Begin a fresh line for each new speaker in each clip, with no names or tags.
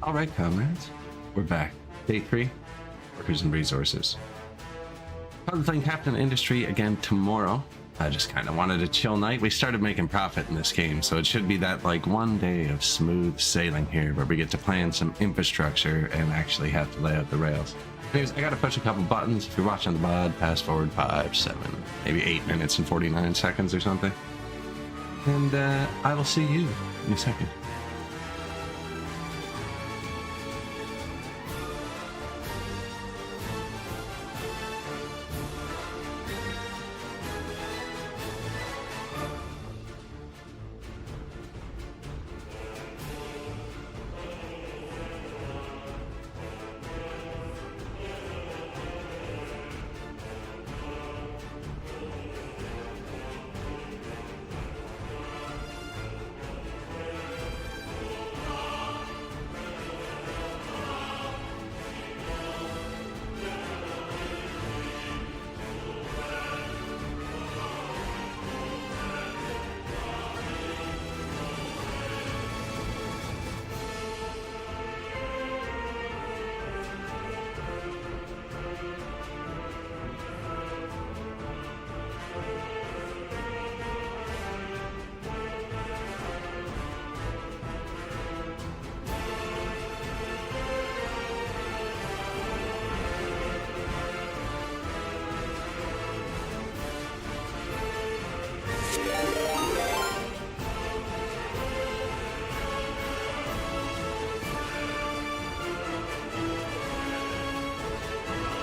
All right, comrades, we're back. Day 3, workers and resources. Probably playing Captain Industry again tomorrow. I just kind of wanted a chill night. We started making profit in this game, so it should be that like one day of smooth sailing here where we get to plan some infrastructure and actually have to lay out the rails. Anyways, I gotta push a couple buttons. If you're watching the VOD, fast forward 5, 7, maybe 8 minutes and 49 seconds or something. And I will see you in a second.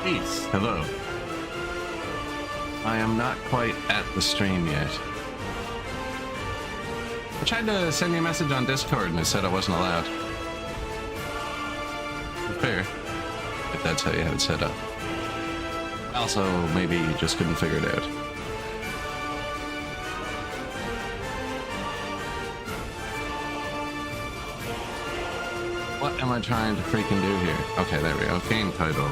Peace. Hello. I am not quite at the stream yet. I tried to send you a message on Discord and it said I wasn't allowed. Fair, if that's how you have it set up. Also, maybe you just couldn't figure it out. What am I trying to freaking do here? Okay, there we go. Game title.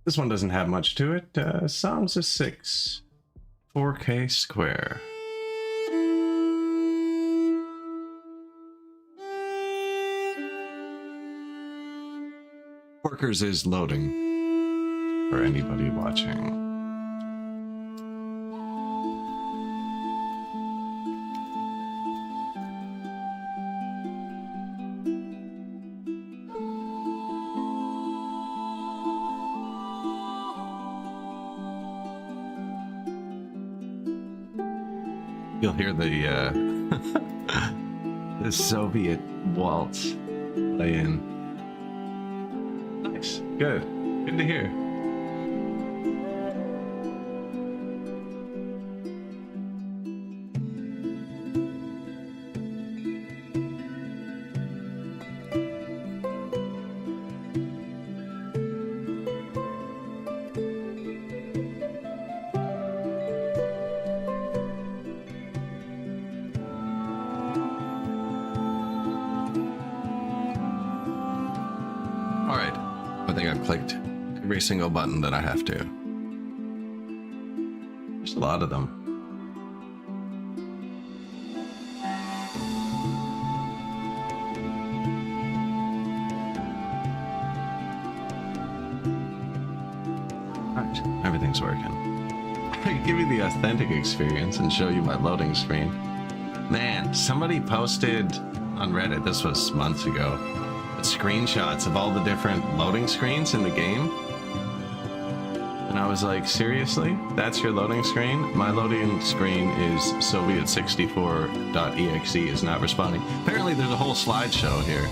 This one doesn't have much to it. Psalms of 6, 4K square. Workers is loading for anybody watching. You'll hear the the Soviet waltz playing. Nice, good to hear. I think I've clicked every single button that I have to. There's a lot of them. Alright, everything's working. I could give you the authentic experience and show you my loading screen. Man, somebody posted on Reddit, this was months ago, screenshots of all the different loading screens in the game, and I was like, seriously, that's your loading screen? My loading screen is Soviet64.exe is not responding. Apparently there's a whole slideshow here.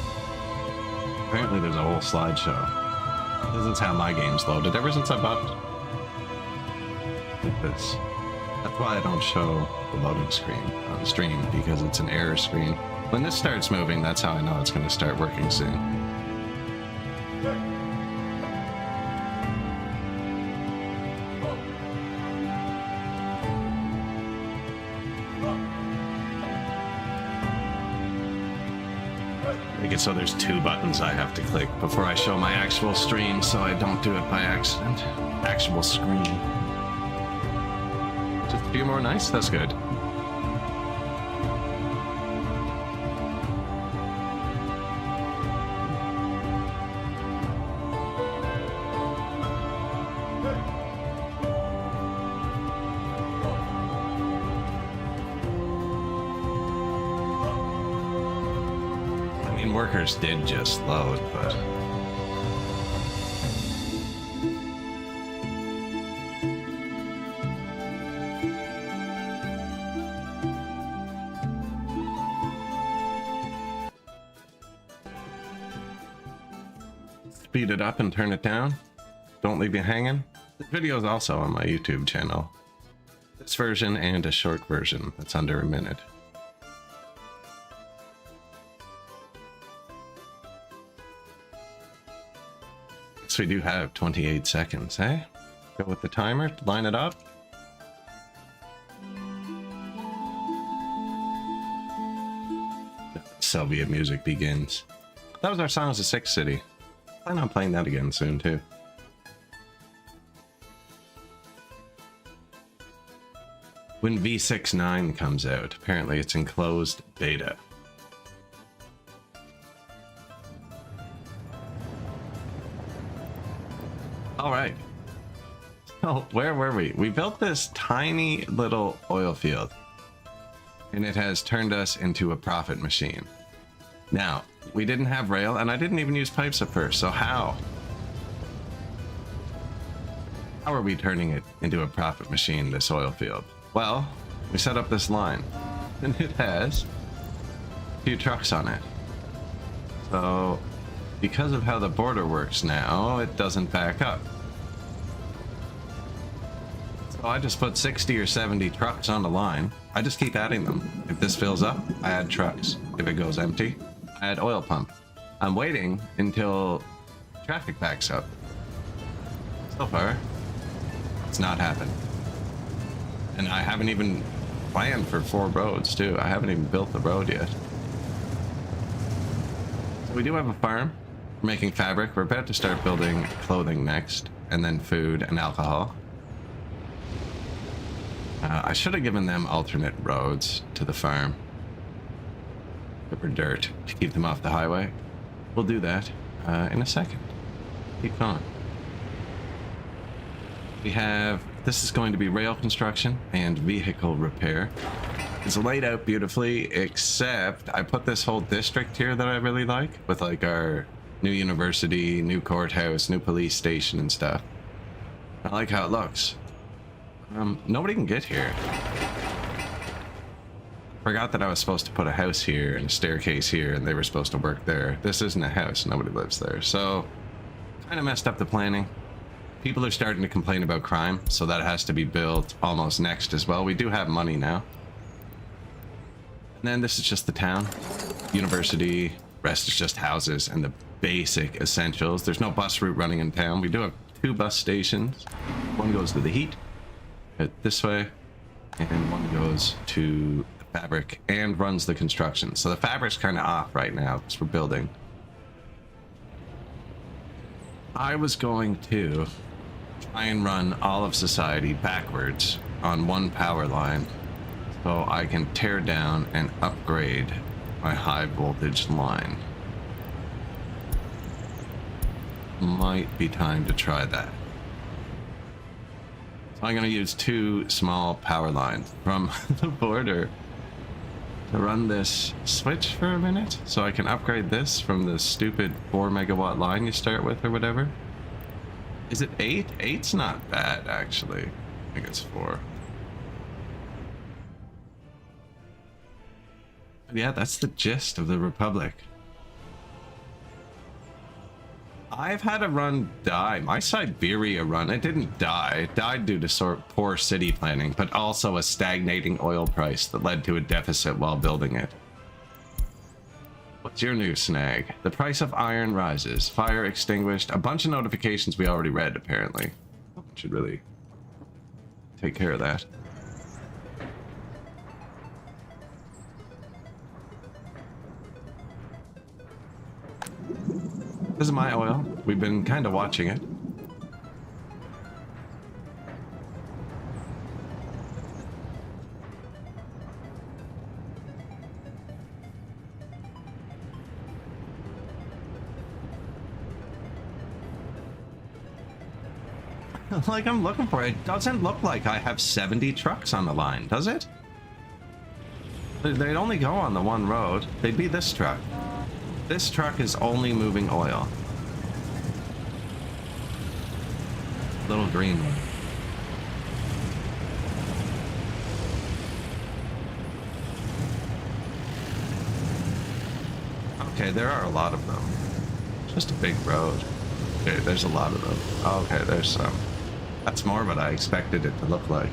This is how my game's loaded ever since I bought this. That's why I don't show the loading screen on stream, because it's an error screen. When this starts moving, that's how I know it's going to start working soon. Make it so there's 2 buttons I have to click before I show my actual stream, so I don't do it by accident. Actual screen. Just a few more nights? That's good. Workers did just load, but speed it up and turn it down. Don't leave you hanging. The video is also on my YouTube channel. This version and a short version that's under a minute. We do have 28 seconds, eh? Go with the timer, line it up. Soviet music begins. That was our Songs of Six City. I plan on playing that again soon too. When V6.9 comes out, apparently it's in closed beta. All right. So where were we? We built this tiny little oil field, and it has turned us into a profit machine. Now, we didn't have rail, and I didn't even use pipes at first, so how? How are we turning it into a profit machine, this oil field? Well, we set up this line, and it has a few trucks on it. So, because of how the border works now, it doesn't back up. So I just put 60 or 70 trucks on the line. I just keep adding them. If this fills up, I add trucks. If it goes empty, I add oil pump. I'm waiting until traffic backs up. So far, it's not happened. And I haven't even planned for 4 roads too. I haven't even built the road yet. So we do have a farm. We're making fabric. We're about to start building clothing next, and then food and alcohol. I should have given them alternate roads to the farm. But we're dirt to keep them off the highway. We'll do that in a second. Keep going. We have, this is going to be rail construction and vehicle repair. It's laid out beautifully, except I put this whole district here that I really like, with like our new university, new courthouse, new police station and stuff. I like how it looks. Nobody can get here. Forgot that I was supposed to put a house here and a staircase here, and they were supposed to work there. This isn't a house, nobody lives there. So, kind of messed up the planning. People are starting to complain about crime, so that has to be built almost next as well. We do have money now. And then this is just the town. University, rest is just houses and the basic essentials. There's no bus route running in town. We do have 2 bus stations. One goes to the heat, this way, and one goes to the fabric and runs the construction. So the fabric's kind of off right now because we're building. I was going to try and run all of society backwards on one power line so I can tear down and upgrade my high voltage line. Might be time to try that. So I'm going to use 2 small power lines from the border to run this switch for a minute so I can upgrade this from the stupid 4 megawatt line you start with or whatever. Is it 8? 8's not bad, actually. I think it's 4. But yeah, that's the gist of the Republic. I've had a run die. My Siberia run, it didn't die. It died due to poor city planning, but also a stagnating oil price that led to a deficit while building it. What's your new snag? The price of iron rises. Fire extinguished. A bunch of notifications we already read, apparently. Should really take care of that. This is my oil. We've been kind of watching it. Like I'm looking for it. Doesn't look like I have 70 trucks on the line, does it? They'd only go on the one road. They'd be this truck. This truck is only moving oil. Little green one. Okay, there are a lot of them. Just a big road. Okay, there's a lot of them. Okay, there's some. That's more what I expected it to look like.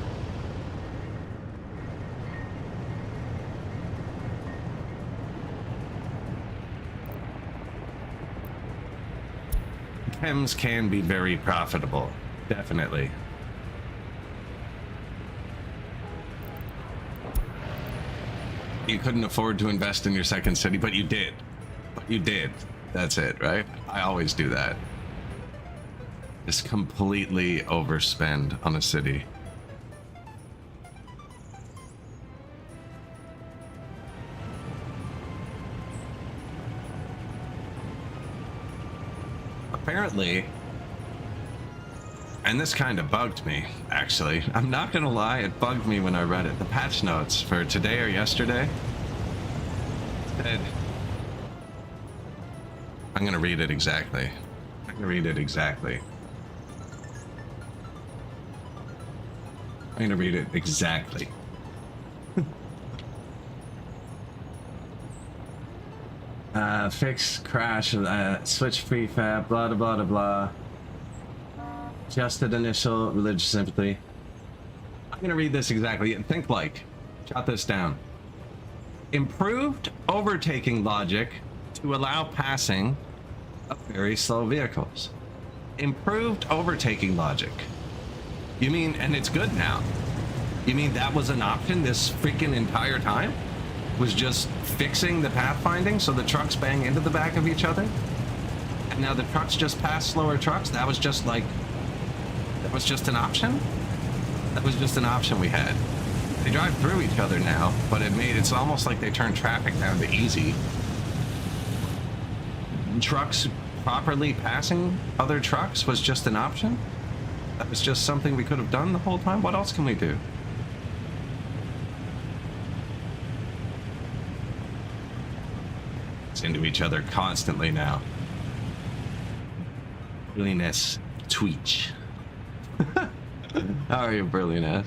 Chems can be very profitable, definitely. You couldn't afford to invest in your second city, but you did. But you did. That's it, right? I always do that. Just completely overspend on a city. Apparently, and this kind of bugged me, actually. I'm not gonna lie, it bugged me when I read it. The patch notes for today or yesterday said, I'm gonna read it exactly. I'm gonna read it exactly. I'm gonna read it exactly. Fix crash, switch prefab, blah blah blah blah. Adjusted initial religious sympathy. I'm gonna read this exactly. Think like. Jot this down. Improved overtaking logic to allow passing of very slow vehicles. Improved overtaking logic. You mean, and it's good now. You mean that was an option this freaking entire time? Was just fixing the pathfinding so the trucks bang into the back of each other? And now the trucks just pass slower trucks? That was just like, that was just an option? That was just an option we had. They drive through each other now, but it's almost like they turned traffic down to easy. Trucks properly passing other trucks was just an option? That was just something we could have done the whole time? What else can we do? It's into each other constantly now. Brilliantness Tweech. How are you, Brilliantness?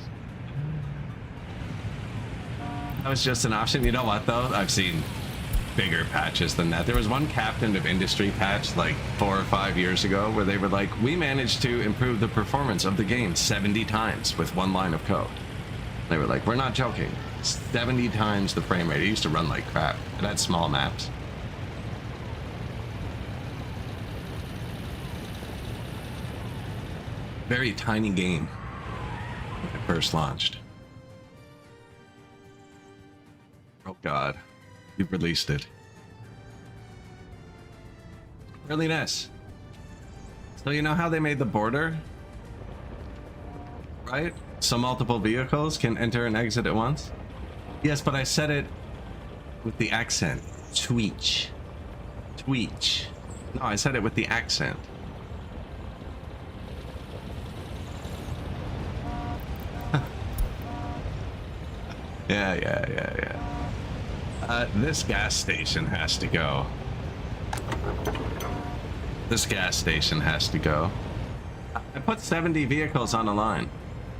That was just an option. You know what, though? I've seen bigger patches than that. There was one Captain of Industry patch like 4 or 5 years ago where they were like, we managed to improve the performance of the game 70 times with one line of code. They were like, we're not joking. 70 times the frame rate. It used to run like crap. It had small maps. Very tiny game when it first launched. Oh god, you've released it. Really nice. So you know how they made the border? Right? So multiple vehicles can enter and exit at once? Yes, but I said it with the accent. Tweech. Tweech. No, I said it with the accent. Yeah. This gas station has to go. This gas station has to go. I put 70 vehicles on a line.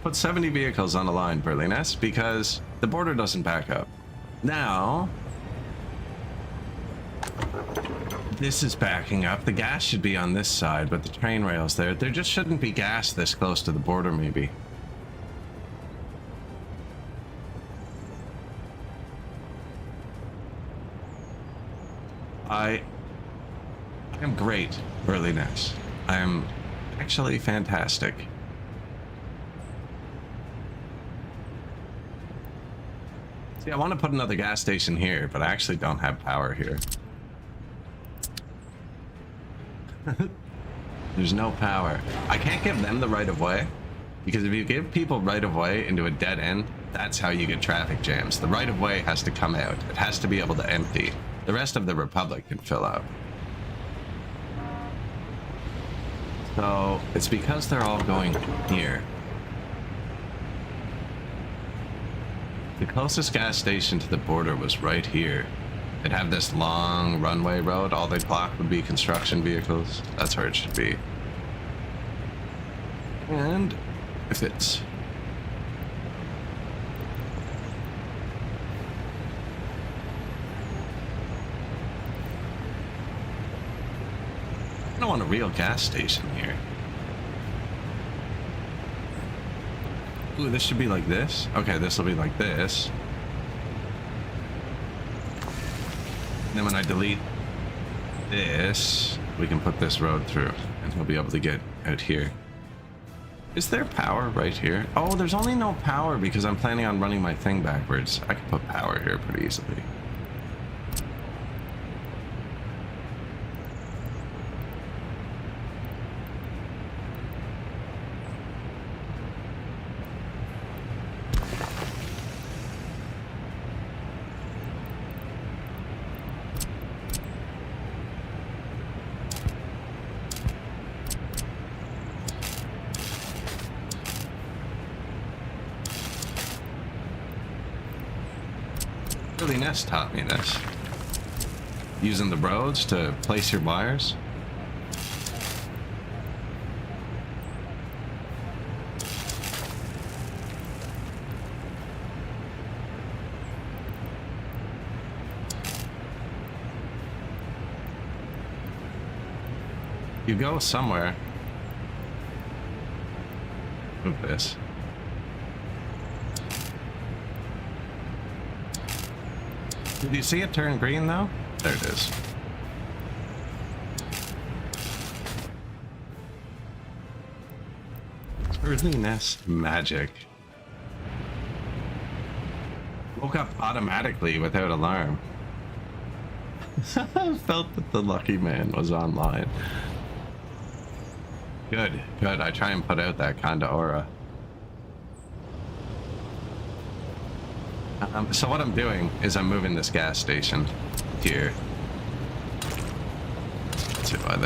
Put 70 vehicles on a line, Berliness, because the border doesn't back up. Now, this is backing up. The gas should be on this side, but the train rail's there. There just shouldn't be gas this close to the border, maybe. I am great, Burliness. I am actually fantastic. See, I want to put another gas station here, but I actually don't have power here. There's no power. I can't give them the right of way, because if you give people right of way into a dead end, that's how you get traffic jams. The right of way has to come out. It has to be able to empty. The rest of the Republic can fill up. So it's because they're all going here. The closest gas station to the border was right here. They'd have this long runway road. All they'd block would be construction vehicles. That's where it should be. And if it's... I don't want a real gas station here. Ooh, this should be like this. Okay, this will be like this. And then when I delete this, we can put this road through, and he'll be able to get out here. Is there power right here? Oh, there's only no power because I'm planning on running my thing backwards. I can put power here pretty easily. Really Nest taught me this. Using the roads to place your wires. You go somewhere. Move this. Did you see it turn green though? There it is. Early Nest magic. Woke up automatically without alarm. I felt that the lucky man was online. Good, good. I try and put out that kind of aura. So what I'm doing is I'm moving this gas station here. That's it, I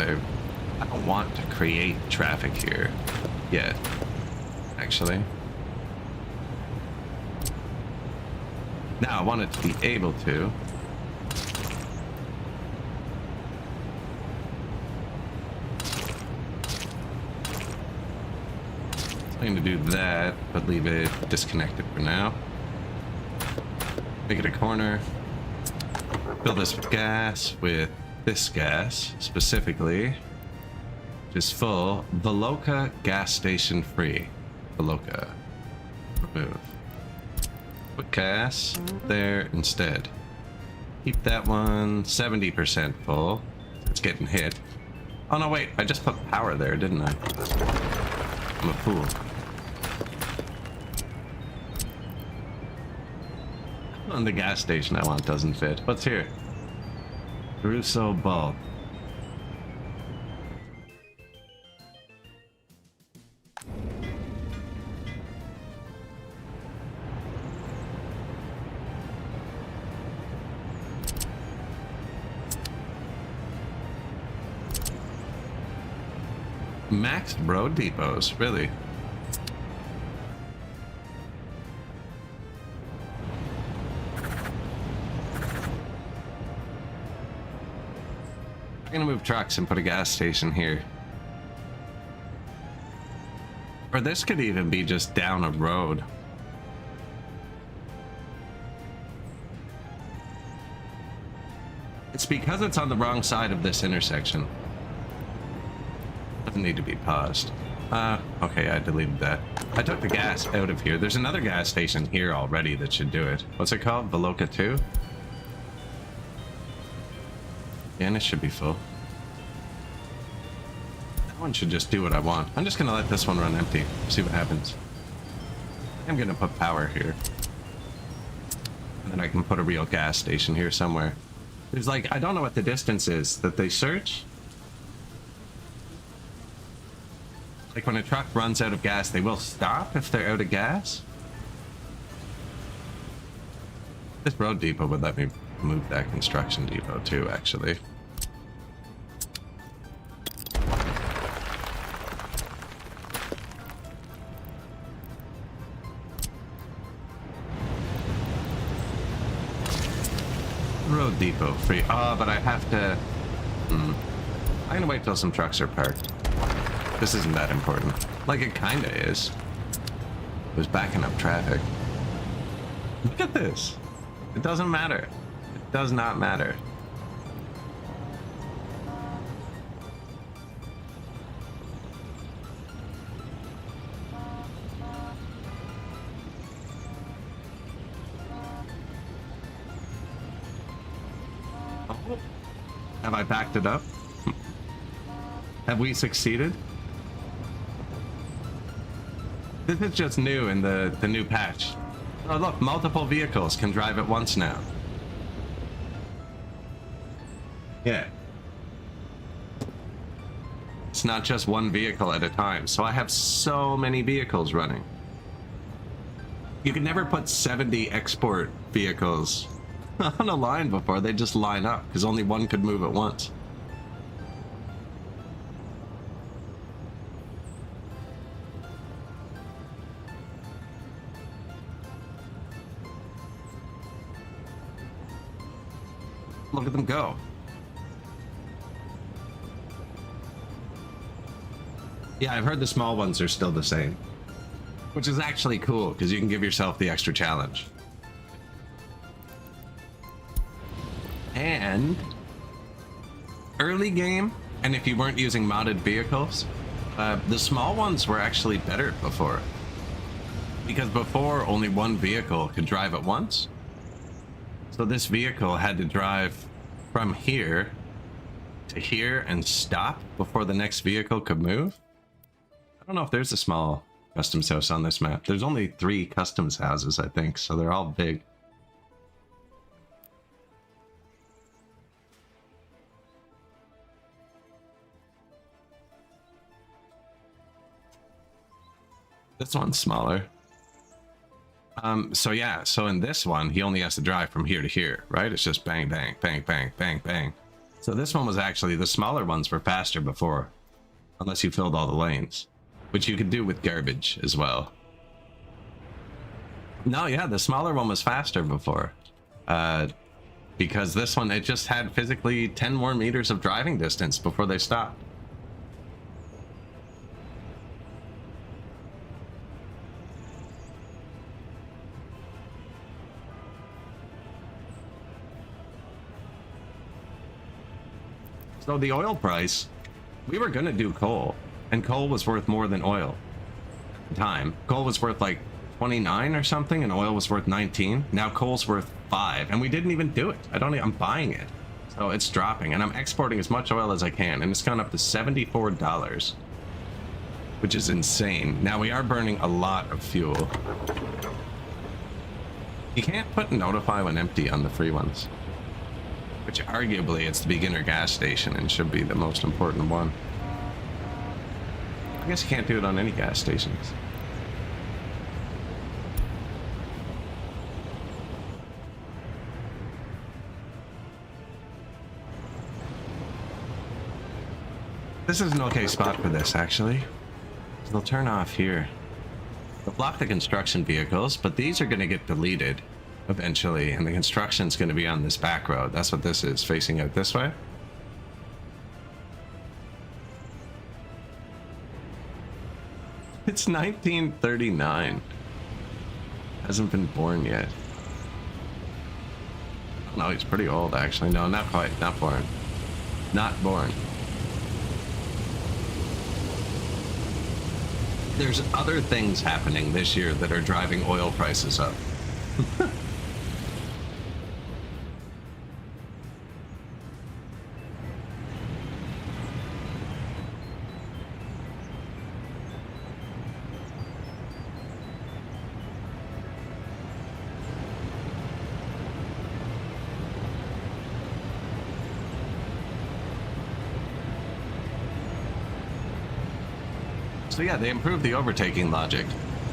don't want to create traffic here yet, actually. Now I want it to be able to. I'm going to do that, but leave it disconnected for now. Make it a corner. Fill this with gas with this gas specifically. Just full. Veloca gas station free. Veloca. Remove. Put gas there instead. Keep that one 70% full. It's getting hit. Oh no, wait. I just put power there, didn't I? I'm a fool. On the gas station I want doesn't fit. What's here? Russo bulb. Maxed road depots, really? I'm gonna move trucks and put a gas station here. Or this could even be just down a road. It's because it's on the wrong side of this intersection. Doesn't need to be paused. Okay, I deleted that. I took the gas out of here. There's another gas station here already that should do it. What's it called? Veloca 2? Yeah, and it should be full. That one should just do what I want. I'm just gonna let this one run empty. See what happens. I'm gonna put power here. And then I can put a real gas station here somewhere. There's like, I don't know what the distance is that they search. Like when a truck runs out of gas, they will stop if they're out of gas. This road depot would let me move that construction depot too, actually. Road depot free. Oh, but I have to... I'm gonna wait till some trucks are parked. This isn't that important. Like, it kinda is. It was backing up traffic. Look at this. It doesn't matter. It does not matter. Oh. Have I backed it up? Have we succeeded? This is just new in the new patch. Oh look, multiple vehicles can drive at once now. Yeah. It's not just one vehicle at a time, so I have so many vehicles running. You could never put 70 export vehicles on a line before. They just line up, because only one could move at once. Look at them go. Yeah, I've heard the small ones are still the same. Which is actually cool, because you can give yourself the extra challenge. And... early game, and if you weren't using modded vehicles, the small ones were actually better before. Because before, only one vehicle could drive at once. So this vehicle had to drive from here to here and stop before the next vehicle could move. I don't know if there's a small customs house on this map. There's only 3 customs houses, I think, so they're all big. This one's smaller. So yeah, so in this one, he only has to drive from here to here, right? It's just bang, bang, bang, bang, bang, bang. So this one was actually, the smaller ones were faster before, unless you filled all the lanes, which you could do with garbage as well. No, yeah, the smaller one was faster before, because this one, it just had physically 10 more meters of driving distance before they stopped. So the oil price, we were gonna do coal, and coal was worth more than oil at the time. Coal was worth like 29 or something, and oil was worth 19. Now coal's worth 5, and we didn't even do it. I'm buying it. So it's dropping, and I'm exporting as much oil as I can, and it's gone up to $74, which is insane. Now we are burning a lot of fuel. You can't put notify when empty on the free ones. Which arguably it's the beginner gas station and should be the most important one. I guess you can't do it on any gas stations. This is an okay spot for this, actually. They'll turn off here. They'll block the construction vehicles, but these are going to get deleted eventually, and the construction's going to be on this back road. That's what this is, facing out this way. It's 1939. Hasn't been born yet. No, he's pretty old, actually. No, not quite. Not born. Not born. There's other things happening this year that are driving oil prices up. So yeah, they improved the overtaking logic,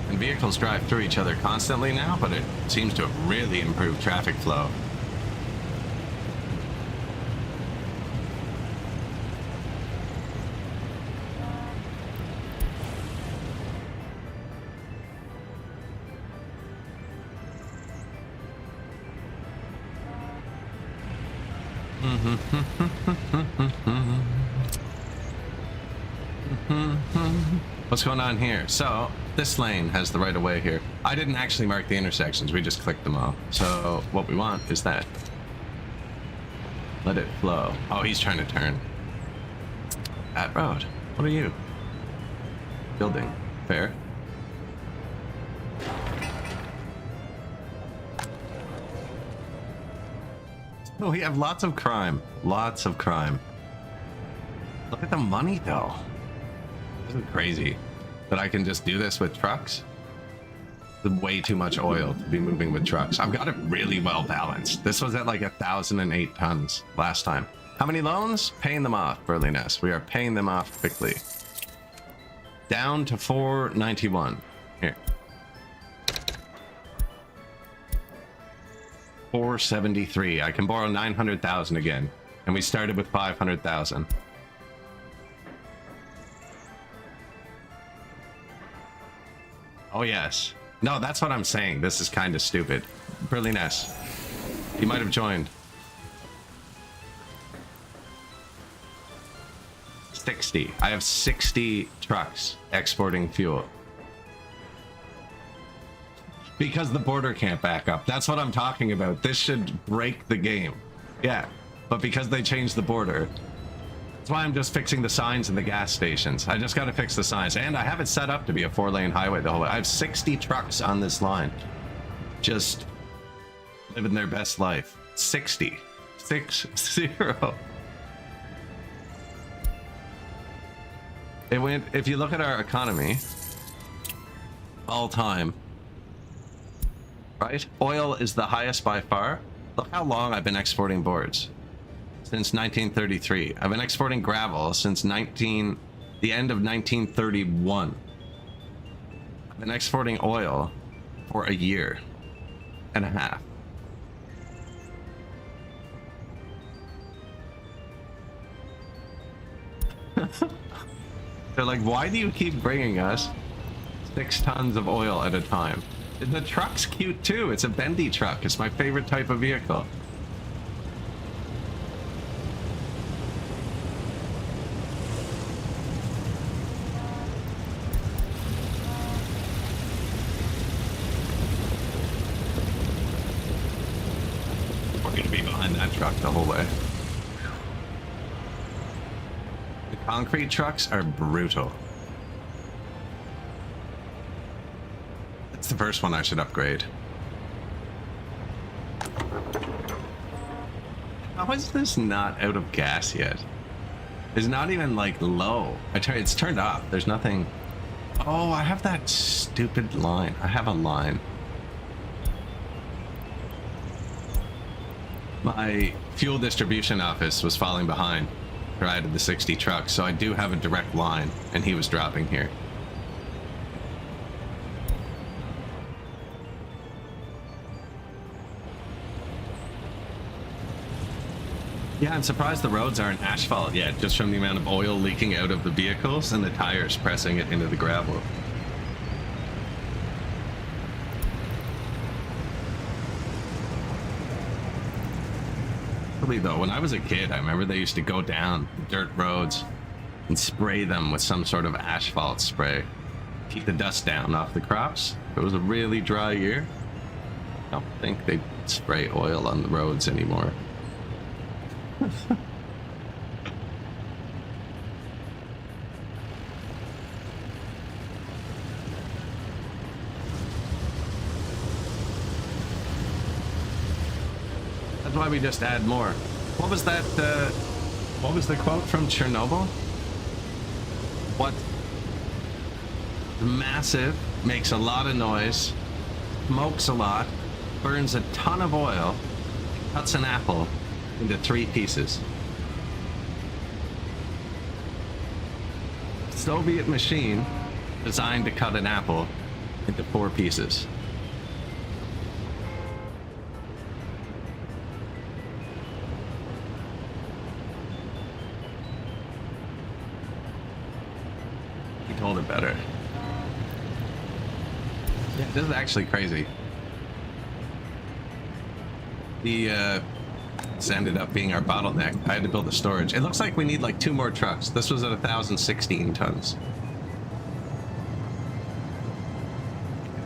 and vehicles drive through each other constantly now, but it seems to have really improved traffic flow. What's going on here? So this lane has the right of way here. I didn't actually mark the intersections, we just clicked them all. So what we want is that. Let it flow. Oh, he's trying to turn. At road. What are you? Building. Fair. Oh, we have lots of crime. Lots of crime. Look at the money, though. Isn't it crazy that I can just do this with trucks? There's way too much oil to be moving with trucks. I've got it really well balanced. This was at like 1,008 tons last time. How many loans? Paying them off, Burliness. We are paying them off quickly. Down to 491. Here. 473. I can borrow 900,000 again. And we started with 500,000. Oh, yes. No, that's what I'm saying. This is kind of stupid. Burliness. You might have joined. 60. I have 60 trucks exporting fuel. Because the border can't back up. That's what I'm talking about. This should break the game. Yeah. But because they changed the border. That's why I'm just fixing the signs in the gas stations. I just got to fix the signs. And I have it set up to be a 4-lane highway the whole way. I have 60 trucks on this line. Just living their best life. 60. 60. It went, if you look at our economy, all time, right? Oil is the highest by far. Look how long I've been exporting boards. Since 1933. I've been exporting gravel since the end of 1931. I've been exporting oil for a year and a half. They're like, why do you keep bringing us 6 tons of oil at a time? The truck's cute too. It's a bendy truck. It's my favorite type of vehicle. We're going to be behind that truck the whole way. The concrete trucks are brutal. That's the first one I should upgrade. How is this not out of gas yet? It's not even like low. It's turned off. There's nothing. Oh, I have that stupid line. I have a line. My fuel distribution office was falling behind. I added the 60 trucks, so I do have a direct line, and he was dropping here. Yeah, I'm surprised the roads aren't asphalt yet, just from the amount of oil leaking out of the vehicles and the tires pressing it into the gravel. Though, when I was a kid, I remember they used to go down dirt roads and spray them with some sort of asphalt spray. Keep the dust down off the crops. If it was a really dry year, I don't think they'd spray oil on the roads anymore. That's why we just add more. What was that, what was the quote from Chernobyl? What? Massive, makes a lot of noise, smokes a lot, burns a ton of oil, cuts an apple into 3 pieces. Soviet machine designed to cut an apple into 4 pieces. He told it better. Yeah, this is actually crazy. This ended up being our bottleneck. I had to build the storage. It looks like we need like 2 more trucks. This was at 1,016 tons.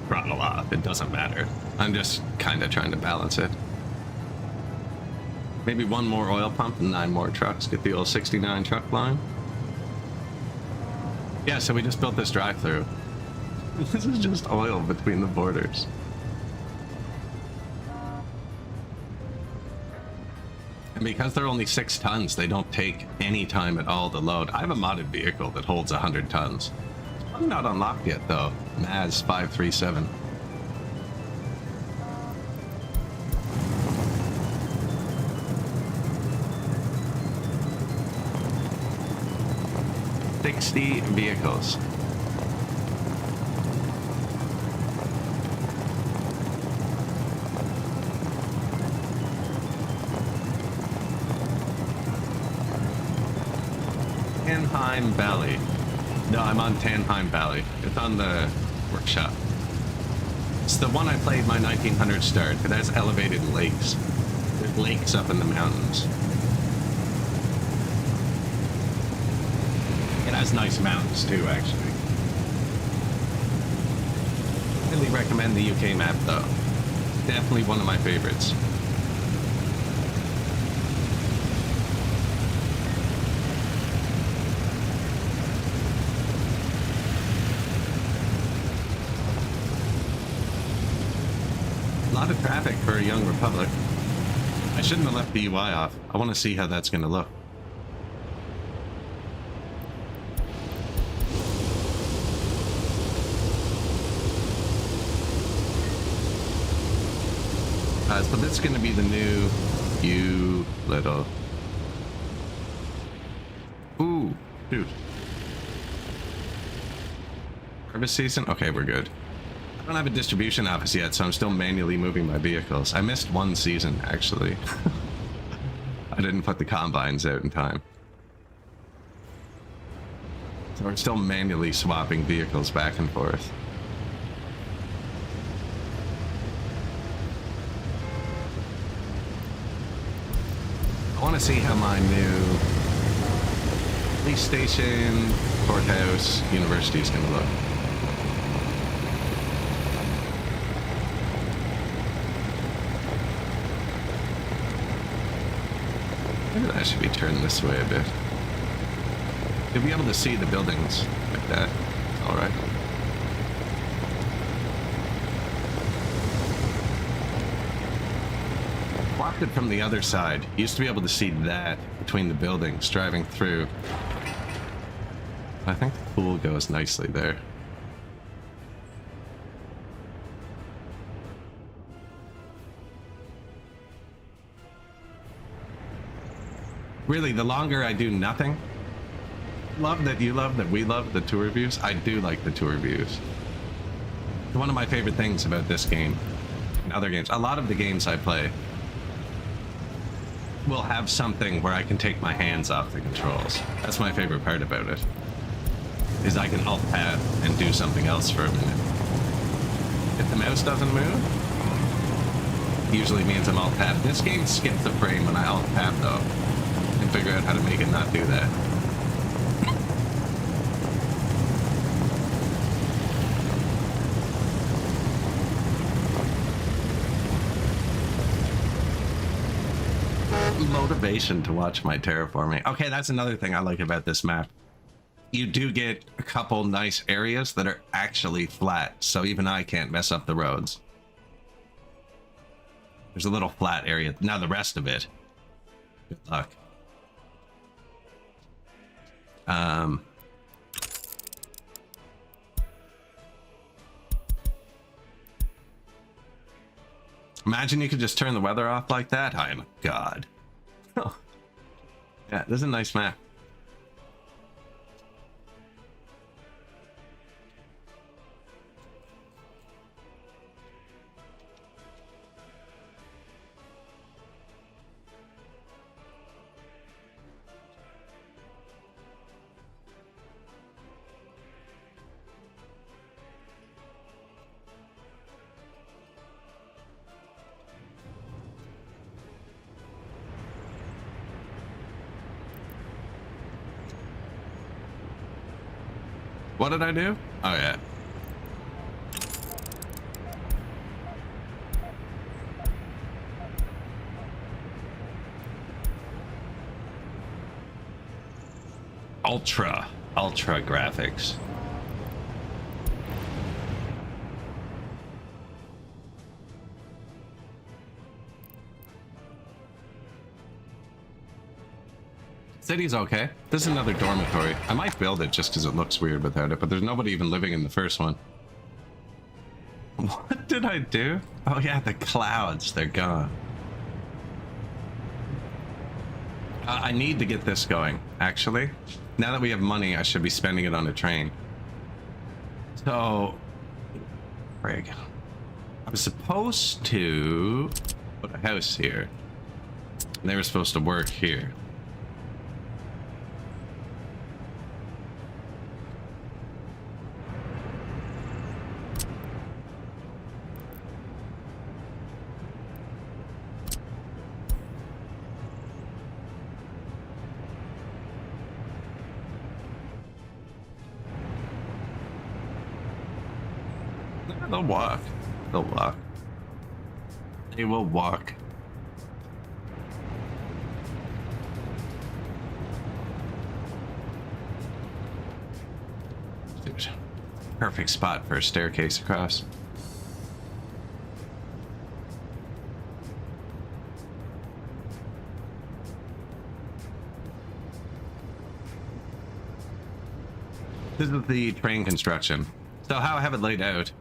Throttle off. It doesn't matter. I'm just kind of trying to balance it. Maybe 1 more oil pump and 9 more trucks. Get the old 69 truck line. Yeah, so we just built this drive-through. This is just oil between the borders. And because they're only 6 tons, they don't take any time at all to load. I have a modded vehicle that holds 100 tons. It's probably not unlocked yet, though. Maz 537. $60 vehicles. Tannheim Valley. No, I'm on Tannheim Valley. It's on the workshop. It's the one I played my 1900 start. It has elevated lakes. There's lakes up in the mountains. It has nice mountains too, actually. Really recommend the UK map though. Definitely one of my favorites. A lot of traffic for a young republic. I shouldn't have left the UI off. I want to see how that's going to look. So this is going to be the new you little... Ooh, dude. Harvest season? Okay, we're good. I don't have a distribution office yet, so I'm still manually moving my vehicles. I missed 1 season, actually. I didn't put the combines out in time. So we're still manually swapping vehicles back and forth. I want to see how my new police station, courthouse, university is going to look. Maybe that should be turned this way a bit. You'll be able to see the buildings like that. All right. Walked it from the other side. You used to be able to see that between the buildings driving through. I think the pool goes nicely there. Really, the longer I do nothing, love that you love, that we love the tour reviews. I do like the tour reviews. One of my favorite things about this game and other games, a lot of the games I play will have something where I can take my hands off the controls. That's my favorite part about it, is I can alt-tab and do something else for a minute. If the mouse doesn't move, usually means I'm alt-tab. This game skips the frame when I alt-tab though. And figure out how to make it not do that. Motivation to watch my terraforming. Okay, that's another thing I like about this map. You do get a couple nice areas that are actually flat, so even I can't mess up the roads. There's a little flat area. Now the rest of it, good luck. Imagine you could just turn the weather off like that. I am a god. Oh. Yeah, this is a nice map. What did I do? Oh, yeah. Ultra graphics. City's okay. This is another dormitory. I might build it just because it looks weird without it, but there's nobody even living in the first one. What did I do? Oh yeah, the clouds, they're gone. I need to get this going, actually. Now that we have money, I should be spending it on a train. So, frig. I was supposed to put a house here. And they were supposed to work here. They'll walk. They'll walk. They will walk. Dude, perfect spot for a staircase across. This is the train construction. So how I have it laid out.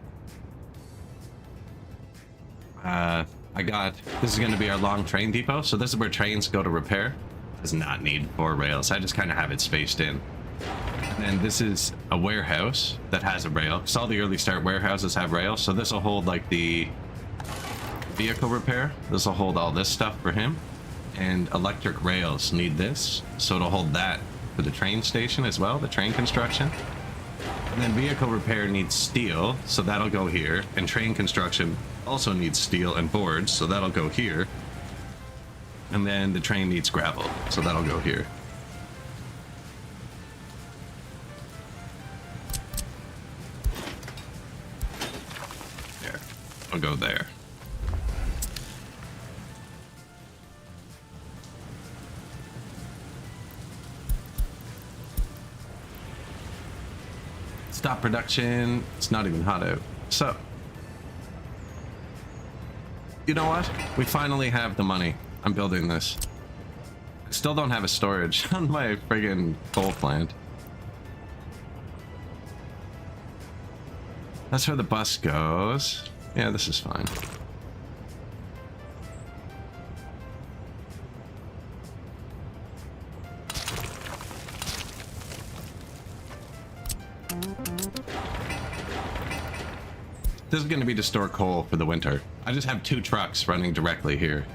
This is going to be our long train depot. So this is where trains go to repair. Does not need 4 rails. I just kind of have it spaced in. And then this is a warehouse that has a rail. Because all the early start warehouses have rails. So this will hold like the vehicle repair. This will hold all this stuff for him. And electric rails need this. So it'll hold that for the train station as well, the train construction. And then vehicle repair needs steel, so that'll go here. And train construction also needs steel and boards, so that'll go here. And then the train needs gravel, so that'll go here. There. I'll go there. Stop production. It's not even hot out. So, you know what? We finally have the money. I'm building this. I still don't have a storage on my friggin' coal plant. That's where the bus goes. Yeah, this is fine. This is going to be to store coal for the winter. I just have 2 trucks running directly here.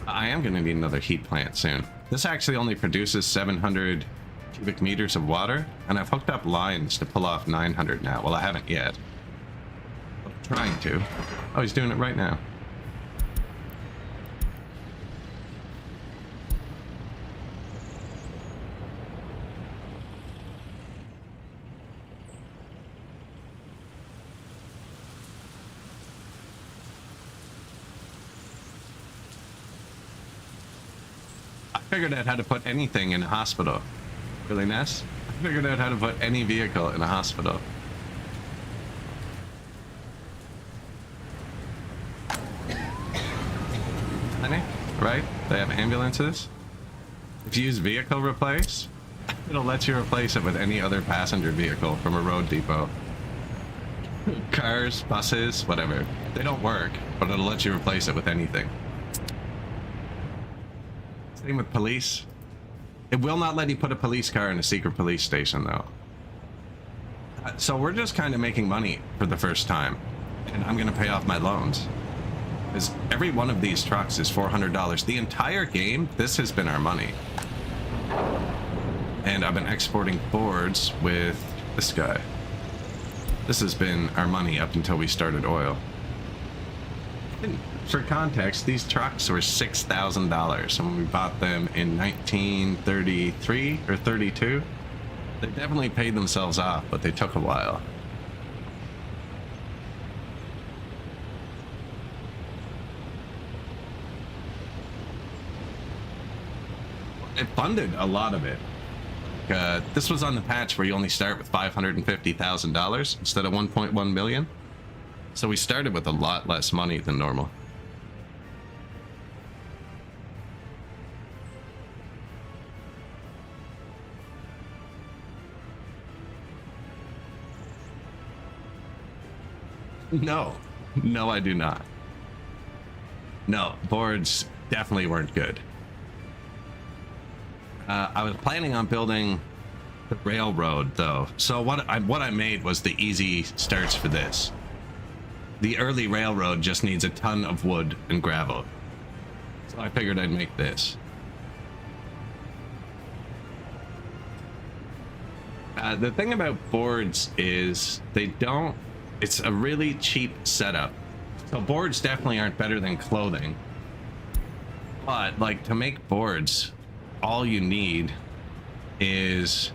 I am going to need another heat plant soon. This actually only produces 700 cubic meters of water, and I've hooked up lines to pull off 900 now. Well, I haven't yet. But I'm trying to. Oh, he's doing it right now. I figured out how to put anything in a hospital. Really, Ness? I figured out how to put any vehicle in a hospital. Honey, right? They have ambulances. If you use vehicle replace, it'll let you replace it with any other passenger vehicle from a road depot. Cars, buses, whatever. They don't work, but it'll let you replace it with anything. Same with police. It will not let you put a police car in a secret police station, though. So we're just kind of making money for the first time. And I'm going to pay off my loans. Because every one of these trucks is $400. The entire game, this has been our money. And I've been exporting boards with this guy. This has been our money up until we started oil. And for context, these trucks were $6,000, and when we bought them in 1933 or 32, They definitely paid themselves off, but they took a while. It funded a lot of it. This was on the patch where you only start with $550,000 instead of 1.1 million. So we started with a lot less money than normal. No, no, I do not. No, boards definitely weren't good. I was planning on building the railroad though. So what I made was the easy starts for this. The early railroad just needs a ton of wood and gravel. So I figured I'd make this. The thing about boards is they don't, it's a really cheap setup. So boards definitely aren't better than clothing. But like to make boards, all you need is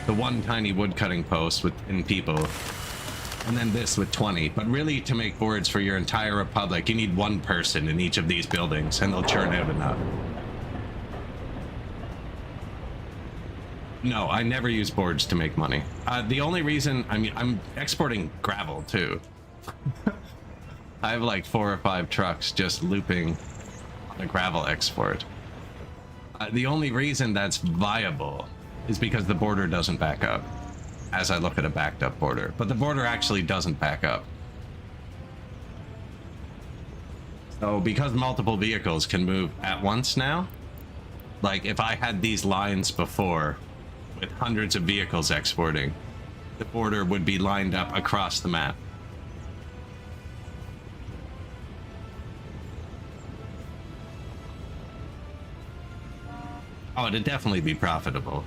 the one tiny wood cutting post with 10 people, and then this with 20. But really, to make boards for your entire republic, you need one person in each of these buildings, and they'll churn out enough. No, I never use boards to make money. The only reason, I mean, I'm exporting gravel too. I have like 4 or 5 trucks just looping on a gravel export. The only reason that's viable is because the border doesn't back up, as I look at a backed up border. But the border actually doesn't back up. So because multiple vehicles can move at once now, like if I had these lines before with hundreds of vehicles exporting, the border would be lined up across the map. Oh, it'd definitely be profitable.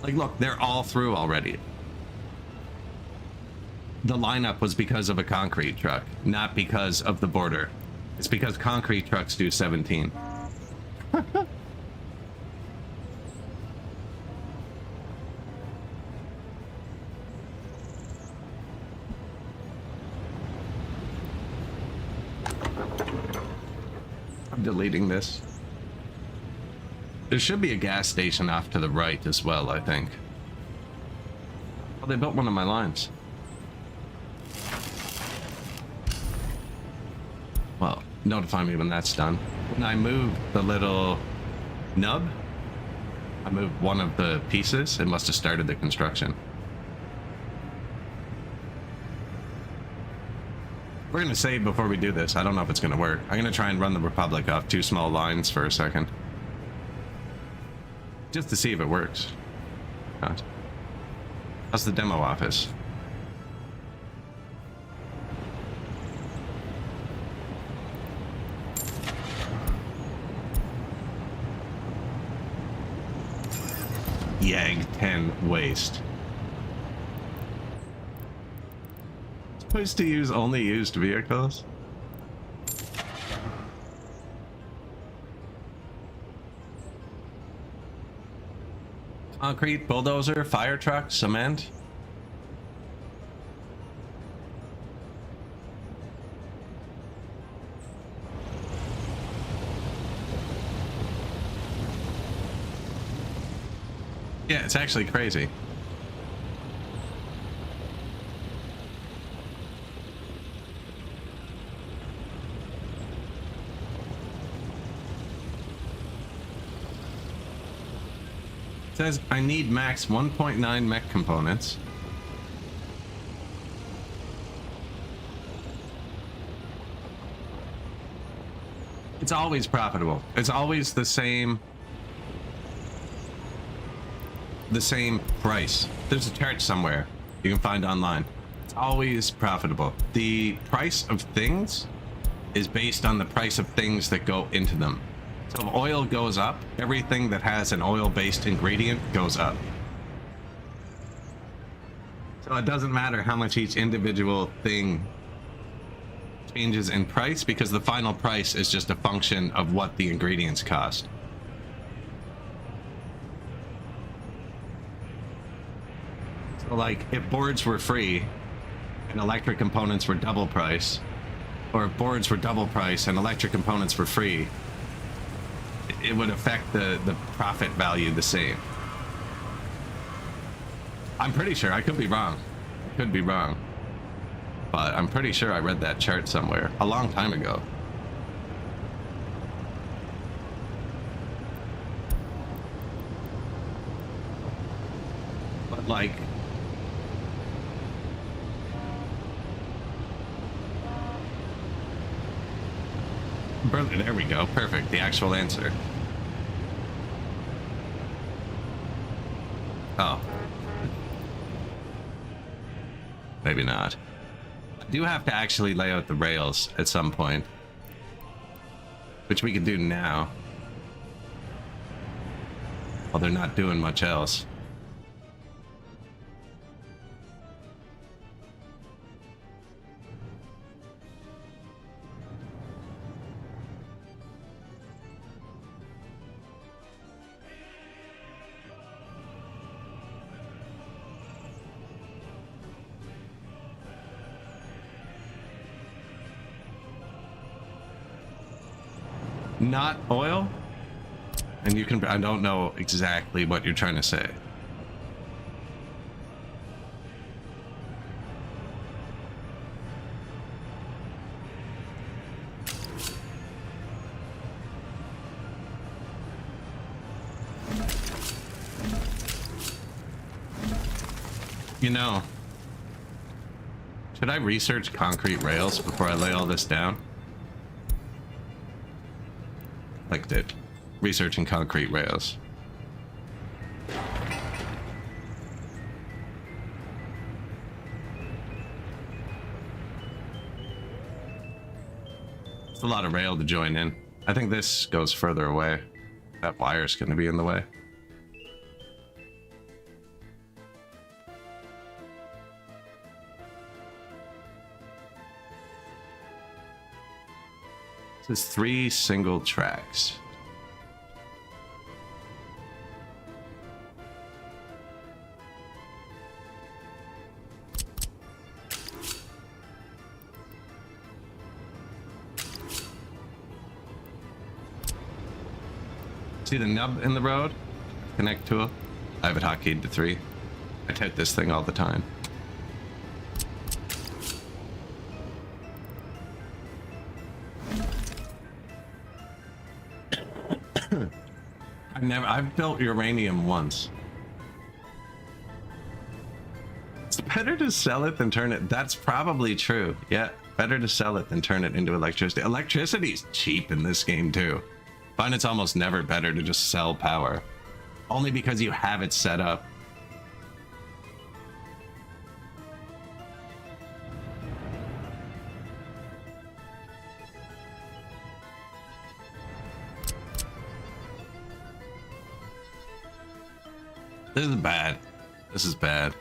Like, look, they're all through already. The lineup was because of a concrete truck, not because of the border. It's because concrete trucks do 17. I'm deleting this. There should be a gas station off to the right as well, I think. Oh, they built one of my lines. Well, notify me when that's done. When I moved the little nub, I moved one of the pieces. It must have started the construction. We're gonna save before we do this. I don't know if it's gonna work. I'm gonna try and run the Republic off 2 small lines for a second. Just to see if it works. God. How's the demo office? Yag 10 waste. Supposed to use only used vehicles? Concrete, bulldozer, fire truck, cement. Yeah, it's actually crazy. It says I need max 1.9 mech components. It's always profitable. It's always the same price. There's a chart somewhere you can find online. It's always profitable. The price of things is based on the price of things that go into them. So if oil goes up, everything that has an oil-based ingredient goes up. So it doesn't matter how much each individual thing changes in price because the final price is just a function of what the ingredients cost. So like if boards were free and electric components were double price, or if boards were double price and electric components were free, it would affect the profit value the same. I'm pretty sure. I could be wrong. Could be wrong. But I'm pretty sure I read that chart somewhere a long time ago. But like, there we go. Perfect. The actual answer. Oh. Maybe not. I do have to actually lay out the rails at some point, which we can do now. Well, they're not doing much else. Not oil? And you can, I don't know exactly what you're trying to say. You know, should I research concrete rails before I lay all this down? Like that, researching concrete rails. It's a lot of rail to join in. I think this goes further away. That wire's going to be in the way. This is 3 single tracks. See the nub in the road? Connect to it. I have it hotkeyed to 3. I type this thing all the time. I've built uranium once. It's better to sell it than turn it. That's probably true. Yeah, better to sell it than turn it into electricity. Electricity's cheap in this game too. I find it's almost never better to just sell power. Only because you have it set up. This is bad. This is bad.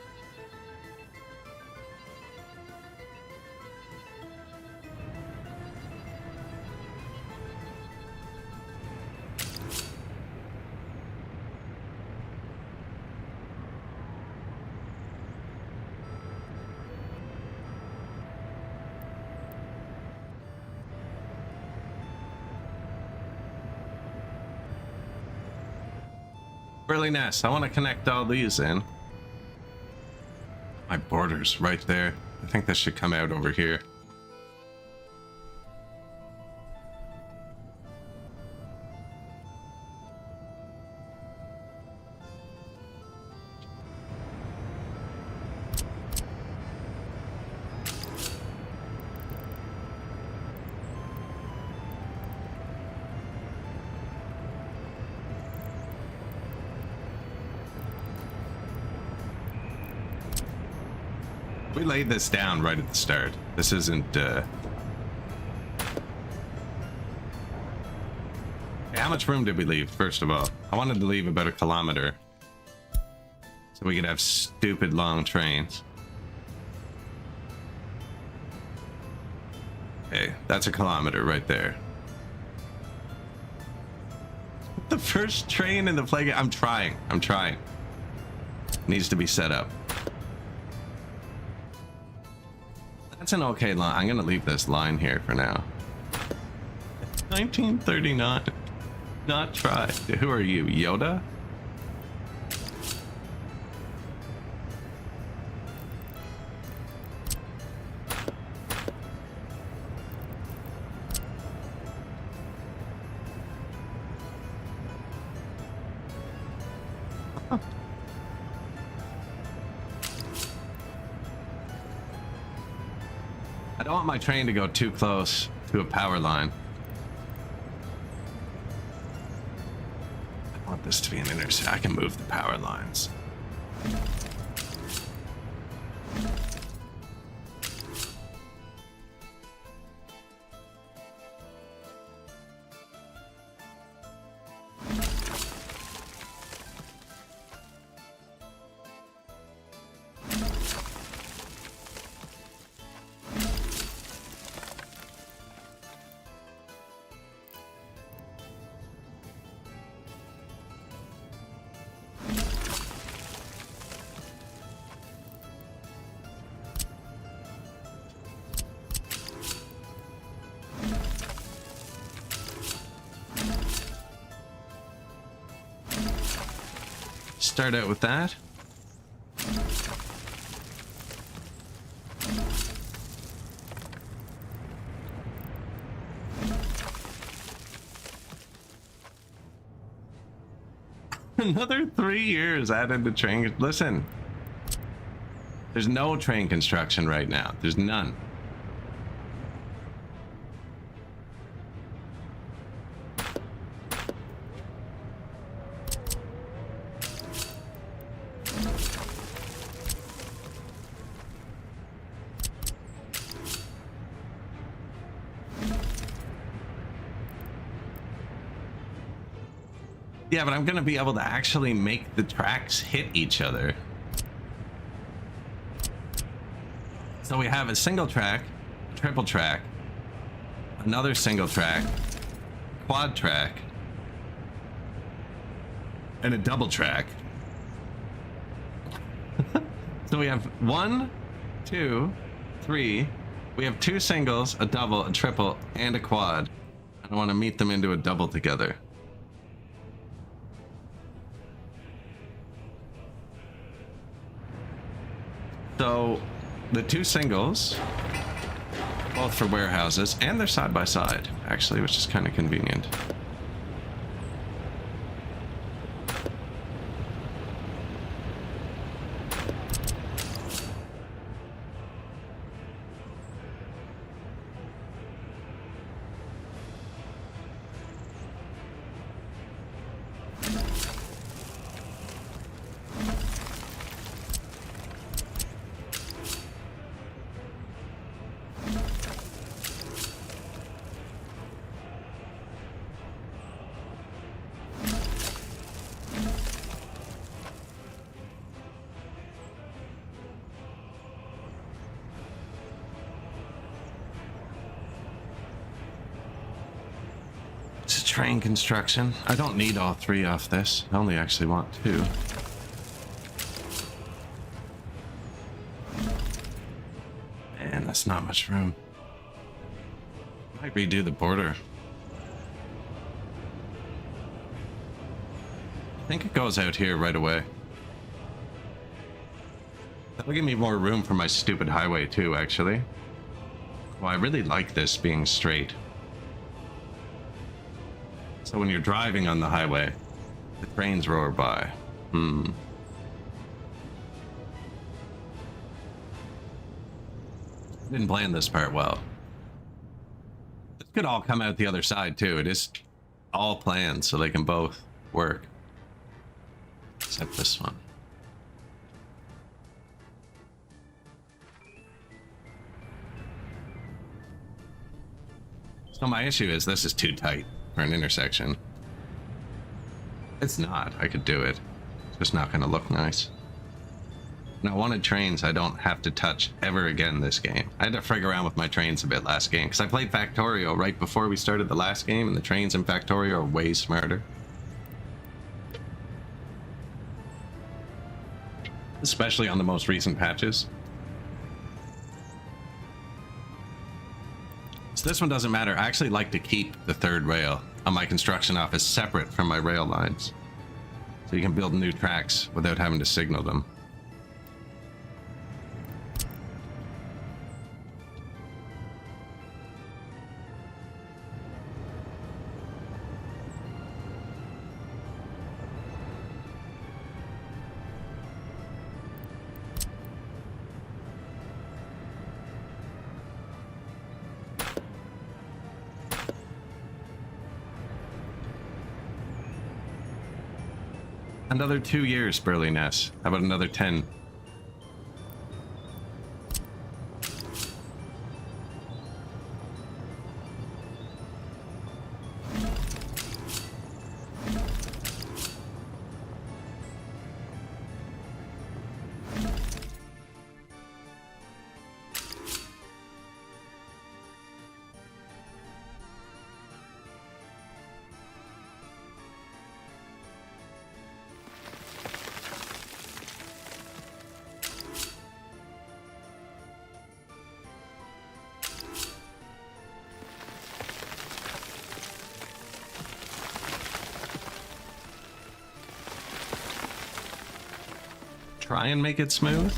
Really nice. I want to connect all these in. My border's right there. I think this should come out over here. We laid this down right at the start. This isn't, how much room did we leave, first of all? I wanted to leave about 1 kilometer. So we could have stupid long trains. Okay, that's a kilometer right there. The first train in the plague. I'm trying. Needs to be set up. That's an okay line. I'm gonna leave this line here for now. 1939. Not try. Who are you, Yoda? I don't want my train to go too close to a power line. I want this to be an intersection. I can move the power lines. Start out with that. Another 3 years added to train. Listen, there's no train construction right now. There's none. Yeah, but I'm gonna be able to actually make the tracks hit each other. So we have a single track, a triple track, another single track, quad track, and a double track. So we have 1, 2, 3. We have 2 singles, a double, a triple, and a quad. I want to meet them into a double together. So the 2 singles, both for warehouses, and they're side by side, actually, which is kind of convenient. Train construction. I don't need all 3 off this. I only actually want 2. Man, that's not much room. Might redo the border. I think it goes out here right away. That'll give me more room for my stupid highway too, actually. Well, I really like this being straight. So when you're driving on the highway, the trains roar by. Didn't plan this part well. This could all come out the other side too. It is all planned so they can both work. Except this one. So my issue is this is too tight for an intersection. It's not. I could do it. It's just not going to look nice. And I wanted trains I don't have to touch ever again this game. I had to frig around with my trains a bit last game, because I played Factorio right before we started the last game, and the trains in Factorio are way smarter. Especially on the most recent patches. So this one doesn't matter. I actually like to keep the third rail on my construction office separate from my rail lines. So you can build new tracks without having to signal them. Another 2 years, Burly Ness. How about another 10? Try and make it smooth.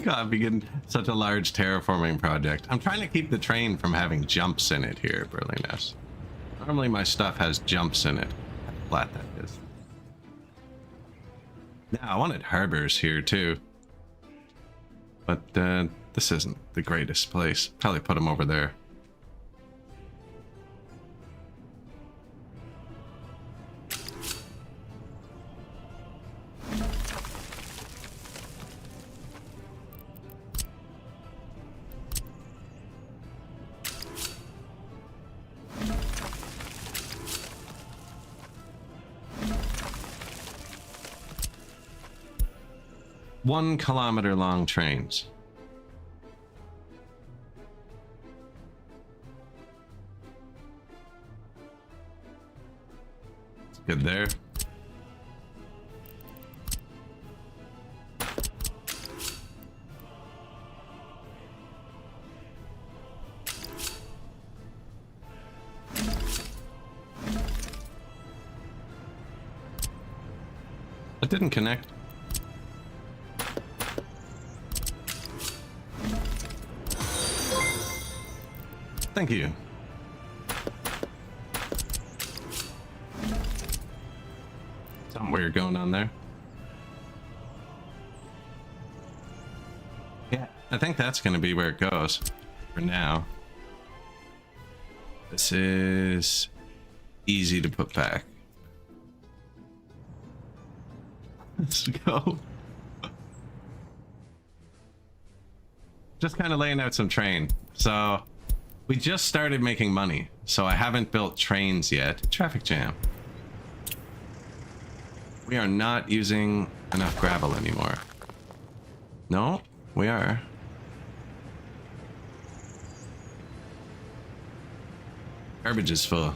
God, begin such a large terraforming project. I'm trying to keep the train from having jumps in it here, Burliness. Normally my stuff has jumps in it. How flat that is. Now, I wanted harbors here too. But this isn't the greatest place. Probably put them over there. One-kilometer long trains. It's good there. It didn't connect. Thank you. Something weird going on there. Yeah, I think that's going to be where it goes for now. This is easy to put back. Let's go. Just kind of laying out some train. So we just started making money, so I haven't built trains yet. Traffic jam. We are not using enough gravel anymore. No, we are. Garbage is full.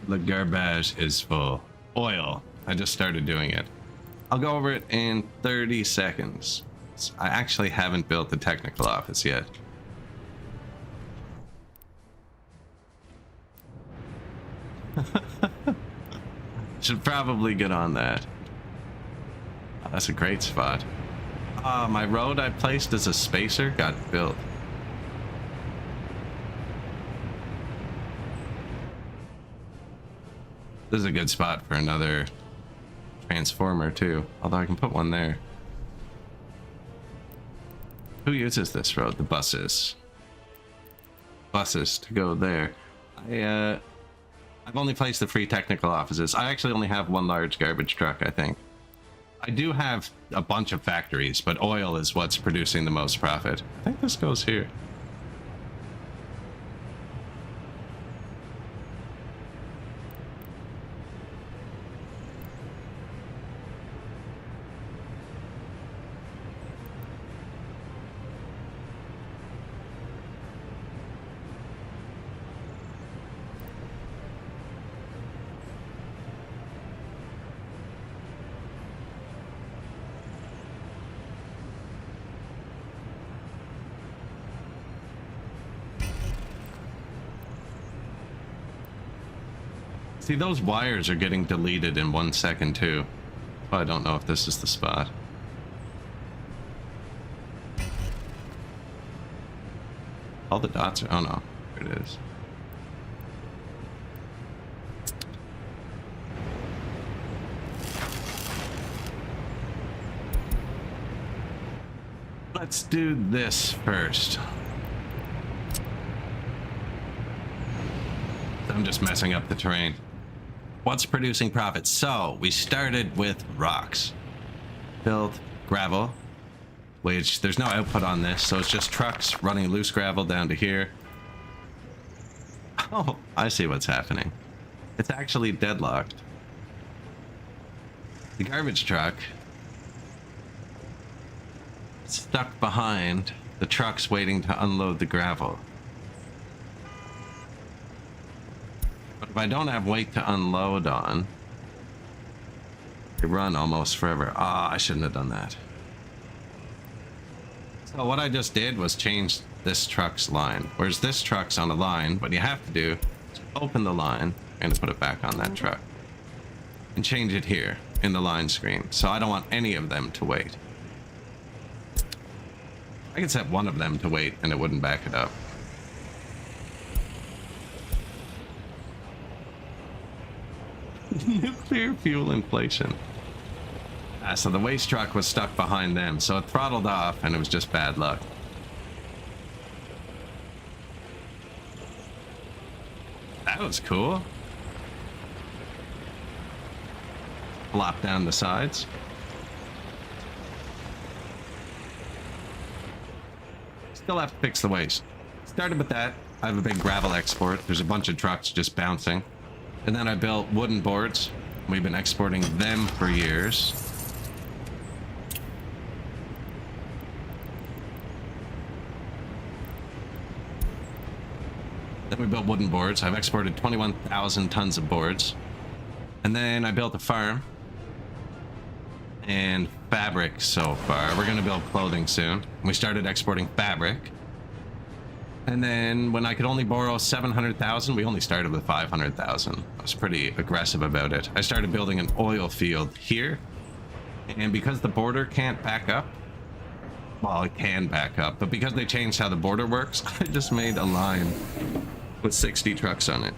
The garbage is full. Oil. I just started doing it. I'll go over it in 30 seconds. I actually haven't built the technical office yet. Should probably get on that. Oh, that's a great spot. My road I placed as a spacer got built. This is a good spot for another transformer too. Although I can put one there. Who uses this road? The buses. Buses to go there. I've only placed the free technical offices. I actually only have one large garbage truck, I think. I do have a bunch of factories, but oil is what's producing the most profit. I think this goes here. See, those wires are getting deleted in 1 second too. Oh, I don't know if this is the spot. All the dots are... oh no, there it is. Let's do this first. I'm just messing up the terrain. What's producing profits? So we started with rocks. Built gravel, which there's no output on this, so it's just trucks running loose gravel down to here. Oh, I see what's happening. It's actually deadlocked. The garbage truck is stuck behind the trucks waiting to unload the gravel. But if I don't have weight to unload on, I run almost forever. Ah, I shouldn't have done that. So what I just did was change this truck's line. Whereas this truck's on a line, what you have to do is open the line and put it back on that truck. And change it here in the line screen. So I don't want any of them to wait. I could set one of them to wait and it wouldn't back it up. Nuclear fuel inflation. So the waste truck was stuck behind them, so it throttled off and it was just bad luck. That was cool. Flop down the sides. Still have to fix the waste. Started with that. I have a big gravel export. There's a bunch of trucks just bouncing. And then I built wooden boards. We've been exporting them for years. Then we built wooden boards. I've exported 21,000 tons of boards. And then I built a farm. And fabric so far. We're going to build clothing soon. We started exporting fabric. And then when I could only borrow 700,000, we only started with 500,000. I was pretty aggressive about it. I started building an oil field here. And because the border can't back up, well, it can back up, but because they changed how the border works, I just made a line with 60 trucks on it.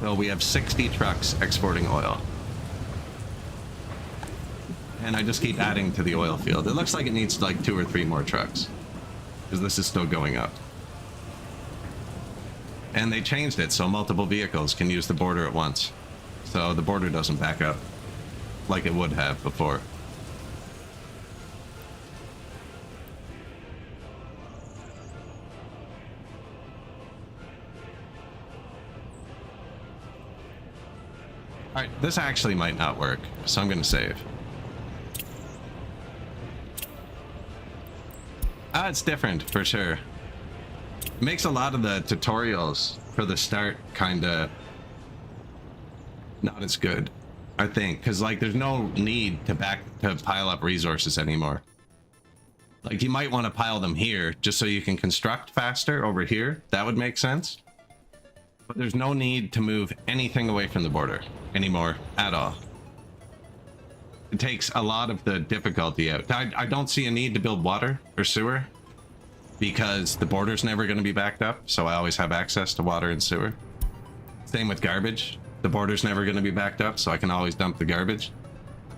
So we have 60 trucks exporting oil. And I just keep adding to the oil field. It looks like it needs like 2 or 3 more trucks, because this is still going up. And they changed it so multiple vehicles can use the border at once. So the border doesn't back up like it would have before. Alright, this actually might not work, so I'm going to save. Ah, it's different, for sure. It makes a lot of the tutorials for the start kind of not as good, I think. Because, like, there's no need to pile up resources anymore. Like, you might want to pile them here just so you can construct faster over here. That would make sense. But there's no need to move anything away from the border anymore at all. It takes a lot of the difficulty out. I don't see a need to build water or sewer. because the border's never going to be backed up, so I always have access to water and sewer. Same with garbage. The border's never going to be backed up, so I can always dump the garbage.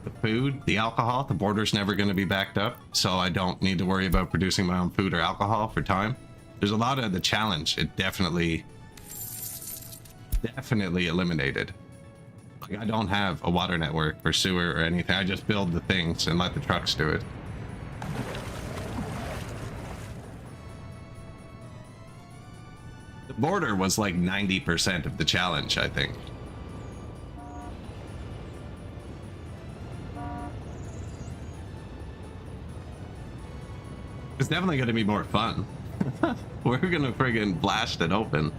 The food, the alcohol, the border's never going to be backed up, so I don't need to worry about producing my own food or alcohol for time. There's a lot of the challenge. It definitely eliminated. Like, I don't have a water network or sewer or anything. I just build the things and let the trucks do it. The border was like 90% of the challenge, I think. It's definitely going to be more fun. We're going to friggin' blast it open.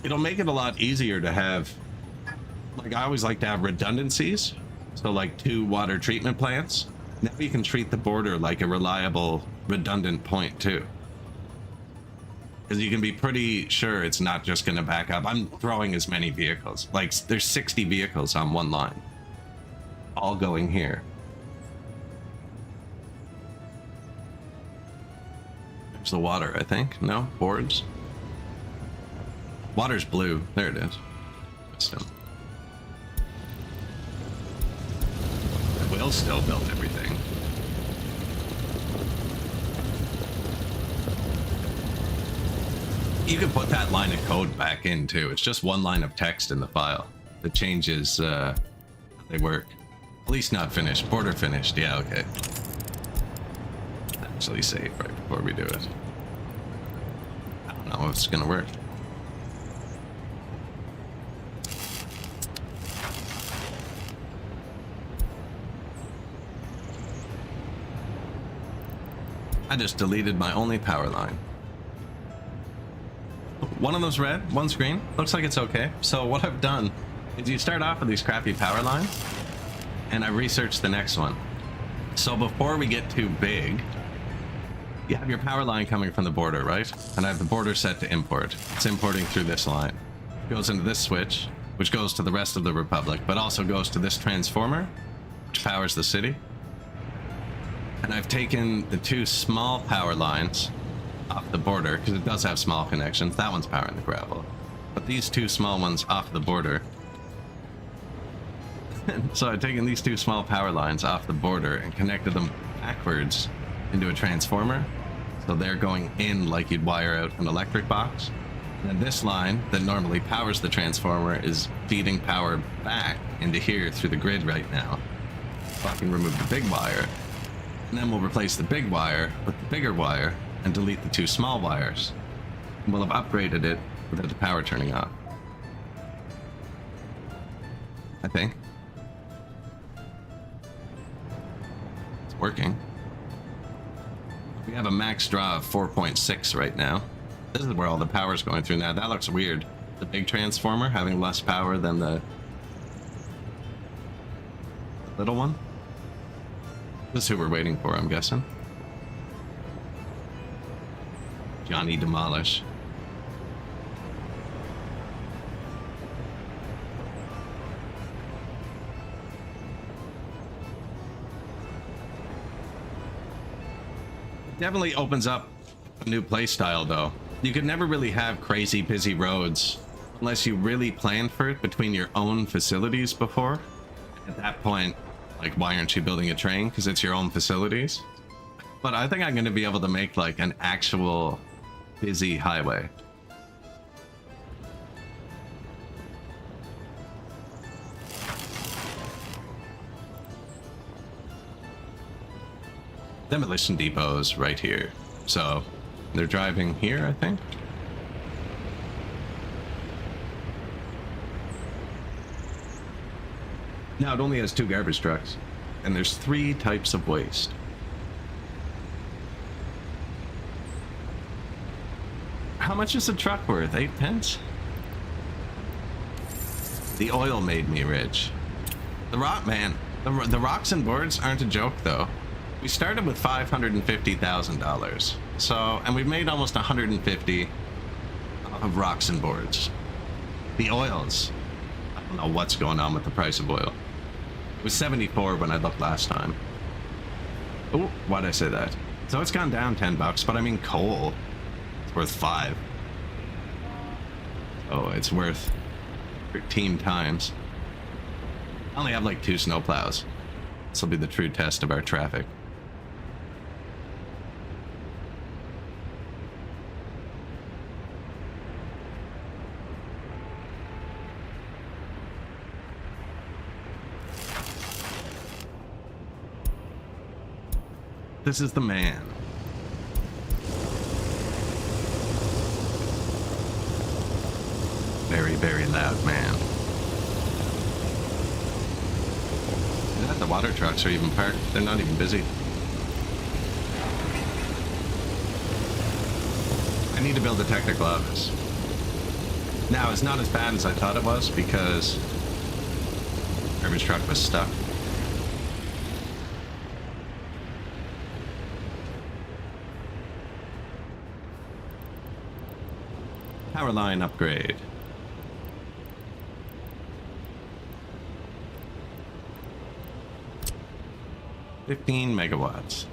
It'll make it a lot easier to have, like, I always like to have redundancies. So like 2 water treatment plants. Now you can treat the border like a reliable, redundant point too. Because you can be pretty sure it's not just going to back up. I'm throwing as many vehicles. Like, there's 60 vehicles on one line. All going here. There's the water, I think. No? Boards? Water's blue. There it is. Still. Will still build everything. You can put that line of code back in too. It's just one line of text in the file that changes how they work. Police not finished. Border finished. Yeah, okay. Actually save right before we do it. I don't know if it's gonna work. I just deleted my only power line. One of them's red, one's green. Looks like it's okay. So what I've done is you start off with these crappy power lines, and I researched the next one. So before we get too big, you have your power line coming from the border, right? And I have the border set to import. It's importing through this line. It goes into this switch, which goes to the rest of the Republic, but also goes to this transformer, which powers the city. And I've taken the 2 small power lines off the border, because it does have small connections. That one's powering the gravel. But these 2 small ones off the border. So I've taken these 2 small power lines off the border and connected them backwards into a transformer. So they're going in like you'd wire out an electric box. And then this line that normally powers the transformer is feeding power back into here through the grid right now. So I can remove the big wire. And then we'll replace the big wire with the bigger wire and delete the 2 small wires. And we'll have upgraded it without the power turning off. I think. It's working. We have a max draw of 4.6 right now. This is where all the power's going through now. That looks weird. The big transformer having less power than the little one. This is who we're waiting for, I'm guessing. Johnny Demolish. Definitely opens up a new playstyle, though. You could never really have crazy busy roads unless you really planned for it between your own facilities before. At that point, like, why aren't you building a train? Because it's your own facilities. But I think I'm going to be able to make like an actual busy highway. Demolition depots right here. So they're driving here, I think. Now it only has 2 garbage trucks, and there's 3 types of waste. How much is a truck worth? 8 pence? The oil made me rich. The rock, man. The rocks and boards aren't a joke, though. We started with $550,000. So, and we've made almost 150 of rocks and boards. The oils. don't know what's going on with the price of oil. It was 74 when I looked last time. Oh, why'd I say that? So it's gone down 10 bucks, but I mean coal. It's worth 5. Oh, it's worth 13 times. I only have like 2 snowplows. This will be the true test of our traffic. This is the man. Very, very loud man. Yeah, the water trucks are even parked. They're not even busy. I need to build a technical office. Now, it's not as bad as I thought it was because garbage truck was stuck. Power line upgrade. $15 megawatts.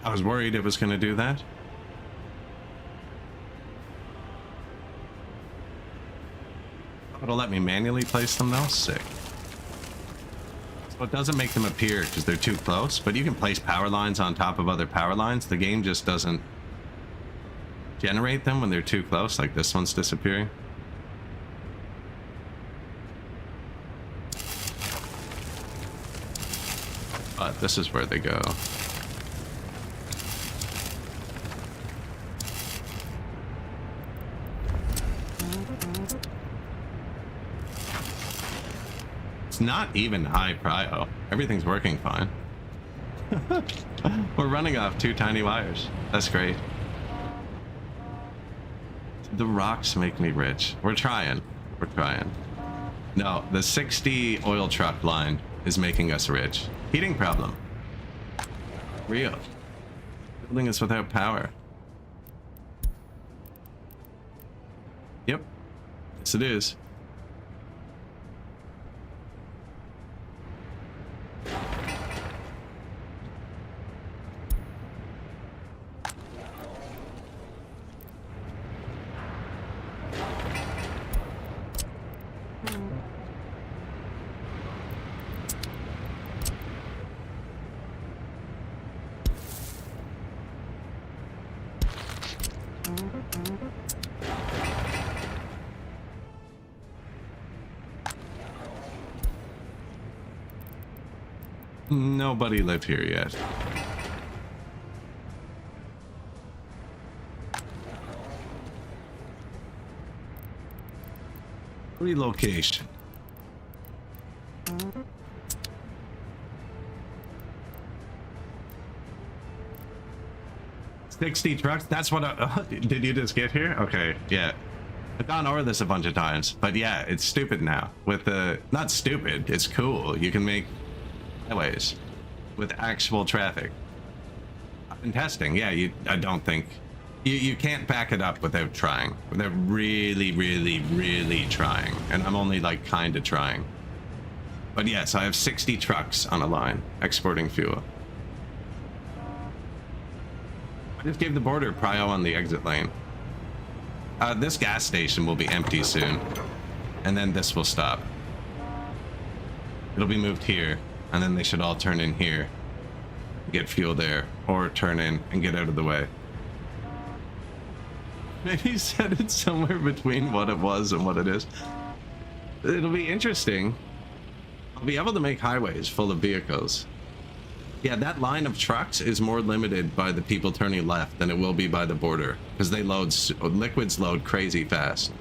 I was worried it was going to do that. It'll let me manually place them though. Sick. So it doesn't make them appear because they're too close, but you can place power lines on top of other power lines. The game just doesn't generate them when they're too close, like this one's disappearing. But this is where they go. It's not even high prio. Everything's working fine. We're running off 2 tiny wires. That's great. The rocks make me rich. We're trying. We're trying. No, the 60 oil truck line is making us rich. Heating problem. Real. Building is without power. Yep. Yes, it is. Nobody lived here yet. Relocation. $60 trucks? That's what did you just get here? Okay, yeah. I've gone over this a bunch of times, but yeah, it's stupid now. With the, not stupid, it's cool. You can make highways with actual traffic. I've been testing, yeah, I don't think, you can't back it up without trying. They're really, really, really trying, and I'm only like kind of trying. But yes, I have 60 trucks on a line exporting fuel. I just gave the border prio on the exit lane. This gas station will be empty soon, and then this will stop. It'll be moved here, and then they should all turn in here, get fuel there, or turn in and get out of the way. Maybe set it somewhere between what it was and what it is. It'll be interesting. I'll be able to make highways full of vehicles. Yeah, that line of trucks is more limited by the people turning left than it will be by the border, because they load, liquids load crazy fast.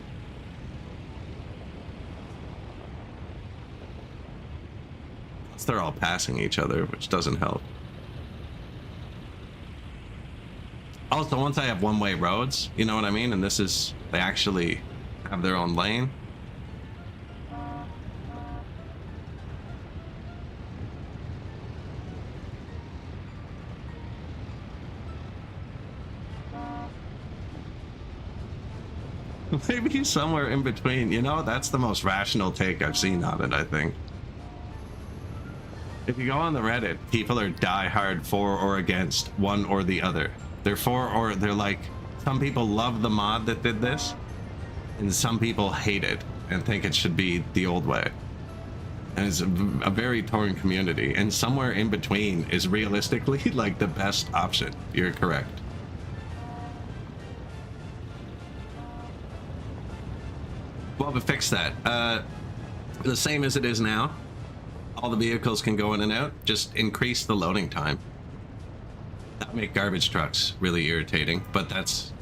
Plus they're all passing each other, which doesn't help. Also, once I have one-way roads, you know what I mean? And this is, they actually have their own lane. Maybe somewhere in between. You know, that's the most rational take I've seen on it, I think. If you go on the Reddit, people are diehard for or against one or the other. They're for, or they're like, some people love the mod that did this, and some people hate it and think it should be the old way. And it's a very torn community, and somewhere in between is realistically like the best option. You're correct. Well, but fix that. The same as it is now. All the vehicles can go in and out. Just increase the loading time. That'll make garbage trucks really irritating, but that's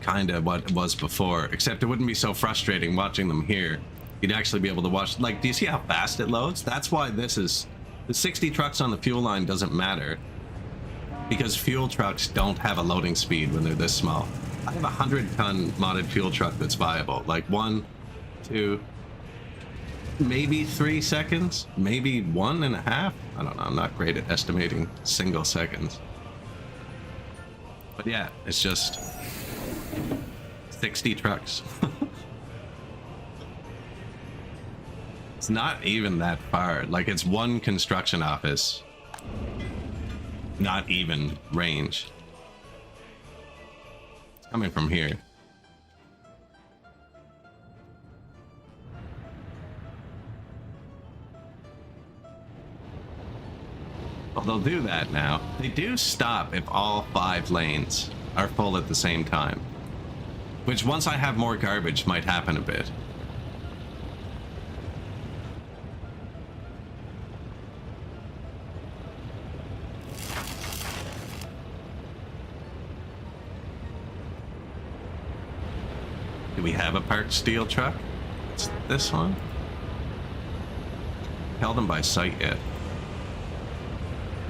kind of what it was before, except it wouldn't be so frustrating watching them here. You'd actually be able to watch, like, do you see how fast it loads? That's why this is, the 60 trucks on the fuel line doesn't matter, because fuel trucks don't have a loading speed when they're this small. I have a 100-ton modded fuel truck that's viable, like 1, 2, maybe 3 seconds, maybe 1.5. I don't know, I'm not great at estimating single seconds. But yeah, it's just 60 trucks. It's not even that far. Like, it's one construction office, not even range. It's coming from here. Well, they'll do that now. They do stop if all 5 lanes are full at the same time, which once I have more garbage might happen a bit. Do we have a parked steel truck? It's this one. Held them by sight yet?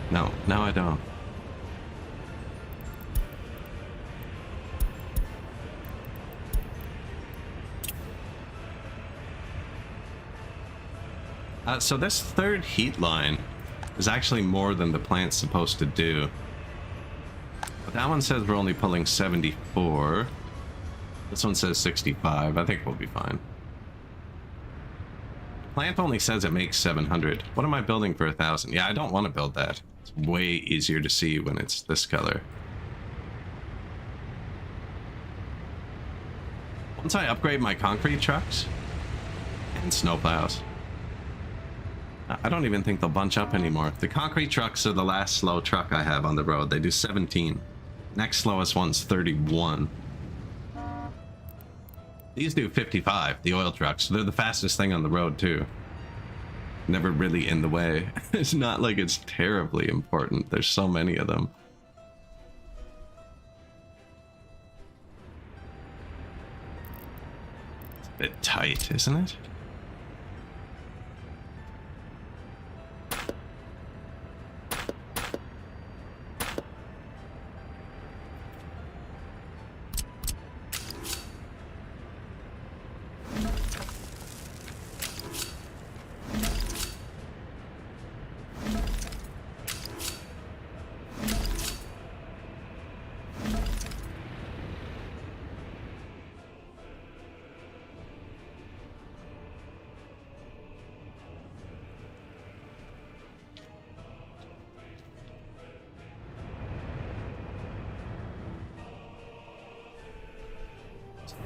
No, I don't. So this third heat line is actually more than the plant's supposed to do. But that one says we're only pulling 74. This one says 65. I think we'll be fine. The plant only says it makes 700. What am I building for 1,000? Yeah, I don't want to build that. It's way easier to see when it's this color. Once I upgrade my concrete trucks and snowplows, I don't even think they'll bunch up anymore. The concrete trucks are the last slow truck I have on the road. They do 17. Next slowest one's 31. These do 55, the oil trucks. They're the fastest thing on the road, too. Never really in the way. It's not like it's terribly important. There's so many of them. It's a bit tight, isn't it?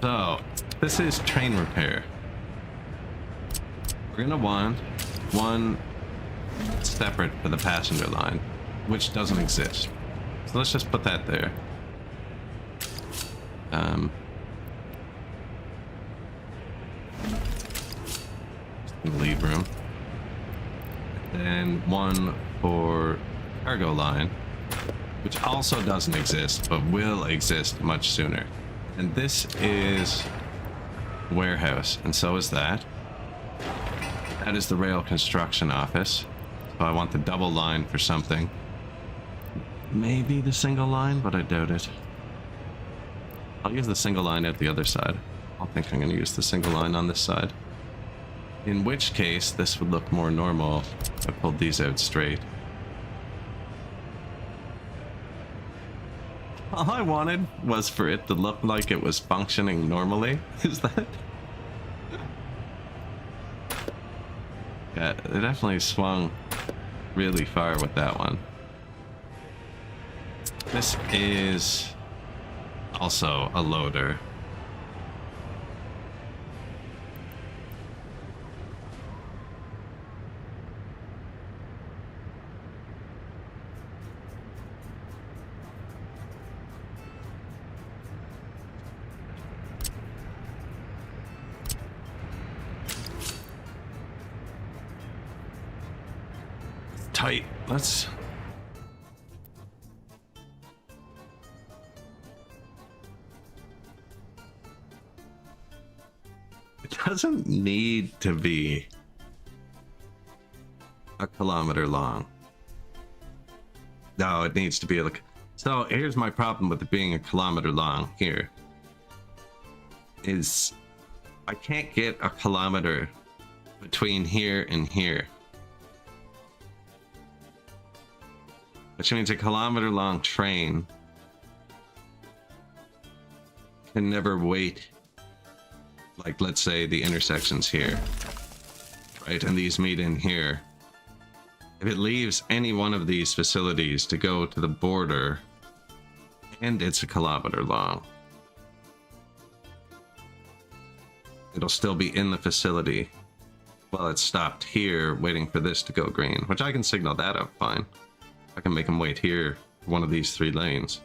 So, this is train repair. We're gonna want one separate for the passenger line, which doesn't exist. So let's just put that there. Leave room. Then one for cargo line, which also doesn't exist, but will exist much sooner. And this is warehouse, and so is that. That is the rail construction office. So I want the double line for something. Maybe the single line, but I doubt it. I'll use the single line at the other side. I don't think I'm going to use the single line on this side. In which case, this would look more normal if I pulled these out straight. All I wanted was for it to look like it was functioning normally. Is that? Yeah, it definitely swung really far with that one. This is also a loader. Tight. Let's... It doesn't need to be a kilometer long. No, it needs to be like... So here's my problem with it being a kilometer long here. Is I can't get a kilometer between here and here. Which means a kilometer long train can never wait. Like, let's say the intersection's here, right? And these meet in here. If it leaves any one of these facilities to go to the border, and it's a kilometer long, it'll still be in the facility while it's stopped here waiting for this to go green, which I can signal that up fine. I can make them wait here for one of these 3 lanes.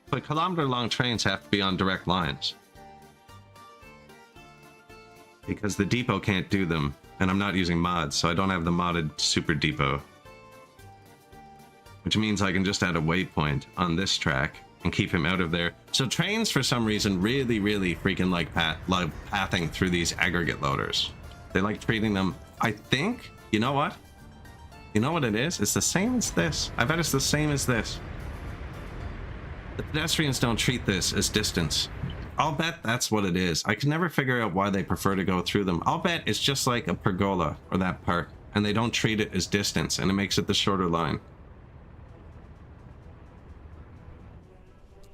But kilometer-long trains have to be on direct lines. Because the depot can't do them, and I'm not using mods, so I don't have the modded super depot. Which means I can just add a waypoint on this track and keep him out of there. So trains, for some reason, really freaking like pathing through these aggregate loaders. They like treating them, I think, you know what? You know what it is? It's the same as this. I bet it's the same as this. The pedestrians don't treat this as distance. I'll bet that's what it is. I can never figure out why they prefer to go through them. I'll bet it's just like a pergola or that park, and they don't treat it as distance, and it makes it the shorter line.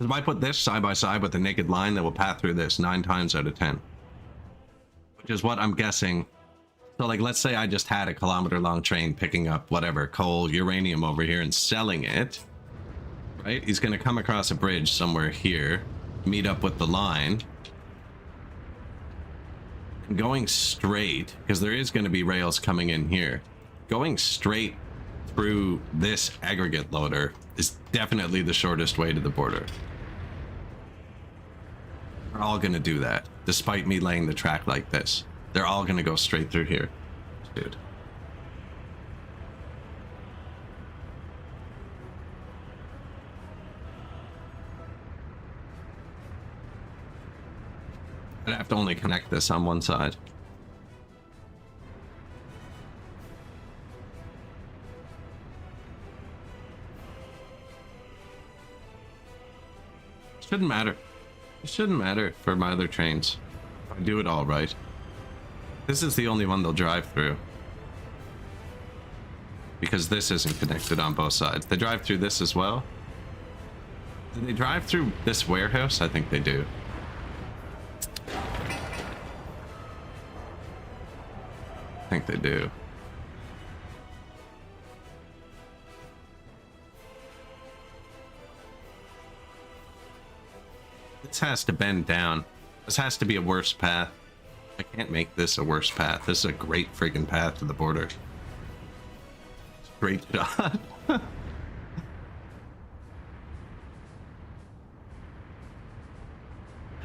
If I put this side by side with the naked line, that will path through this 9 times out of 10. Which is what I'm guessing. So like, let's say I just had a kilometer long train picking up whatever, coal, uranium over here and selling it. Right? He's going to come across a bridge somewhere here, meet up with the line. And going straight, because there is going to be rails coming in here. Going straight through this aggregate loader is definitely the shortest way to the border. They're all going to do that, despite me laying the track like this. They're all going to go straight through here. Dude. I'd have to only connect this on one side. Shouldn't matter. It shouldn't matter for my other trains. If I do it all right. This is the only one they'll drive through. Because this isn't connected on both sides. They drive through this as well. Do they drive through this warehouse? I think they do. I think they do. This has to bend down. This has to be a worse path. I can't make this a worse path. This is a great friggin' path to the border. Great shot.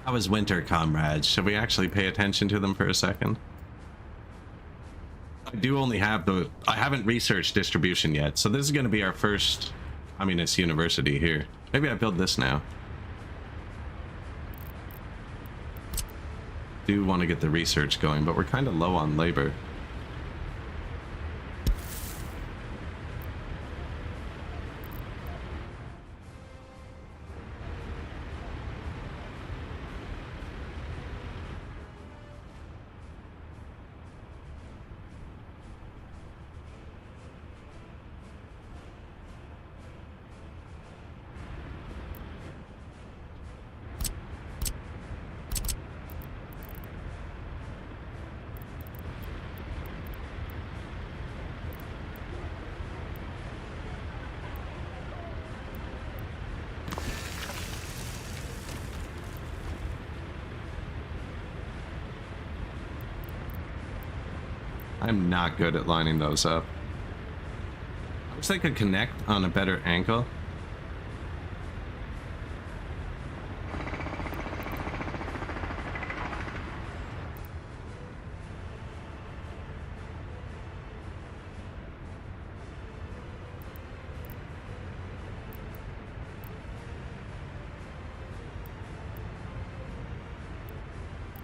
How is winter, comrades? Should we actually pay attention to them for a second? I do only have the... I haven't researched distribution yet, so this is going to be our first communist university here. Maybe I build this now. Do want to get the research going, but we're kind of low on labor. I'm not good at lining those up. I wish they could connect on a better angle.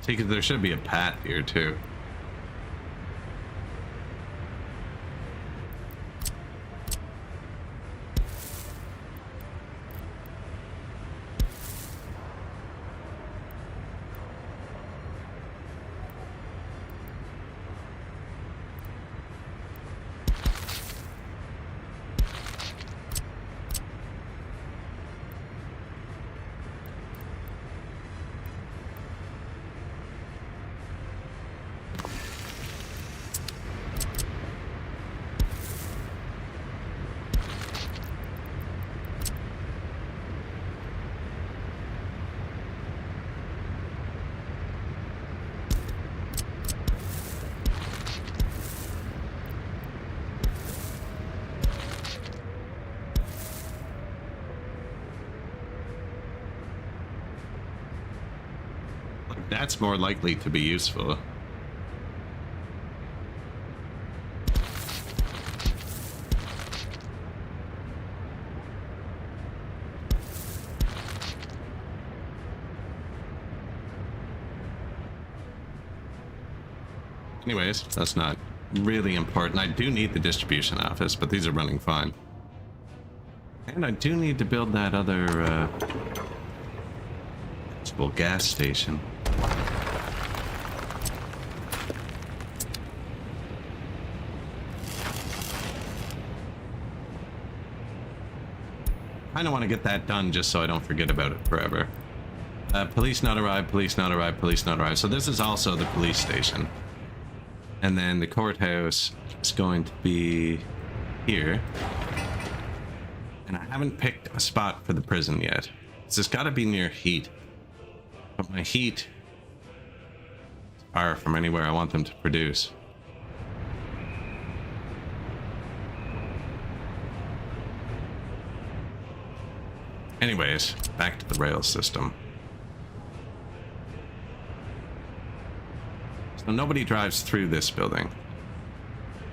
See, 'cause there should be a path here too. That's more likely to be useful. Anyways, that's not really important. I do need the distribution office, but these are running fine. And I do need to build that other gas station. I don't want to get that done just so I don't forget about it forever. Police not arrived, police not arrived, police not arrived. So this is also the police station. And then the courthouse is going to be here. And I haven't picked a spot for the prison yet. So it's got to be near heat. But my heat are from anywhere I want them to produce. Anyways, back to the rail system. So nobody drives through this building,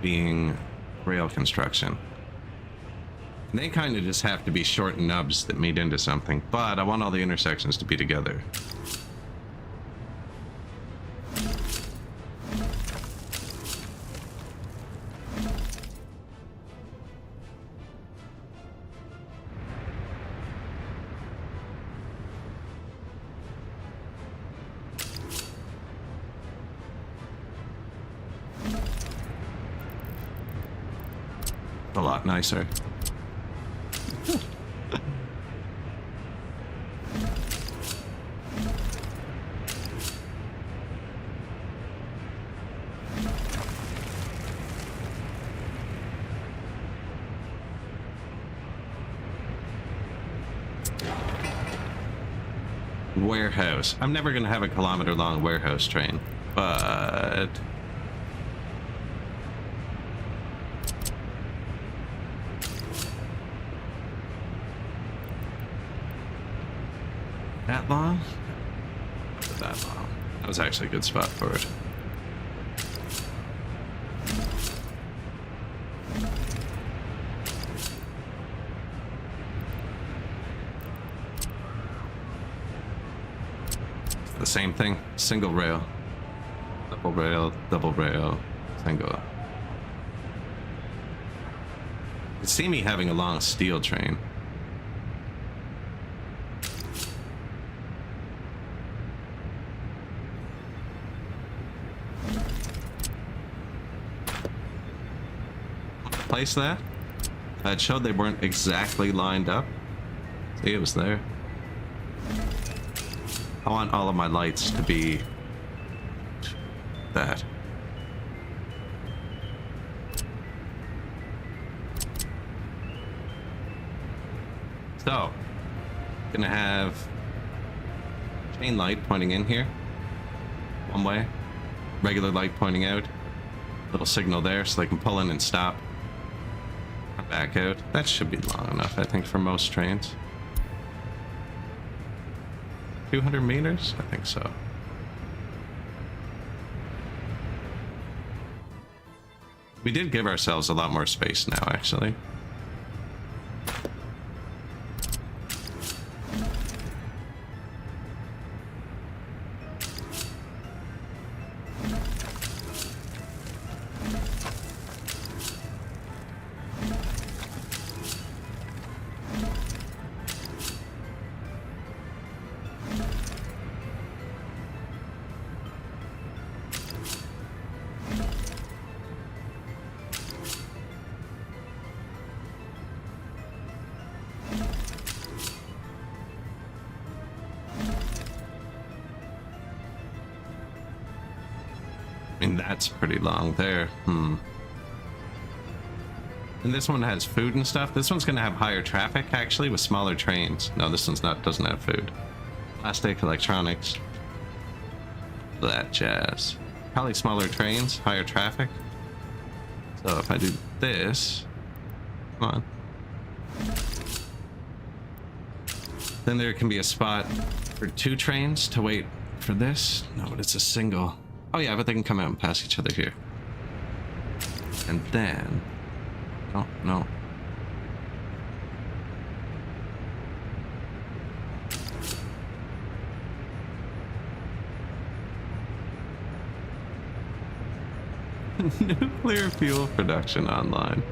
being rail construction. And they kind of just have to be short nubs that meet into something, but I want all the intersections to be together. A lot nicer. Warehouse. I'm never gonna have a kilometer-long warehouse train, but that long? That long. That was actually a good spot for it. It's the same thing. Single rail. Double rail, single. You can see me having a long steel train. Place that. It showed they weren't exactly lined up. See, it was there. I want all of my lights to be that. So, gonna have chain light pointing in here, one way, regular light pointing out, Little signal there so they can pull in and stop. Back out. That should be long enough, I think, for most trains. 200 meters? I think so. We did give ourselves a lot more space now, actually. That's pretty long there. And this one has food and stuff. This one's gonna have higher traffic actually with smaller trains. No, this one's not, doesn't have food. Plastic, electronics, that jazz. Probably smaller trains, higher traffic. So if I do this, come on. Then there can be a spot for 2 trains to wait for this. No, but it's a single. Oh yeah, but they can come out and pass each other here. And then... Oh, no. Nuclear fuel production online.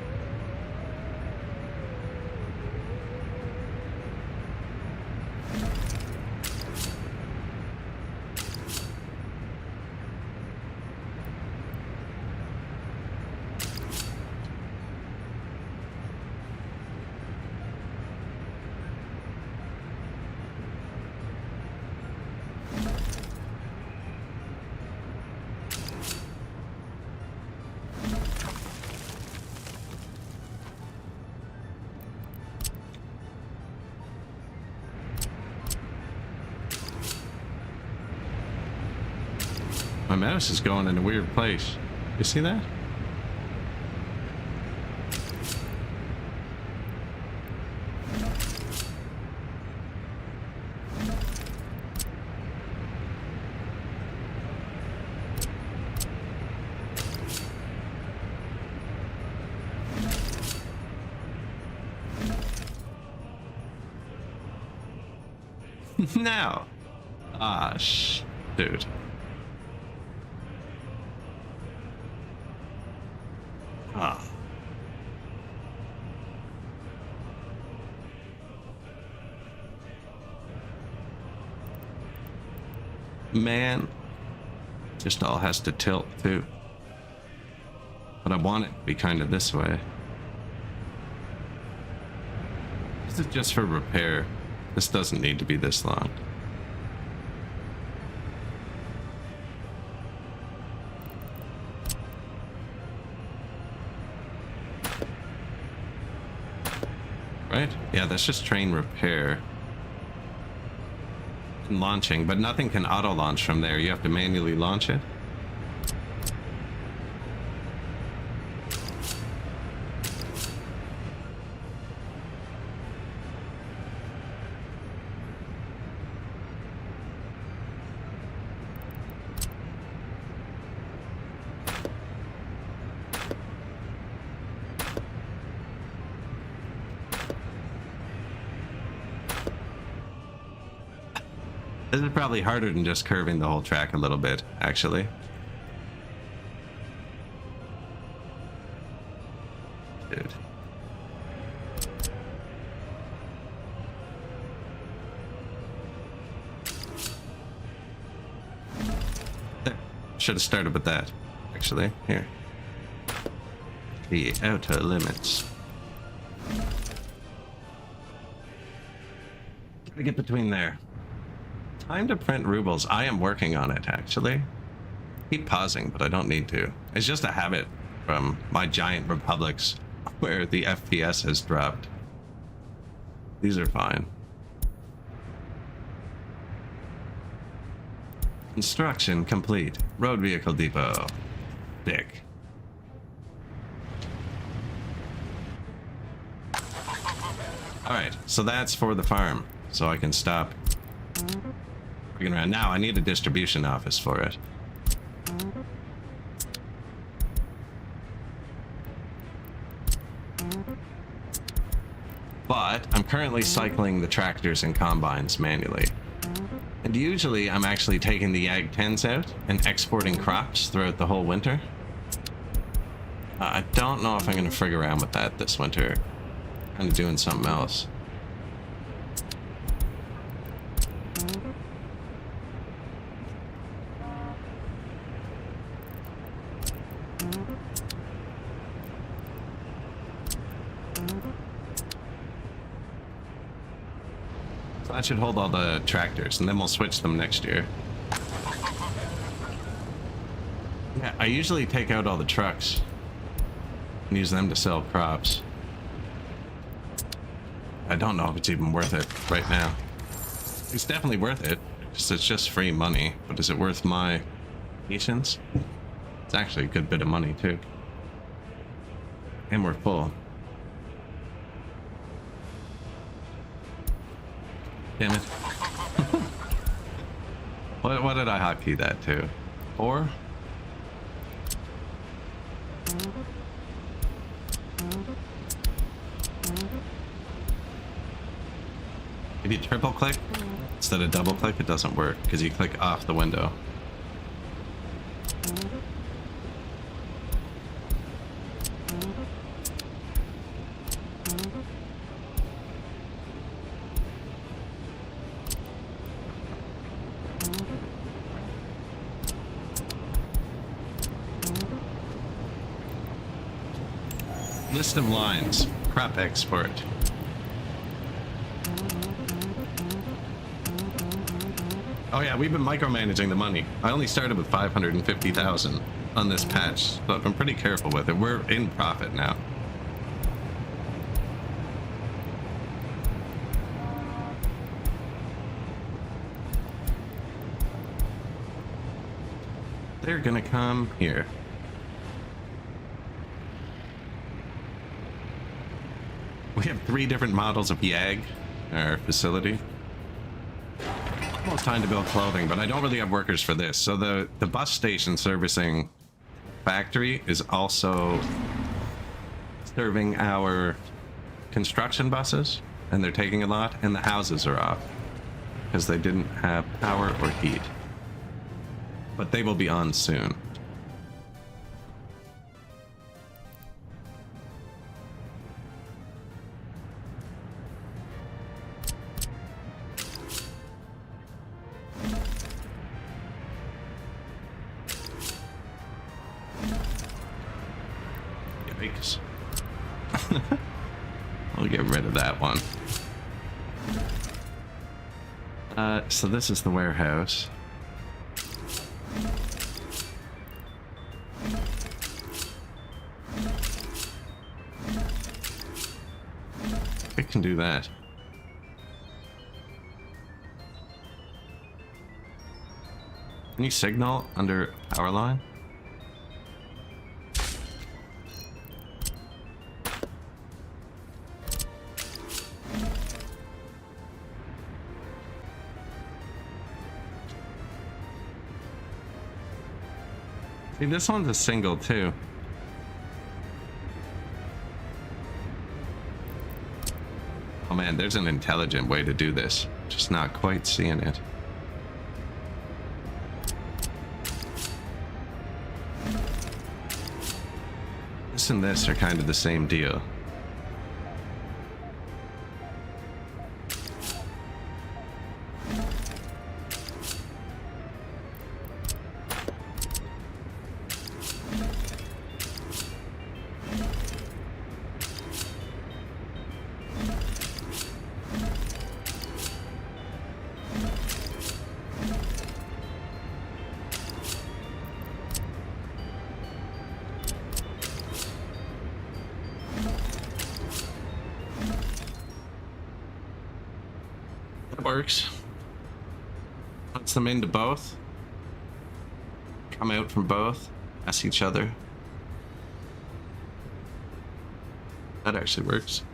My mouse is going in a weird place. You see that? Now. Ah, dude. Ah. Man, just all has to tilt too. But I want it to be kind of this way. This is just for repair. This doesn't need to be this long. Right? Yeah, that's just train repair. And launching, but nothing can auto launch from there. You have to manually launch it. This is probably harder than just curving the whole track a little bit, actually. Dude. There. Should have started with that, actually. Here. The outer limits. Gotta get between there. Time to print rubles. I am working on it, actually. Keep pausing, but I don't need to. It's just a habit from my giant republics where the FPS has dropped. These are fine. Construction complete. Road vehicle depot. Dick. Alright, so that's for the farm. So I can stop freaking around. Now I need a distribution office for it. But I'm currently cycling the tractors and combines manually. And usually I'm actually taking the Ag 10s out and exporting crops throughout the whole winter. I don't know if I'm going to frig around with that this winter. Kind of doing something else. So that should hold all the tractors, and then we'll switch them next year. Yeah, I usually take out all the trucks and use them to sell crops. I don't know if it's even worth it right now. It's definitely worth it. It's just free money, but is it worth my patience? It's actually a good bit of money too. And we're full. Damn it. What did I hotkey that to? 4? If you triple click instead of double click, it doesn't work because you click off the window. List of lines. Crop export. Oh yeah, we've been micromanaging the money. I only started with 550,000 on this patch, but I've been pretty careful with it. We're in profit now. They're gonna come here. We have 3 different models of YAG in our facility. Almost time to build clothing, but I don't really have workers for this. So the bus station servicing factory is also serving our construction buses, and they're taking a lot, and the houses are off because they didn't have power or heat. But they will be on soon. Yikes. We'll get rid of that one. So this is the warehouse. It can do that. Can you signal under power line? See, this one's a single too. Oh man, there's an intelligent way to do this. Just not quite seeing it. This and this are kind of the same deal. Works. Puts them into both. Come out from both. Pass each other. That actually works.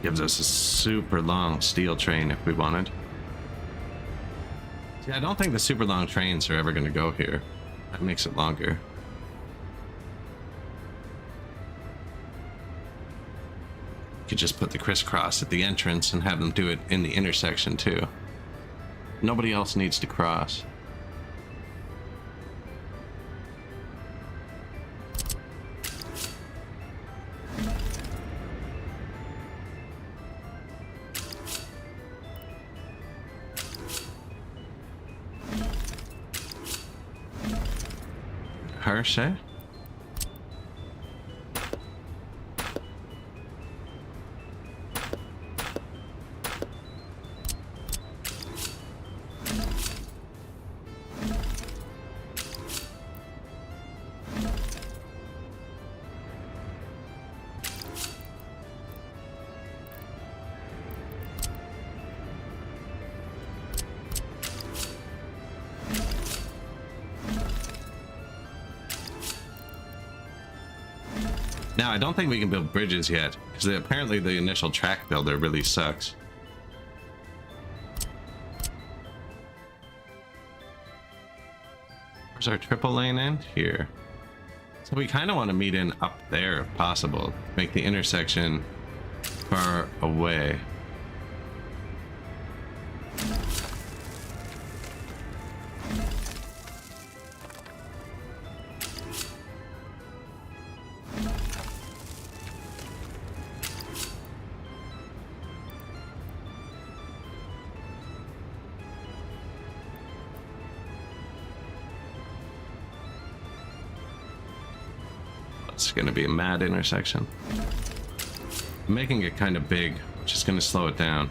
Gives us a super long steel train if we wanted. See, I don't think the super long trains are ever going to go here. That makes it longer. Could just put the crisscross at the entrance and have them do it in the intersection too. Nobody else needs to cross. Harsh, eh? Now, I don't think we can build bridges yet, because apparently the initial track builder really sucks. Where's our triple lane end? Here. So we kind of want to meet in up there if possible. Make the intersection far away. It's going to be a mad intersection. I'm making it kind of big, which is going to slow it down.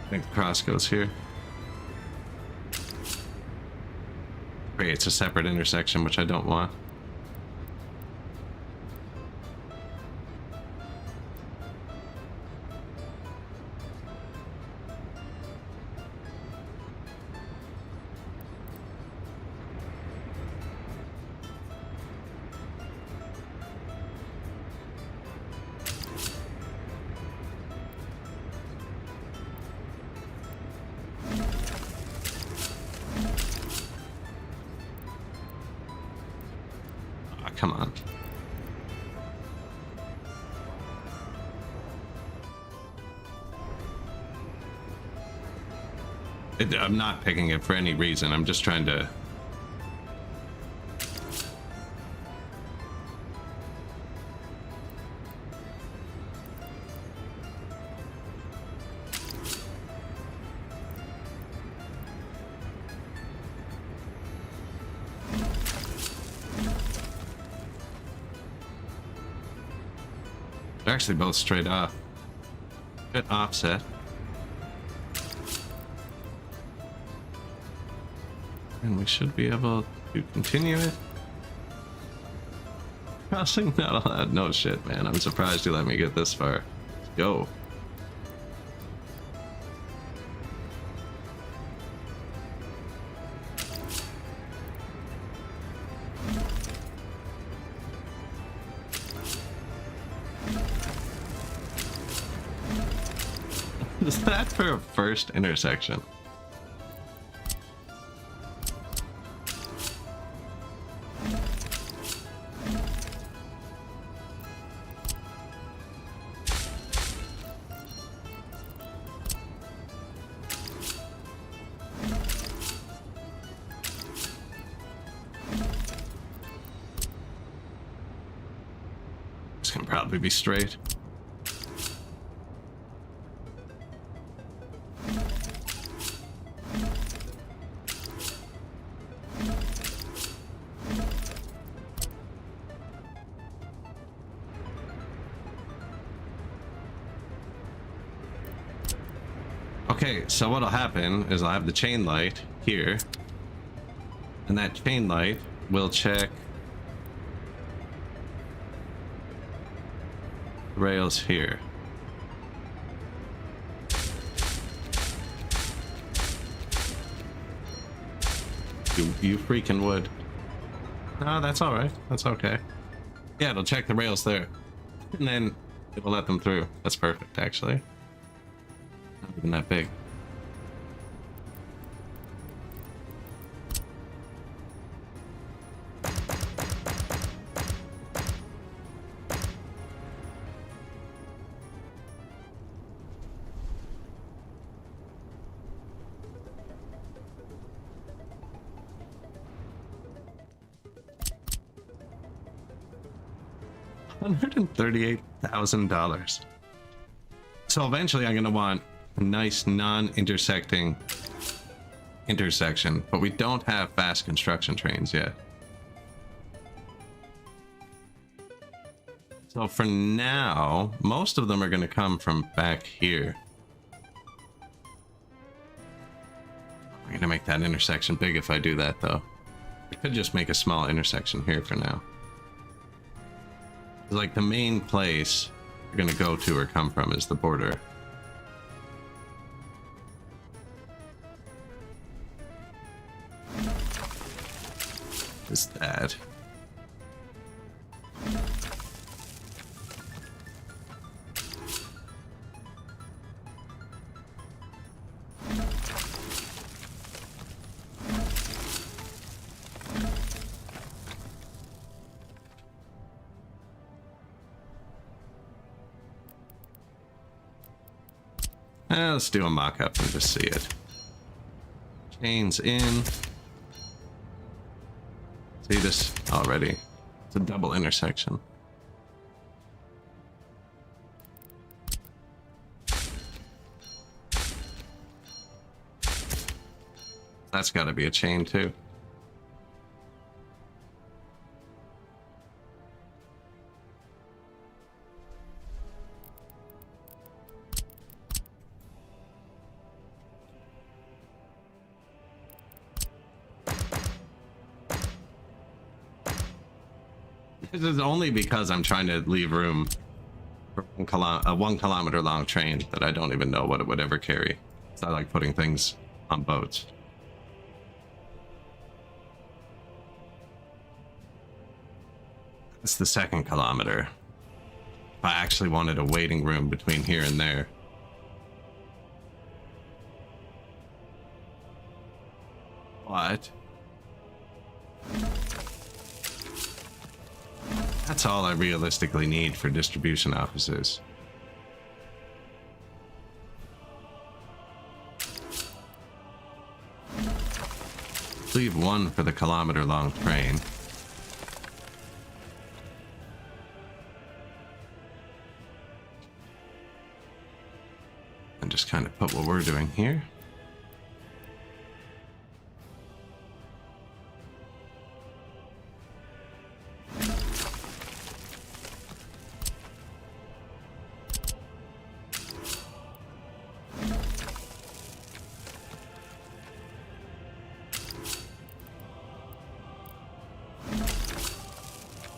I think the cross goes here. Creates a separate intersection, which I don't want. Come on. I'm not picking it for any reason. I'm just trying to... They're actually both straight off. Bit offset. And we should be able to continue it. Crossing not allowed. No shit, man. I'm surprised you let me get this far. Let's go. Is that for a first intersection? This can probably be straight. Okay, so what'll happen is I'll have the chain light here, and that chain light will check rails here. You freaking would. No, that's all right. That's okay. Yeah, it'll check the rails there, and then it will let them through. That's perfect, actually. Not even that big. $138,000. So eventually I'm going to want a nice non-intersecting intersection, but we don't have fast construction trains yet. So for now, most of them are going to come from back here. I'm going to make that intersection big if I do that, though. I could just make a small intersection here for now. Like, the main place we're gonna go to or come from is the border. Is that? Let's do a mock-up and just see it. Chains in. See this already? It's a double intersection. That's got to be a chain too. This is only because I'm trying to leave room for a 1 kilometer long train that I don't even know what it would ever carry. It's not like putting things on boats. It's the 2nd kilometer. If I actually wanted a waiting room between here and there. What? That's all I realistically need for distribution offices. Leave 1 for the kilometer-long train. And just kind of put what we're doing here.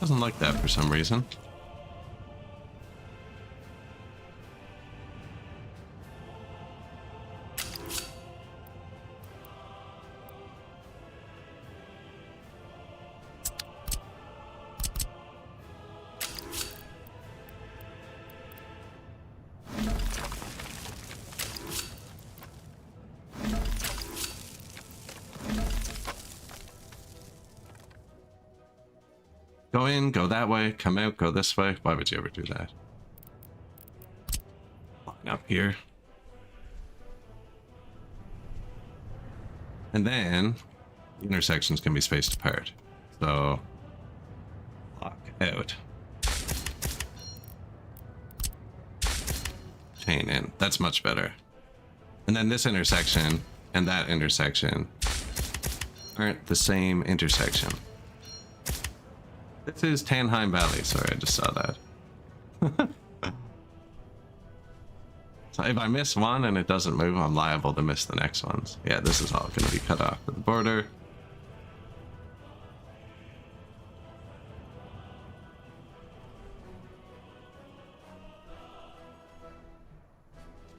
Doesn't like that for some reason. Go in, go that way, come out, go this way. Why would you ever do that? Line up here. And then the intersections can be spaced apart. So lock out. Chain in. That's much better. And then this intersection and that intersection aren't the same intersection. This is Tannheim Valley. Sorry, I just saw that. So if I miss one and it doesn't move, I'm liable to miss the next ones. Yeah, this is all going to be cut off at the border.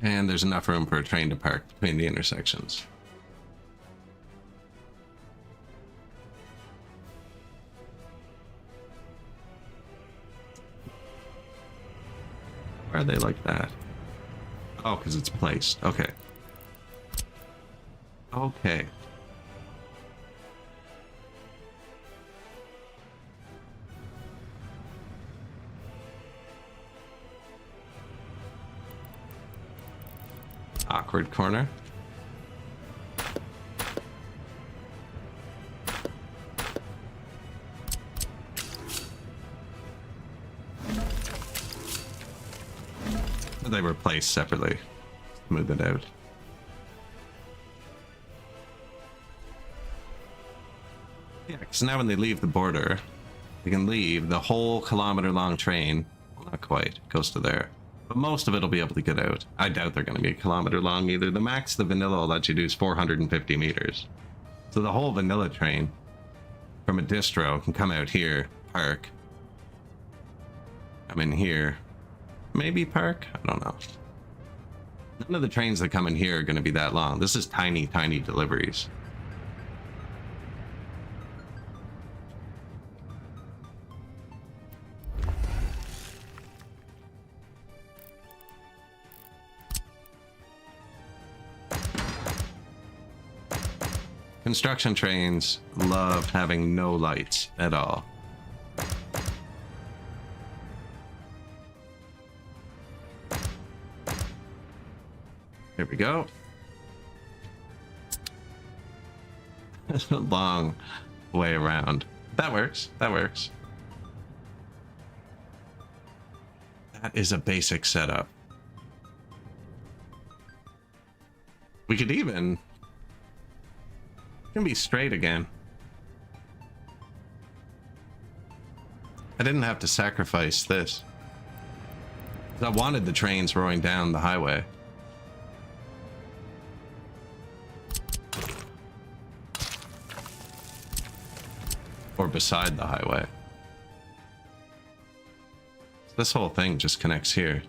And there's enough room for a train to park between the intersections. Why are they like that? Oh, because it's placed. Okay. Okay. Awkward corner. They were placed separately. Smooth it out. Yeah, because now when they leave the border, they can leave the whole kilometer-long train. Well, not quite. It goes to there. But most of it will be able to get out. I doubt they're going to be a kilometer long either. The max the vanilla will let you do is 450 meters. So the whole vanilla train from a distro can come out here, park. Come in here. Maybe park? I don't know. None of the trains that come in here are going to be that long. This is tiny, tiny deliveries. Construction trains love having no lights at all. Here we go. It's a long way around. That works. That works. That is a basic setup. We could even... It can be straight again. I didn't have to sacrifice this. I wanted the trains rolling down the highway. Or beside the highway. This whole thing just connects here.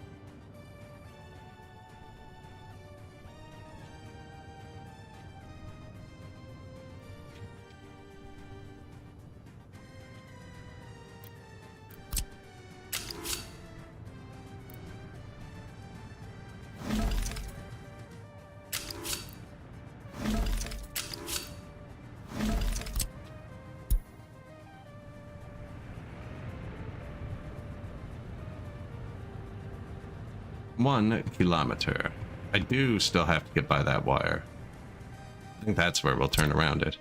One kilometer. I do still have to get by that wire. I think that's where we'll turn around it.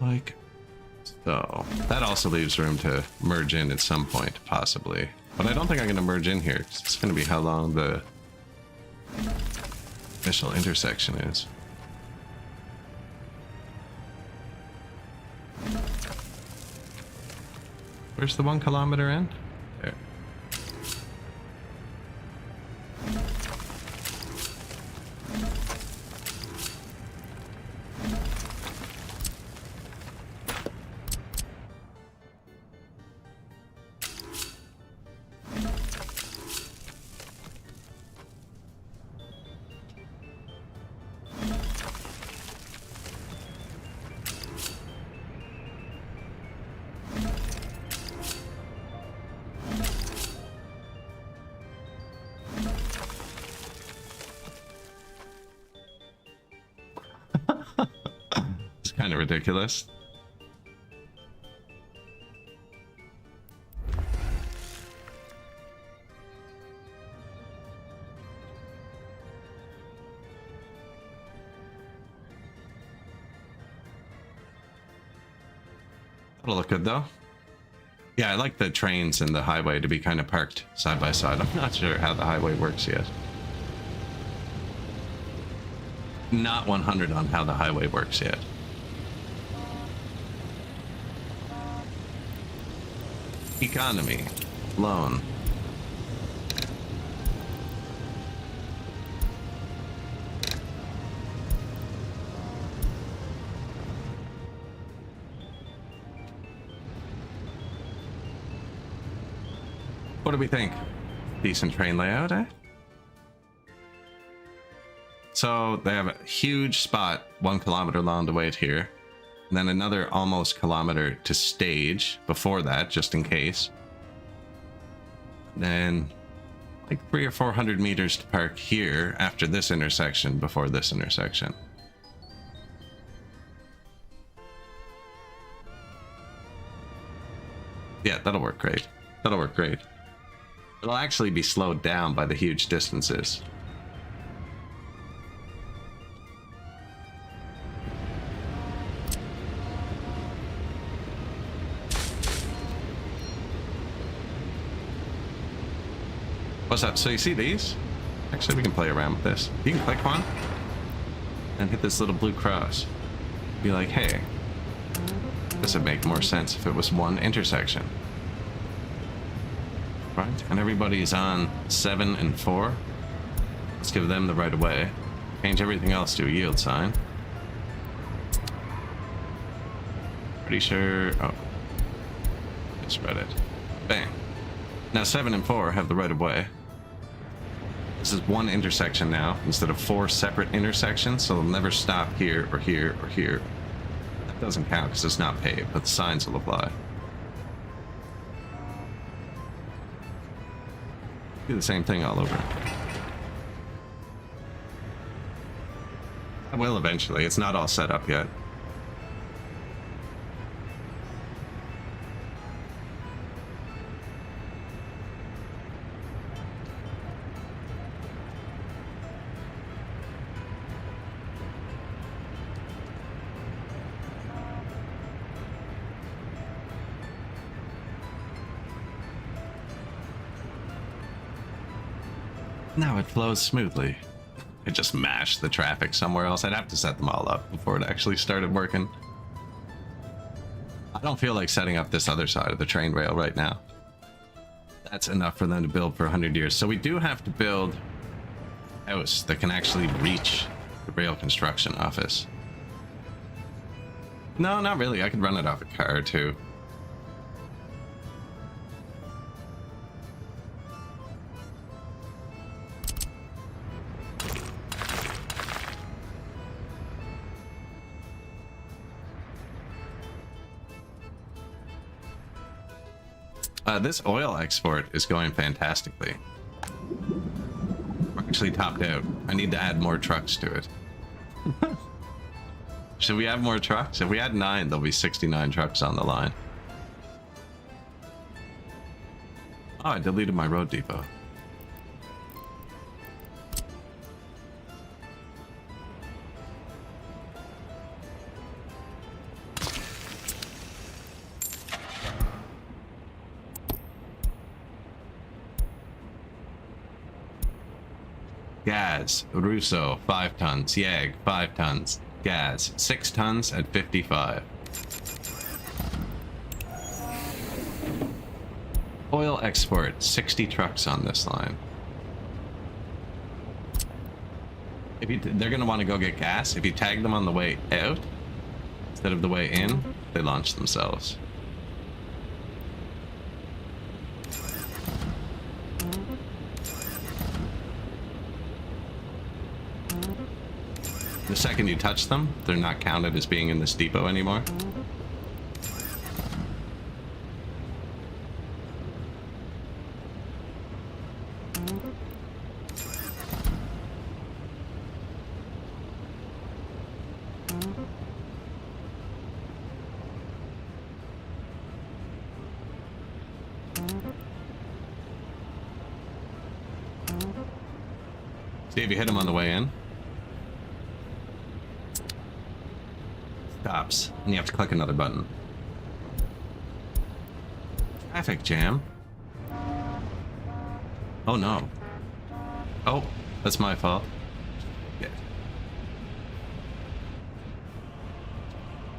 Like so. That also leaves room to merge in at some point, possibly. But I don't think I'm going to merge in here, because it's going to be how long the initial intersection is. Where's the 1 kilometer end? There. Kind of ridiculous. That'll look good though. Yeah, I like the trains and the highway to be kind of parked side by side. I'm not sure how the highway works yet. Not 100 on how the highway works yet. Economy. Loan. What do we think? Decent train layout, eh? So they have a huge spot 1 kilometer long to wait here. And then another almost kilometer to stage before that, just in case. Then like 300 or 400 meters to park here after this intersection before this intersection. Yeah, that'll work great. That'll work great. It'll actually be slowed down by the huge distances. What's up? So you see these? Actually, we can play around with this. You can click one and hit this little blue cross. Be like, hey, this would make more sense if it was one intersection. Right? And everybody's on 7 and 4. Let's give them the right of way. Change everything else to a yield sign. Pretty sure... Oh. Just read it. Bang. Now 7 and 4 have the right of way. This is one intersection now, instead of 4 separate intersections, so they'll never stop here or here or here. That doesn't count because it's not paved, but the signs will apply. Do the same thing all over. I will eventually. It's not all set up yet. Now it flows smoothly. I just mashed the traffic somewhere else. I'd have to set them all up before it actually started working. I don't feel like setting up this other side of the train rail right now. That's enough for them to build for 100 years. So we do have to build a house that can actually reach the rail construction office. No, not really. I could run it off a car too. This oil export is going fantastically. We're actually topped out. I need to add more trucks to it. Should we have more trucks? If we add 9, there'll be 69 trucks on the line. Oh, I deleted my road depot. Gas, Russo, 5 tons. Yag, 5 tons. Gas, 6 tons at 55. Oil export, 60 trucks on this line. They're going to want to go get gas. If you tag them on the way out, instead of the way in, they launch themselves. The second you touch them, they're not counted as being in this depot anymore. See if you hit them on the way in. Stops, and you have to click another button. Traffic jam. Oh no. Oh, that's my fault. Yeah.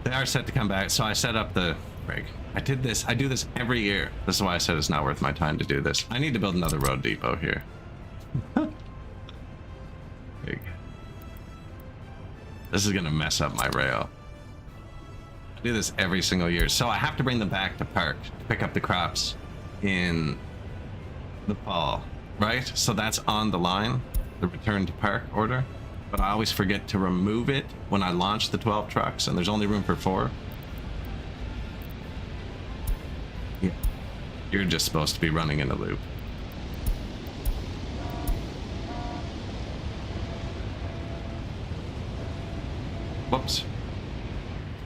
They are set to come back, so I set up the rig. I do this every year. This is why I said it's not worth my time to do this. I need to build another road depot here. This is gonna mess up my rail. I do this every single year, so I have to bring them back to park to pick up the crops in the fall, right? So that's on the line, the return to park order. But I always forget to remove it when I launch the 12 trucks, and there's only room for 4. Yeah. You're just supposed to be running in a loop. Whoops.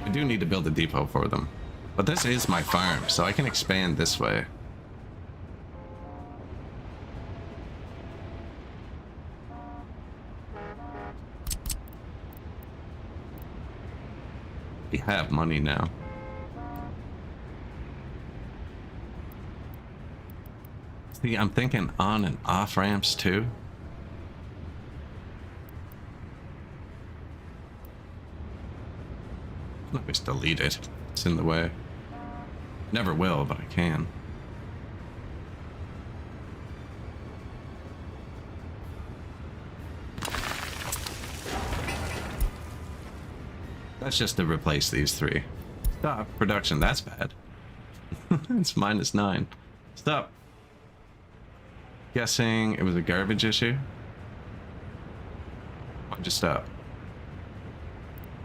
I do need to build a depot for them. But this is my farm, so I can expand this way. We have money now. See, I'm thinking on and off ramps too. I can always delete it. It's in the way. Never will, but I can. That's just to replace these 3. Stop production. That's bad. It's -9. Stop. Guessing it was a garbage issue. Why'd you stop?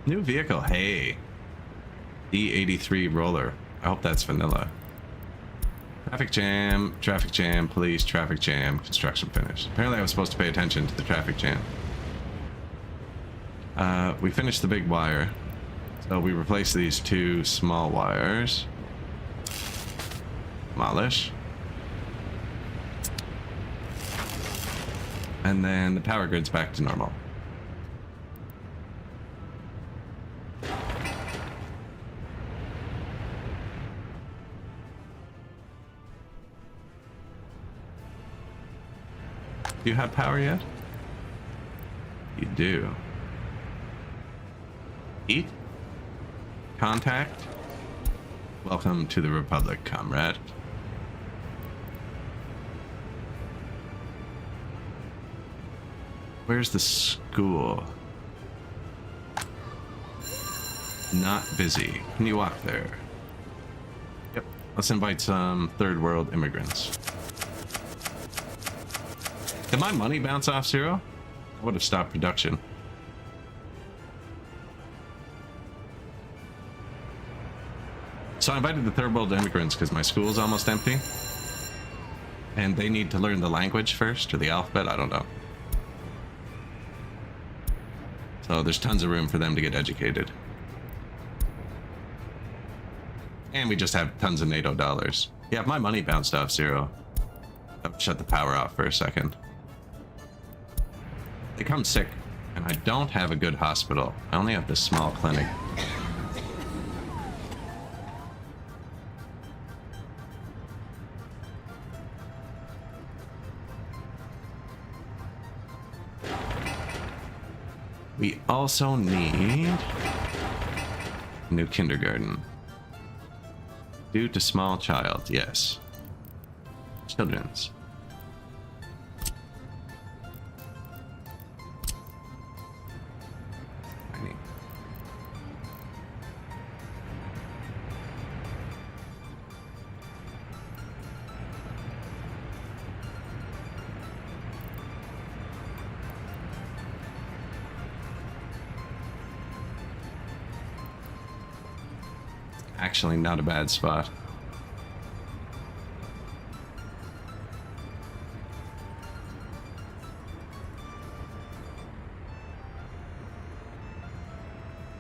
New vehicle. Hey. D83 roller. I hope that's vanilla. Traffic jam, police, traffic jam, construction finished. Apparently I was supposed to pay attention to the traffic jam. We finished the big wire. So we replace these 2 small wires. Demolish. And then the power grid's back to normal. Do you have power yet? You do. Eat? Contact? Welcome to the Republic, comrade. Where's the school? Not busy. Can you walk there? Yep. Let's invite some third world immigrants. Did my money bounce off 0? I would have stopped production. So I invited the third world immigrants because my school is almost empty. And they need to learn the language first, or the alphabet, I don't know. So there's tons of room for them to get educated. And we just have tons of NATO dollars. Yeah, if my money bounced off 0, I'll shut the power off for a second. They come sick, and I don't have a good hospital. I only have this small clinic. We also need new kindergarten. Due to small child, yes. Children's. Tiny. Actually, not a bad spot.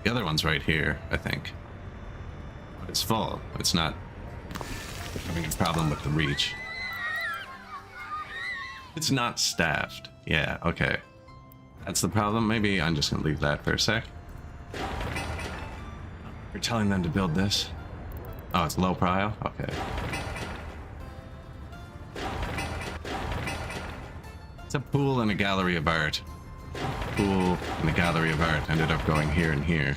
The other one's right here, I think. But it's full. It's not having a problem with the reach. It's not staffed. Yeah, okay. That's the problem. Maybe I'm just gonna leave that for a sec. You're telling them to build this? Oh, it's low prio? Okay. It's a pool and a gallery of art. Pool and the gallery of art ended up going here and here.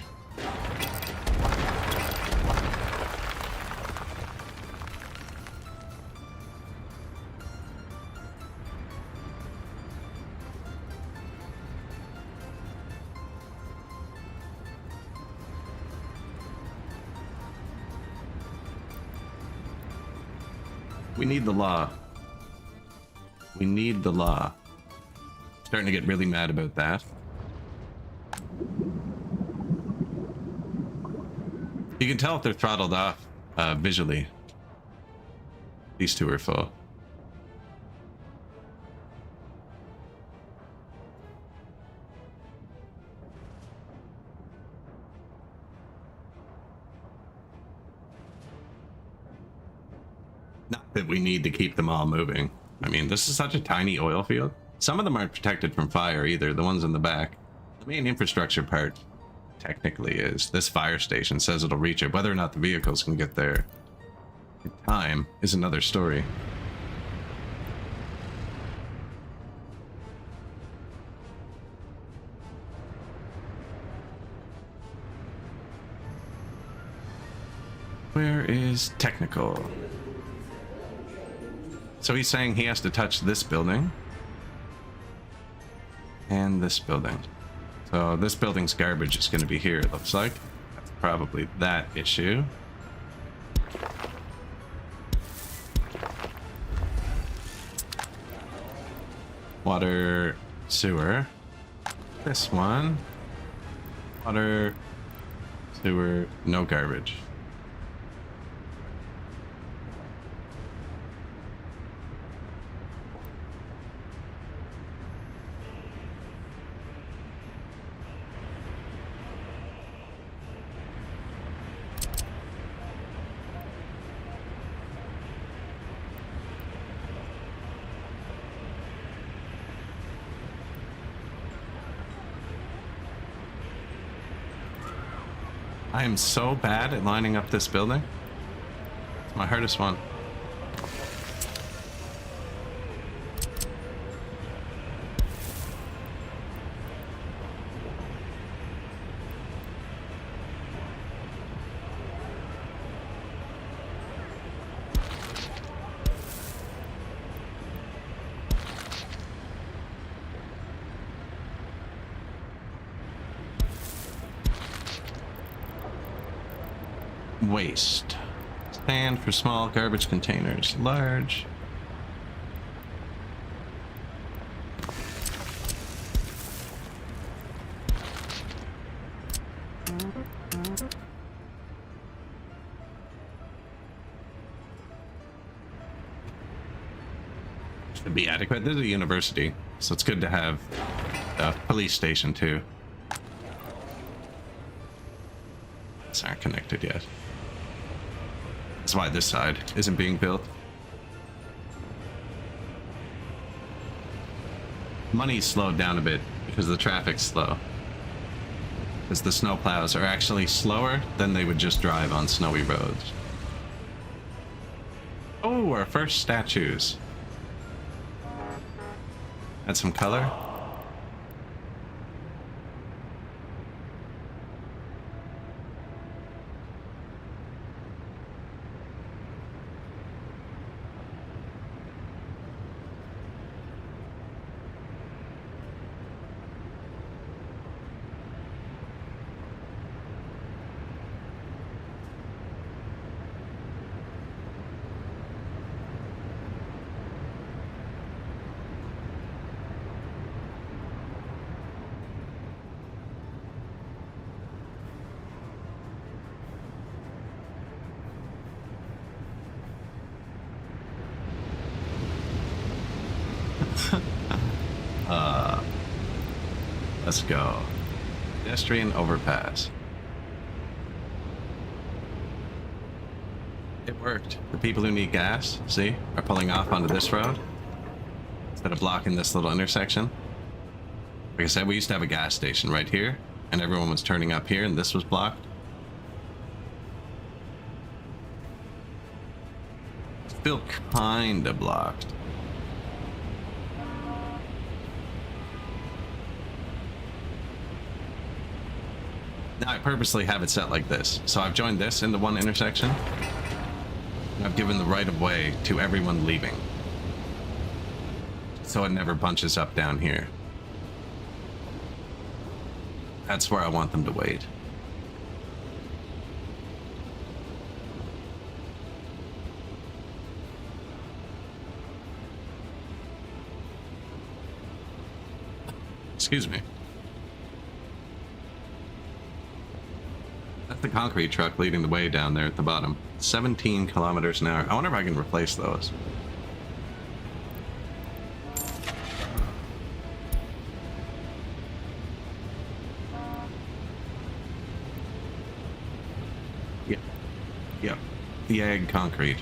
We need the law. We need the law. Starting to get really mad about that. You can tell if they're throttled off visually. These two are full. Not that we need to keep them all moving. I mean, this is such a tiny oil field. Some of them aren't protected from fire either, the ones in the back. The main infrastructure part technically is. This fire station says it'll reach it. Whether or not the vehicles can get there in time is another story. Where is technical? So he's saying he has to touch this building and this building. So this building's garbage is going to be here, it looks like. That's probably that issue. Water, sewer. This one. Water, sewer, no garbage. I am so bad at lining up this building. It's my hardest one. Waste. Stand for small garbage containers. Large. Should be adequate. This is a university, so it's good to have a police station too. These aren't connected yet. That's why this side isn't being built. Money's slowed down a bit because the traffic's slow. Because the snowplows are actually slower than they would just drive on snowy roads. Oh, our first statues. Add some color. Let's go. Pedestrian overpass. It worked. The people who need gas, see, are pulling off onto this road instead of blocking this little intersection. Like I said, we used to have a gas station right here, and everyone was turning up here, and this was blocked. Still kinda blocked. Now I purposely have it set like this. So I've joined this into one intersection. And I've given the right of way to everyone leaving. So it never bunches up down here. That's where I want them to wait. Excuse me. That's the concrete truck leading the way down there at the bottom. 17 kilometers an hour. I wonder if I can replace those. Yep. Yep. The egg concrete.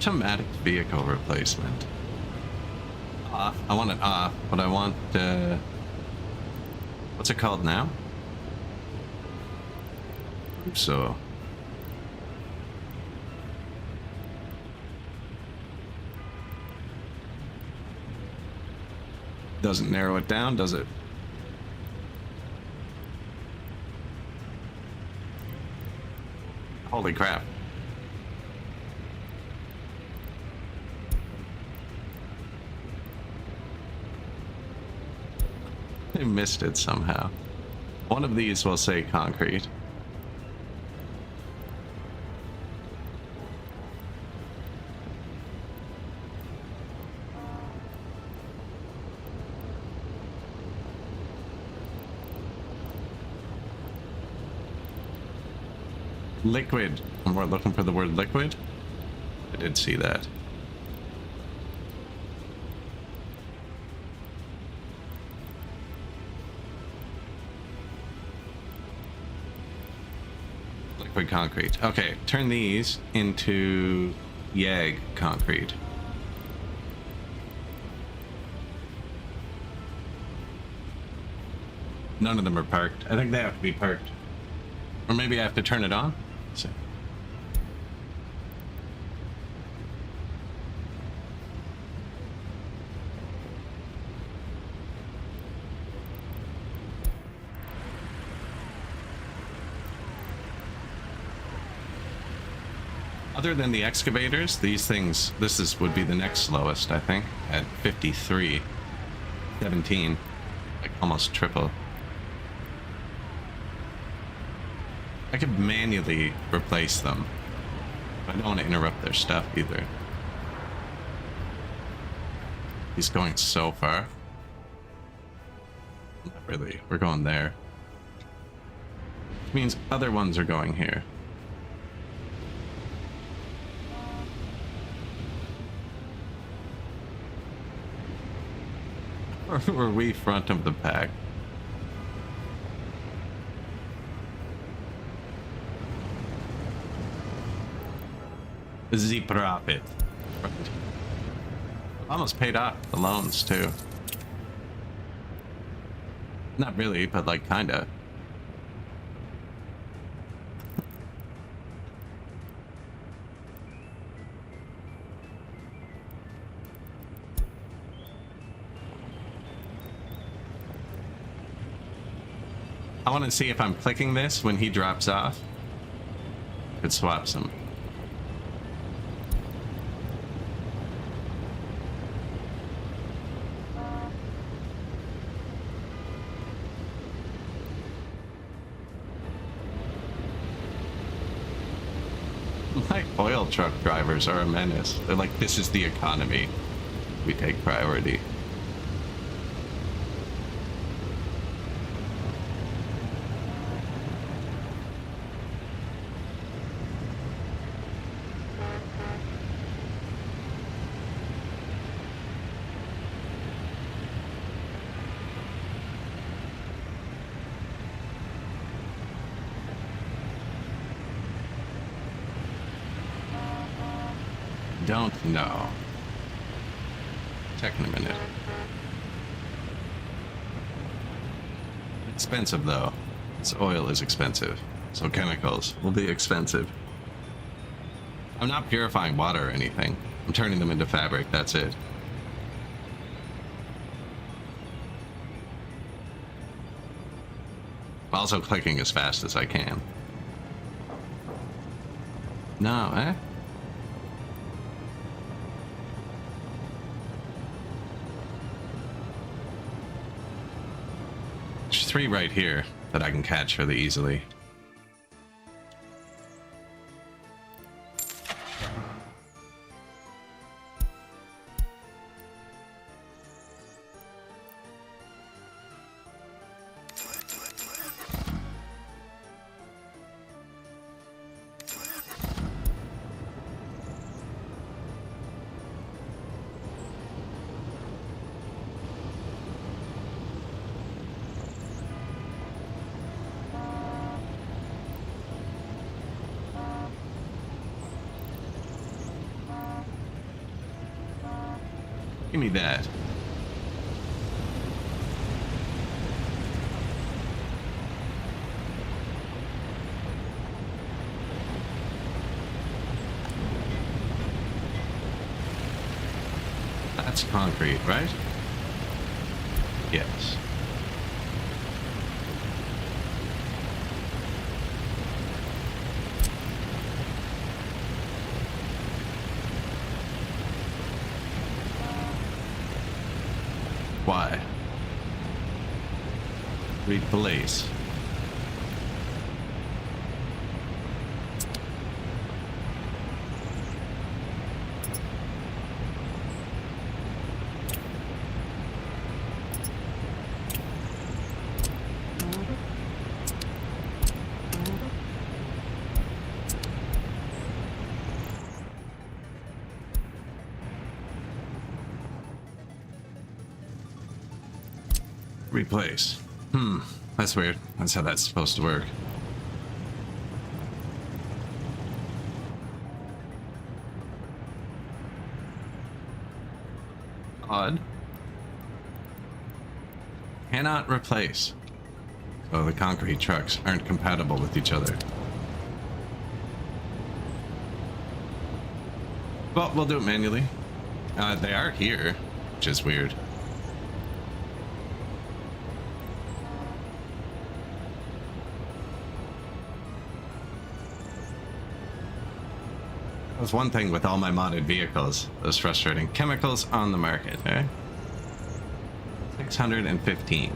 Automatic vehicle replacement. Off. I want it off, but I want what's it called now? So doesn't narrow it down, does it? Holy crap. I missed it somehow. One of these will say concrete. Liquid. And we're looking for the word liquid. I did see that. Liquid concrete. Okay, turn these into YAG concrete. None of them are parked. I think they have to be parked. Or maybe I have to turn it on. Let's see. Other than the excavators, these things, would be the next slowest, I think, at 53. 17. Like almost triple. I could manually replace them. But I don't want to interrupt their stuff either. He's going so far. Not really. We're going there. Which means other ones are going here. Or were we front of the pack? The profit. Right. Almost paid off the loans too. Not really, but like kinda. I want to see if I'm clicking this when he drops off. It swaps him. My oil truck drivers are a menace. They're like, this is the economy. We take priority. Don't know. Check in a minute. Expensive though. This oil is expensive. So chemicals will be expensive. I'm not purifying water or anything. I'm turning them into fabric, that's it. Also clicking as fast as I can. No, eh? There's 3 right here that I can catch really easily. Give me that. That's concrete, right? Yes. Why? Replace. Replace. That's weird. That's how that's supposed to work. Odd. Cannot replace. So the concrete trucks aren't compatible with each other. But we'll do it manually. They are here, which is weird. That was one thing with all my modded vehicles. It was frustrating. Chemicals on the market, eh? 615.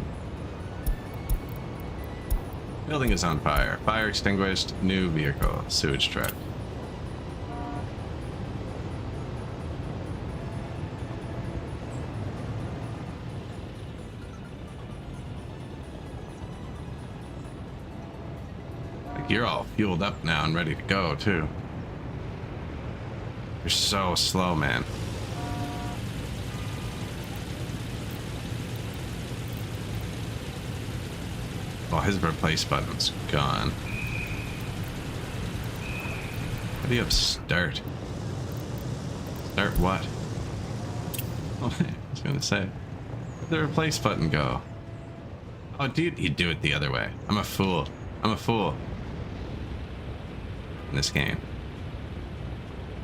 Building is on fire. Fire extinguished. New vehicle. Sewage truck. Like you're all fueled up now and ready to go, too. You're so slow, man. Oh, his replace button's gone. How do you have start? Start what? Oh, I was gonna say. Where'd the replace button go? Oh, dude, you do it the other way. I'm a fool. I'm a fool. In this game.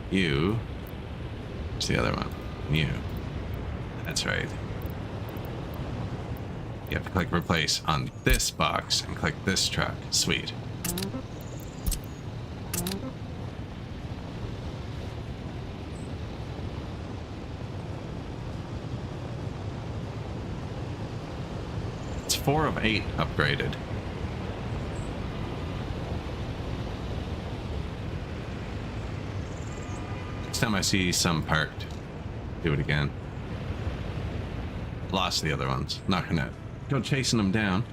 You. Where's the other one? You. That's right. You have to click replace on this box and click this truck. Sweet. It's 4 of 8 upgraded. Next time I see some parked, do it again. Lost the other ones. Not gonna go chasing them down.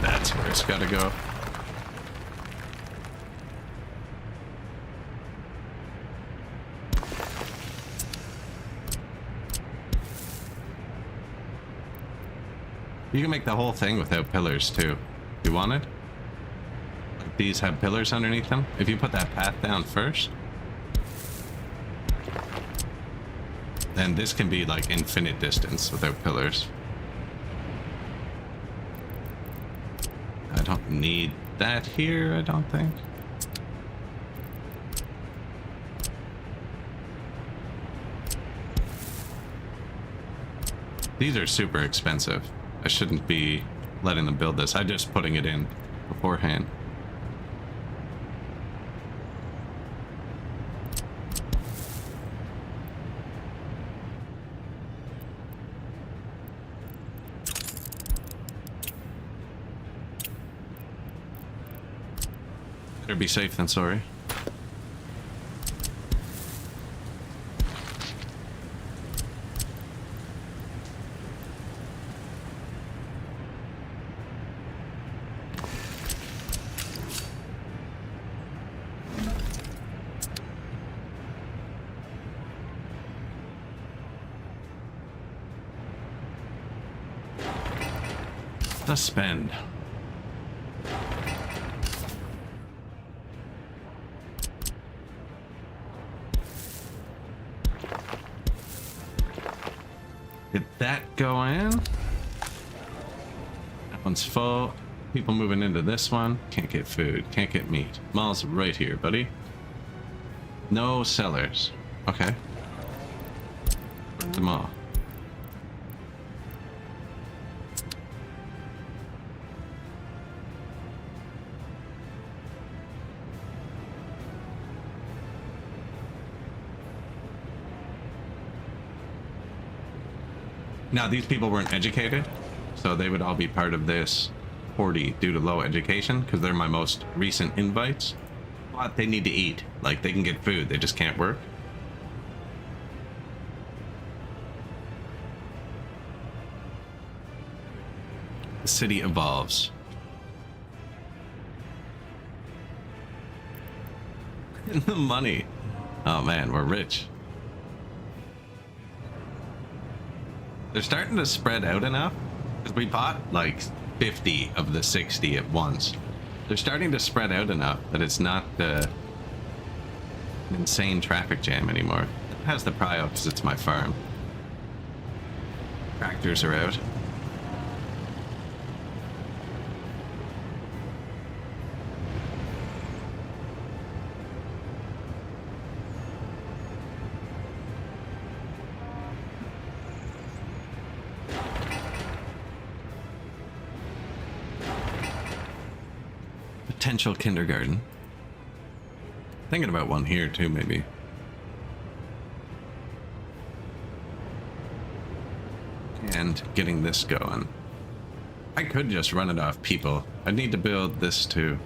That's where it's gotta go. You can make the whole thing without pillars too. You want it? Like these have pillars underneath them. If you put that path down first, then this can be like infinite distance without pillars. I don't need that here, I don't think. These are super expensive. I shouldn't be letting them build this. I'm just putting it in beforehand. Better be safe than sorry. Let's spend. Did that go in? That one's full. People moving into this one. Can't get food. Can't get meat. Mall's right here, buddy. No sellers. Okay. Where's the mall? Now, these people weren't educated, so they would all be part of this 40 due to low education, because they're my most recent invites. But they need to eat. Like, they can get food, they just can't work. The city evolves. The money. Oh man, we're rich. They're starting to spread out enough, because we bought like 50 of the 60 at once. They're starting to spread out enough that it's not an insane traffic jam anymore. It has the prio because it's my farm. Tractors are out. Potential kindergarten. Thinking about one here too, maybe. And getting this going. I could just run it off people. I need to build this too.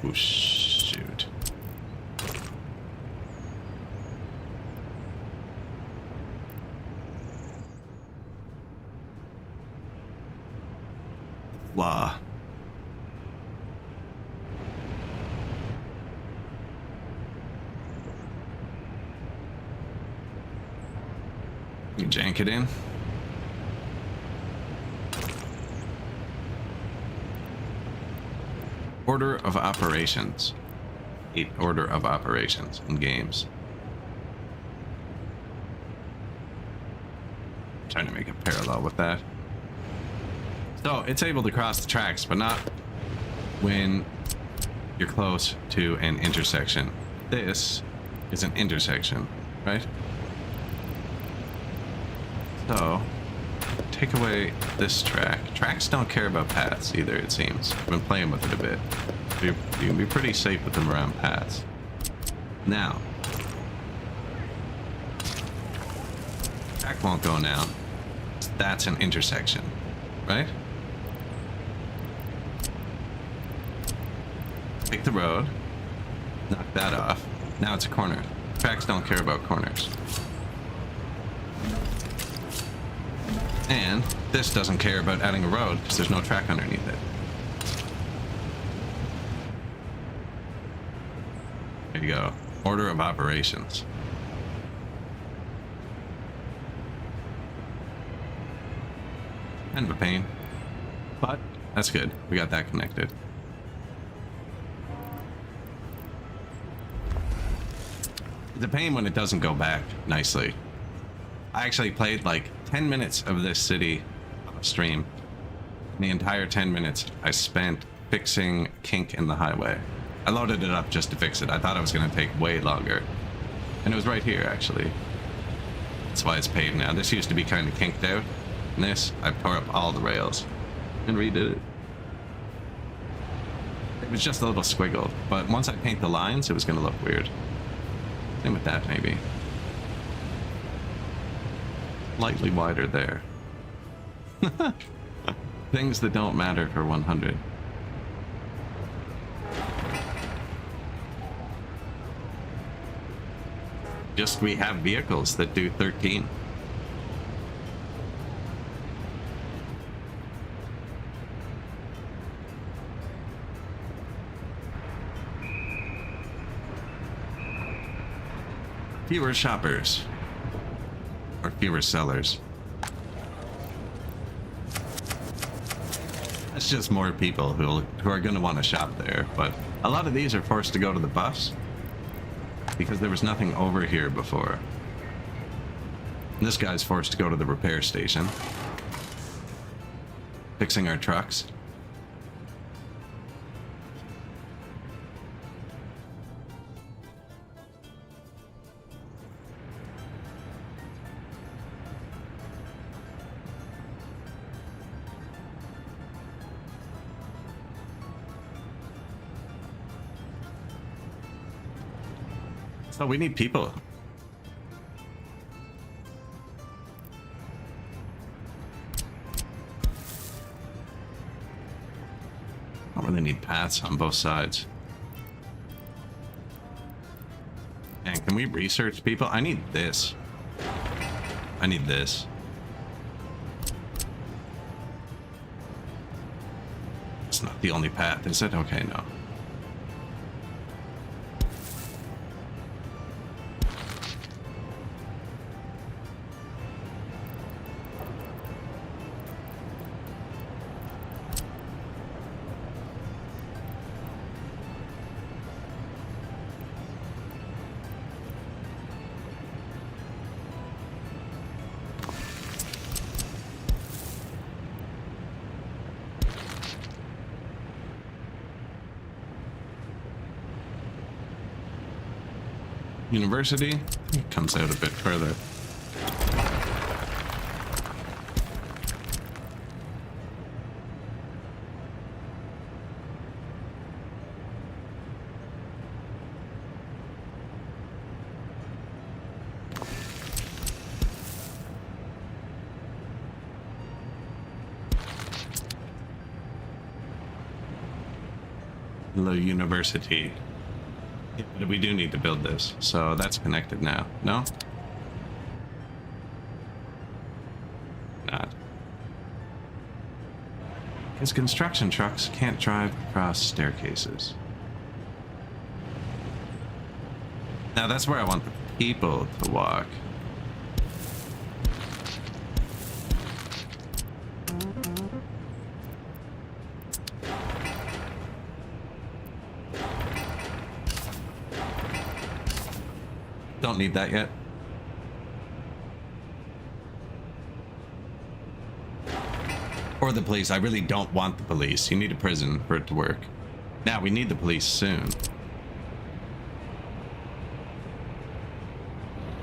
Ooh, shoot. Flaw. You jank it in. Order of operations. 8 order of operations in games. Trying to make a parallel with that. So it's able to cross the tracks, but not when you're close to an intersection. This is an intersection, right? So, take away this track. Tracks don't care about paths either, it seems. I've been playing with it a bit. You can be pretty safe with them around paths. Now, track won't go now. That's an intersection, right? Take the road, knock that off. Now it's a corner. Tracks don't care about corners. And this doesn't care about adding a road because there's no track underneath it. There you go. Order of operations. Kind of a pain, but that's good. We got that connected. It's a pain when it doesn't go back nicely. I actually played like 10 minutes of this city on a stream. The entire 10 minutes I spent fixing a kink in the highway. I loaded it up just to fix it. I thought it was going to take way longer. And it was right here, actually. That's why it's paved now. This used to be kind of kinked out. In this, I tore up all the rails and redid it. It was just a little squiggled, but once I paint the lines, it was going to look weird. Same with that, maybe. Slightly wider there. Things that don't matter for 100. Just we have vehicles that do 13. Fewer shoppers. Or fewer sellers. That's just more people who are going to want to shop there, but a lot of these are forced to go to the bus because there was nothing over here before. And this guy's forced to go to the repair station, fixing our trucks. So we need people. I don't really need paths on both sides. And can we research people? I need this. I need this. It's not the only path, is it? Okay, no. University, it comes out a bit further. The university. But we do need to build this, so that's connected now. No? Not. Because construction trucks can't drive across staircases. Now that's where I want the people to walk. Don't need that yet. Or the police. I really don't want the police. You need a prison for it to work. Now, we need the police soon.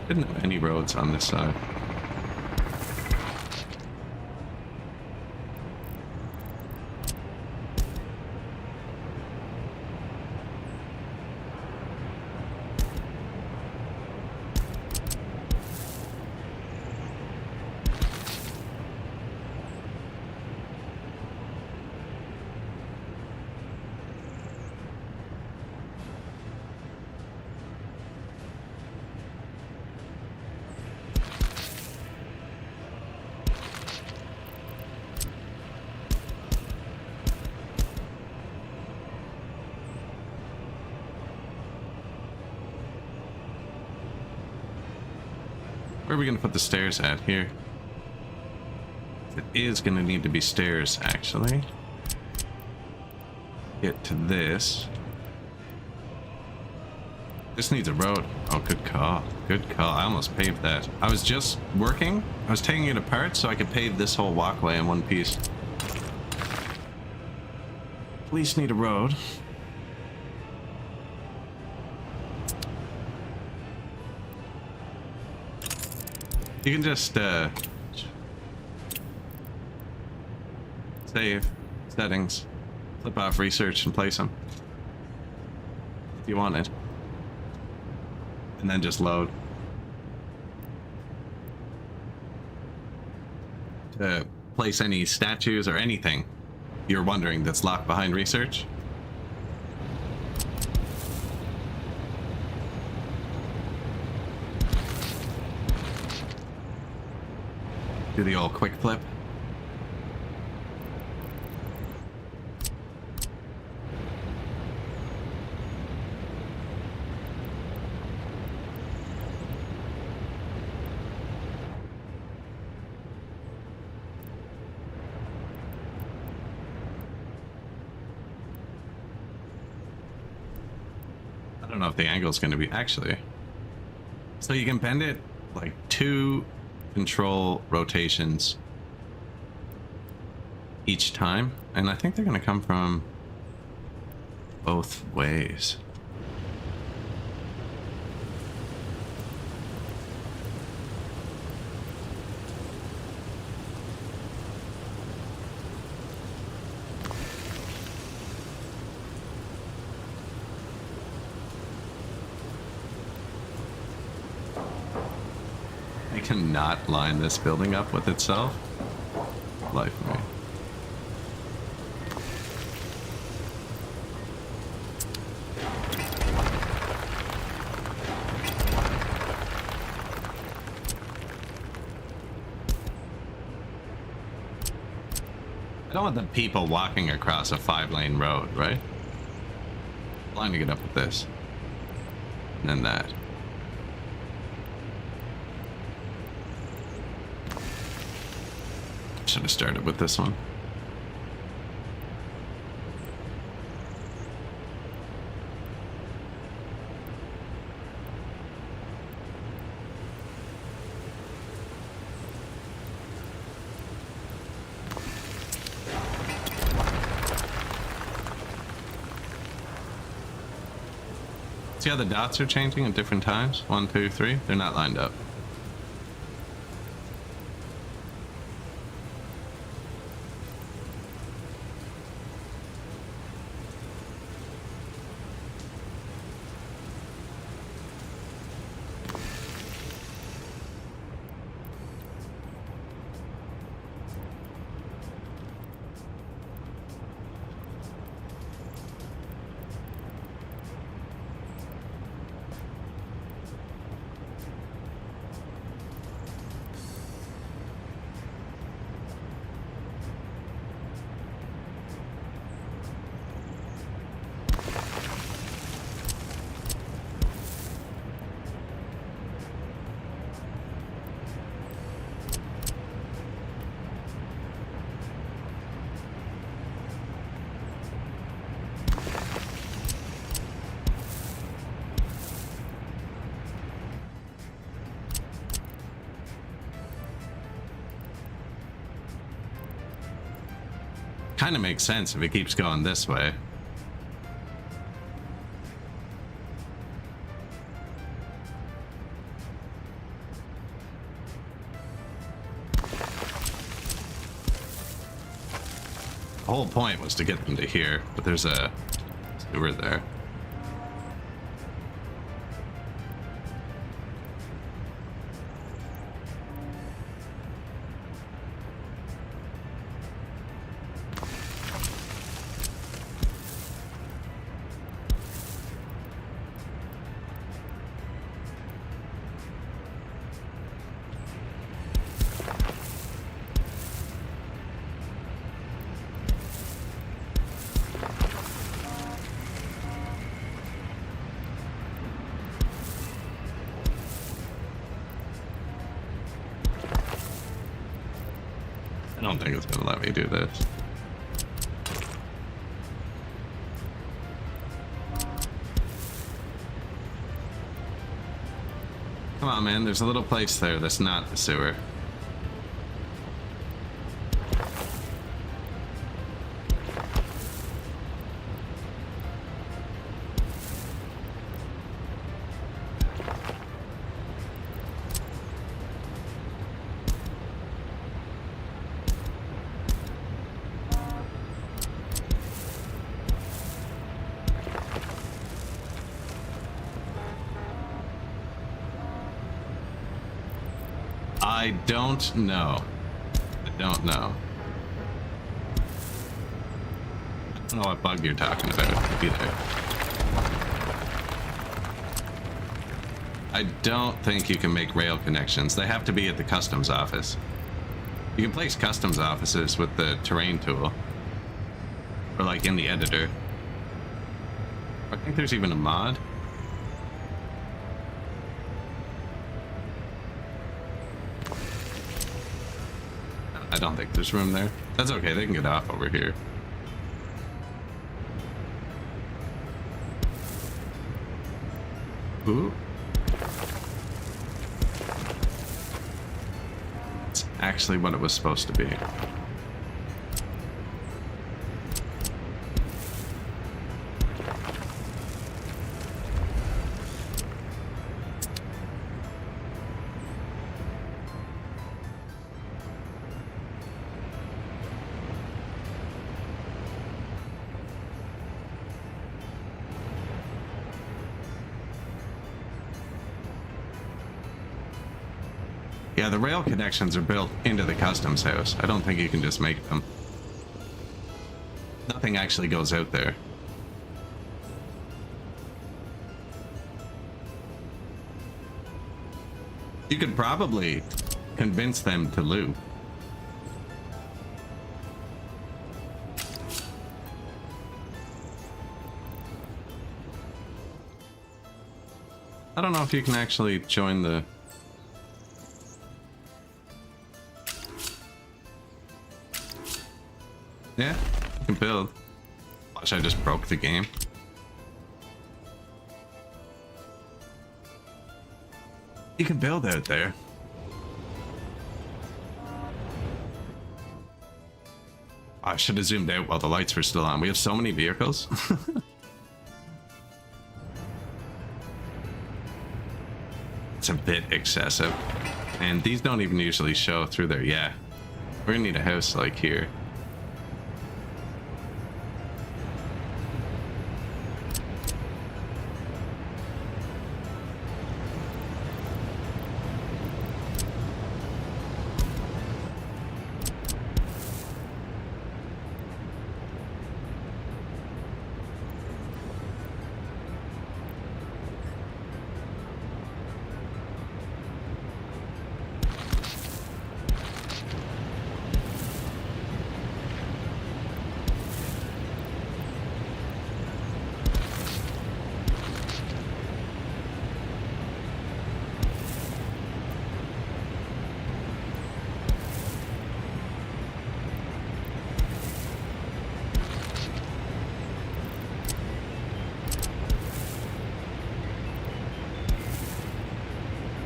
Didn't have any roads on this side. Where are we going to put the stairs at? Here. It is going to need to be stairs, actually. Get to this. This needs a road. Oh, good call. Good call. I almost paved that. I was just working. I was taking it apart so I could pave this whole walkway in one piece. Police need a road. You can just, Save. Settings. Flip off research and place them. If you want it. And then just load. To place any statues or anything you're wondering that's locked behind research. Do the old quick flip. I don't know if the angle is going to be actually. So you can bend it like 2 control rotations each time, and I think they're going to come from both ways. I cannot line this building up with itself. Life of me. I don't want the people walking across a 5-lane road, right? Lining it up with this. And then that. Should have started with this one. See how the dots are changing at different times? 1, 2, 3. They're not lined up. Kind of makes sense if it keeps going this way. The whole point was to get them to here, but there's a sewer there. I don't think it's gonna let me do this. Come on, man, there's a little place there that's not the sewer. I don't know. I don't know. I don't know what bug you're talking about either. I don't think you can make rail connections. They have to be at the customs office. You can place customs offices with the terrain tool. Or like in the editor. I think there's even a mod. I don't think there's room there. That's okay, they can get off over here. Ooh. It's actually what it was supposed to be. Yeah, the rail connections are built into the customs house. I don't think you can just make them. Nothing actually goes out there. You could probably convince them to loop. I don't know if you can actually join the... Yeah, you can build. Watch, I just broke the game. You can build out there. I should have zoomed out while the lights were still on. We have so many vehicles. It's a bit excessive. And these don't even usually show through there. Yeah. We're gonna need a house like here.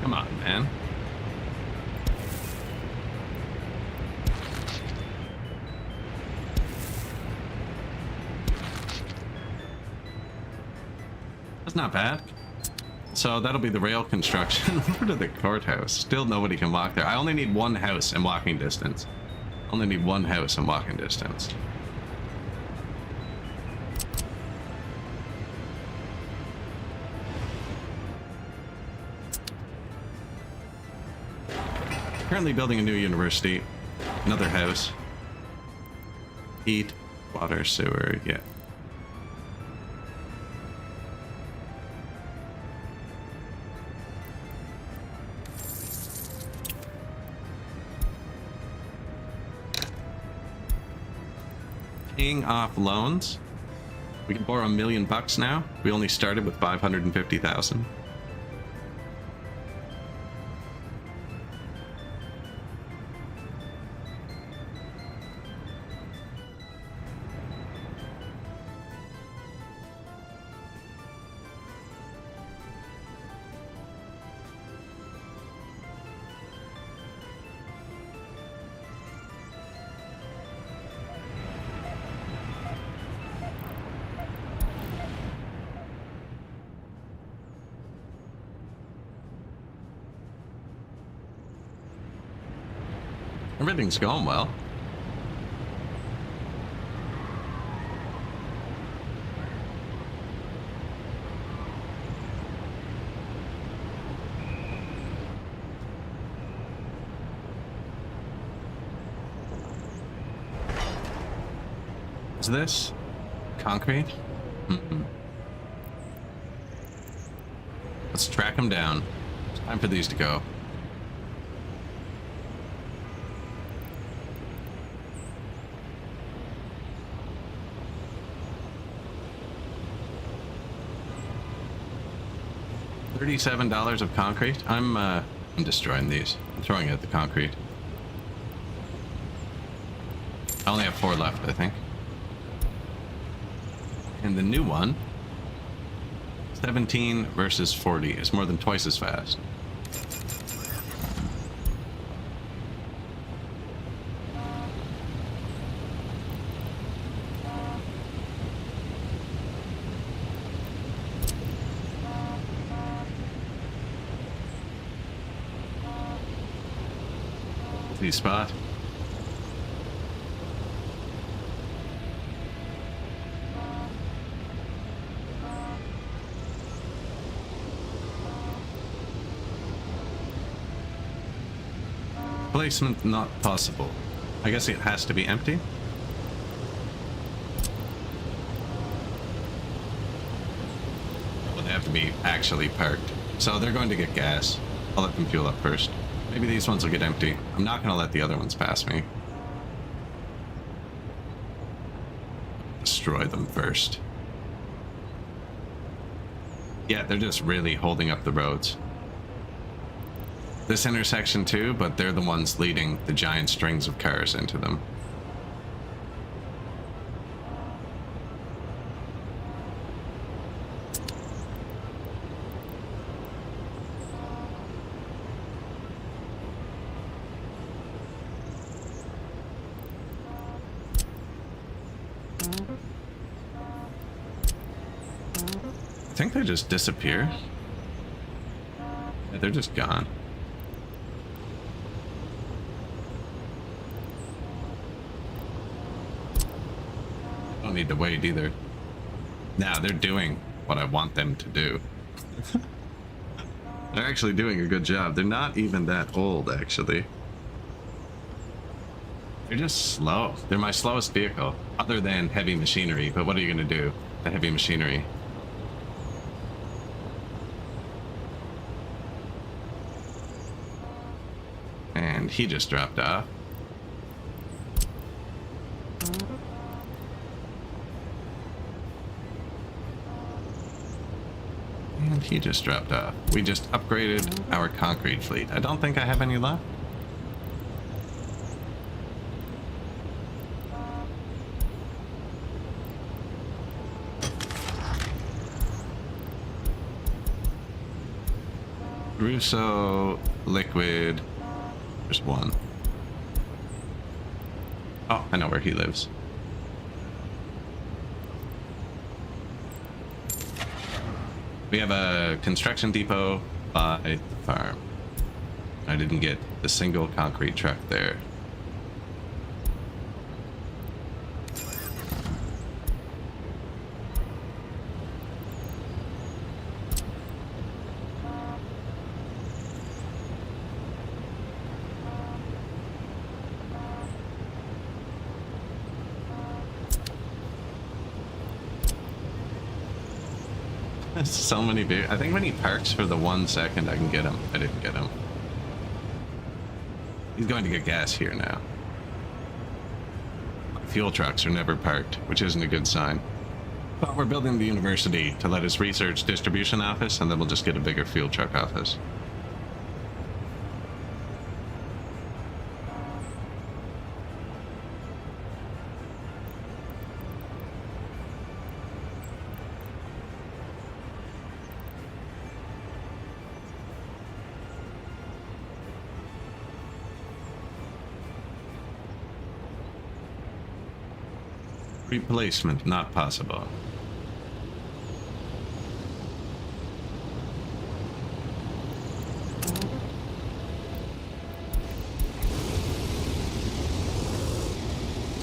Come on, man. That's not bad. So that'll be the rail construction. Over to the courthouse. Still nobody can walk there. I only need one house in walking distance. Only need one house in walking distance. Currently building a new university, another house, heat, water, sewer, yeah. Paying off loans. We can borrow $1 million now. We only started with 550,000. Everything's going well. Is this concrete? Let's track them down. It's time for these to go. $37 of concrete. I'm destroying these. I'm throwing it at the concrete. I only have 4 left, I think. And the new one, 17 versus 40, is more than twice as fast. Easy spot. Placement not possible. I guess it has to be empty. Well, they have to be actually parked. So they're going to get gas. I'll let them fuel up first. Maybe these ones will get empty. I'm not going to let the other ones pass me. Destroy them first. Yeah, they're just really holding up the roads. This intersection too, but they're the ones leading the giant strings of cars into them. I think they just disappear. Yeah, they're just gone. Don't need to wait either. Now they're doing what I want them to do. They're actually doing a good job. They're not even that old, actually. They're just slow. They're my slowest vehicle, other than heavy machinery. But what are you going to do? The heavy machinery. And he just dropped off. And he just dropped off. We just upgraded our concrete fleet. I don't think I have any left. Russo, Liquid. There's one. Oh, I know where he lives. We have a construction depot by the farm. I didn't get the single concrete truck there. So many big. I think when he parks for the 1 second, I can get him. I didn't get him. He's going to get gas here now. Fuel trucks are never parked, which isn't a good sign. But we're building the university to let us research distribution office, and then we'll just get a bigger fuel truck office. Replacement not possible.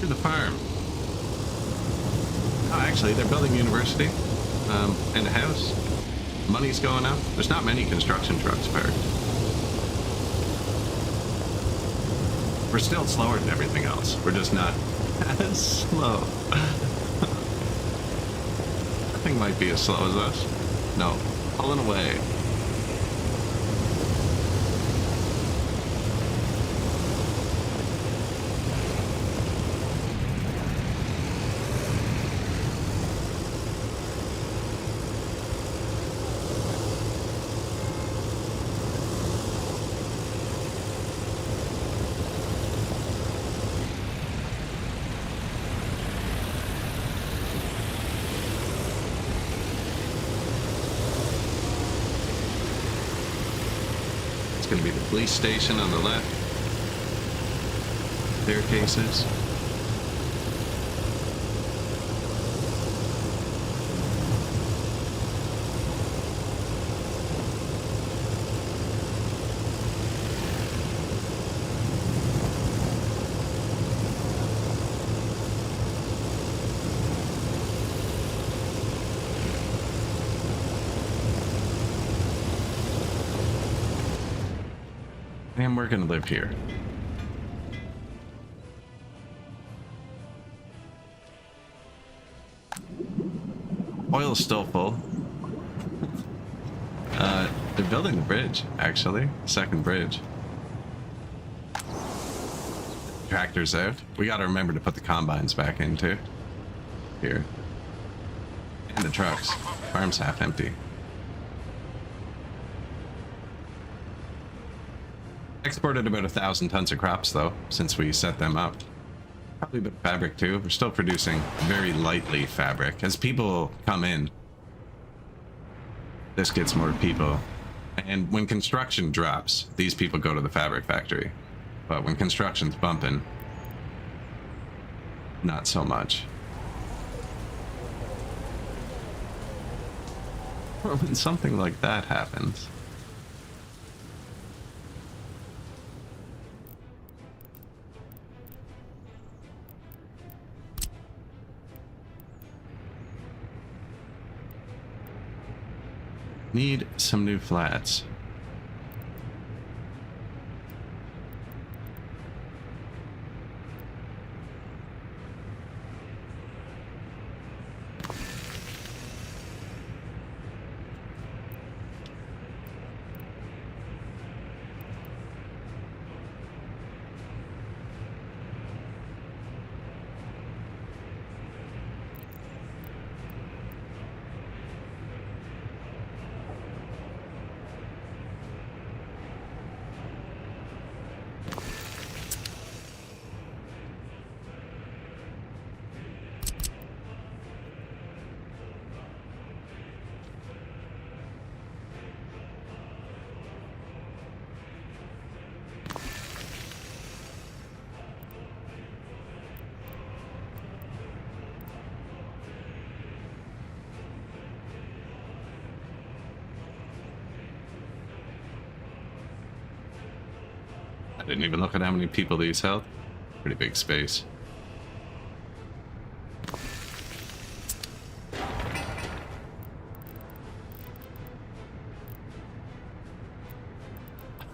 To the farm. Oh, actually, they're building a university and a house. Money's going up. There's not many construction trucks parked. We're still slower than everything else. We're just not as slow. Nothing might be as slow as us. No, pulling away. It's going to be the police station on the left. Staircases. And we're gonna live here. Oil's still full. They're building the bridge, actually. Second bridge. Tractors out. We gotta remember to put the combines back in too. Here. And the trucks. Farm's half empty. Exported about 1,000 tons of crops though, since we set them up. Probably a bit of fabric too. We're still producing very lightly fabric. As people come in, this gets more people. And when construction drops, these people go to the fabric factory. But when construction's bumping, not so much. When something like that happens, need some new flats. I didn't even look at how many people these held. Pretty big space.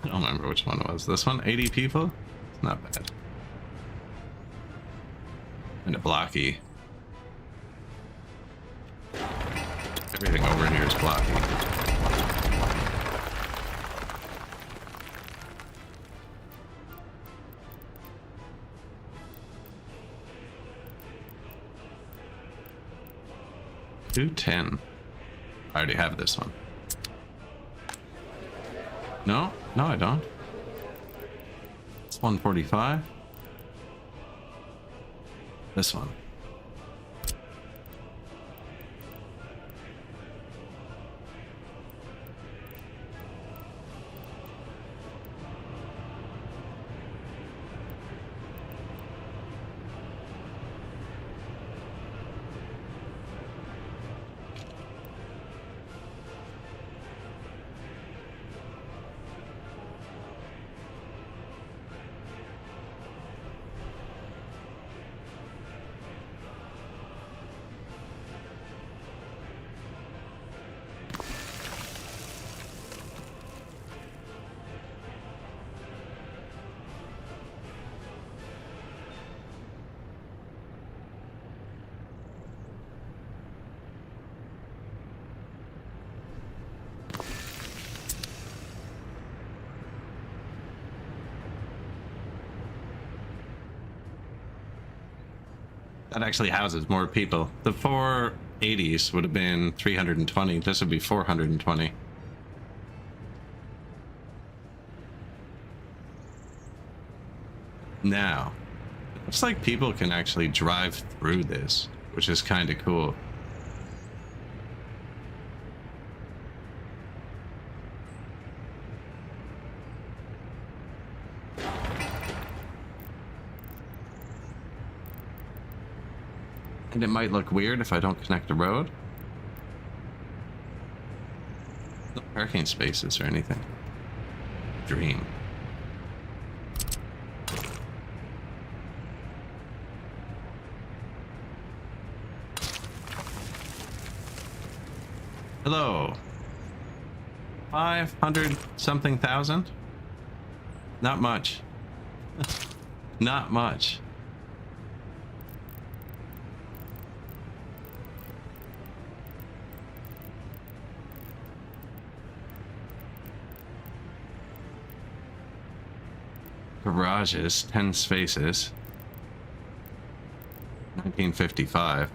I don't remember which one it was. This one? 80 people? It's not bad. And a blocky. Everything over here is blocky. $210. I already have this one. No, I don't. It's 145. This one. That actually houses more people. The 480s would have been 320. This would be 420. Now, it looks like people can actually drive through this, which is kind of cool. And it might look weird if I don't connect the road. No parking spaces or anything. Dream. Hello. 500 something thousand? Not much. Not much. Garages, 10 spaces. 1955.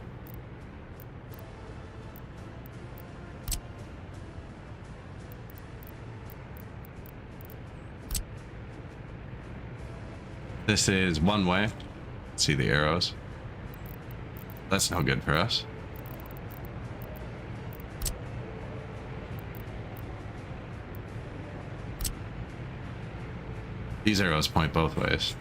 This is one way. See the arrows. That's no good for us. These arrows point both ways.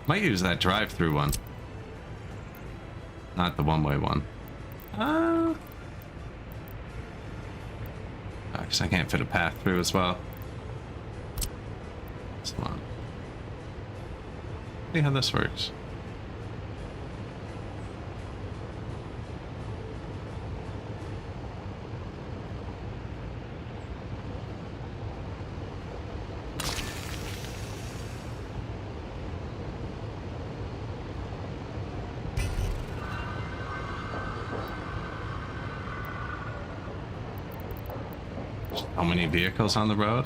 Might use that drive-through one. Not the one-way one. Because I can't fit a path through as well. Come on. See how this works. How many vehicles on the road?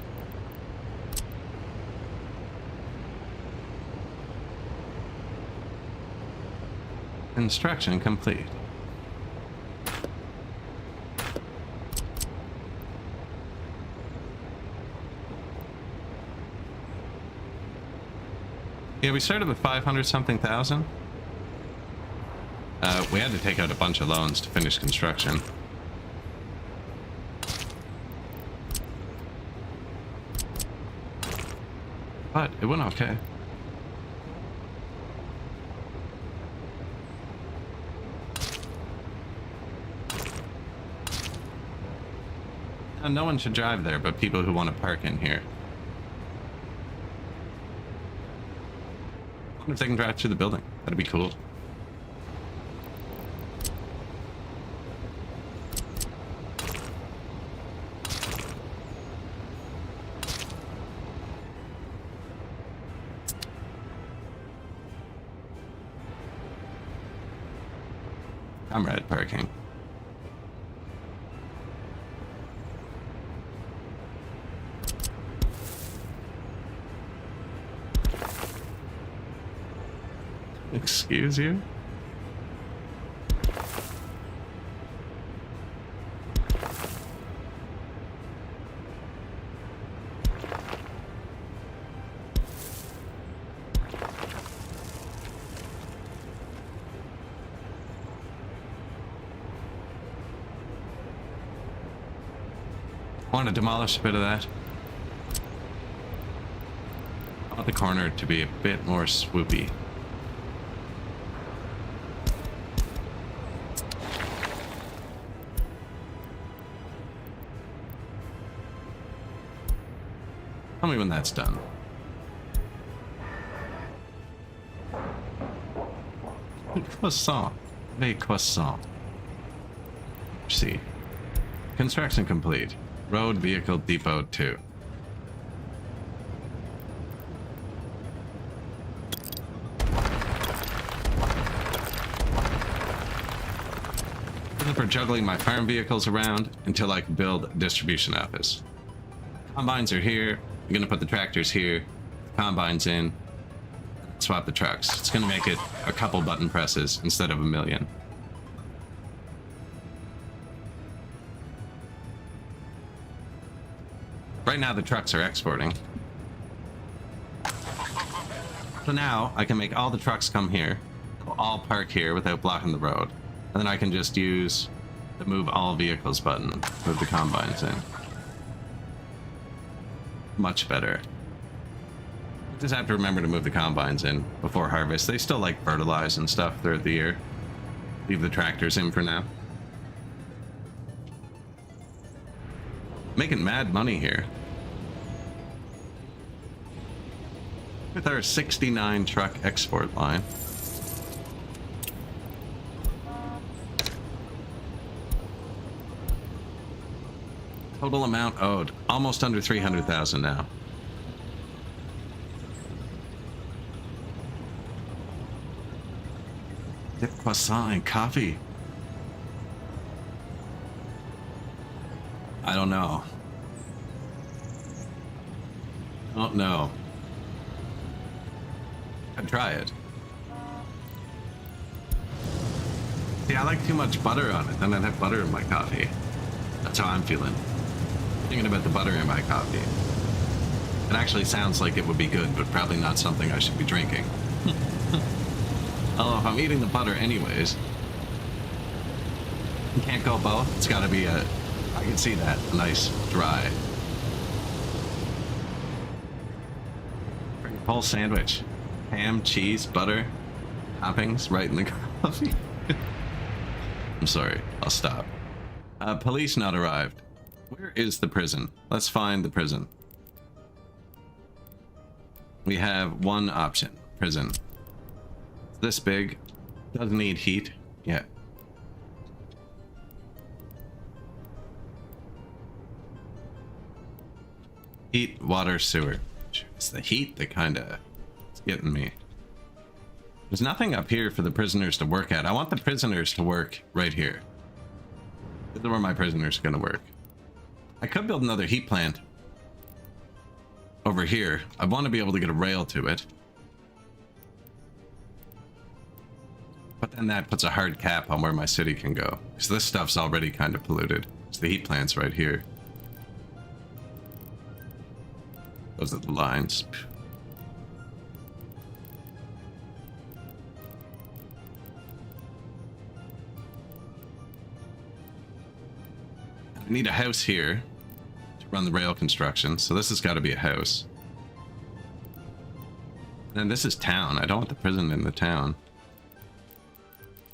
Construction complete. Yeah, we started with 500 something thousand. We had to take out a bunch of loans to finish construction. But it went okay. Now, no one should drive there, but people who want to park in here. I wonder if they can drive through the building. That'd be cool. Comrade parking. Excuse you? Want to demolish a bit of that. I want the corner to be a bit more swoopy. Tell me when that's done. Croissant. Very croissant. Let's see. Construction complete. Road Vehicle Depot 2. For juggling my farm vehicles around until I can build a distribution office. Combines are here. I'm gonna put the tractors here, combines in, swap the trucks. It's gonna make it a couple button presses instead of a million. Right now the trucks are exporting. So now I can make all the trucks come here. They'll all park here without blocking the road. And then I can just use the move all vehicles button, move the combines in. Much better. Just have to remember to move the combines in before harvest. They still like fertilize and stuff throughout the year. Leave the tractors in for now. Making mad money here. With our 69 truck export line. Total amount owed, almost under 300,000 now. Dip croissant and coffee. I don't know. I don't know. I'd try it. See, I like too much butter on it, then I'd have butter in my coffee. That's how I'm feeling. Thinking about the butter in my coffee. It actually sounds like it would be good, but probably not something I should be drinking. Although if I'm eating the butter anyways, you can't go both. It's gotta be a, I can see that, a nice dry. Whole sandwich. Ham, cheese, butter, toppings right in the coffee. I'm sorry, I'll stop. Police not arrived. Where is the prison? Let's find the prison. We have one option. Prison. It's this big. Doesn't need heat. Yeah. Heat, water, sewer. It's the heat that kinda is getting me. There's nothing up here for the prisoners to work at. I want the prisoners to work right here. This is where my prisoners are gonna work. I could build another heat plant over here. I want to be able to get a rail to it. But then that puts a hard cap on where my city can go. Because this stuff's already kind of polluted. It's the heat plant's right here. Those are the lines. I need a house here to run the rail construction, so this has got to be a house. And this is town. I don't want the prison in the town.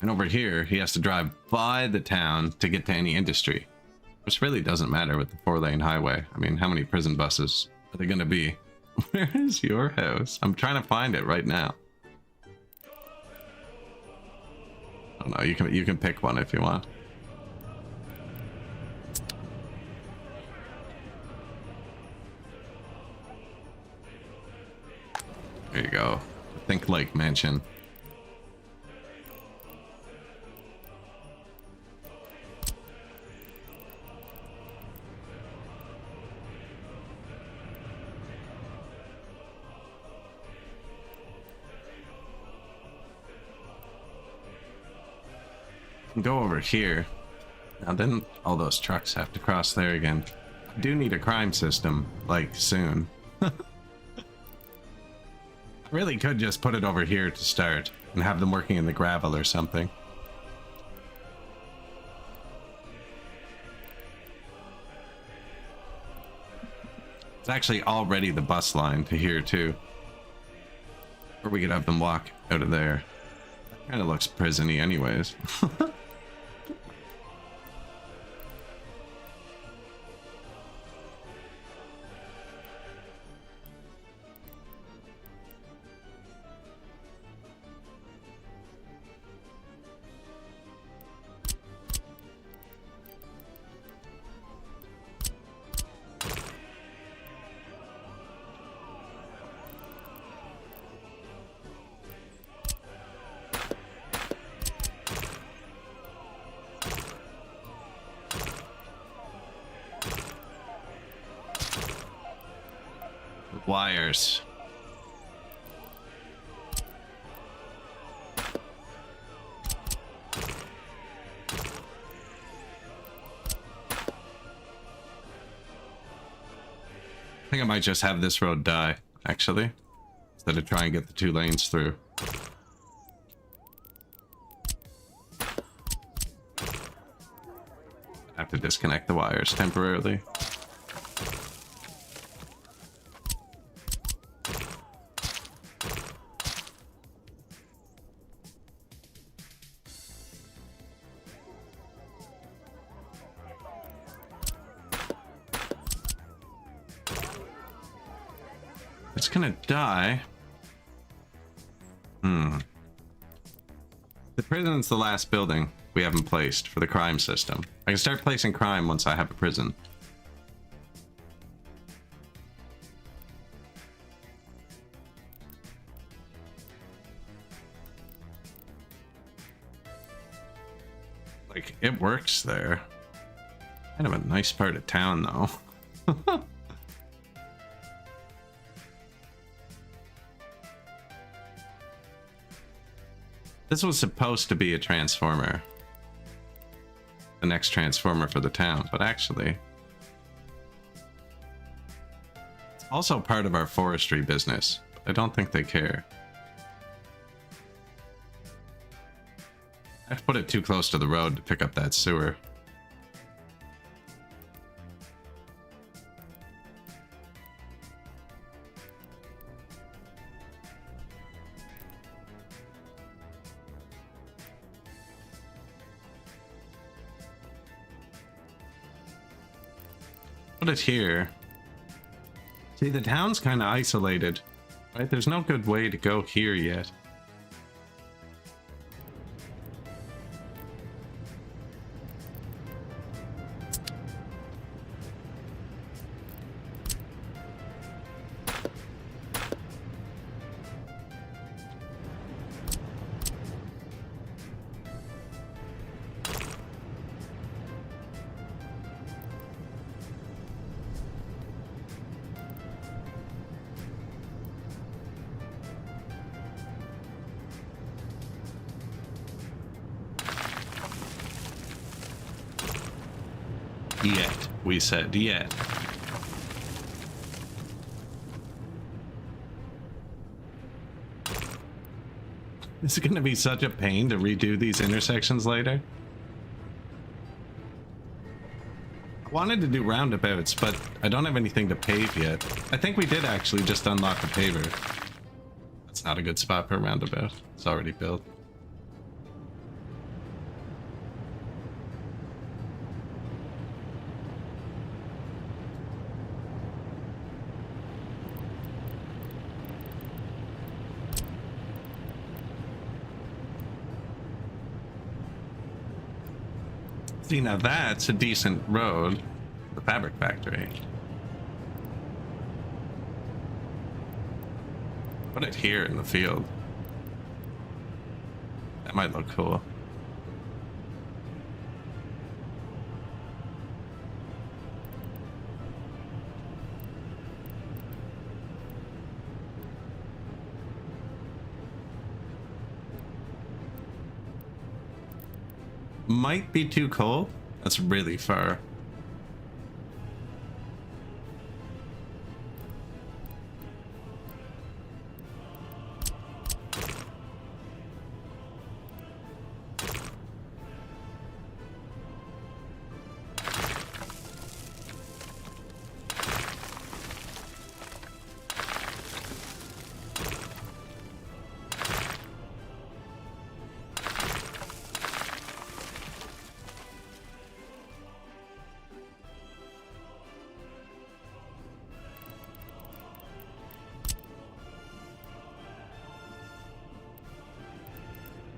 And over here, he has to drive by the town to get to any industry, which really doesn't matter with the 4-lane highway. I mean, how many prison buses are there going to be? Where is your house? I'm trying to find it right now. I don't know. You can pick one if you want. There you go. Think Lake Mansion. Go over here. Now then all those trucks have to cross there again. I do need a crime system, like, soon. Really could just put it over here to start and have them working in the gravel or something. It's actually already the bus line to here too. Or we could have them walk out of there. That kind of looks prison-y anyways. Wires. I think I might just have this road die, actually, instead of trying to get the 2 lanes through. I have to disconnect the wires temporarily. It's gonna die. The prison's the last building we haven't placed for the crime system. I can start placing crime once I have a prison. Like, it works there. Kind of a nice part of town, though. This was supposed to be a transformer. The next transformer for the town, but actually... it's also part of our forestry business. I don't think they care. I have to put it too close to the road to pick up that sewer. Put it here. See, the town's kind of isolated, right? There's no good way to go here yet. Yet, we said yet. Is it going to be such a pain to redo these intersections later? I wanted to do roundabouts, but I don't have anything to pave yet. I think we did actually just unlock the paver. That's not a good spot for a roundabout. It's already built. See, now that's a decent road. The fabric factory. Put it here in the field. That might look cool. Might be too cold. That's really far.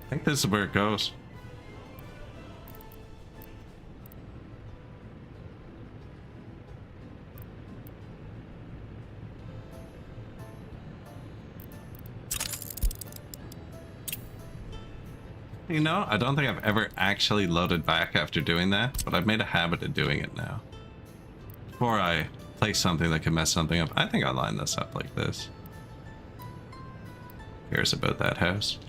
I think this is where it goes. You know, I don't think I've ever actually loaded back after doing that, but I've made a habit of doing it now. Before I place something that can mess something up. I think I'll line this up like this. Who cares about that house?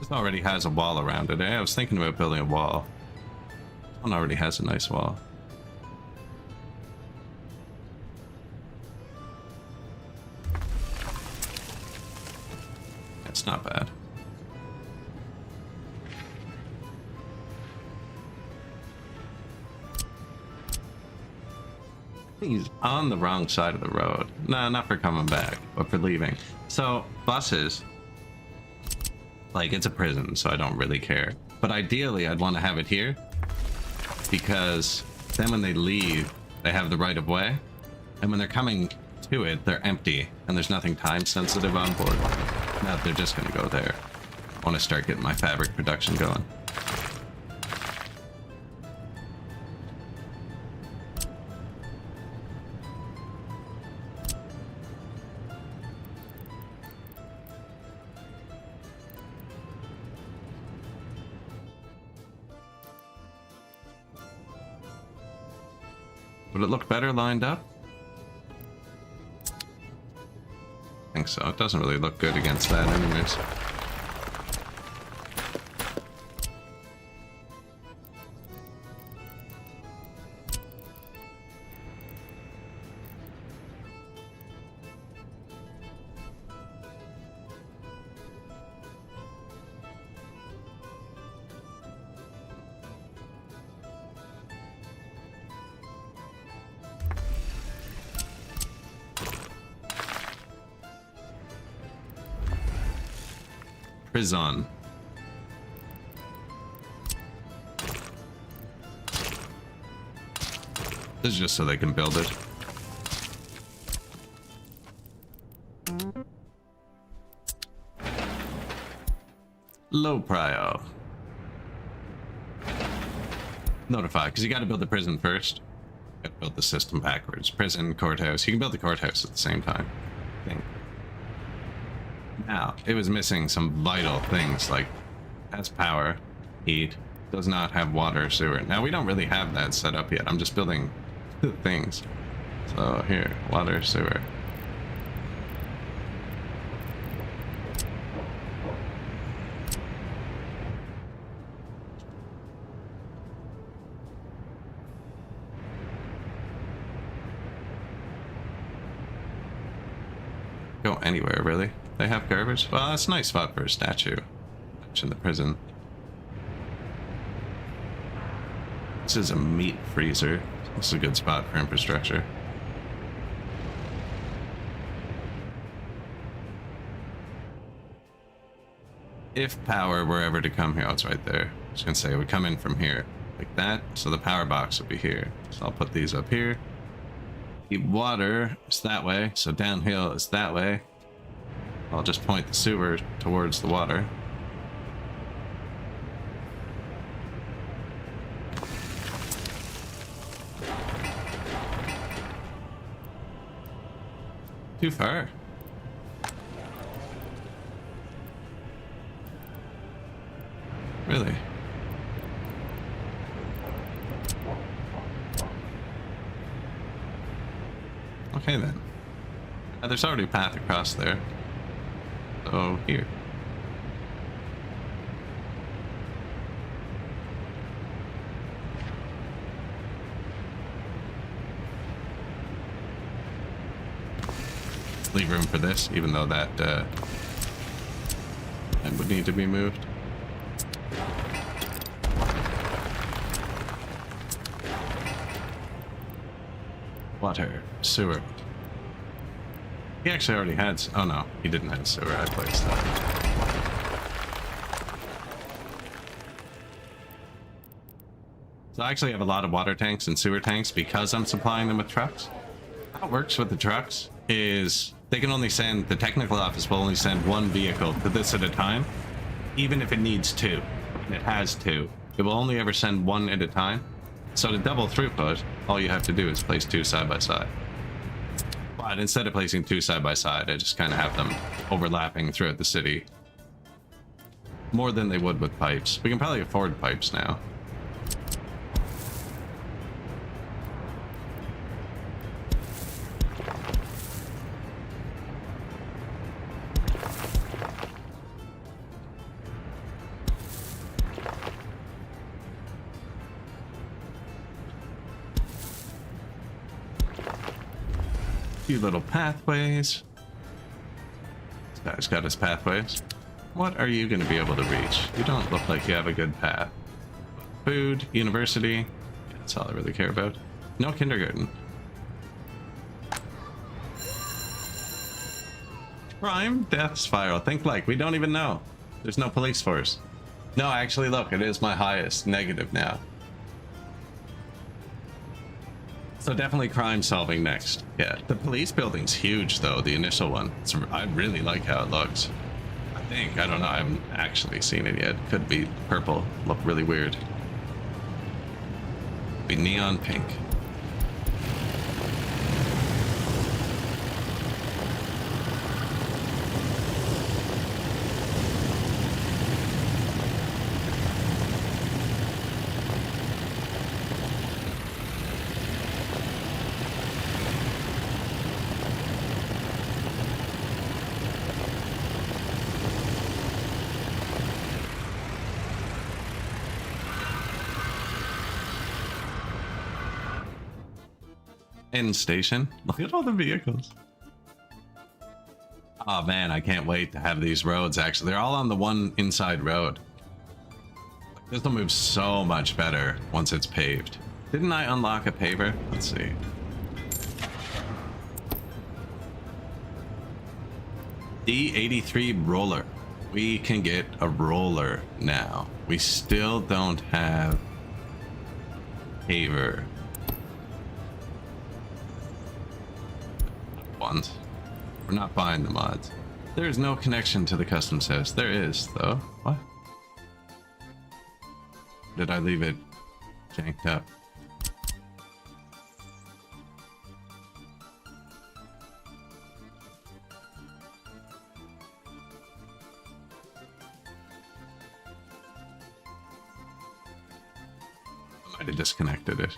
This already has a wall around it. I was thinking about building a wall. This one already has a nice wall. It's not bad. He's on the wrong side of the road. No, not for coming back, but for leaving. So, buses, like, it's a prison, so I don't really care. But ideally, I'd want to have it here, because then when they leave, they have the right of way. And when they're coming to it, they're empty, and there's nothing time sensitive on board. Now they're just going to go there. I want to start getting my fabric production going. Would it look better lined up? I think so. It doesn't really look good against that anyways. Prison. This is just so they can build it. Low prio. Notify, because you got to build the prison first. Got to build the system backwards. Prison, courthouse. You can build the courthouse at the same time, I think. Now, it was missing some vital things, like has power, heat, does not have water or sewer. Now, we don't really have that set up yet. I'm just building things. So here, water, sewer. Go anywhere, really. They have garbage? Well, that's a nice spot for a statue. In the prison. This is a meat freezer. This is a good spot for infrastructure. If power were ever to come here, oh, it's right there. I was gonna say it would come in from here, like that. So the power box would be here. So I'll put these up here. The water is that way, so downhill is that way. I'll just point the sewer towards the water. Too far. Really? Okay then. There's already a path across there. So here. Leave room for this, even though that would need to be moved. Water, sewer. He actually already had. Oh no, he didn't have sewer. I placed that. So I actually have a lot of water tanks and sewer tanks because I'm supplying them with trucks. How it works with the trucks is they can only send, the technical office will only send one vehicle to this at a time, even if it needs two. And it has two. It will only ever send one at a time. So to double throughput, all you have to do is place two side by side. But instead of placing two side by side, I just kind of have them overlapping throughout the city. More than they would with pipes. We can probably afford pipes now. Few little pathways. This guy's got his pathways. What are you going to be able to reach? You don't look like you have a good path. Food, university. That's all I really care about. No kindergarten. Crime, death spiral. Think like we don't even know. There's no police force. No, actually, look, it is my highest negative now. So definitely crime solving next. Yeah, the police building's huge though, the initial one. I really like how it looks. I don't know, I haven't actually seen it yet. Could be purple, look really weird. Be neon pink. End station. Look at all the vehicles. Oh man, I can't wait to have these roads. Actually, they're all on the one inside road. This will move so much better once it's paved. Didn't I unlock a paver? Let's see. D83 roller. We can get a roller now. We still don't have paver. We're not buying the mods. There is no connection to the customs house. There is, though. What? Did I leave it janked up? I might have disconnected it.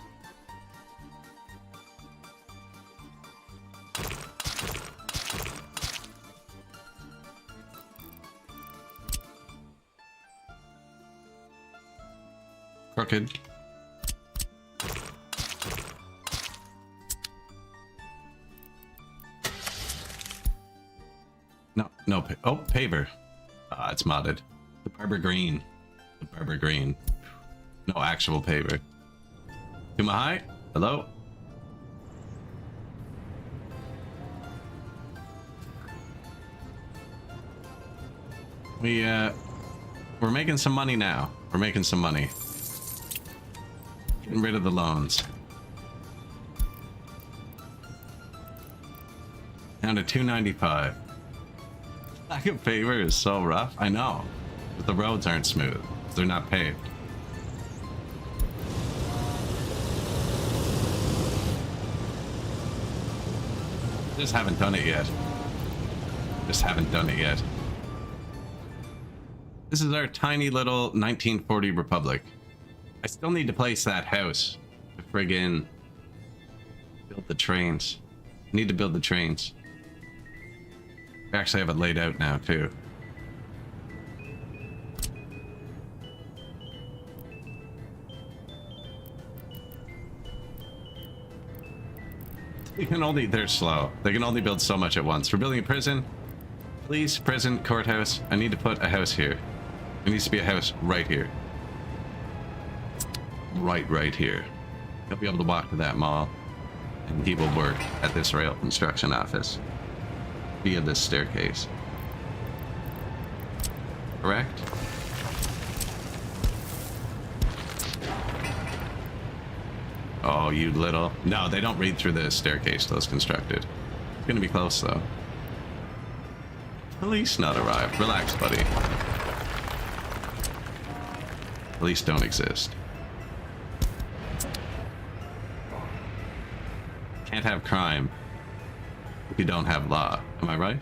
Crooked. No, oh, paver. It's modded. The Barber Green. The Barber Green. No actual paver. Kumahai? Hello? We're making some money now. We're making some money. Getting rid of the loans. Down to 295. Lack of favor is so rough. I know. But the roads aren't smooth. They're not paved. Just haven't done it yet. Just haven't done it yet. This is our tiny little 1940 republic. I still need to place that house to friggin' build the trains. Need to build the trains. I actually have it laid out now too. They're slow. They can only build so much at once. We're building a prison. Police, prison, courthouse. I need to put a house here. There needs to be a house right here. Right here. He'll be able to walk to that mall, and he will work at this rail construction office via this staircase. Correct? Oh, you little... No, they don't read through the staircase those constructed. It's gonna be close, though. Police not arrived. Relax, buddy. Police don't exist. Can't have crime if you don't have law. Am I right?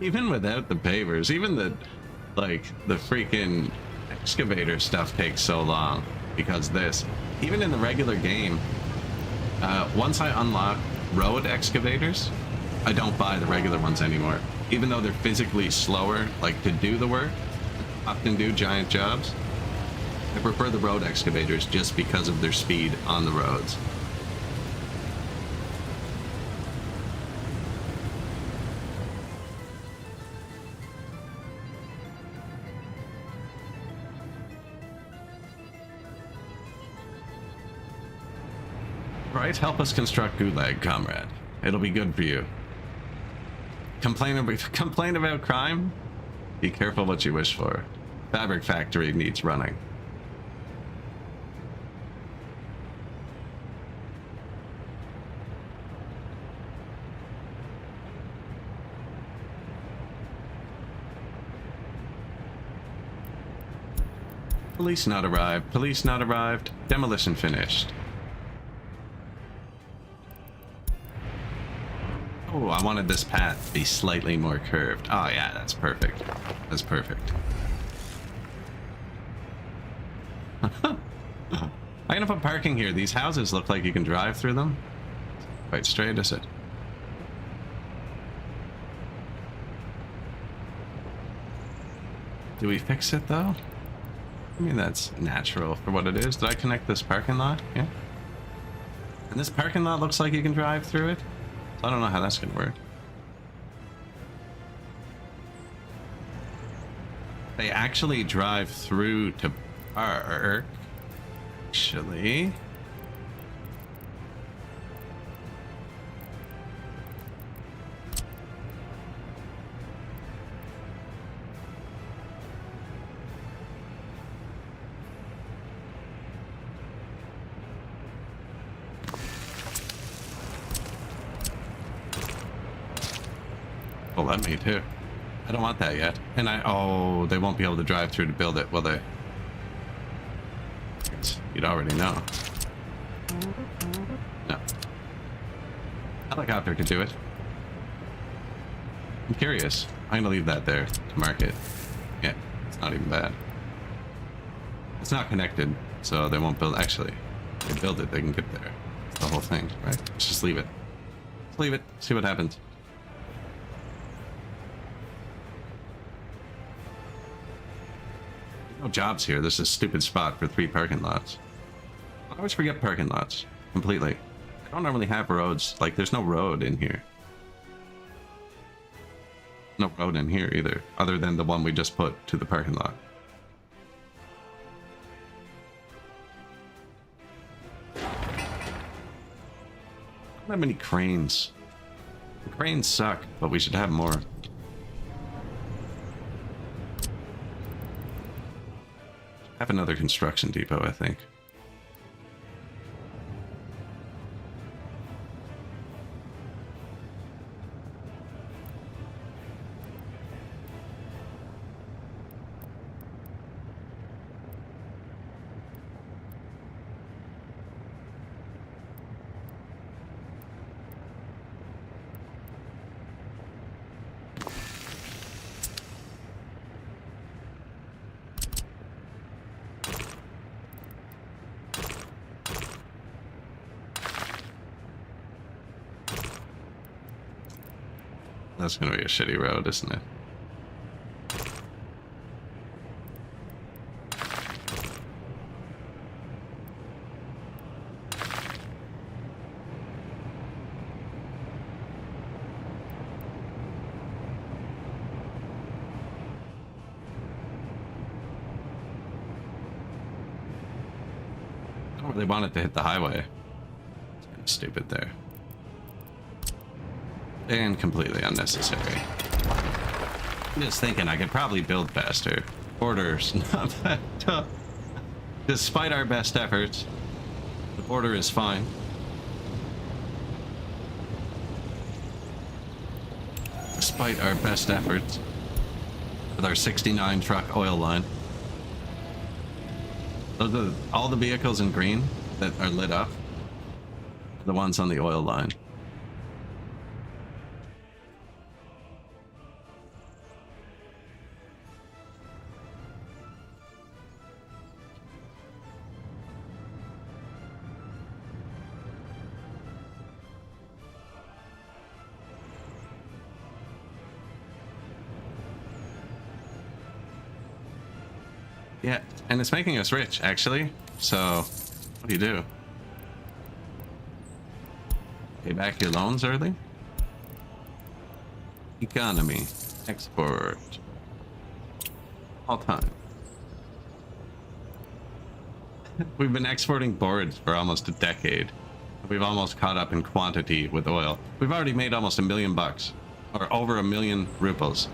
Even without the pavers, even the Like, the freaking excavator stuff takes so long because this. Even in the regular game, once I unlock road excavators, I don't buy the regular ones anymore. Even though they're physically slower, like, to do the work, often do giant jobs, I prefer the road excavators just because of their speed on the roads. Right, help us construct Gulag, comrade. It'll be good for you. Complain about crime? Be careful what you wish for. Fabric factory needs running. Police not arrived. Police not arrived. Demolition finished. Oh, I wanted this path to be slightly more curved. Oh yeah, that's perfect. That's perfect. I gonna put parking here. These houses look like you can drive through them. Quite straight, is it? Do we fix it though? I mean, that's natural for what it is. Did I connect this parking lot? Yeah. And this parking lot looks like you can drive through it. I don't know how that's gonna work. They actually drive through to park. Actually. Oh, let me too. I don't want that yet. And oh, they won't be able to drive through to build it, will they? You'd already know. No. Helicopter could do it. I'm curious. I'm gonna leave that there to mark it. Yeah, it's not even bad. It's not connected, so they won't build. Actually, if they build it, they can get there. It's the whole thing, right? Let's just leave it. Let's leave it. See what happens. No jobs here. This is a stupid spot for 3 parking lots. I always forget parking lots completely. I don't normally have roads. Like, there's no road in here. No road in here either, other than the one we just put to the parking lot. Not that many cranes. The cranes suck, but we should have more. Have another construction depot, I think. That's gonna be a shitty road, isn't it? Oh, they want it to hit the highway. It's kind of stupid there. And completely unnecessary. I'm just thinking I could probably build faster. Border's not that tough. Despite our best efforts, the border is fine. Despite our best efforts with our 69 truck oil line. Those are all the vehicles in green that are lit up. The ones on the oil line. Yeah, and it's making us rich, actually. So, what do? Pay back your loans early? Economy. Export. All time. We've been exporting boards for almost a decade. We've almost caught up in quantity with oil. We've already made almost $1 million, or over 1 million rupees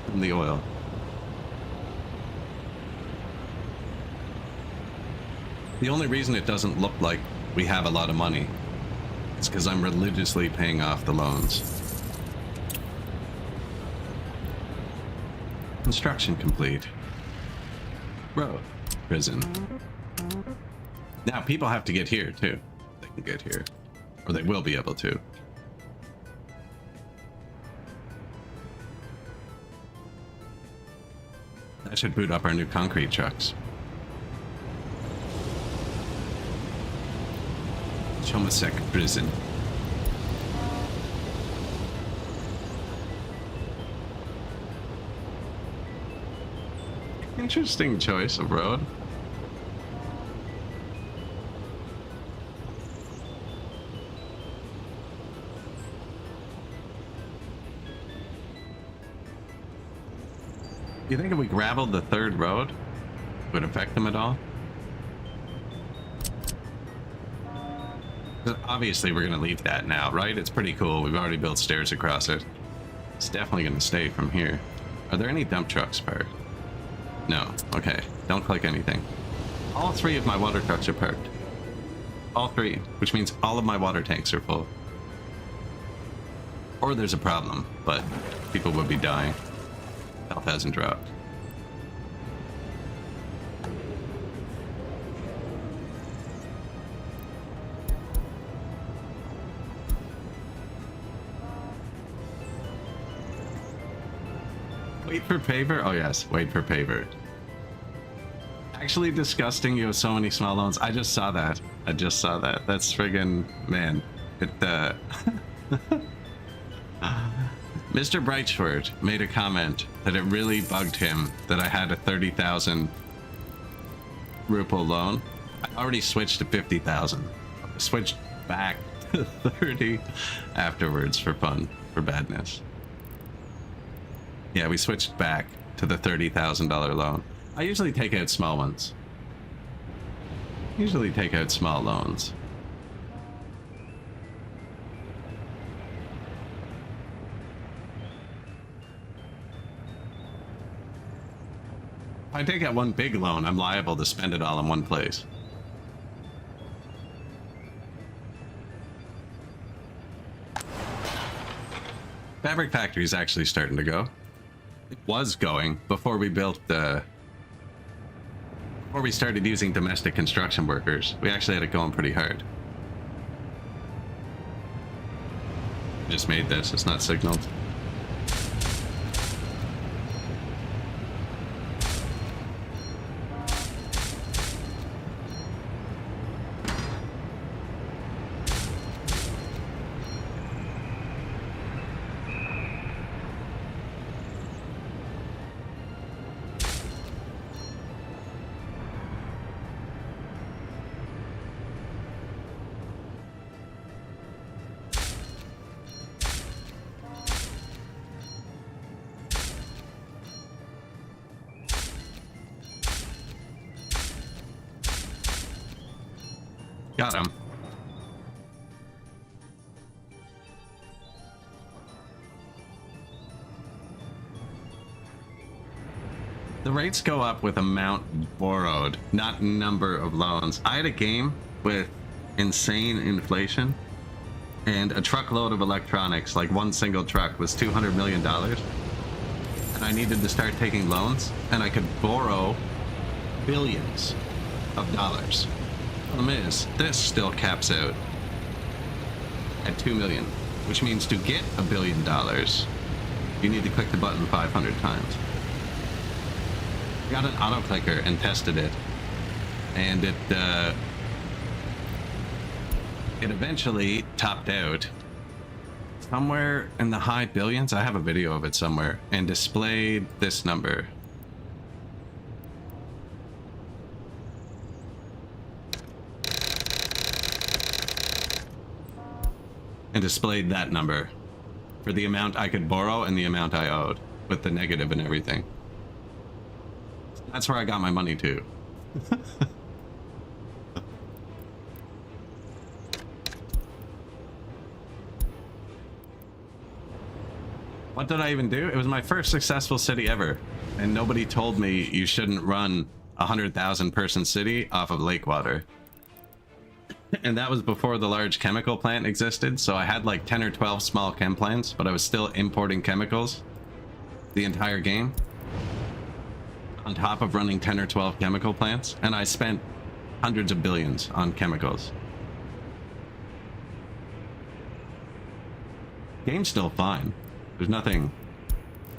from the oil. The only reason it doesn't look like we have a lot of money is because I'm religiously paying off the loans. Construction complete. Road. Prison. Now people have to get here too. They can get here. Or they will be able to. That should boot up our new concrete trucks. Chomasek prison. Interesting choice of road. You think if we graveled the third road, it would affect them at all? Obviously, we're going to leave that now, right? It's pretty cool. We've already built stairs across it. It's definitely going to stay from here. Are there any dump trucks parked? No. Okay. Don't click anything. All 3 of my water trucks are parked. All 3, which means all of my water tanks are full. Or there's a problem, but people would be dying. Health hasn't dropped. Wait for paver? Oh yes, wait for paver. Actually disgusting, you have so many small loans. I just saw that. That's friggin', man. It, Mr. Brightshort made a comment that it really bugged him that I had a 30,000 ruple loan. I already switched to 50,000. I switched back to 30 afterwards for fun, for badness. Yeah, we switched back to the $30,000 loan. I usually take out small ones. Usually take out small loans. If I take out one big loan, I'm liable to spend it all in one place. Fabric factory is actually starting to go. It was going before we built the... Before we started using domestic construction workers. We actually had it going pretty hard. Just made this, it's not signaled. Got him. The rates go up with amount borrowed, not number of loans. I had a game with insane inflation and a truckload of electronics, like one single truck was $200 million. And I needed to start taking loans and I could borrow billions of dollars. Problem is, this still caps out at 2 million, which means to get $1 billion, you need to click the button 500 times. I got an auto clicker and tested it, and it eventually topped out somewhere in the high billions. I have a video of it somewhere, and displayed this number, and displayed that number for the amount I could borrow and the amount I owed, with the negative and everything. That's where I got my money to. What did I even do? It was my first successful city ever, and nobody told me you shouldn't run a 100,000 person city off of lake water. And that was before the large chemical plant existed, so I had like 10 or 12 small chem plants, but I was still importing chemicals the entire game, on top of running 10 or 12 chemical plants, and I spent hundreds of billions on chemicals. Game's still fine. There's nothing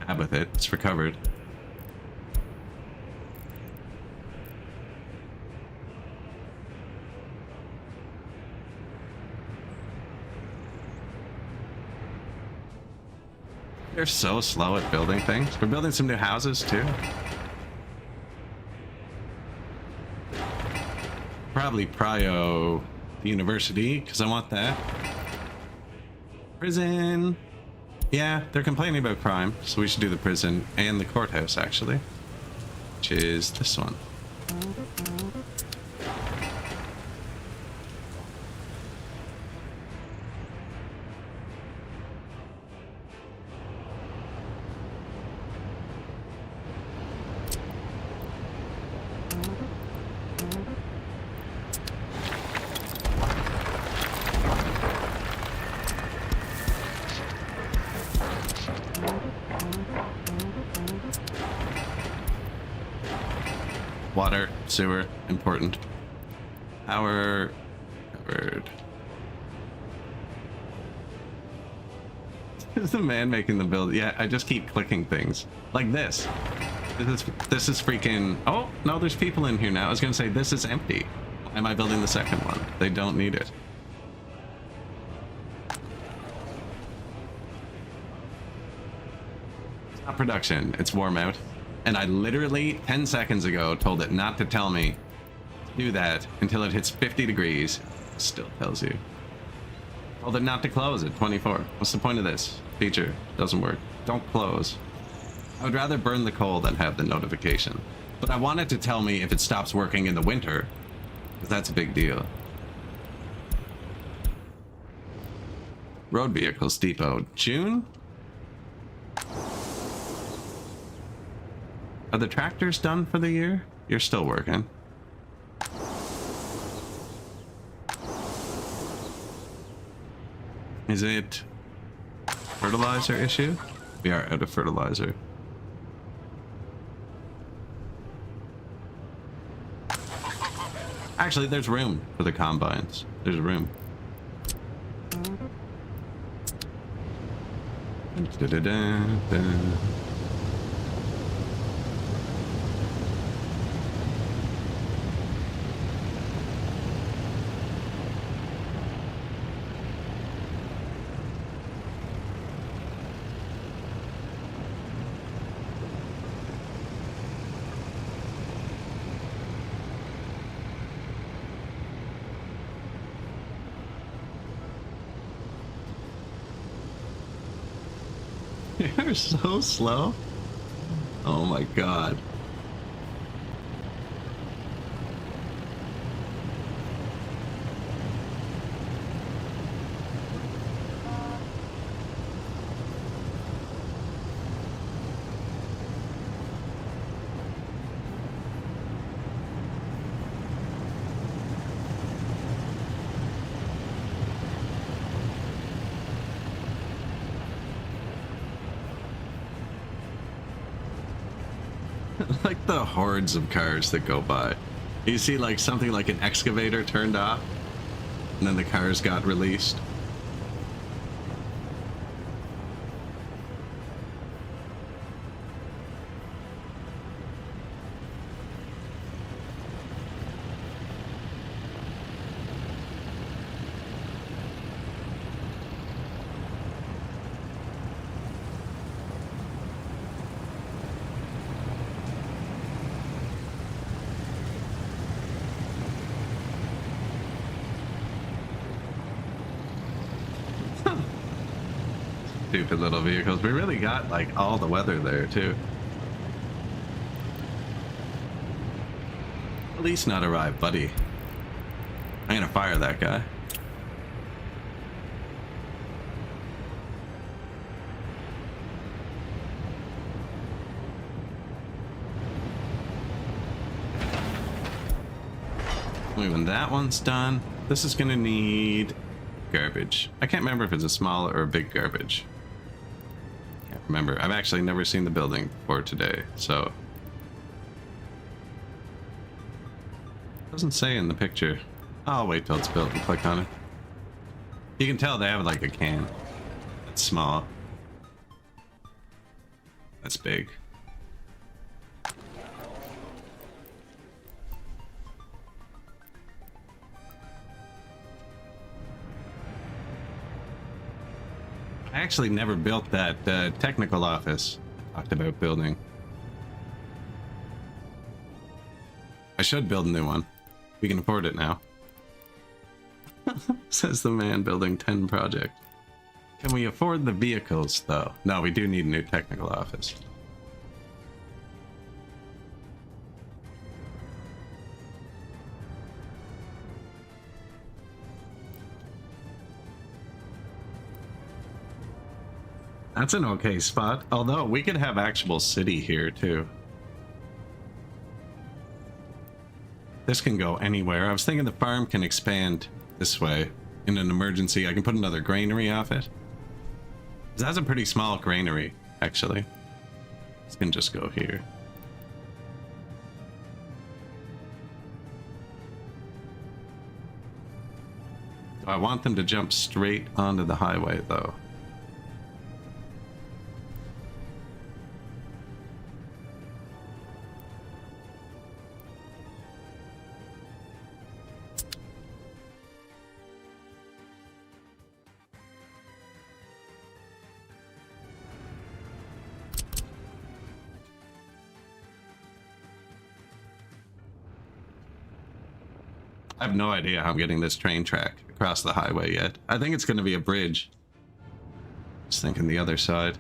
bad with it. It's recovered. They're so slow at building things. We're building some new houses too. Probably prio the university, because I want that. Prison. Yeah, they're complaining about crime, so we should do the prison and the courthouse, actually. Which is this one. Water, sewer, important. Power, covered. This is the man making the build. Yeah, I just keep clicking things. Like this. This is freaking... Oh, no, there's people in here now. I was gonna say, this is empty. Why am I building the second one? They don't need it. It's not production, it's warm out. And I literally 10 seconds ago told it not to tell me to do that until it hits 50 degrees. It still tells you. Told it not to close at 24. What's the point of this feature? Doesn't work. Don't close. I would rather burn the coal than have the notification. But I want it to tell me if it stops working in the winter, because that's a big deal. Road Vehicles Depot, June? Are the tractors done for the year? You're still working. Is it fertilizer issue? We are out of fertilizer. Actually, there's room for the combines. There's room. You're so slow. Oh my god. Like the hordes of cars that go by. You see like something like an excavator turned off, and then the cars got released. Stupid little vehicles. We really got like all the weather there too. Police not arrived, buddy. I'm gonna fire that guy. When that one's done, this is gonna need garbage. I can't remember if it's a small or a big garbage. Can't remember. I've actually never seen the building before today, so doesn't say in the picture. I'll wait till it's built and click on it. You can tell they have like a can. That's small. That's big. I actually never built that technical office I talked about building. I should build a new one. We can afford it now. Says the man building 10 project. Can we afford the vehicles though? No, we do need a new technical office. That's an okay spot, although we could have actual city here too. This can go anywhere. I was thinking the farm can expand this way. In an emergency, I can put another granary off it. That's a pretty small granary, actually. This can just go here. I want them to jump straight onto the highway, though. I have no idea how I'm getting this train track across the highway yet. I think it's going to be a bridge. Just thinking the other side.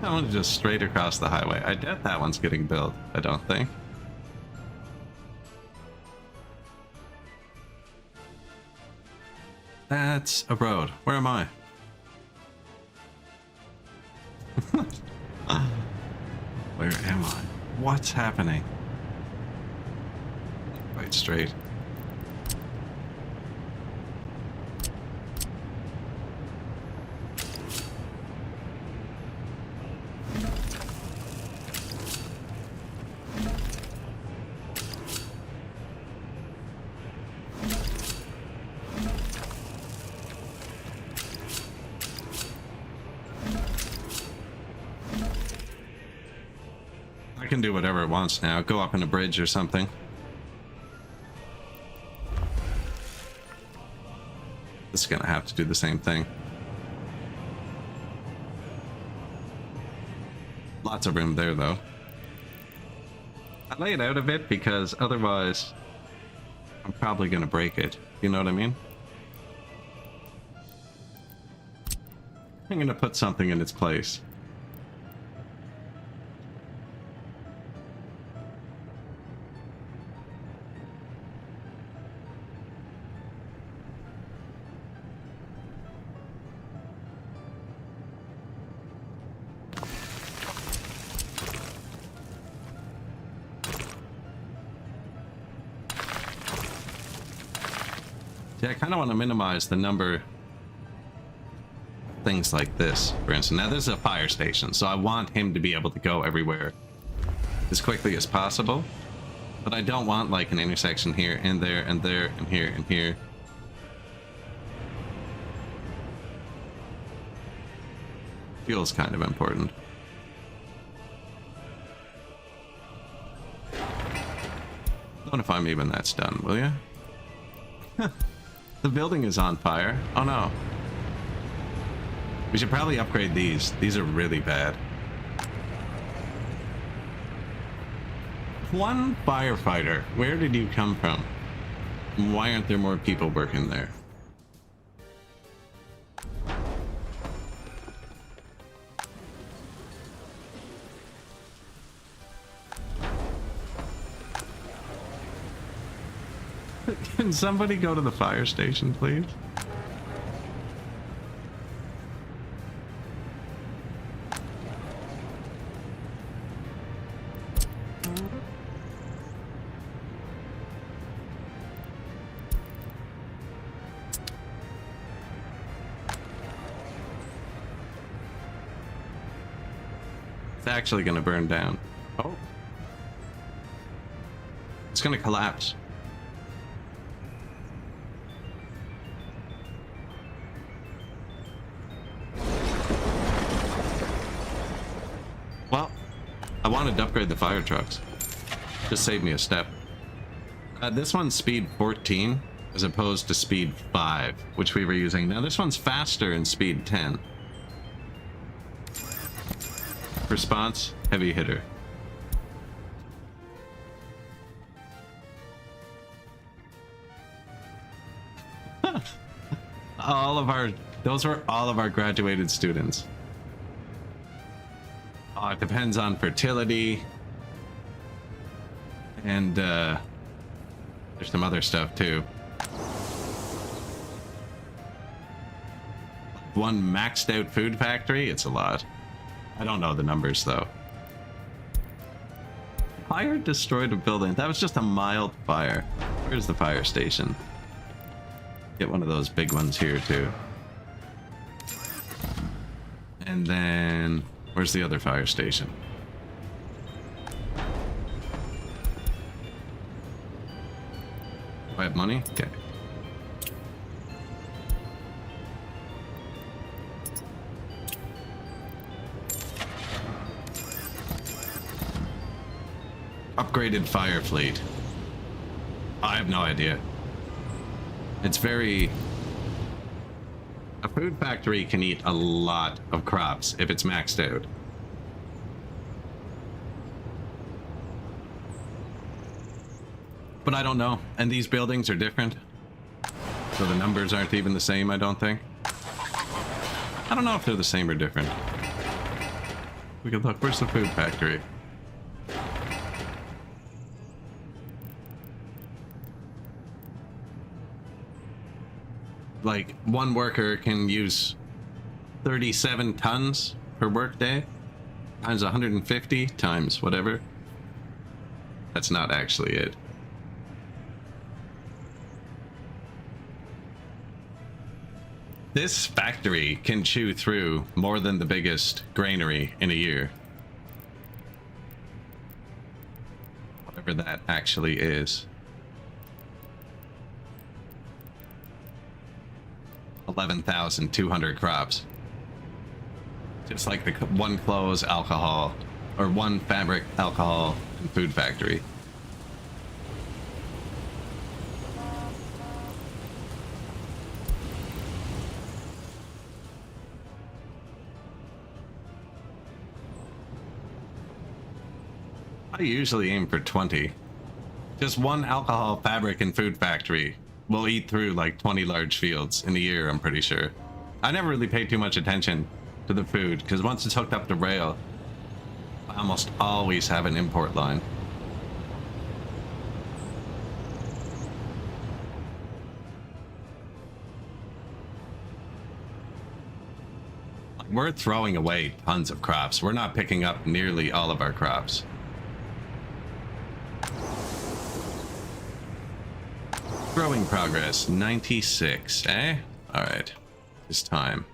I want to just straight across the highway. I doubt that one's getting built. I don't think. That's a road. Where am I? Where am I? What's happening? Right straight. Can do whatever it wants now. Go up in a bridge or something. It's gonna have to do the same thing. Lots of room there though. I lay it out a bit because otherwise I'm probably gonna break it. You know what I mean? I'm gonna put something in its place. Yeah, I kind of want to minimize the number of things like this, for instance. Now, this is a fire station, so I want him to be able to go everywhere as quickly as possible. But I don't want, like, an intersection here, and there, and there, and here, and here. Fuel's kind of important. Notify me when that's done, will you? The building is on fire. Oh no. We should probably upgrade these. These are really bad. One firefighter. Where did you come from? Why aren't there more people working there? Can somebody go to the fire station, please? It's actually going to burn down. Oh. It's going to collapse. Well, I wanted to upgrade the fire trucks. Just save me a step. This one's speed 14 as opposed to speed 5, which we were using. Now this one's faster in speed 10. Response, heavy hitter. Those were all of our graduated students. It depends on fertility. And there's some other stuff too. One maxed out food factory, it's a lot. I don't know the numbers though. Fire destroyed a building. That was just a mild fire. Where's the fire station? Get one of those big ones here too. And then where's the other fire station? Do I have money? Okay. Upgraded fire fleet. I have no idea. It's very... A food factory can eat a lot of crops if it's maxed out. But I don't know. And these buildings are different. So the numbers aren't even the same, I don't think. I don't know if they're the same or different. We can look. Where's the food factory? Like, one worker can use 37 tons per workday times 150 times whatever. That's not actually it. This factory can chew through more than the biggest granary in a year. Whatever that actually is. 11,200 crops. Just like the one clothes, alcohol, or one fabric, alcohol, and food factory. I usually aim for 20. Just one alcohol, fabric, and food factory will eat through like 20 large fields in a year, I'm pretty sure. I never really paid too much attention to the food, because once it's hooked up to rail, I almost always have an import line. We're throwing away tons of crops. We're not picking up nearly all of our crops. Showing progress 96, eh? Alright. It's time.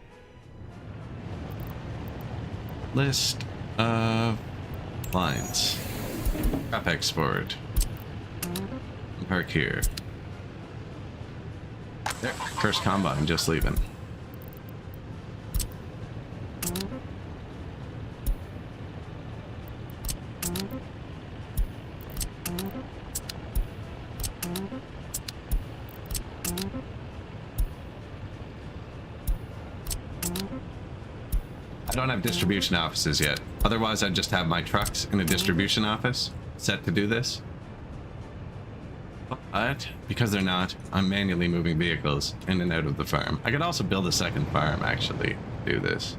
List of lines. Crop export. Park here. There, first combine just leaving. I don't have distribution offices yet. Otherwise, I'd just have my trucks in a distribution office set to do this. But because they're not, I'm manually moving vehicles in and out of the farm. I could also build a second farm, actually, to do this.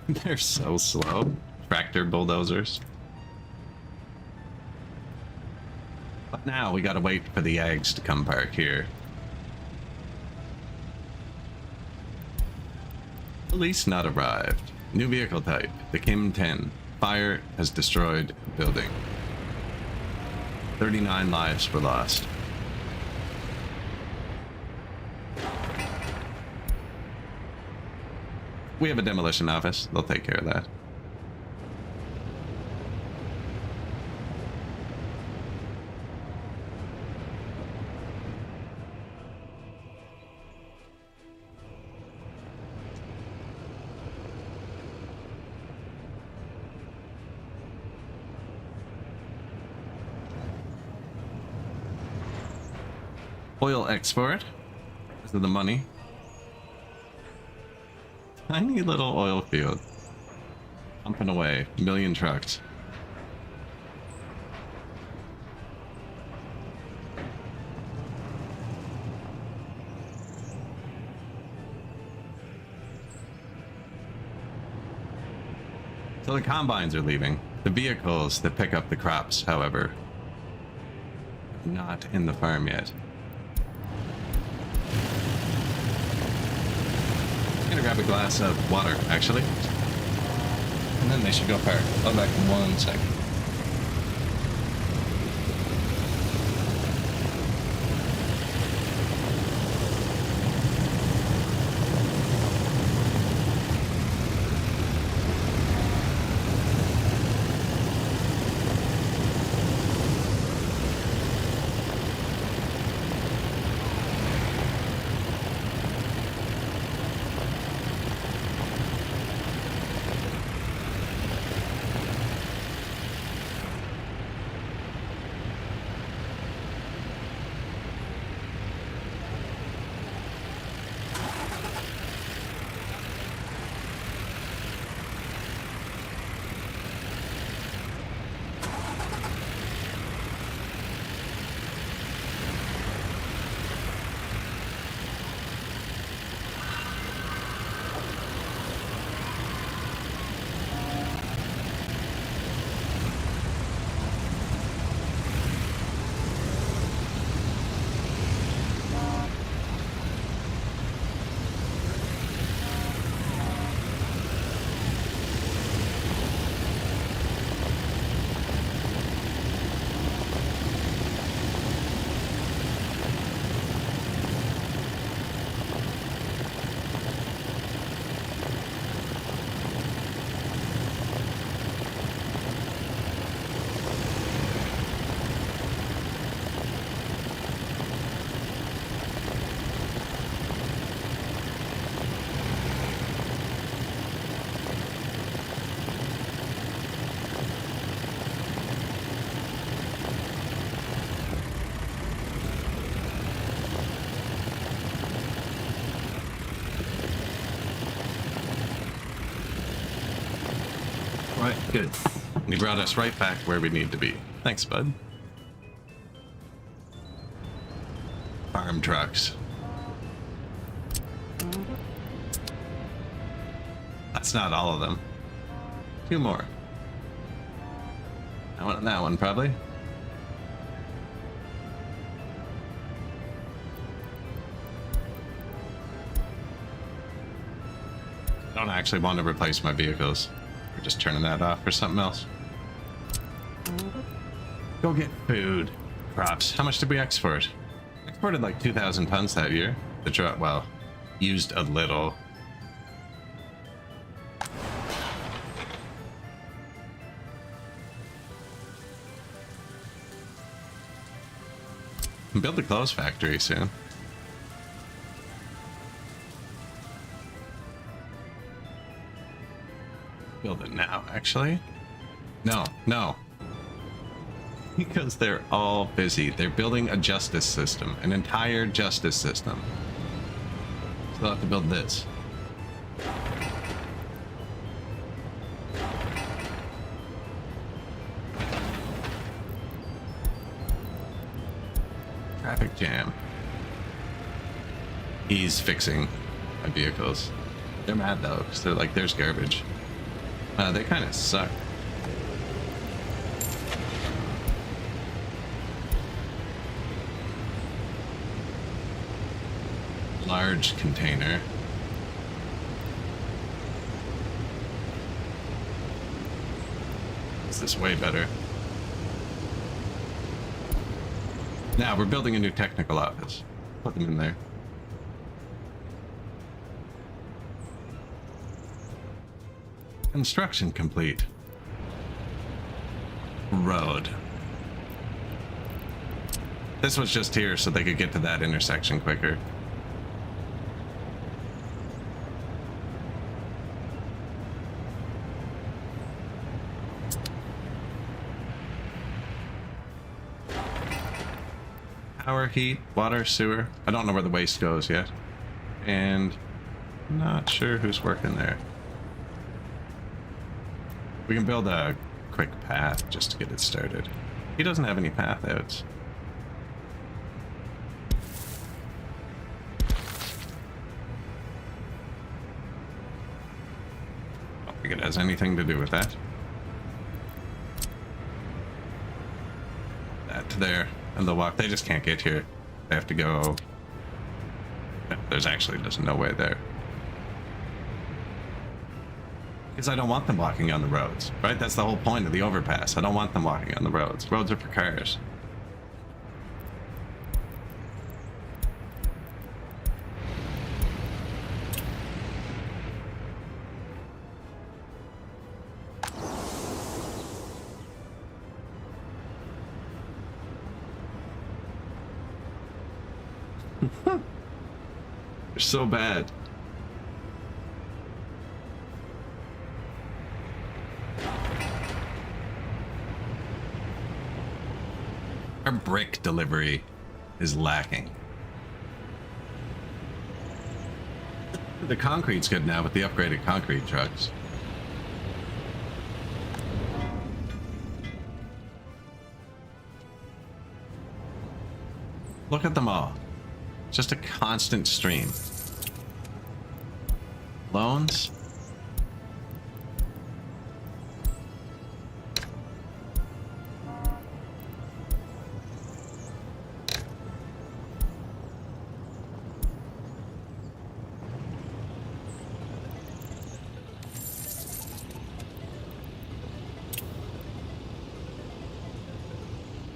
They're so slow. Tractor bulldozers. But now we gotta wait for the eggs to come park here. Police not arrived. New vehicle type. The Kim 10. Fire has destroyed building. 39 lives were lost. We have a demolition office. They'll take care of that. Oil export. This is the money. Tiny little oil field. Pumping away. A million trucks. So the combines are leaving. The vehicles that pick up the crops, however, not in the farm yet. I'm gonna grab a glass of water, actually. And then they should go park. I'll be back in 1 second. Right, good. You brought us right back where we need to be. Thanks, bud. Farm trucks. That's not all of them. 2 more. That one and that one, probably. I don't actually want to replace my vehicles. We're just turning that off for something else. Go get food. Crops. How much did we export? Exported like 2,000 tons that year. The truck, well, used a little. Build a clothes factory soon. Build it now, actually. No. Because they're all busy. They're building a justice system, an entire justice system. So they'll have to build this. Traffic jam. He's fixing my vehicles. They're mad though, because they're like, there's garbage. They kind of suck. Large container. This is way better. Now we're building a new technical office. Put them in there. Construction complete. Road. This was just here so they could get to that intersection quicker. Power, heat, water, sewer. I don't know where the waste goes yet. And I'm not sure who's working there. We can build a quick path just to get it started. He doesn't have any path outs. I don't think it has anything to do with that. That to there. And they'll walk. They just can't get here. They have to go. There's no way there. Because I don't want them walking on the roads, right? That's the whole point of the overpass. I don't want them walking on the roads. Roads are for cars. They're so bad. Our brick delivery is lacking. The concrete's good now with the upgraded concrete trucks. Look at them all. Just a constant stream. Loans.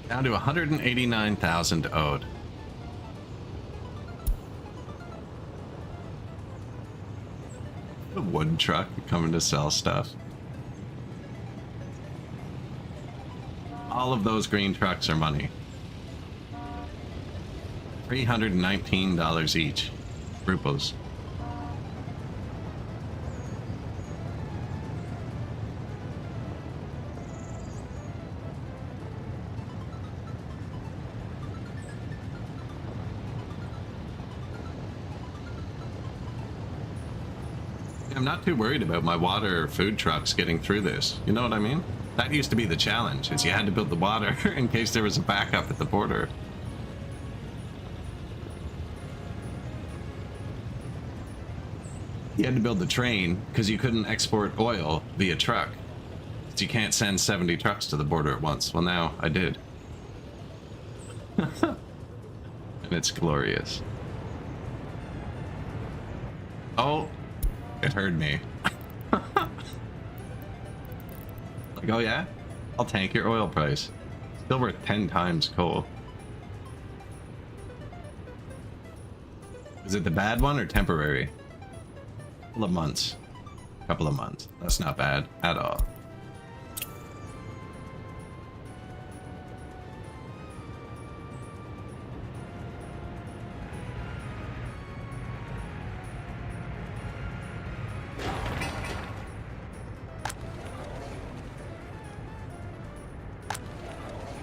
Down to 189,000 owed. A wood truck coming to sell stuff. All of those green trucks are money. $319 each. Rupos. I'm not too worried about my water or food trucks getting through this. You know what I mean? That used to be the challenge, is you had to build the water in case there was a backup at the border. You had to build the train because you couldn't export oil via truck. So you can't send 70 trucks to the border at once. Well, now I did. And it's glorious. Oh, it heard me. Like, oh yeah? I'll tank your oil price. Still worth 10 times coal. Is it the bad one or temporary? Couple of months. Couple of months. That's not bad at all.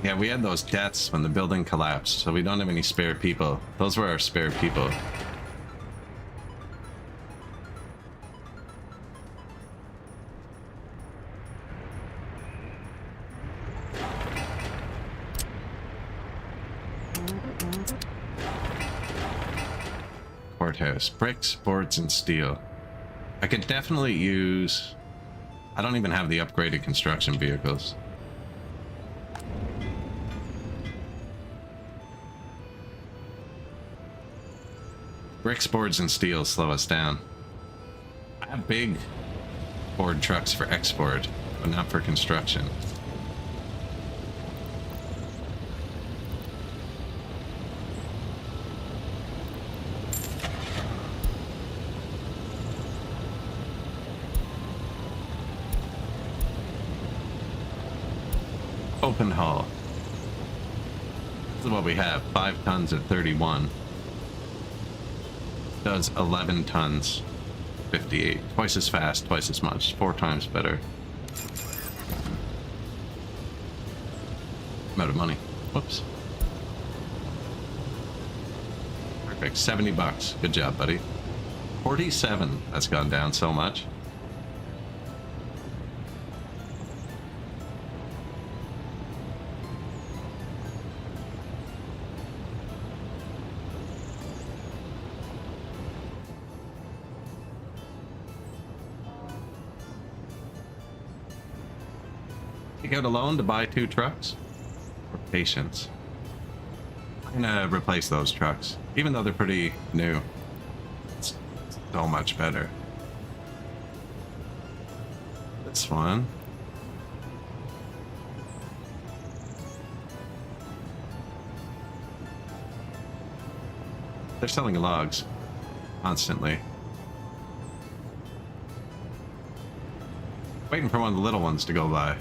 Yeah, we had those deaths when the building collapsed, so we don't have any spare people. Those were our spare people. Courthouse. Bricks, boards, and steel. I could definitely use... I don't even have the upgraded construction vehicles. Bricks, boards, and steel slow us down. I have big board trucks for export, but not for construction. Open haul. This is what we have. 5 tons at 31. Does 11 tons, 58. Twice as fast, twice as much, 4 times better. I'm out of money. Whoops. Perfect. 70 bucks. Good job, buddy. 47. That's gone down so much. Take out a loan to buy 2 trucks? Or patience? I'm gonna replace those trucks. Even though they're pretty new. It's so much better. This one. They're selling logs constantly. Waiting for one of the little ones to go by.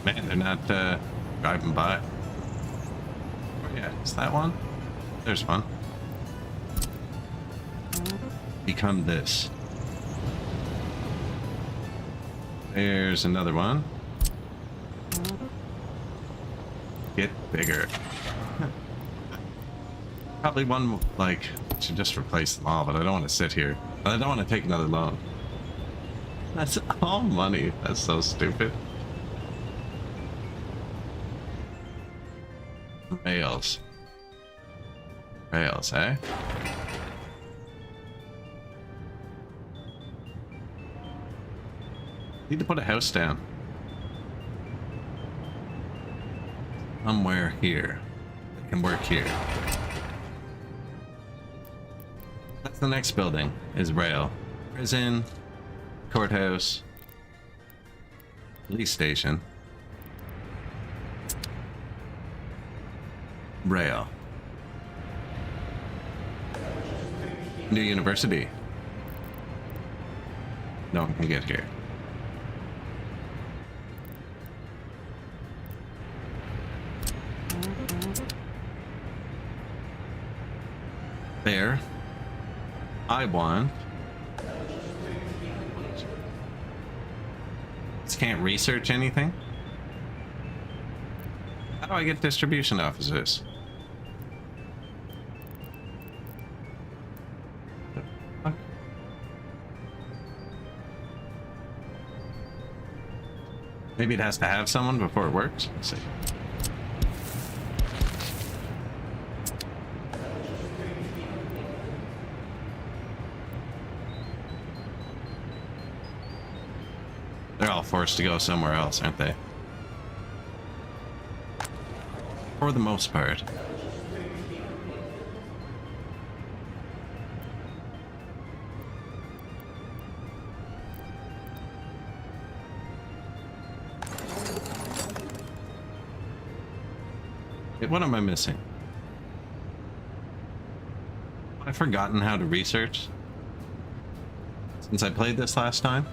Man, they're not driving by. Oh yeah, is that one? There's one. Become this. There's another one. Get bigger. Probably one, like, should just replace them all, but I don't want to sit here. I don't want to take another loan. That's all money. That's so stupid. Rails. Rails, eh? Need to put a house down. Somewhere here. That can work here. That's the next building, is rail. Prison, courthouse, police station. Rail. New university. No one can get here. I want. Just can't research anything. How do I get distribution officers? Fuck. Maybe it has to have someone before it works. Let's see. They're all forced to go somewhere else, aren't they? For the most part. Wait, what am I missing? I've forgotten how to research since I played this last time.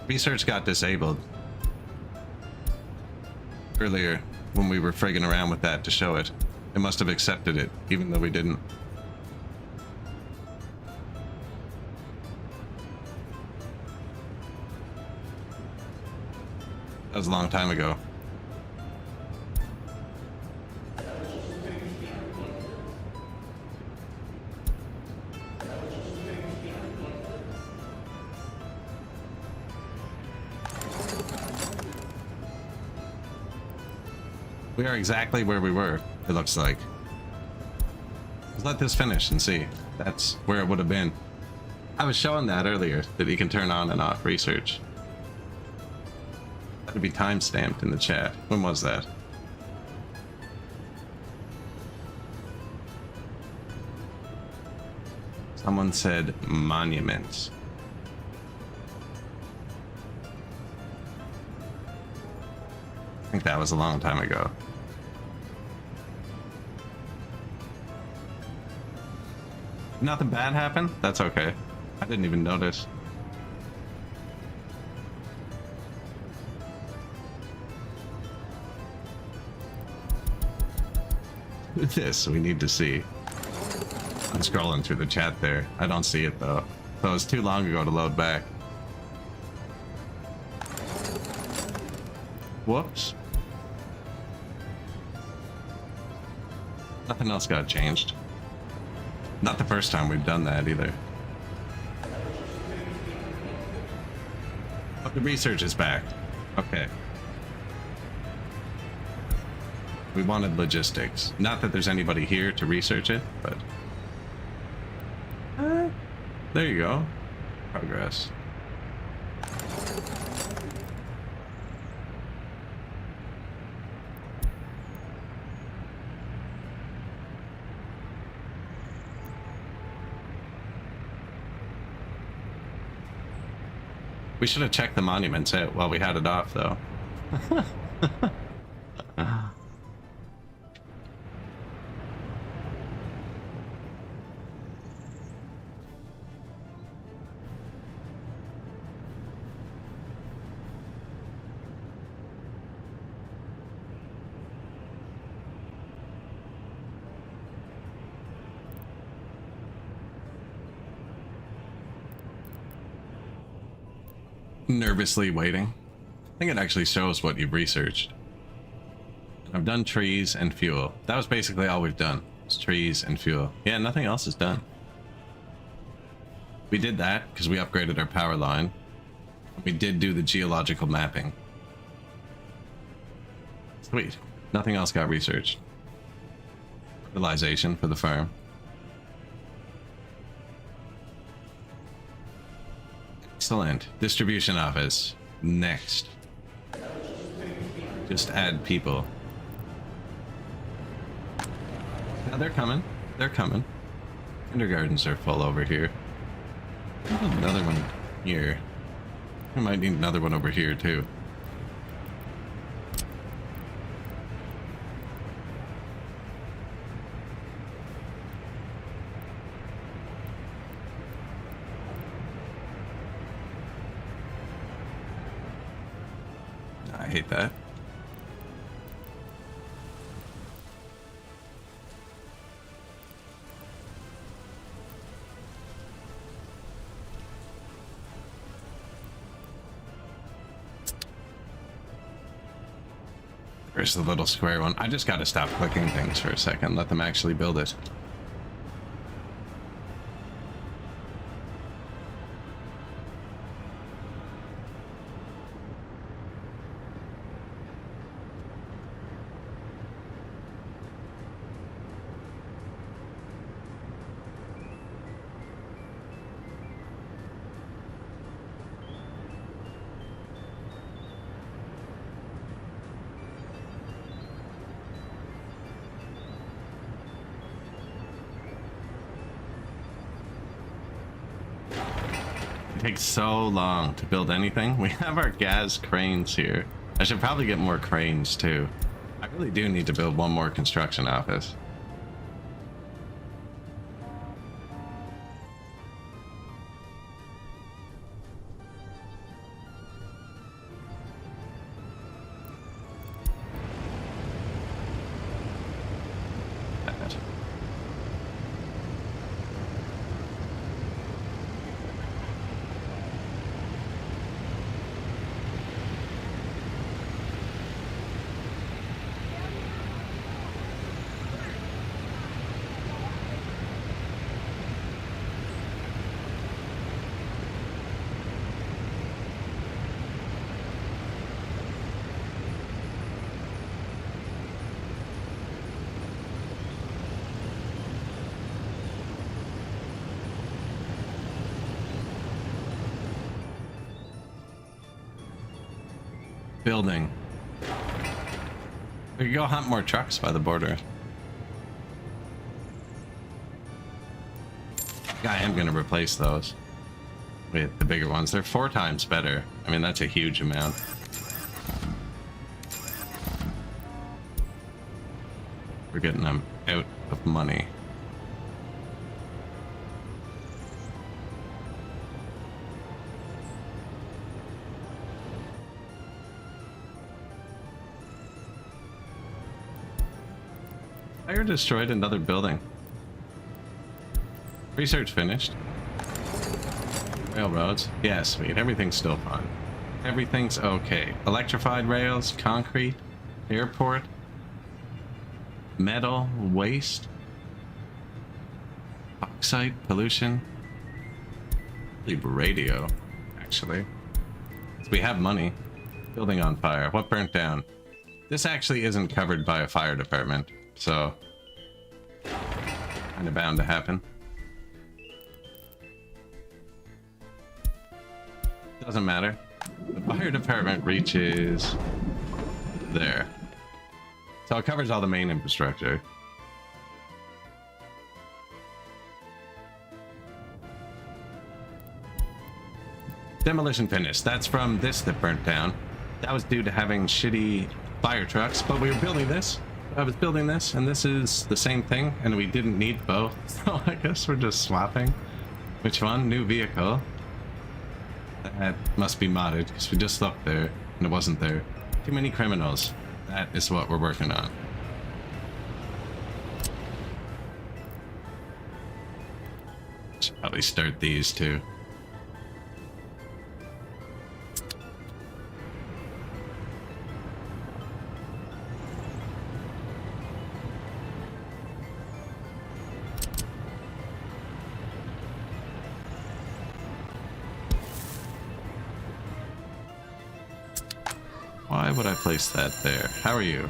Research got disabled earlier when we were frigging around with that to show it. It must have accepted it, even though we didn't. That was a long time ago. We are exactly where we were, it looks like. Let's let this finish and see. That's where it would have been. I was showing that earlier, that you can turn on and off research. That'd be time-stamped in the chat. When was that? Someone said monuments. I think that was a long time ago. Nothing bad happened? That's okay. I didn't even notice. This we need to see. I'm scrolling through the chat there. I don't see it though. So it was too long ago to load back. Whoops. Nothing else got changed. Not the first time we've done that either. But the research is back. Okay. We wanted logistics. Not that there's anybody here to research it, but... there you go. Progress. We should have checked the monuments out while we had it off, though. Nervously waiting. I think it actually shows what you've researched. I've done trees and fuel. That was basically all we've done. It's trees and fuel. Yeah, nothing else is done. We did that because we upgraded our power line. We did do the geological mapping. Sweet. Nothing else got researched. Fertilization for the farm. Excellent. Distribution office. Next. Just add people. Now they're coming. They're coming. Kindergartens are full over here. Another one here. We might need another one over here too. I hate that. Where's the little square one? I just gotta stop clicking things for a second. Let them actually build it. It takes so long to build anything. We have our gas cranes here. I should probably get more cranes too. I really do need to build one more construction office. Building. We could go hunt more trucks by the border. I am gonna replace those with the bigger ones. They're 4 times better. I mean, that's a huge amount. We're getting them out of money. Fire destroyed another building. Research finished. Railroads. Yeah, sweet. Everything's still fine. Everything's okay. Electrified rails, concrete, airport, metal, waste, bauxite, pollution. Radio, actually. So we have money. Building on fire. What burnt down? This actually isn't covered by a fire department. So, kind of bound to happen. Doesn't matter. The fire department reaches there. So it covers all the main infrastructure. Demolition finished. That's from this that burnt down. That was due to having shitty fire trucks, but we were building this. I was building this, and this is the same thing, and we didn't need both, so I guess we're just swapping. Which one? New vehicle. That must be modded, because we just looked there, and it wasn't there. Too many criminals. That is what we're working on. Should probably start these too. Why would I place that there? How are you?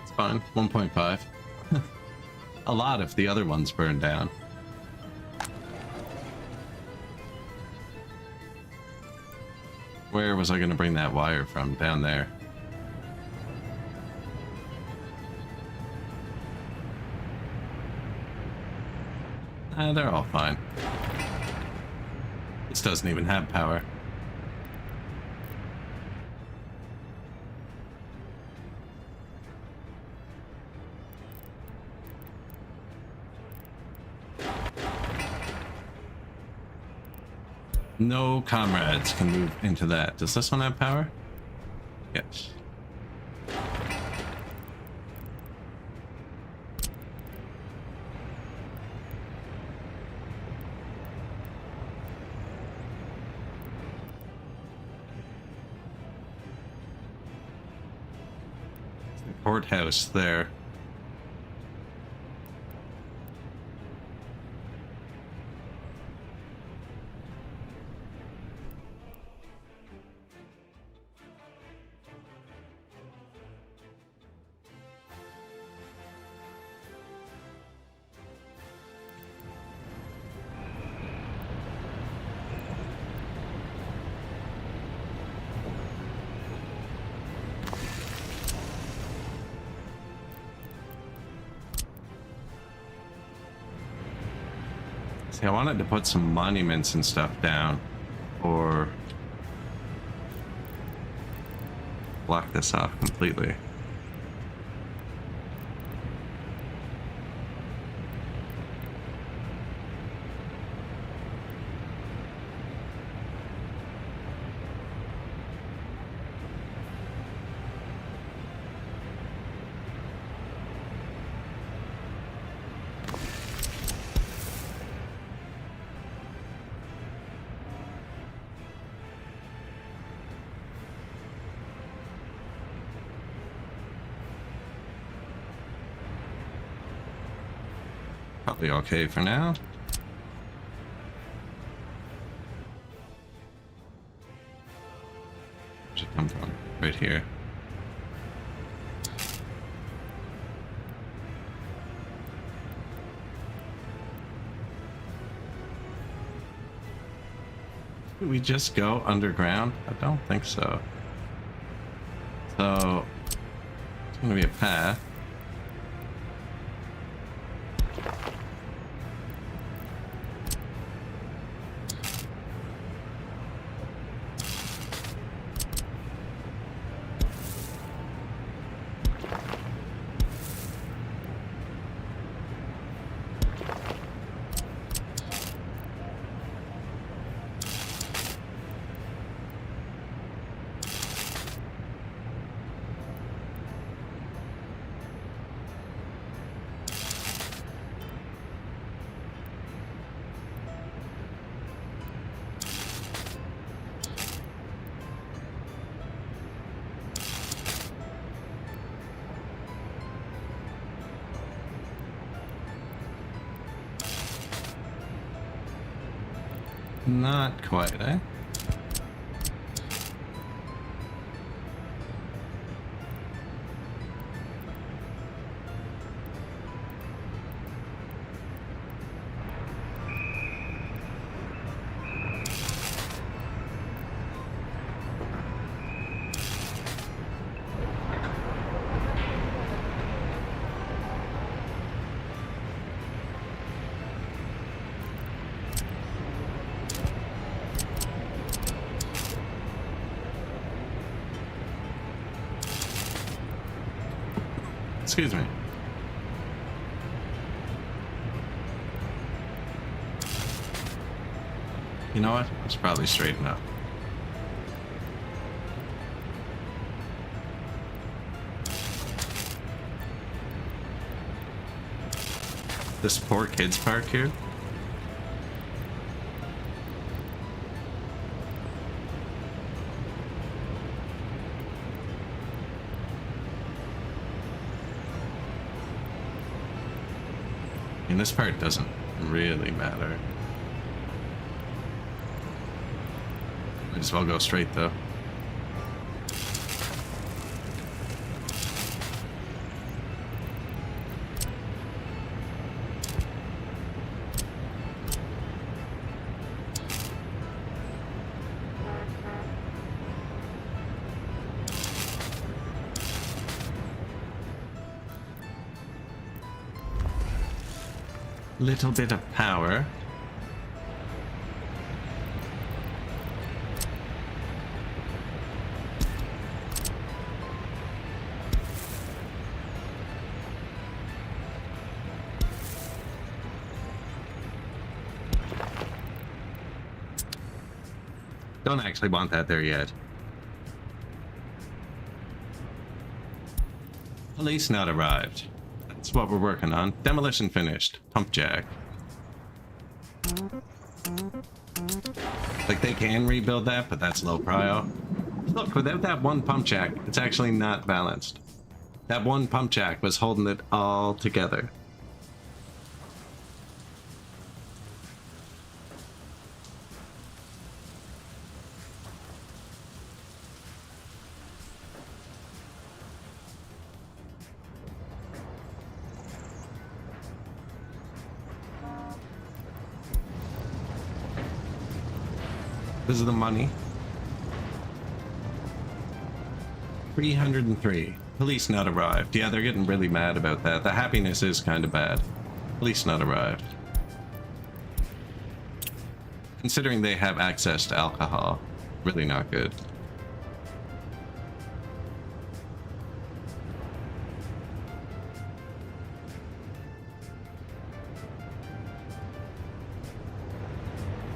It's fine. 1.5. A lot of the other ones burned down. Where was I going to bring that wire from? Down there. They're all fine. This doesn't even have power. No comrades can move into that. Does this one have power? Yes. courthouse there. See, I wanted to put some monuments and stuff down, or block this off completely. Probably okay for now. Where'd it come from? Right here. Did we just go underground? I don't think so. So it's gonna be a path. Not quite, eh? Excuse me. You know what? It's probably straighten up. This poor kids park here. And this part doesn't really matter. Might as well go straight though. Little bit of power. Don't actually want that there yet. Police not arrived. That's what we're working on. Demolition finished. Pump jack. Like, they can rebuild that, but that's low prio. Look, without that one pump jack, it's actually not balanced. That one pump jack was holding it all together. This is the money. 303. Police not arrived. Yeah, they're getting really mad about that. The happiness is kind of bad. Police not arrived. Considering they have access to alcohol, really not good.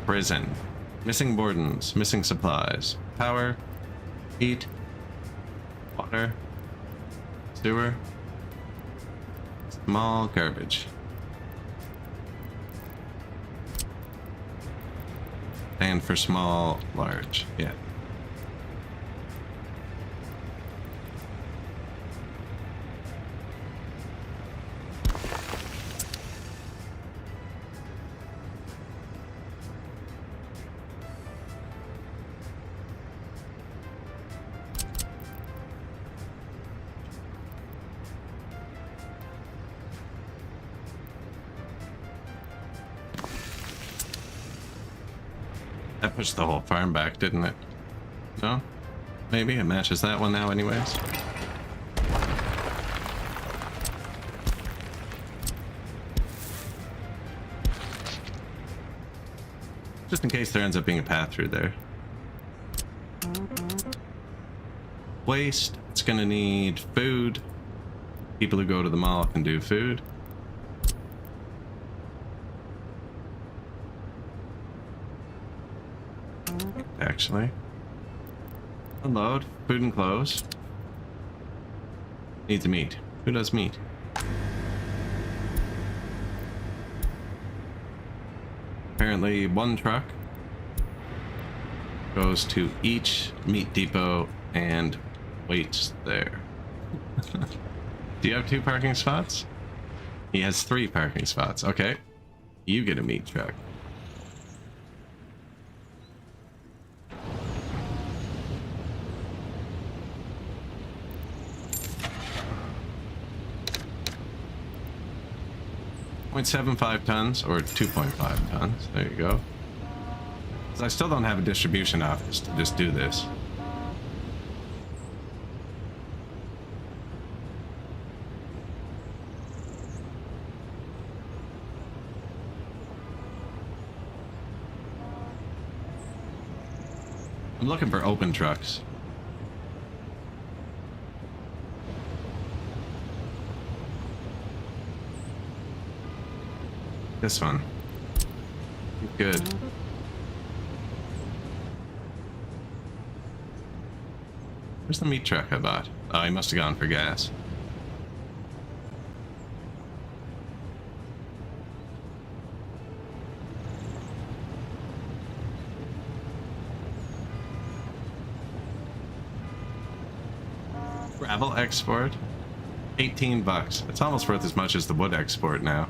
Prison. Missing wardens, missing supplies. Power, heat, water, sewer, small garbage. And for small, large, yeah. That pushed the whole farm back, didn't it? No? Maybe it matches that one now anyways. Just in case there ends up being a path through there. Waste. It's gonna need food. People who go to the mall can do food. Actually. Unload. Food and clothes. Needs meat. Who does meat? Apparently one truck goes to each meat depot and waits there. Do you have 2 parking spots? He has 3 parking spots. Okay. You get a meat truck. .75 tons or 2.5 tons. There you go. So I still don't have a distribution office to just do this. I'm looking for open trucks. This one. Good. Where's the meat truck I bought? Oh, he must have gone for gas. Gravel export. 18 bucks. It's almost worth as much as the wood export now.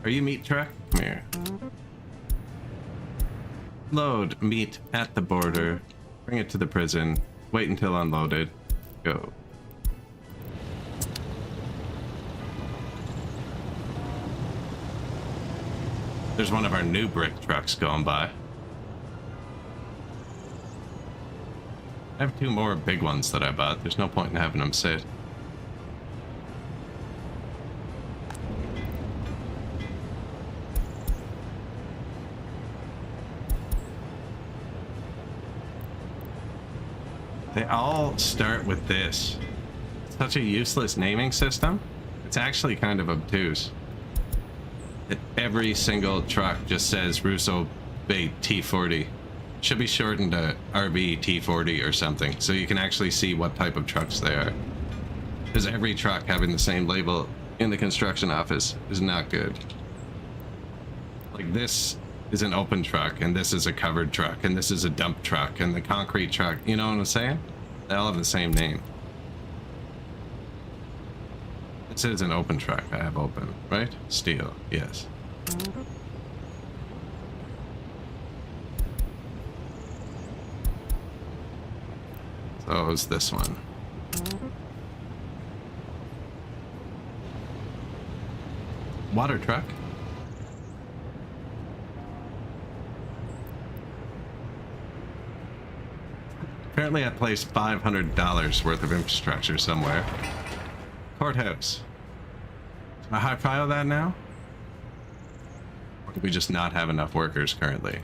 Are you meat truck? Come here. Load meat at the border. Bring it to the prison. Wait until unloaded. Go. There's one of our new brick trucks going by. I have 2 more big ones that I bought. There's no point in having them sit. They all start with this. It's such a useless naming system. It's actually kind of obtuse. Every single truck just says Russo Bay T40. Should be shortened to RB T40 or something, so you can actually see what type of trucks they are. Because every truck having the same label in the construction office is not good. Like this is an open truck, and this is a covered truck, and this is a dump truck, and the concrete truck, you know what I'm saying? They all have the same name. This is an open track I have open, right? Steel, yes. So is this one. Water truck. Apparently I placed $500 worth of infrastructure somewhere. Courthouse. Can I high file that now? Or do we just not have enough workers currently?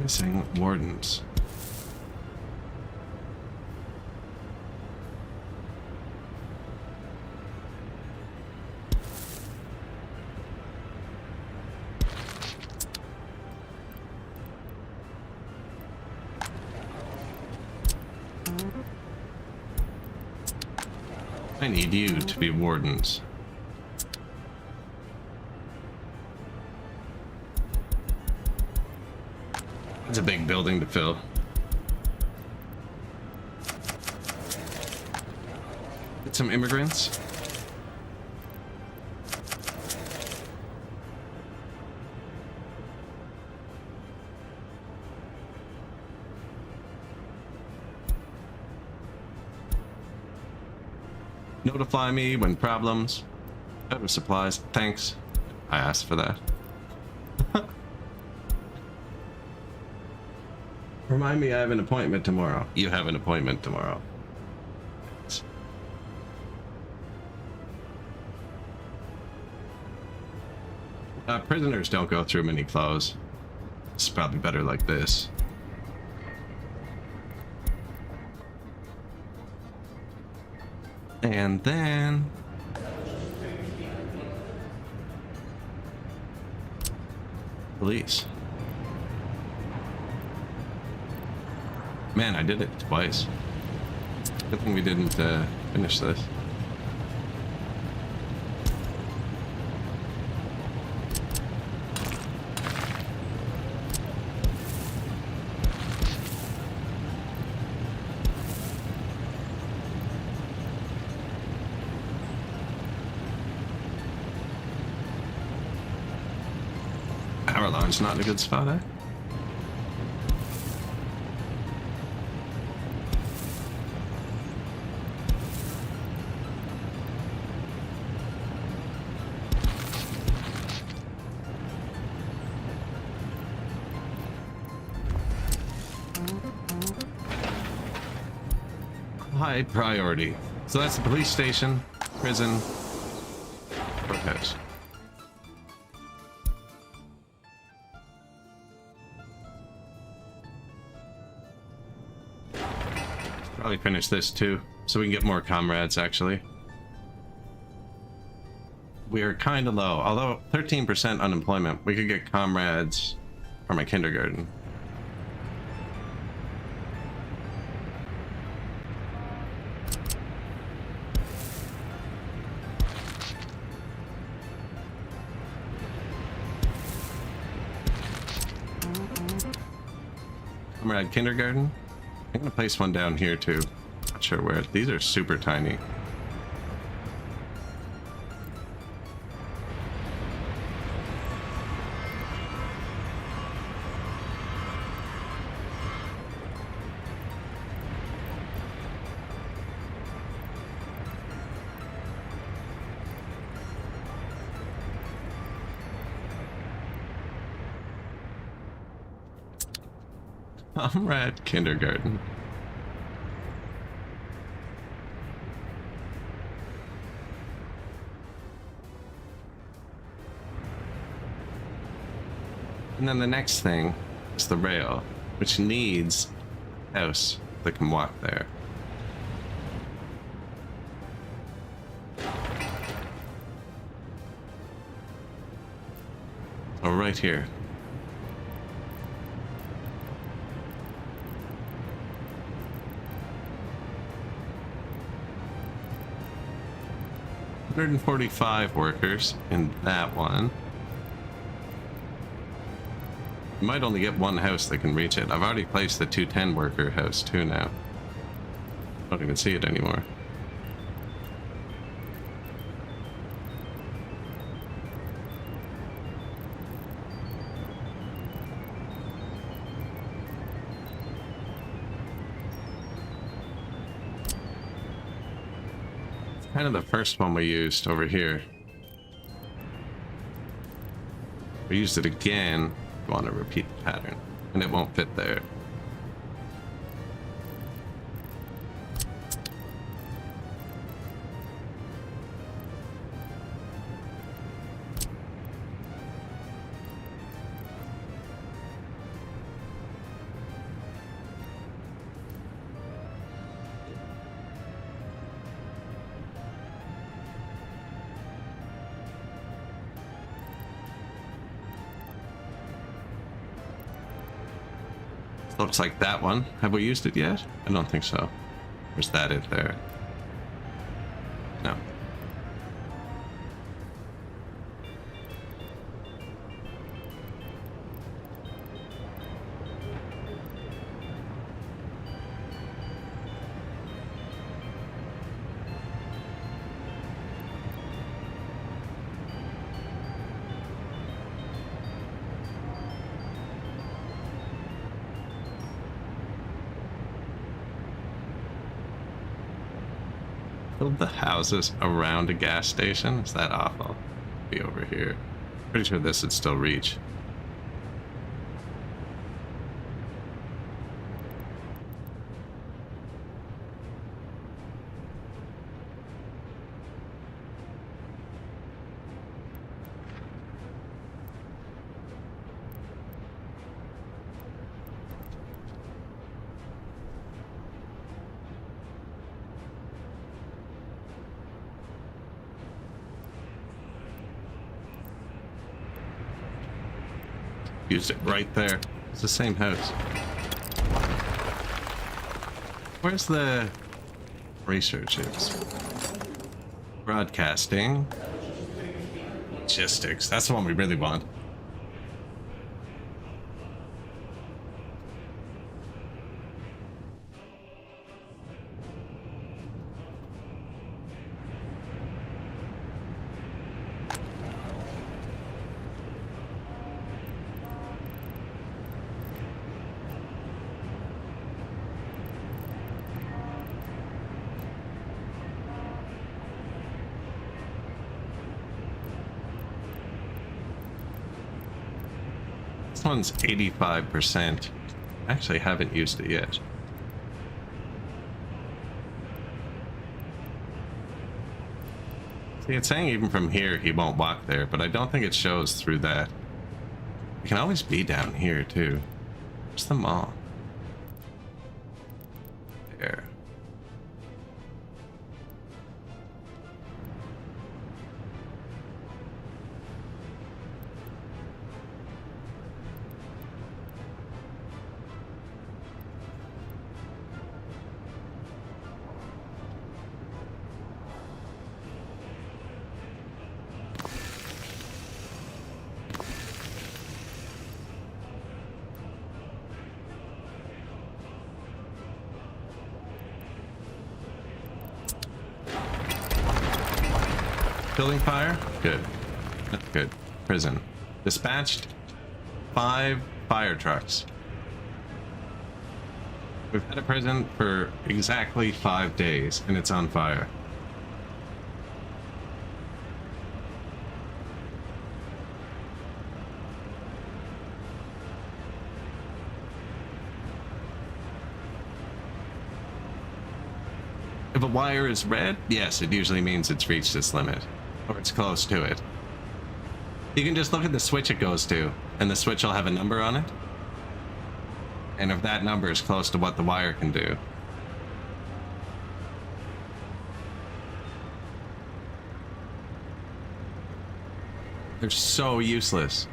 Missing wardens. I need you to be wardens. It's a big building to fill. Get some immigrants. Notify me when problems. Out of supplies. Thanks. I asked for that. Remind me I have an appointment tomorrow. You have an appointment tomorrow. Prisoners don't go through many clothes. It's probably better like this. And then police. Man, I did it twice. Good thing we didn't finish this. Power line's not in a good spot, eh? High priority. So that's the police station, prison, courthouse. Probably finish this too, so we can get more comrades actually. We are kind of low, although 13% unemployment. We could get comrades for my kindergarten. Comrade kindergarten. I'm gonna place one down here too. Not sure where. These are super tiny. Comrade kindergarten. And then the next thing is the rail, which needs a house that can walk there. Oh, right here. $145 workers in that one. You might only get one house that can reach it. I've already placed the 210 worker house too now. Don't even see it anymore. It's kind of the first one we used over here. We used it again. We want to repeat the pattern, and it won't fit there. Looks like that one. Have we used it yet? I don't think so. Where's that it there? No. Build the houses around a gas station? Is that awful? Be over here. Pretty sure this would still reach. Used it right there. It's the same house. Where's the researches? Broadcasting. Logistics. That's the one we really want. This one's 85%. Actually, haven't used it yet. See, it's saying even from here he won't walk there, but I don't think it shows through that. It can always be down here too. Where's the mall? There. Building fire? Good. That's good. Prison. Dispatched 5 fire trucks. We've had a prison for exactly 5 days, and it's on fire. If a wire is red, yes, it usually means it's reached its limit. Or it's close to it. You can just look at the switch it goes to, and the switch will have a number on it. And if that number is close to what the wire can do. They're so useless.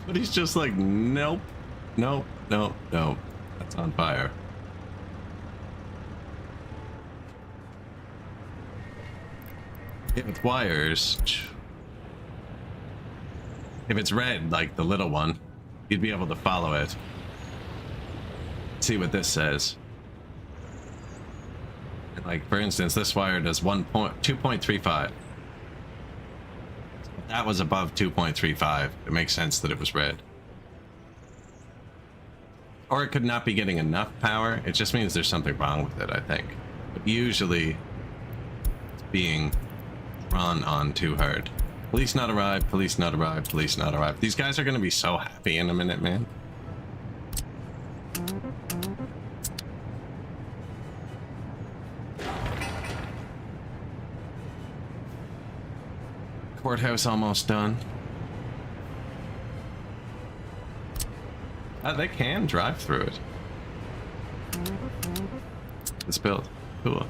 But he's just like, nope, nope, nope, nope. That's on fire. If it's wires, if it's red, like the little one, you'd be able to follow it. See what this says. And like, for instance, this wire does 2.35. If that was above 2.35, it makes sense that it was red. Or it could not be getting enough power. It just means there's something wrong with it, I think. But usually, it's being run on too hard. Police not arrived, police not arrived, police not arrived. These guys are going to be so happy in a minute, man. Courthouse almost done. They can drive through it. It's built. Cool.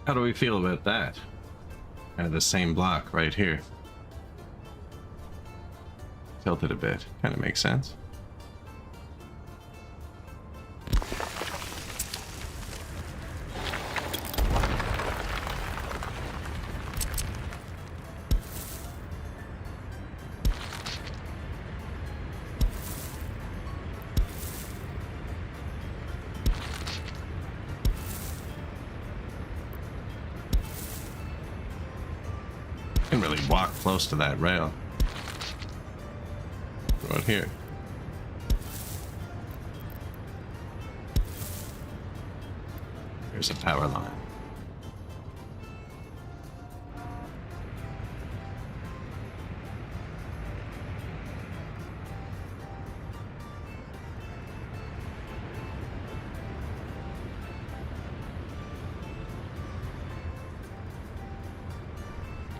How do we feel about that? Kind of the same block right here. Tilted a bit. Kind of makes sense. Can really walk close to that rail. Right here. There's a power line.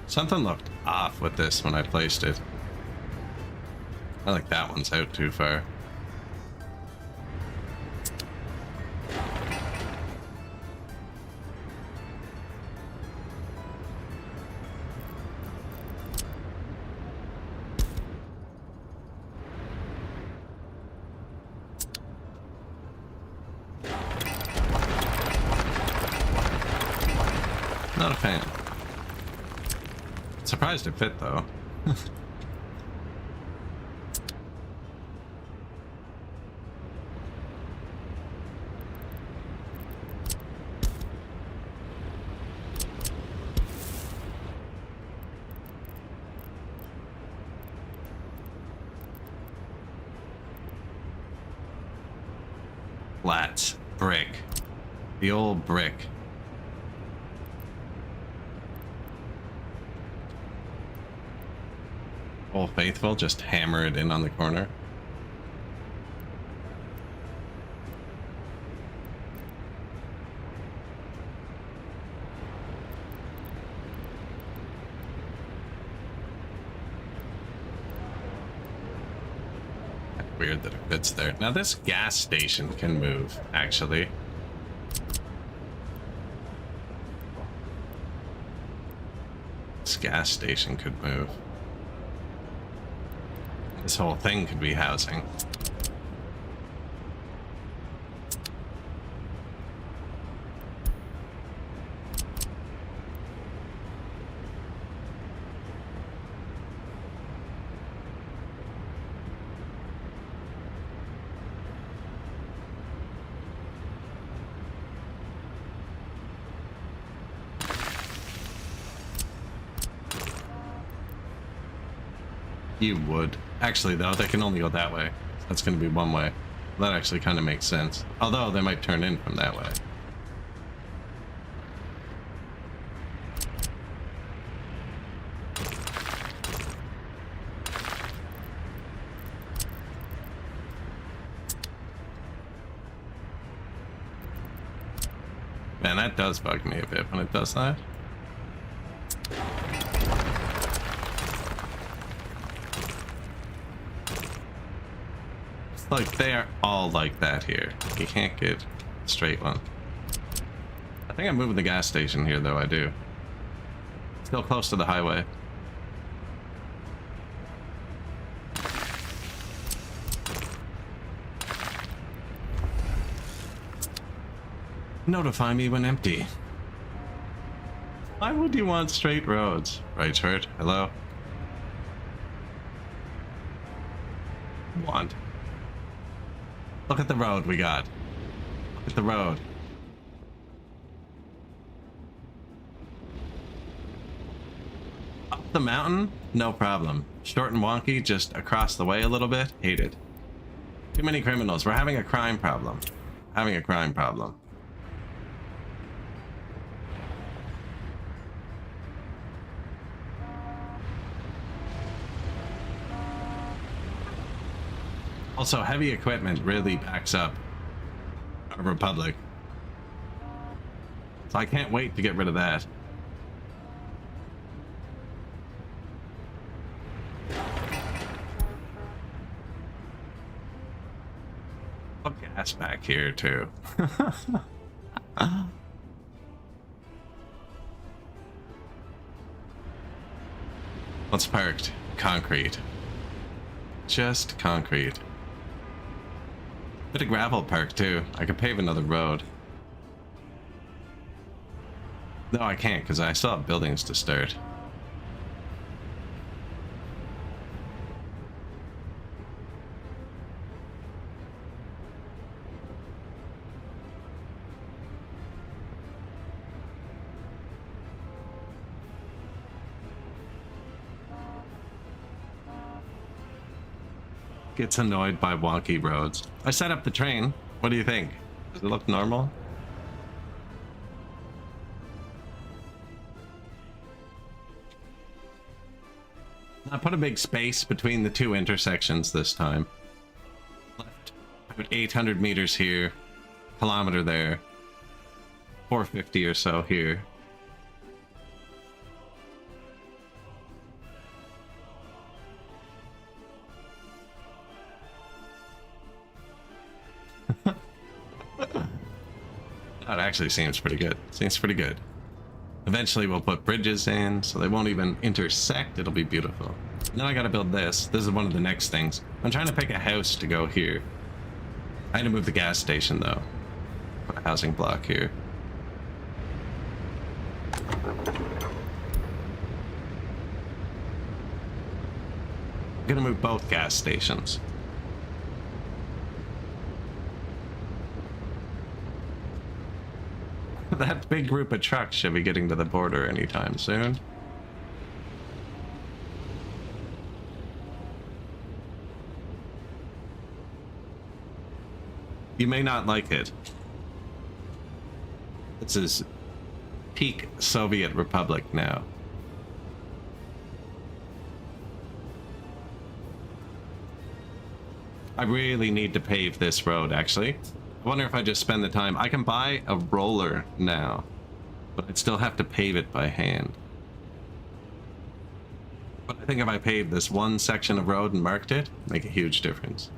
Something looked off with this when I placed it. I think that one's out too far. Not a fan. Surprised it fit though. Flats, brick, the old brick. Old Faithful, just hammer it in on the corner. Weird that it fits there. Now this gas station can move, actually. This gas station could move. This whole thing could be housing. You would. Actually, though, they can only go that way. That's going to be one way. That actually kind of makes sense. Although, they might turn in from that way. Man, that does bug me a bit when it does that. It's like they are all like that here. You can't get a straight one. I think I'm moving the gas station here, though. I do. Still close to the highway. Notify me when empty. Why would you want straight roads? Right, shirt. Hello? Want. Look at the road we got. Look at the road. Up the mountain? No problem. Short and wonky, just across the way a little bit? Hate it. Too many criminals. We're having a crime problem. Having a crime problem. Also, heavy equipment really backs up a Republic. So I can't wait to get rid of that. Put gas back here too. What's parked? Concrete. Just concrete. Bit of gravel park too. I could pave another road. No, I can't because I still have buildings to start. Gets annoyed by wonky roads. I set up the train. What do you think? Does it look normal? I put a big space between the two intersections this time. Left about 800 meters here, kilometer there, 450 or so here. That actually seems pretty good. Seems pretty good. Eventually we'll put bridges in so they won't even intersect. It'll be beautiful. And then I gotta build this. This is one of the next things. I'm trying to pick a house to go here. I had to move the gas station though. Put a housing block here. I'm gonna move both gas stations. That big group of trucks should be getting to the border anytime soon. You may not like it. This is peak Soviet Republic now. I really need to pave this road, actually. I wonder if I just spend the time. I can buy a roller now, but I'd still have to pave it by hand. But I think if I paved this one section of road and marked it, make a huge difference.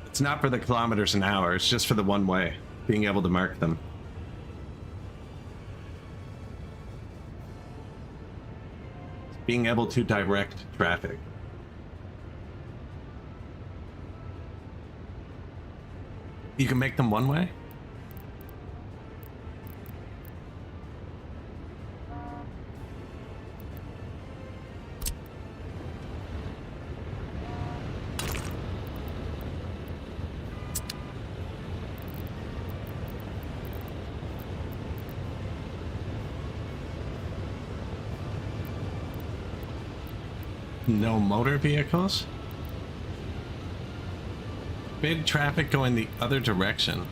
It's not for the kilometers an hour, it's just for the one way. Being able to mark them. Being able to direct traffic. You can make them one way? No motor vehicles? Big traffic going the other direction.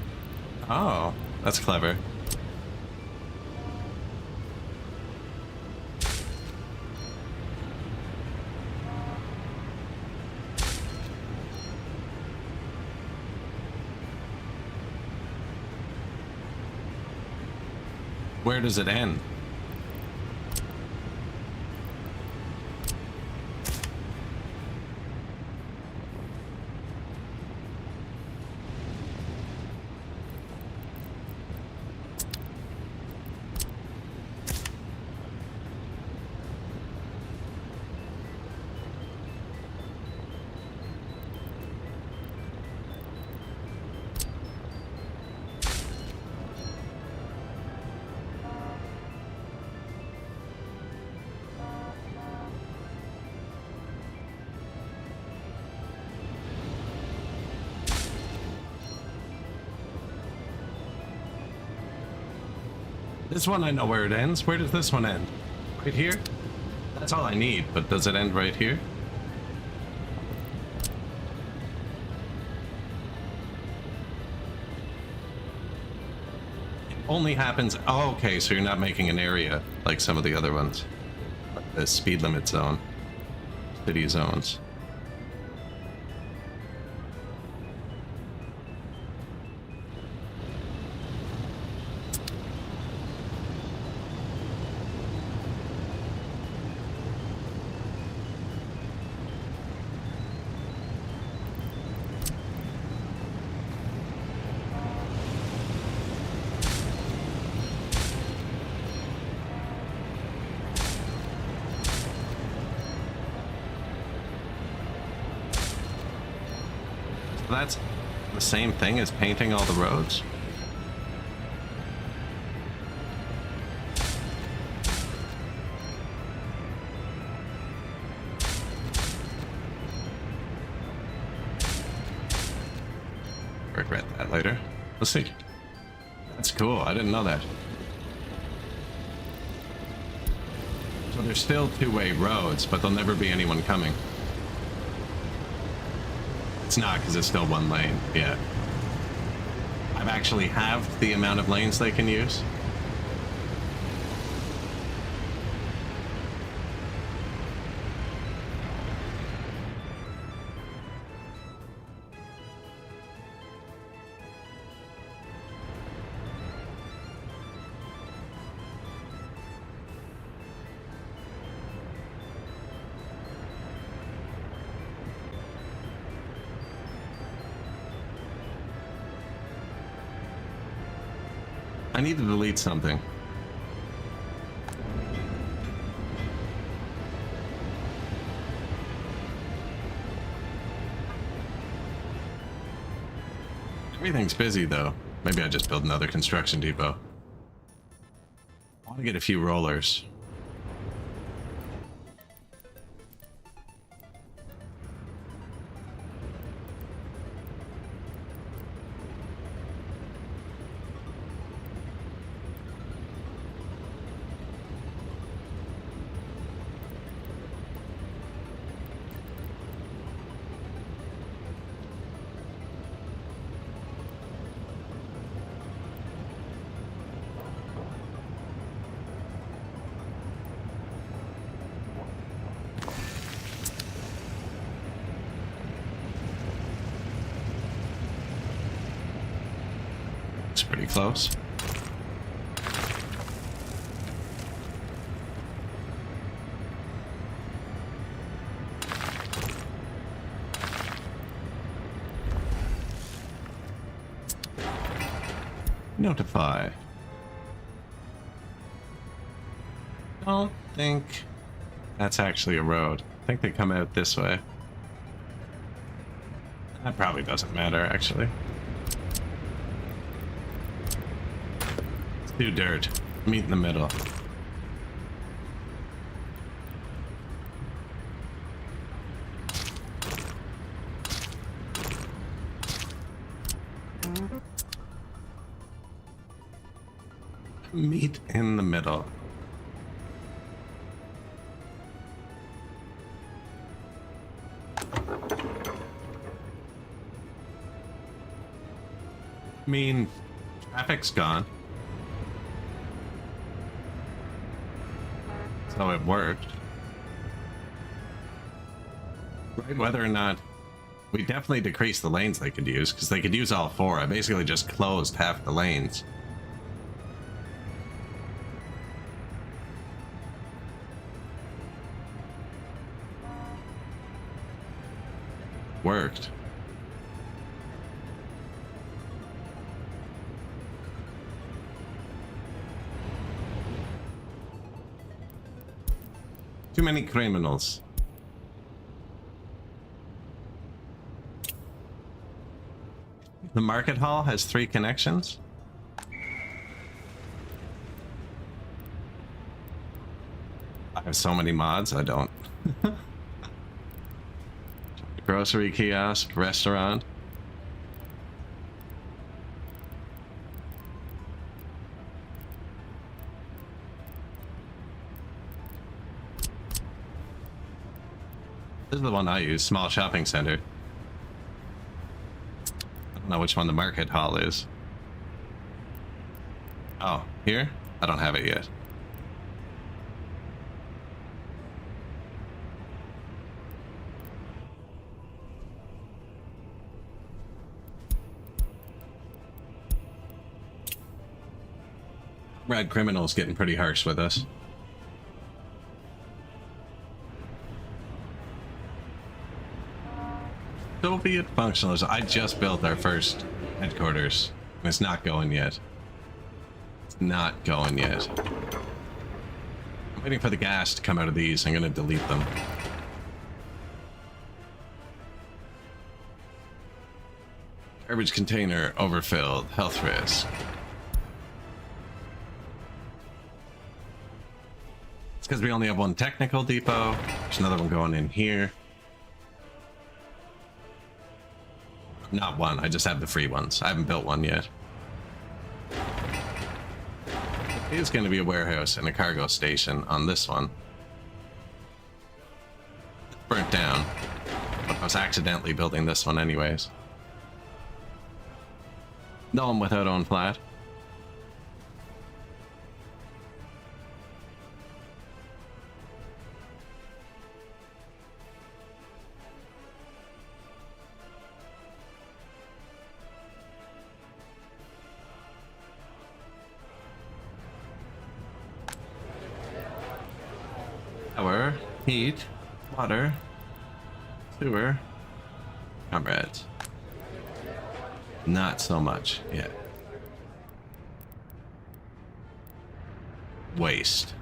Oh, that's clever. Where does it end? This one I know where it ends. Where does this one end? Right here? That's all I need, but does it end right here? It only happens... Oh, okay, so you're not making an area like some of the other ones. Like the speed limit zone. City zones. That's the same thing as painting all the roads? Regret that later. Let's see. That's cool. I didn't know that. So there's still two-way roads, but there'll never be anyone coming. It's not, because it's still one lane. Yeah. I've actually halved the amount of lanes they can use. I need to delete something. Everything's busy though. Maybe I just build another construction depot. I want to get a few rollers. It's pretty close. Notify. Don't think that's actually a road. I think they come out this way. That probably doesn't matter, actually. Let's do dirt. Meet in the middle. Meet in the middle. I mean, traffic's gone. So it worked. Right, whether or not... We definitely decreased the lanes they could use, because they could use all four. I basically just closed half the lanes. Worked. Too many criminals. The market hall has 3 connections. I have so many mods, I don't. Grocery kiosk, restaurant. This is the one I use, small shopping center. I don't know which one the market hall is. Oh, here? I don't have it yet. Red criminal's getting pretty harsh with us. Soviet functionalism. I just built our first headquarters. And it's not going yet. It's not going yet. I'm waiting for the gas to come out of these. I'm going to delete them. Garbage container overfilled. Health risk. It's because we only have one technical depot. There's another one going in here. Not one, I just have the free ones. I haven't built one yet. It is going to be a warehouse and a cargo station on this one. It's burnt down. But I was accidentally building this one anyways. No one without own flat. Power, heat, water, sewer, comrades. Not so much yet. Waste.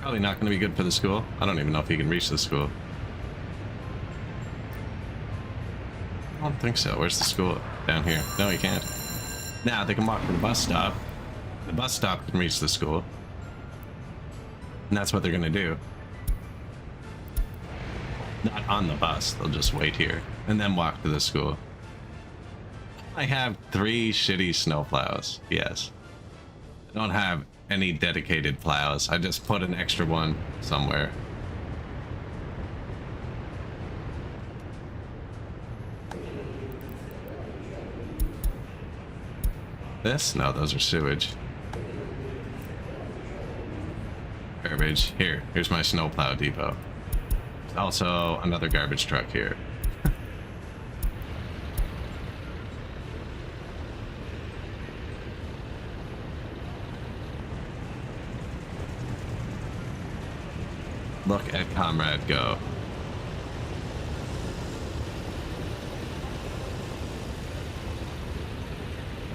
Probably not going to be good for the school. I don't even know if he can reach the school. I don't think so. Where's the school? Down here. No, he can't. Now they can walk to the bus stop. The bus stop can reach the school. And that's what they're going to do. Not on the bus. They'll just wait here and then walk to the school. I have 3 shitty snow plows. Yes. I don't have any dedicated plows. I just put an extra one somewhere. This? No, those are sewage. Garbage. Here's my snowplow depot. Also, another garbage truck here. Look at Comrade go.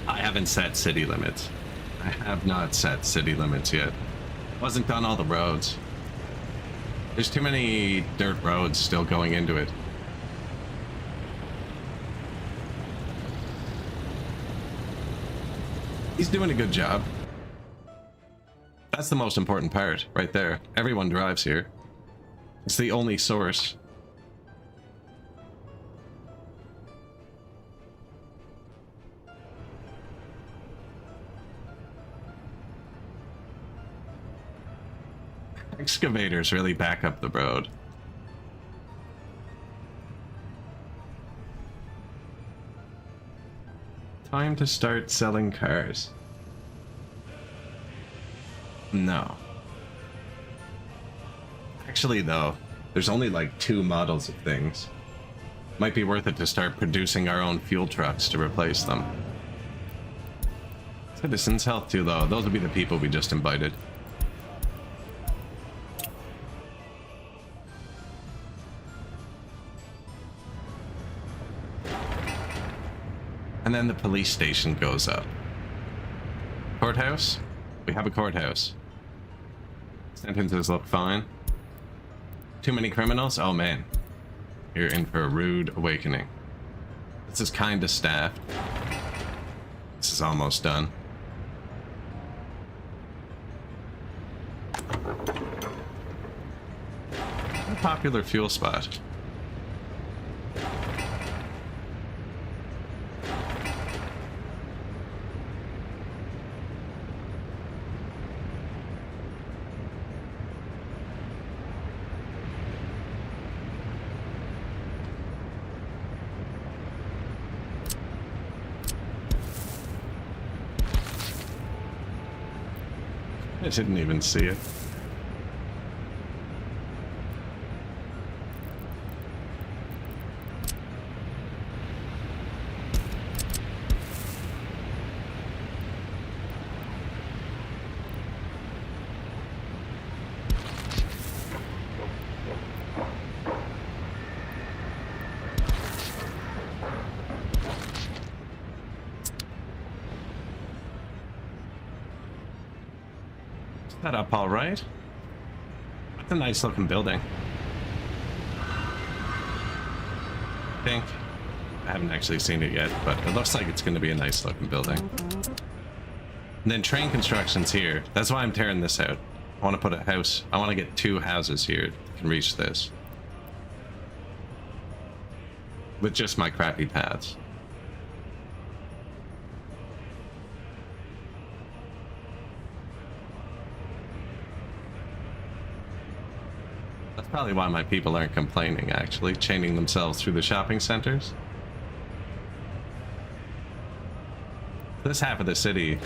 I haven't set city limits. I I have not set city limits yet. Wasn't done all the roads. There's too many dirt roads still going into it. He's doing a good job. That's the most important part, right there. Everyone drives here. It's the only source. Excavators really back up the road. Time to start selling cars. No. Actually, though, there's only like 2 models of things. Might be worth it to start producing our own fuel trucks to replace them. Citizens' health too, though. Those will be the people we just invited. And then the police station goes up. Courthouse? We have a courthouse. Sentences look fine. Too many criminals? Oh man. You're in for a rude awakening. This is kinda staffed. This is almost done. A popular fuel spot. I didn't even see it. Set up all right. That's a nice looking building. I think. I haven't actually seen it yet, but it looks like it's going to be a nice looking building. And then train construction's here. That's why I'm tearing this out. I want to put a house. I want to get 2 houses here that can reach this. With just my crappy paths. That's probably why my people aren't complaining, actually, chaining themselves through the shopping centers. This half of the city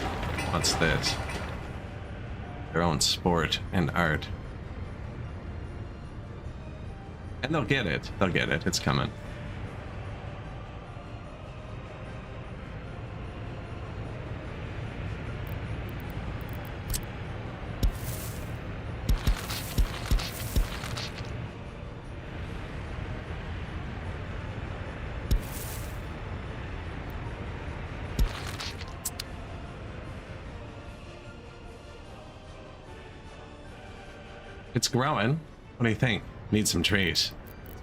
wants this. Their own sport and art. And they'll get it. They'll get it. It's coming. It's growing. What do you think? Need some trees.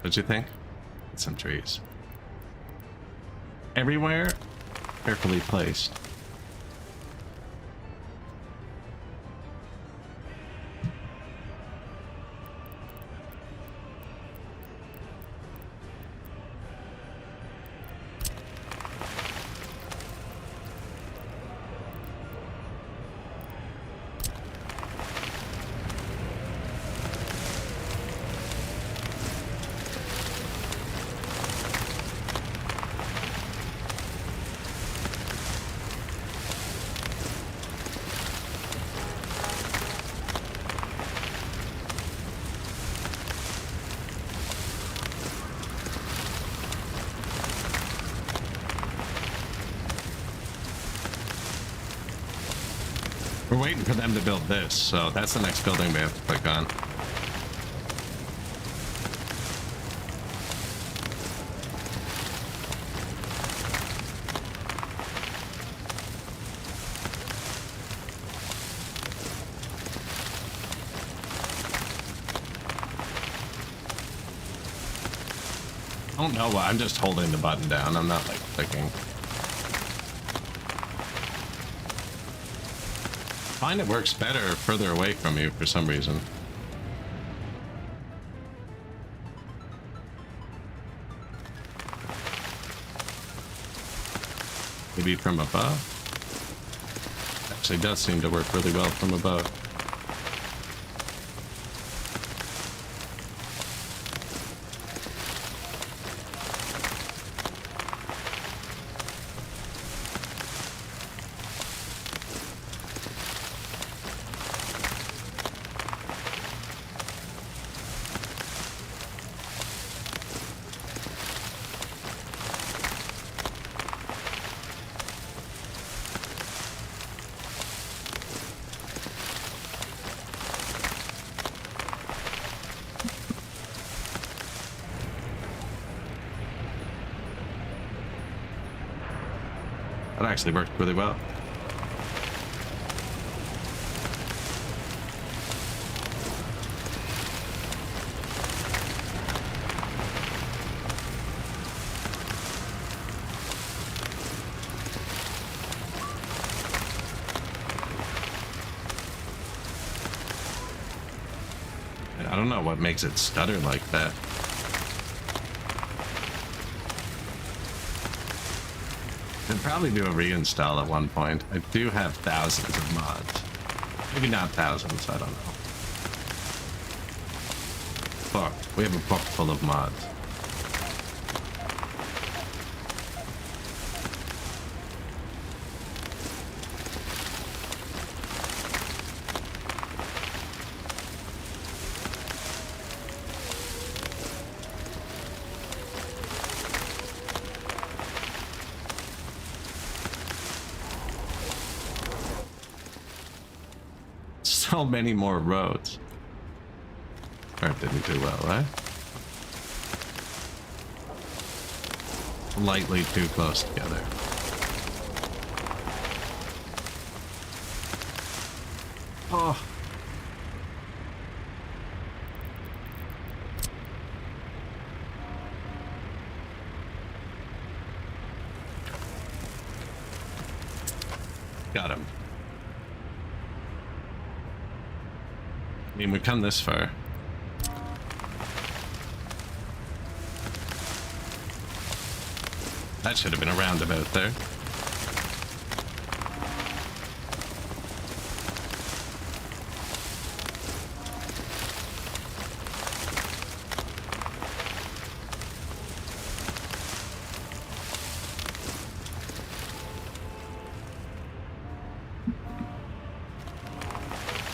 What do you think? Need some trees. Everywhere, carefully placed. We're waiting for them to build this, so that's the next building we have to click on. don't know why. I'm just holding the button down. I'm not like clicking. I find it works better further away from you for some reason. Maybe from above? Actually does seem to work really well from above. That actually worked really well. I don't know what makes it stutter like that. I'd probably do a reinstall at one point. I do have thousands of mods. Maybe not thousands, I don't know. Book. We have a book full of mods. So many more roads. That didn't do well, right? Slightly too close together. Oh. Got him. I mean, we've come this far. That should have been a roundabout there.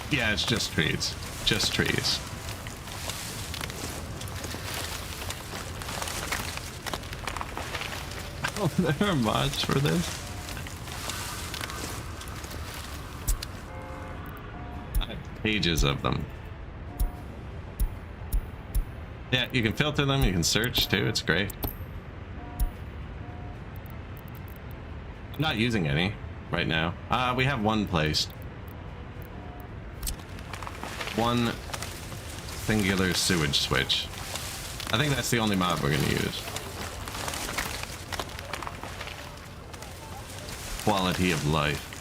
Yeah, it's just trees. Just trees. Oh, there are mods for this. I have pages of them. Yeah, you can filter them, you can search too, it's great. I'm not using any right now. We have one placed. One singular sewage switch. I think that's the only mod we're gonna use. Quality of life.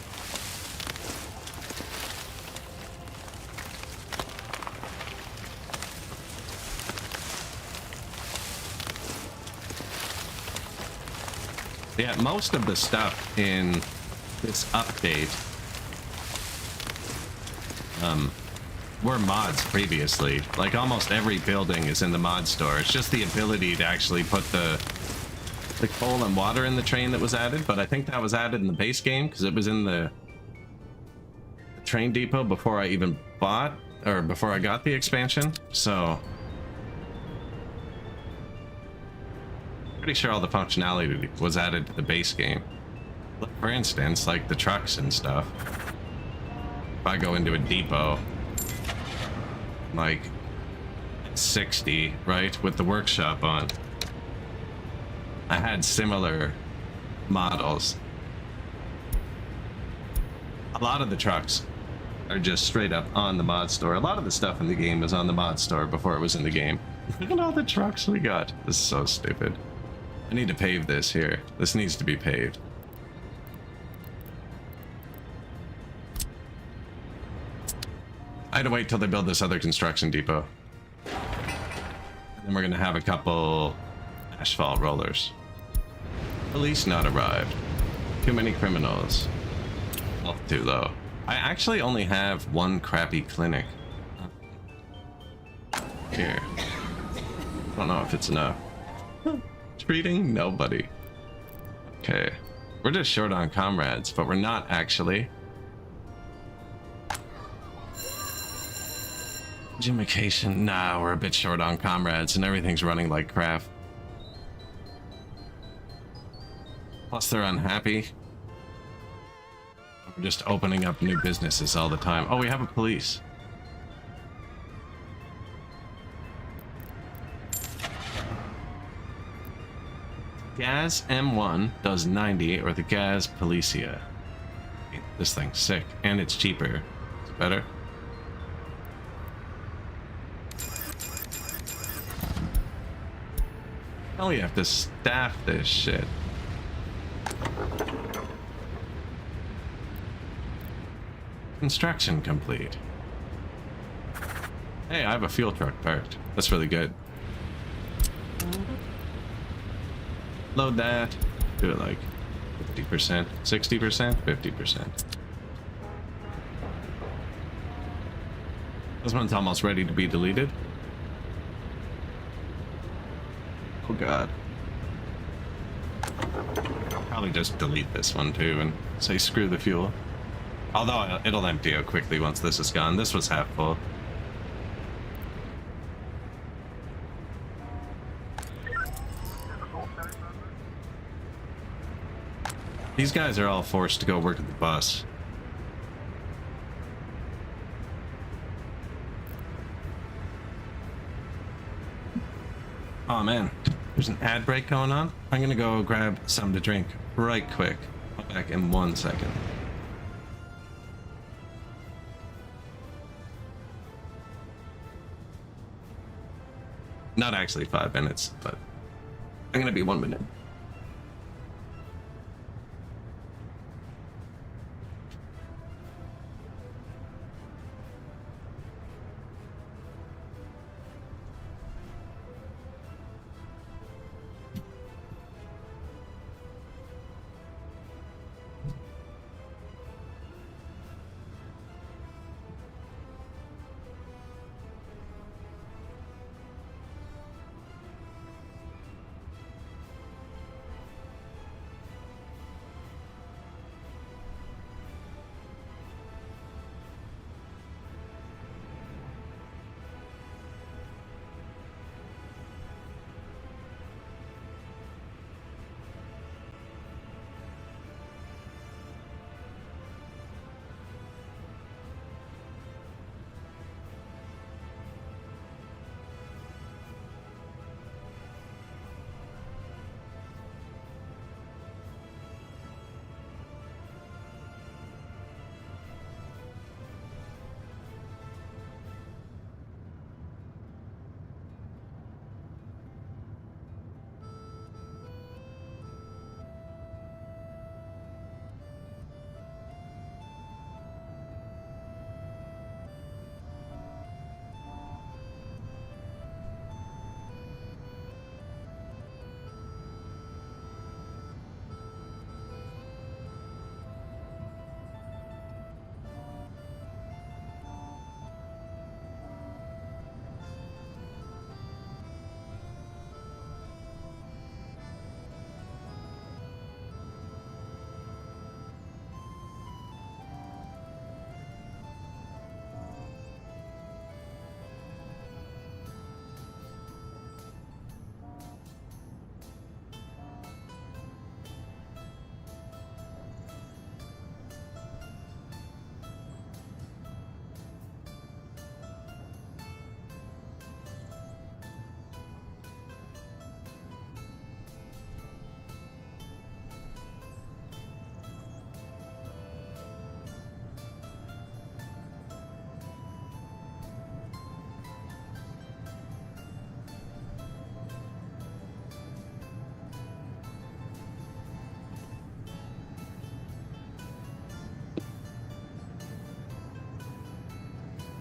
Yeah, most of the stuff in this update were mods previously. Like almost every building is in the mod store. It's just the ability to actually put the coal and water in the train that was added, but I think that was added in the base game because it was in the train depot before I even bought, or before I got the expansion, so pretty sure all the functionality was added to the base game. For instance, like the trucks and stuff. If I go into a depot, like 60, right, with the workshop on, I had similar models. A lot of the trucks are just straight up on the mod store. A lot of the stuff in the game was on the mod store before it was in the game. Look at all the trucks we got. This is so stupid. I need to pave this here. This needs to be paved. I had to wait till they build this other construction depot. And then we're gonna have a couple asphalt rollers. Police not arrived. Too many criminals. Health too low. I actually only have one crappy clinic. Here. Don't know if it's enough. Treating nobody. Okay. We're just short on comrades, but we're not actually. Gymication. Nah, we're a bit short on comrades and everything's running like crap. Plus they're unhappy. We're just opening up new businesses all the time. Oh, we have a police. Gas M1 does 90, or the Gas Policia. This thing's sick, and it's cheaper. It's better. Oh, you have to staff this shit. Construction complete. Hey, I have a fuel truck parked. That's really good. Load that. Do it like 50%, 60%, 50%. This one's almost ready to be deleted. Oh god. I'll probably just delete this one too and say screw the fuel. Although it'll empty out quickly once this is gone. This was half full. These guys are all forced to go work at the bus. Oh man, there's an ad break going on. I'm gonna go grab something to drink right quick. I'll be back in 1 second. Not actually 5 minutes, but I'm gonna be 1 minute.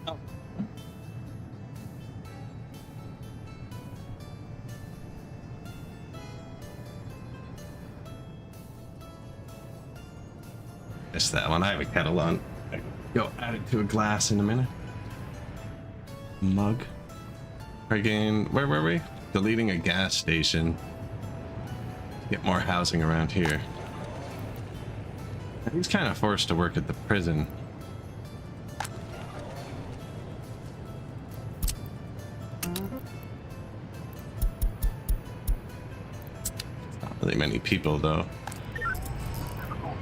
Oh. Missed that one. I have a kettle on. Go add it to a glass in a minute. Mug. Again, where were we? Deleting a gas station. Get more housing around here. He's kind of forced to work at the prison. Not really many people though.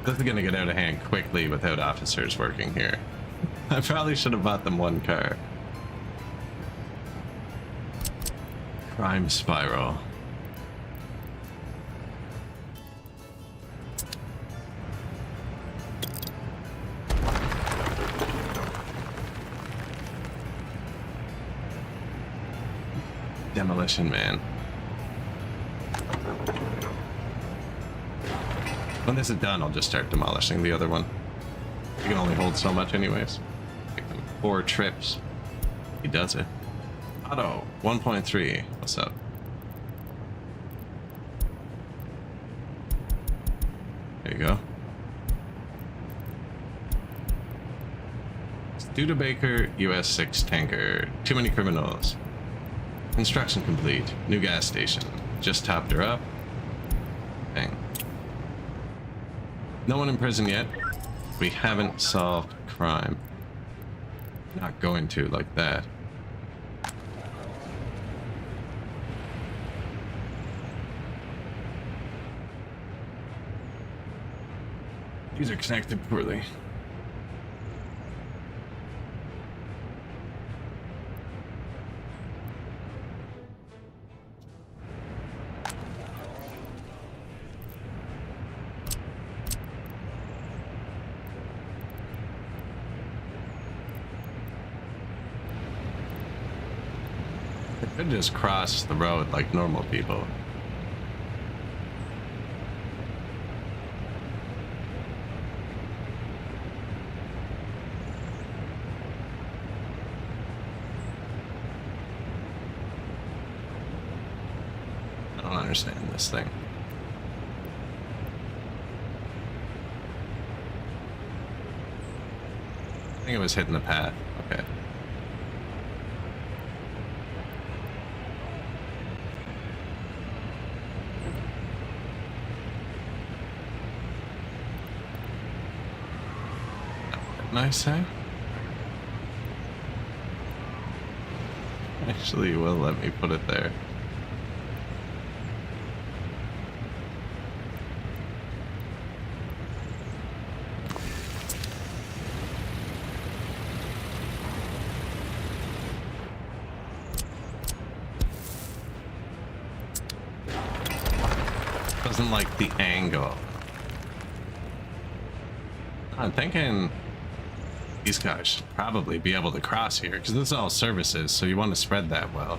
This is gonna get out of hand quickly without officers working here. I probably should have bought them one car. Crime spiral. Demolition Man. When this is done, I'll just start demolishing the other one. You can only hold so much anyways. 4 trips. He does it. Auto 1.3. What's up? There you go. Studebaker US 6 tanker. Too many criminals. Construction complete. New gas station. Just topped her up. Bang. No one in prison yet. We haven't solved crime. Not going to like that. These are connected poorly. They could just cross the road like normal people. I don't understand this thing. I think it was hitting the path. Okay. Nice, eh? Actually, you will let me put it there. Doesn't like the angle. I'm thinking these guys should probably be able to cross here because this is all services, so you want to spread that well.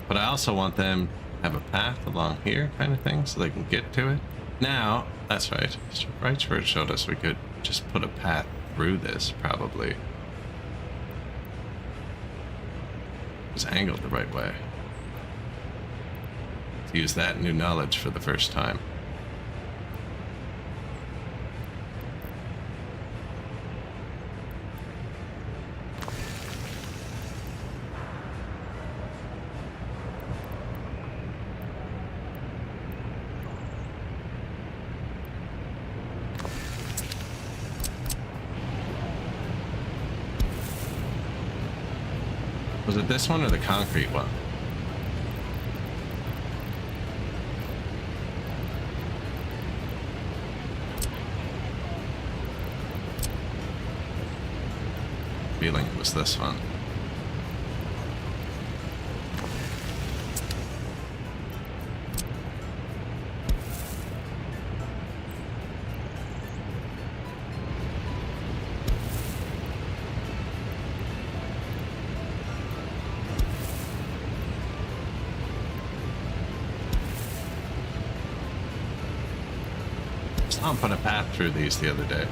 But I also want them to have a path along here kind of thing so they can get to it. Now, that's right. Right where it showed us we could just put a path through this probably. It was angled the right way. To use that new knowledge for the first time. Was it this one or the concrete one? Feeling it was this one. Someone put a path through these the other day.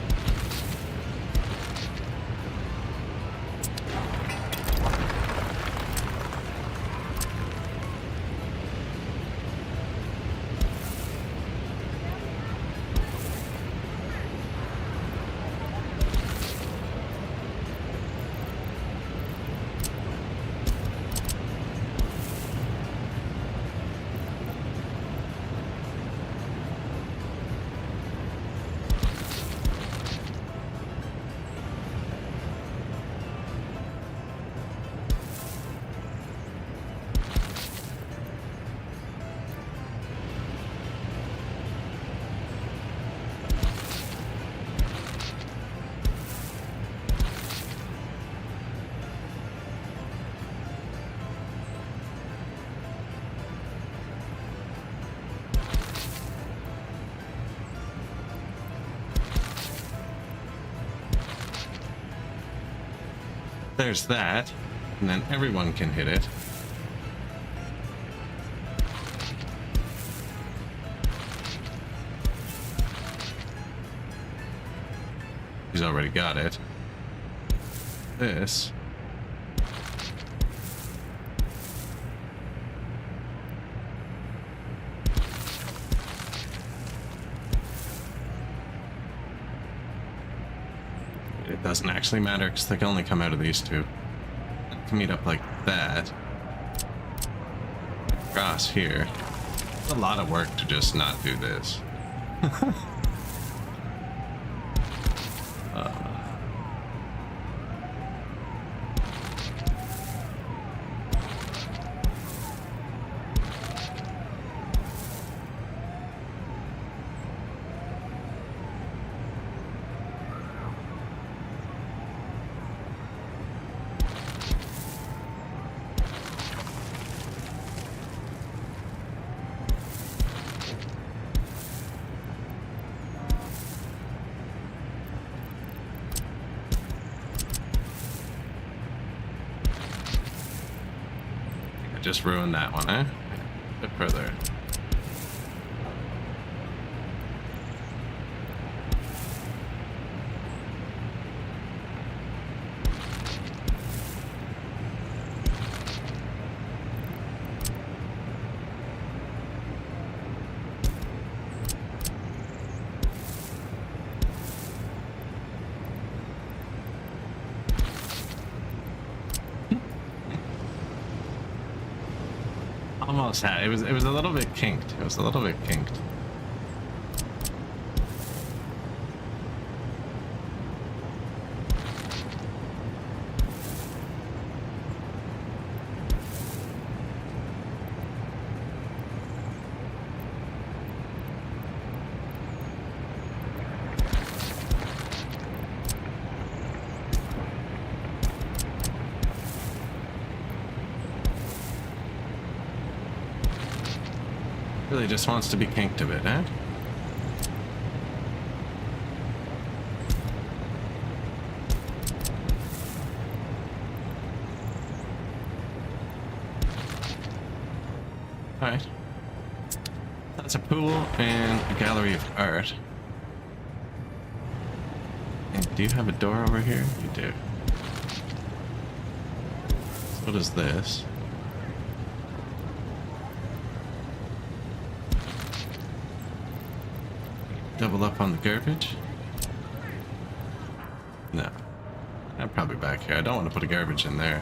There's that. And then everyone can hit it. He's already got it. This. It doesn't actually matter because they can only come out of these two. To meet up like that. Across here. It's a lot of work to just not do this. Just ruined that one, eh? A bit further. Almost had it was a little bit kinked. It was a little bit kinked. Really just wants to be kinked a bit, eh? Alright. That's a pool and a gallery of art. And do you have a door over here? You do. So what is this? Double up on the garbage? No. I'm probably back here. I don't want to put a garbage in there.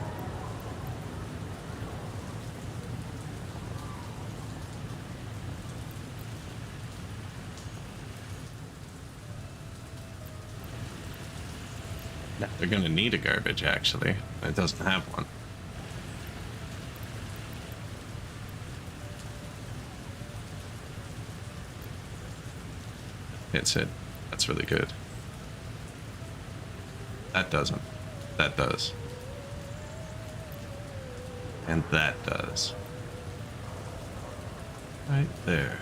No, they're gonna need a garbage actually. It doesn't have one. Hits it. That's really good. That doesn't. That does. And that does. Right there.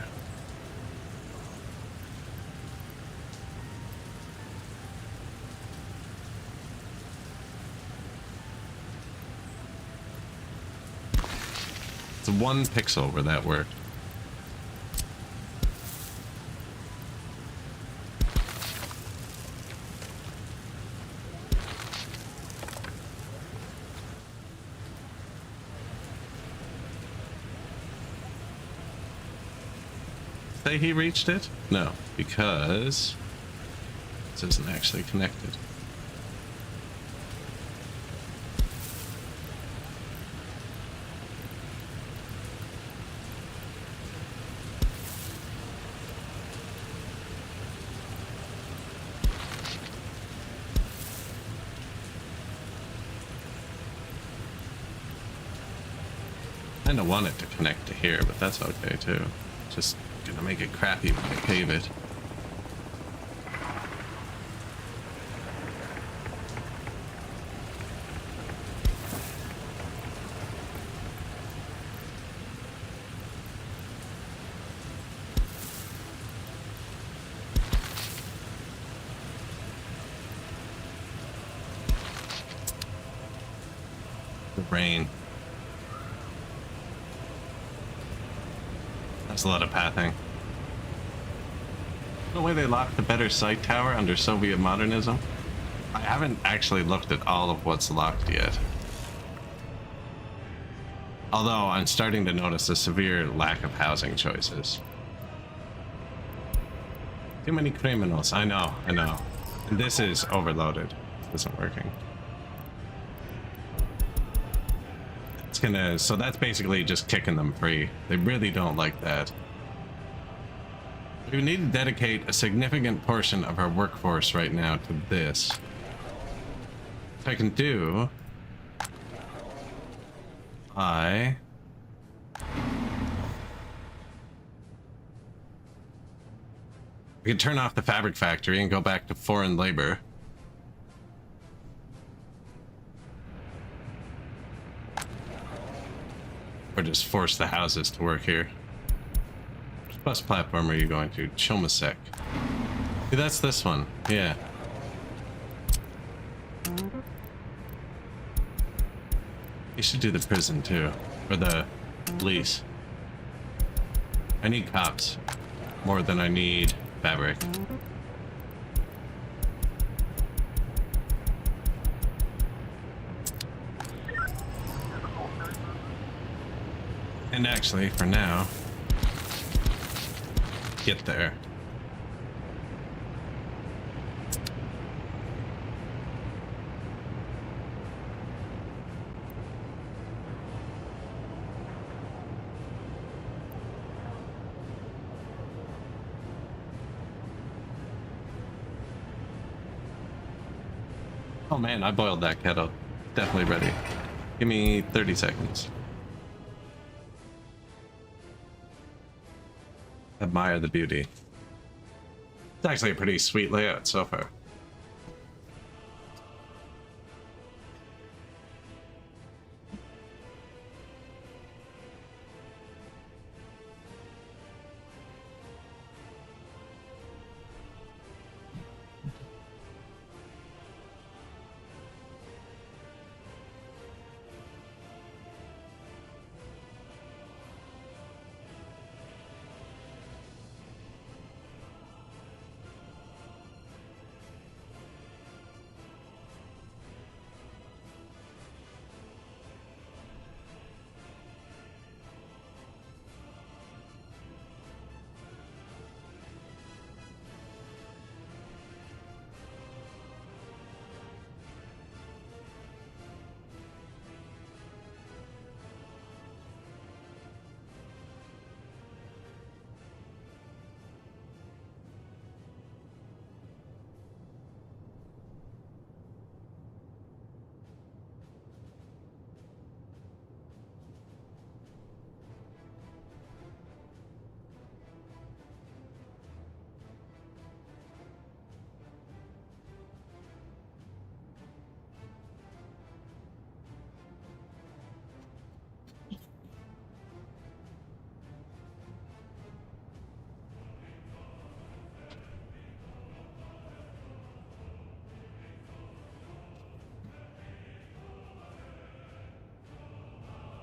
It's 1 pixel where that worked. Say he reached it? No, because this isn't actually connected. I kind of want it to connect to here, but that's okay too. Just gonna make it crappy when I pave it. The rain. That's a lot of pathing. The way they locked the better sight tower under Soviet modernism. I haven't actually looked at all of what's locked yet. Although I'm starting to notice a severe lack of housing choices. Too many criminals. I know. And this is overloaded. This isn't working. It's gonna, so that's basically just kicking them free. They really don't like that. We need to dedicate a significant portion of our workforce right now to this. What I can do, we can turn off the fabric factory and go back to foreign labor. Or just force the houses to work here. Which bus platform are you going to? Chomasek. See, that's this one. Yeah. You should do the prison too. Or the police. I need cops. More than I need fabric. And actually, for now, get there. Oh man, I boiled that kettle. Definitely ready. Give me 30 seconds. Admire the beauty. It's actually a pretty sweet layout so far.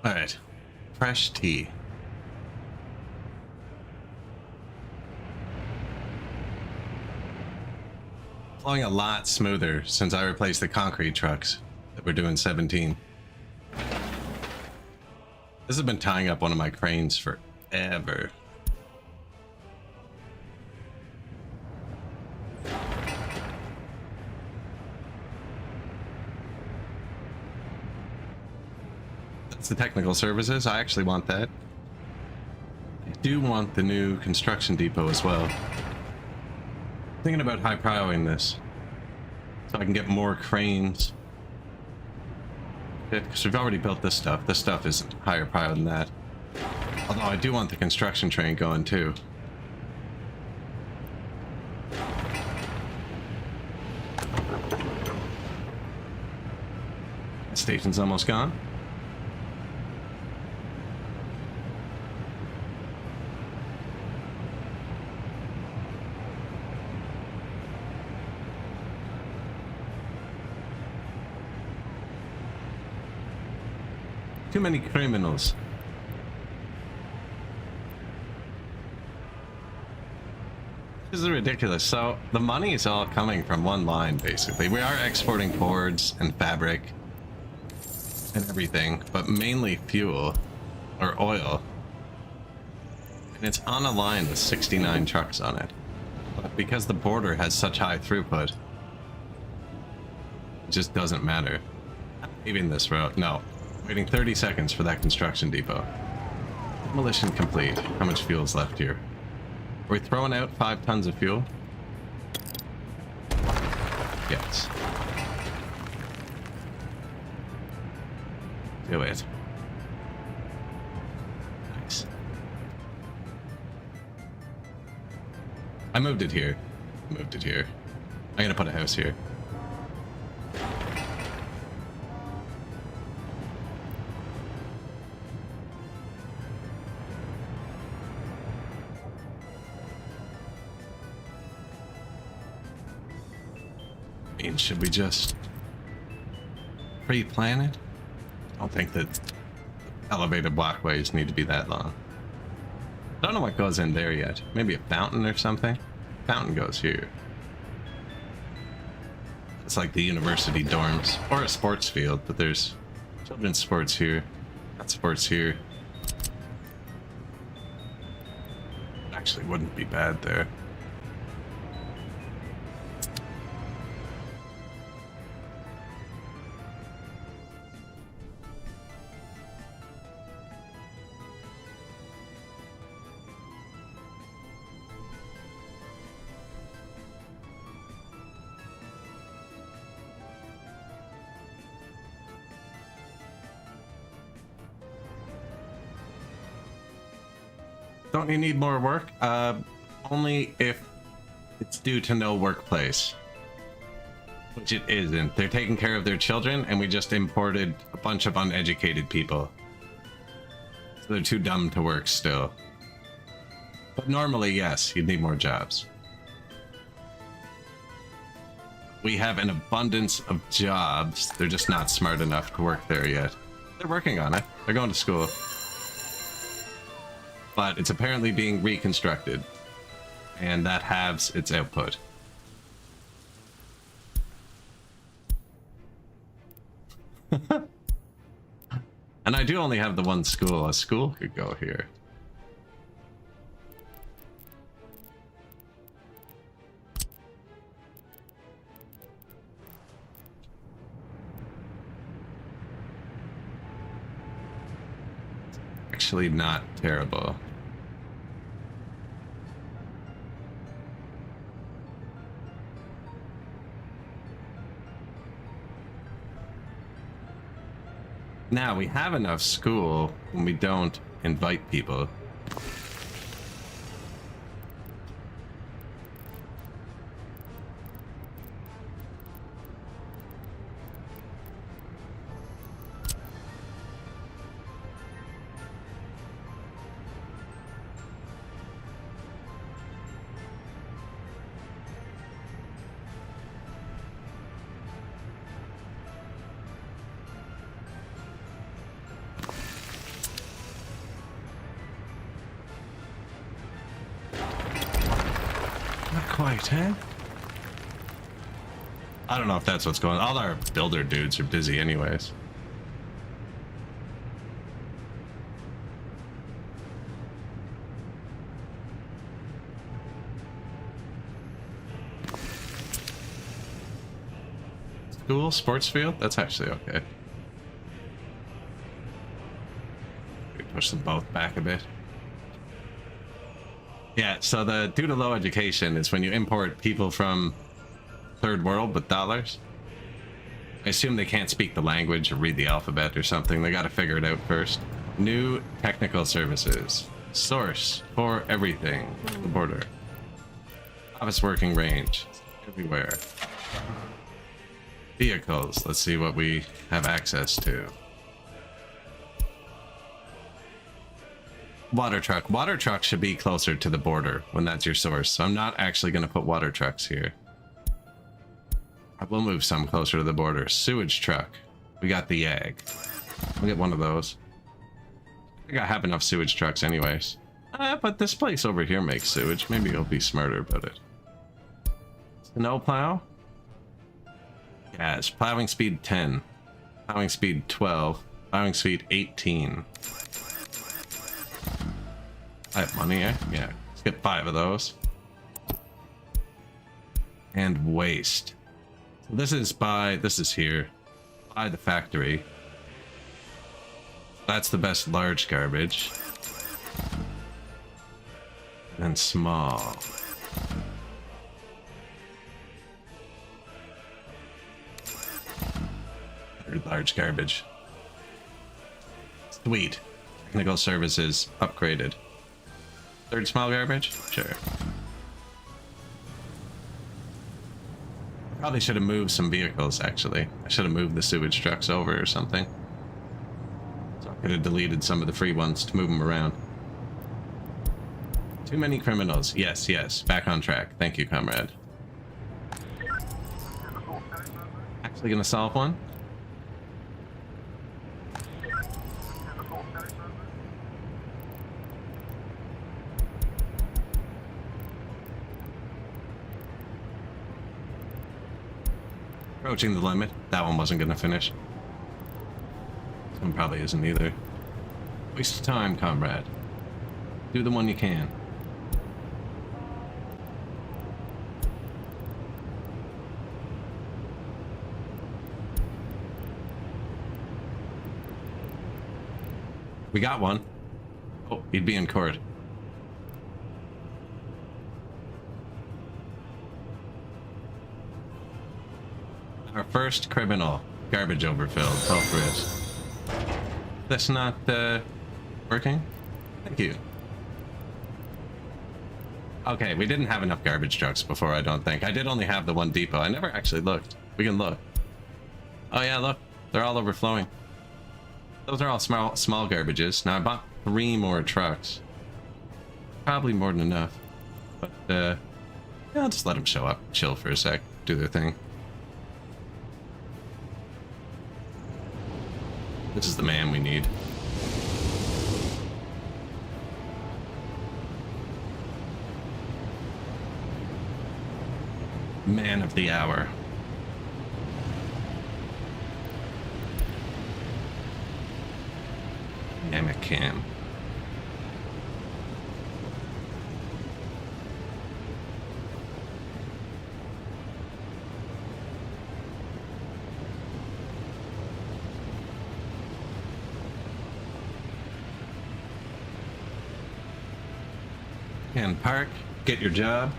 All right, fresh tea. Flowing a lot smoother since I replaced the concrete trucks that were doing 17. This has been tying up one of my cranes forever. The technical services, I actually want that. I do want the new construction depot as well. Thinking about high prioing this so I can get more cranes, because we've already built this stuff. This stuff isn't higher prio than that, although I do want the construction train going too. The station's almost gone. Too many criminals. This is ridiculous. So the money is all coming from one line, basically. We are exporting boards and fabric and everything, but mainly fuel or oil. And it's on a line with 69 trucks on it. But because the border has such high throughput, it just doesn't matter. I'm leaving this road. No. Waiting 30 seconds for that construction depot. Demolition complete. How much fuel's left here? Are we throwing out 5 tons of fuel? Yes. Do it. Nice. I moved it here. Moved it here. I'm gonna put a house here. Should we just pre-plan it? I don't think that elevated walkways need to be that long. I don't know what goes in there yet. Maybe a fountain or something? Fountain goes here. It's like the university dorms. Or a sports field, but there's children's sports here. Not sports here. Actually wouldn't be bad there. Don't you need more work? Only if it's due to no workplace. Which it isn't. They're taking care of their children, and we just imported a bunch of uneducated people. So they're too dumb to work still. But normally, yes, you'd need more jobs. We have an abundance of jobs. They're just not smart enough to work there yet. They're working on it. They're going to school. But it's apparently being reconstructed, and that halves its output. And I do only have the one school. A school could go here. Actually not terrible. Now we have enough school when we don't invite people. Quite, eh? I don't know if that's what's going on. All our builder dudes are busy anyways. School, sports field? That's actually okay. We push them both back a bit. Yeah, so the due to low education is when you import people from third world with dollars. I assume they can't speak the language or read the alphabet or something. They got to figure it out first. New technical services. Source for everything. The border. Office working range. Everywhere. Vehicles. Let's see what we have access to. Water truck. Water truck should be closer to the border when that's your source. So I'm not actually going to put water trucks here. I will move some closer to the border. Sewage truck. We got the egg. We'll get one of those. think I have enough sewage trucks anyways. But this place over here makes sewage. Maybe I'll be smarter about it. Snow plow? Yes, plowing speed 10. Plowing speed 12. Plowing speed 18. I have money, eh? Yeah, let's get 5 of those. And waste. So this is here. By the factory. That's the best large garbage. And small. Large garbage. Sweet. Technical services upgraded. Third small garbage? Sure. Probably should have moved some vehicles, actually. I should have moved the sewage trucks over or something. So I could have deleted some of the free ones to move them around. Too many criminals. Yes, yes. Back on track. Thank you, comrade. Actually gonna solve one? Approaching the limit. That one wasn't gonna finish. This one probably isn't either. Waste of time, comrade. Do the one you can. We got one. Oh, he'd be in court. Our first criminal. Garbage overfilled. Culprit. That's not, working? Thank you. Okay, we didn't have enough garbage trucks before, I don't think. I did only have the one depot. I never actually looked. We can look. Oh yeah, look. They're all overflowing. Those are all small garbages. Now I bought 3 more trucks. Probably more than enough. But, yeah, I'll just let them show up. Chill for a sec. Do their thing. This is the man we need. Man of the hour. Dynamic cam. And park, get your job.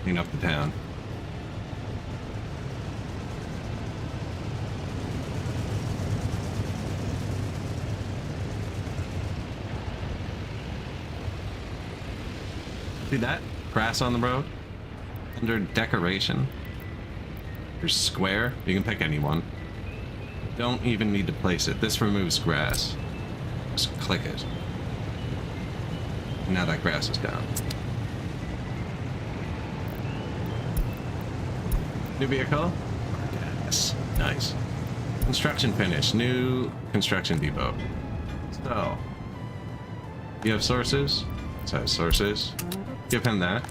Clean up the town. See that? Grass on the road? Under decoration. There's square. You can pick any one. Don't even need to place it. This removes grass. Just click it. Now that grass is gone. New vehicle? Yes. Nice. Construction finish. New construction depot. So. You have sources? This has sources. Give him that.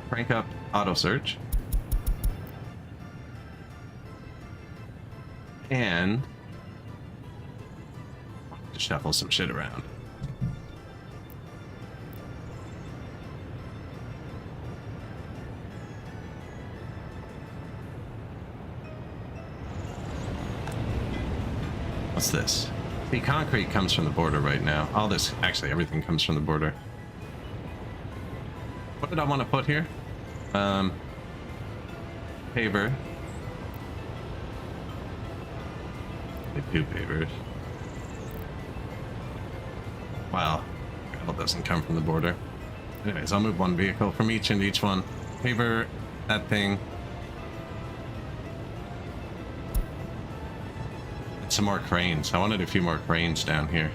Crank up auto search. And just shuffle some shit around. What's this? The concrete comes from the border right now. All this, actually, everything comes from the border. What did I want to put here? Paver. 2 pavers. Wow, gravel doesn't come from the border. Anyways, I'll move 1 vehicle from each and each one. Paver, that thing. And some more cranes. I wanted a few more cranes down here.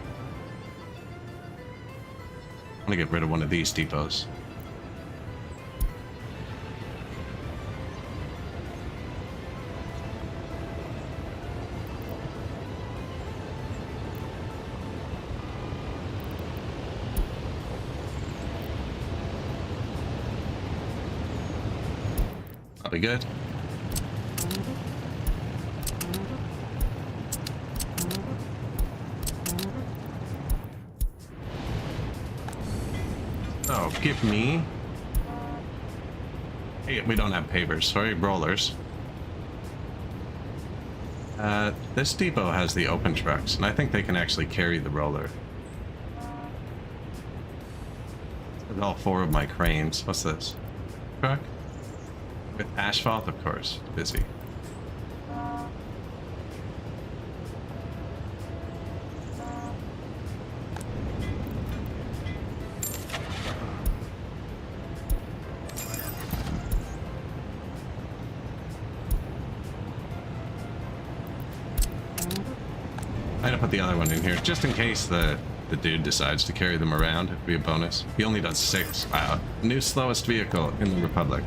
I want to get rid of one of these depots. Probably good. Oh, give me... Hey, we don't have pavers, sorry, rollers. This depot has the open trucks, and I think they can actually carry the roller. With all 4 of my cranes. What's this? Truck? With asphalt, of course. Busy. I'm gonna put the other one in here, just in case the dude decides to carry them around. It'd be a bonus. He only does 6. Wow. New slowest vehicle in the Republic.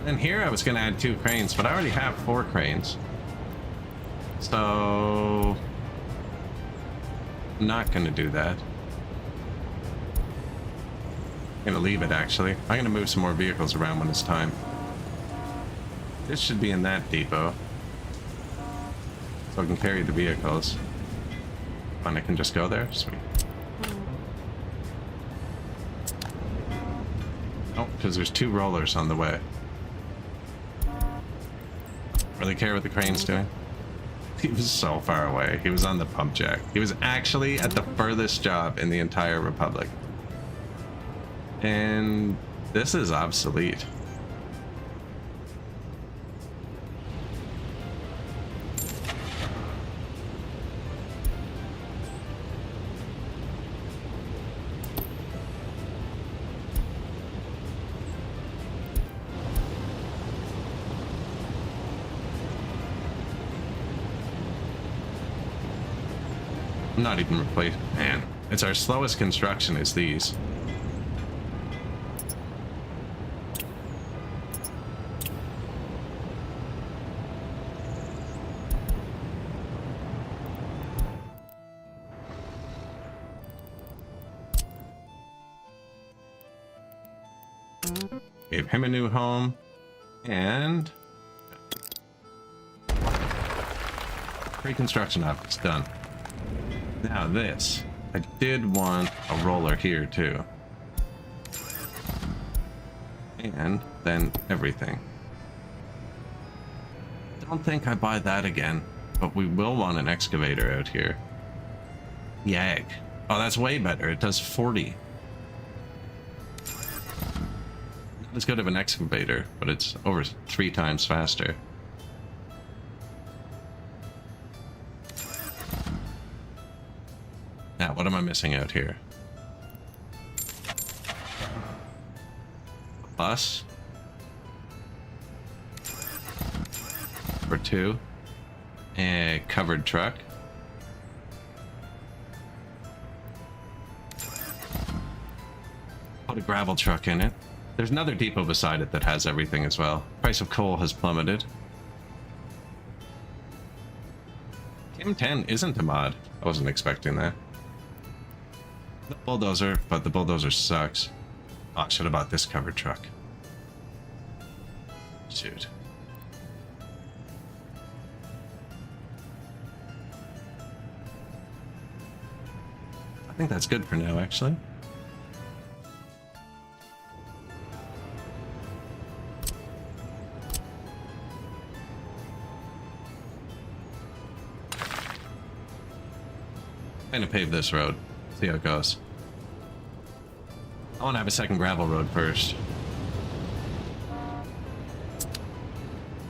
And here I was gonna add 2 cranes, but I already have 4 cranes. So... I'm not gonna do that. I'm gonna leave it, actually. I'm gonna move some more vehicles around when it's time. This should be in that depot. So I can carry the vehicles. And I can just go there? Sweet. Oh, because there's 2 rollers on the way. Really care what the crane's doing? He was so far away. He was on the pump jack. He was actually at the furthest job in the entire Republic. And this is obsolete. I'm not even replaced. Man, it's our slowest construction is these. Gave him a new home, and pre-construction office done. Now this, I did want a roller here too. And then everything. Don't think I buy that again, but we will want an excavator out here. Yag. Oh, that's way better. It does 40. Not as good of an excavator, but it's over 3 times faster. Now, what am I missing out here? A bus. For 2. A covered truck. Put a gravel truck in it. There's another depot beside it that has everything as well. Price of coal has plummeted. Kim 10 isn't a mod. I wasn't expecting that. The bulldozer, but the bulldozer sucks. Oh, I should have bought this covered truck. Shoot. I think that's good for now, actually. I'm gonna pave this road. See how it goes. I want to have a second gravel road first.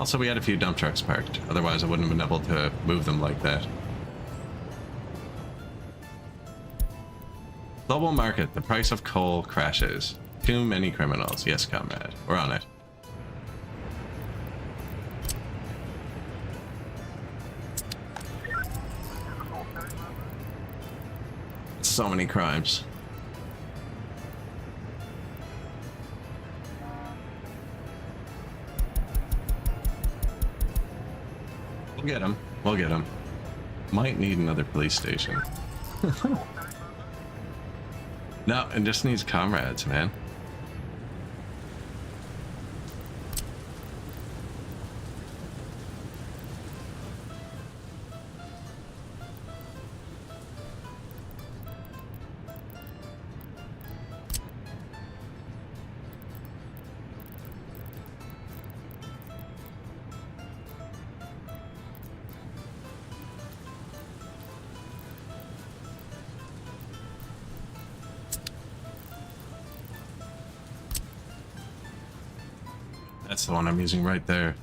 Also, we had a few dump trucks parked. Otherwise, I wouldn't have been able to move them like that. Global market. The price of coal crashes. Too many criminals. Yes, comrade. We're on it. So many crimes. We'll get him. We'll get him. Might need another police station. No, it just needs comrades, man. That's the one I'm using right there.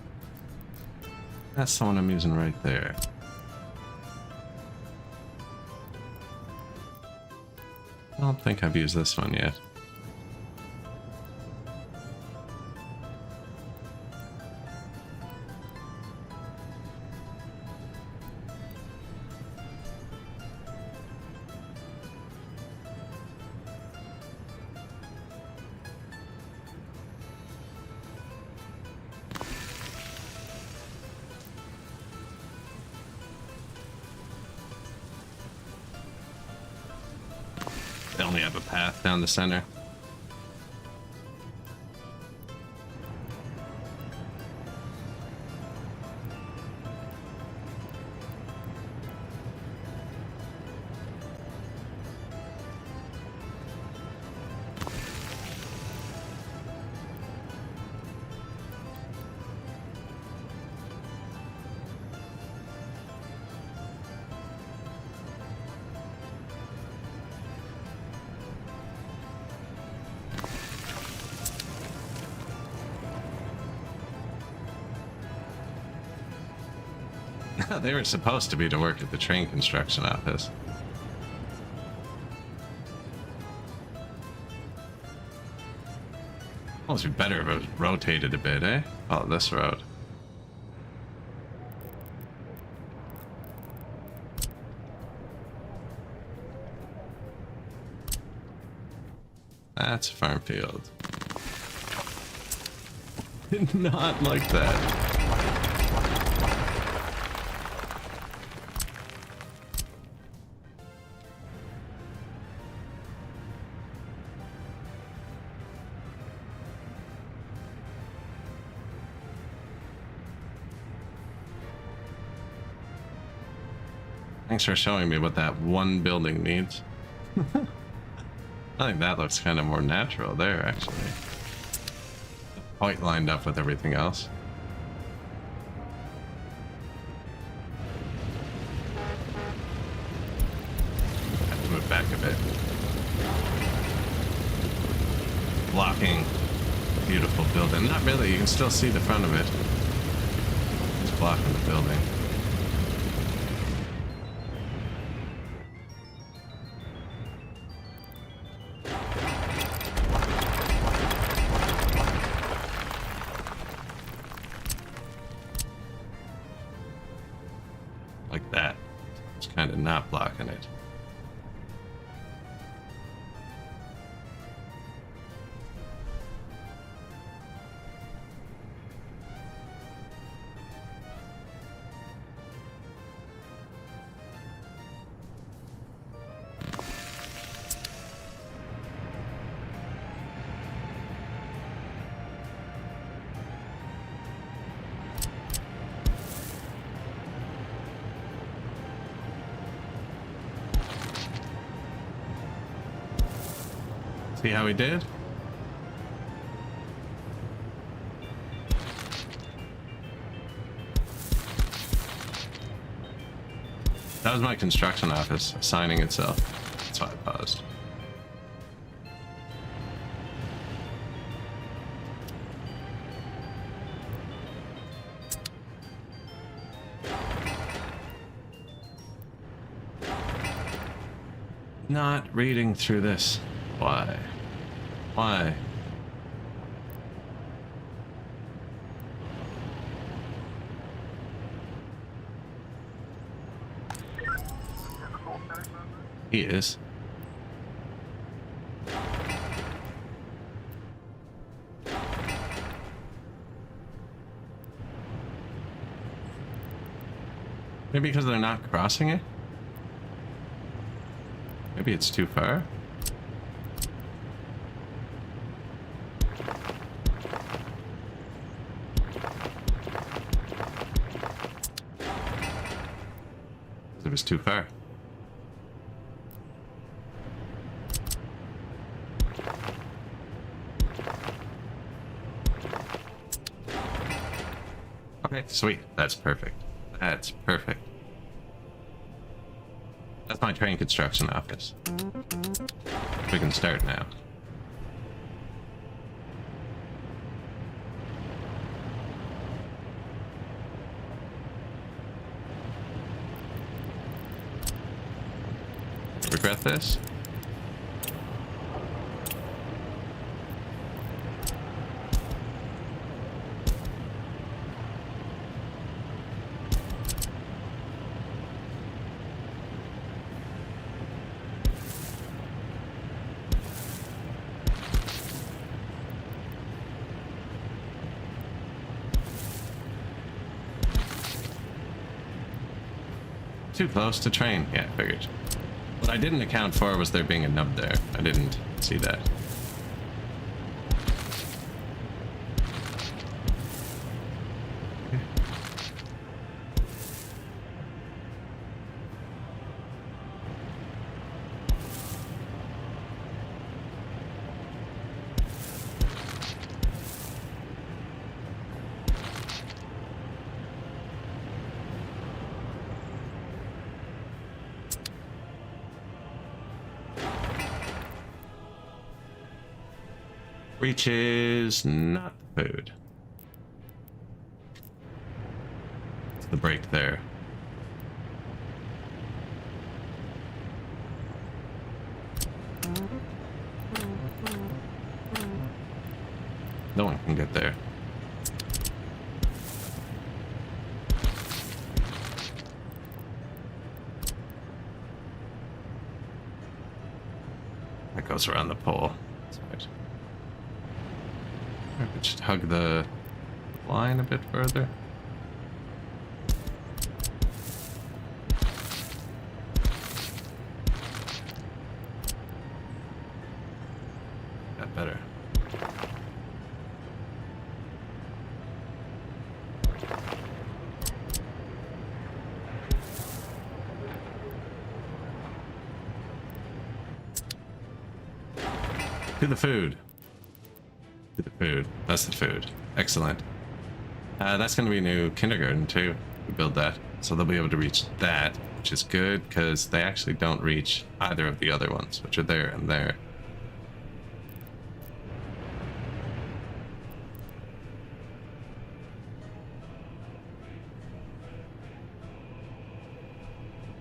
That's the one I'm using right there. I don't think I've used this one yet. They only have a path down the center. They were supposed to be to work at the train construction office. Almost be better if it was rotated a bit, eh? Oh, this road. That's a farm field. Not like that. Thanks for showing me what that one building needs. I think that looks kind of more natural there, actually. Quite lined up with everything else. I have to move back a bit. Blocking a beautiful building. Not really, you can still see the front of it. It's blocking the building. Like that. It's kind of not blocking it. See how he did? That was my construction office signing itself. That's why I paused. Not reading through this. Why? Why? He is. Maybe because they're not crossing it? Maybe it's too far? It was too far. Okay, sweet. That's perfect. That's perfect. That's my train construction office. We can start now. regret this. Too close to train. Yeah, figured. What I didn't account for was there being a nub there. I didn't see that. Reaches not the food. It's the break there. No one can get there. That goes around the pole. That's right. I could just hug the line a bit further. Got better. To the food. To the food. That's the food. Excellent. That's going to be a new kindergarten too. We build that. So they'll be able to reach that, which is good because they actually don't reach either of the other ones, which are there and there.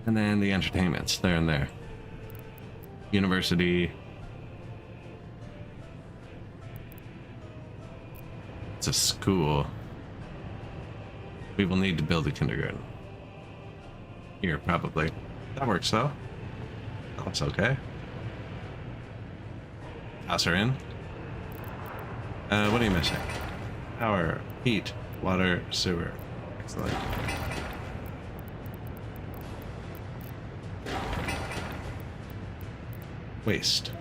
And then the entertainments, there and there. University. It's a school. We will need to build a kindergarten. Here, probably. That works though. That looks okay. House are in. What are you missing? Power, heat, water, sewer. Excellent. Waste.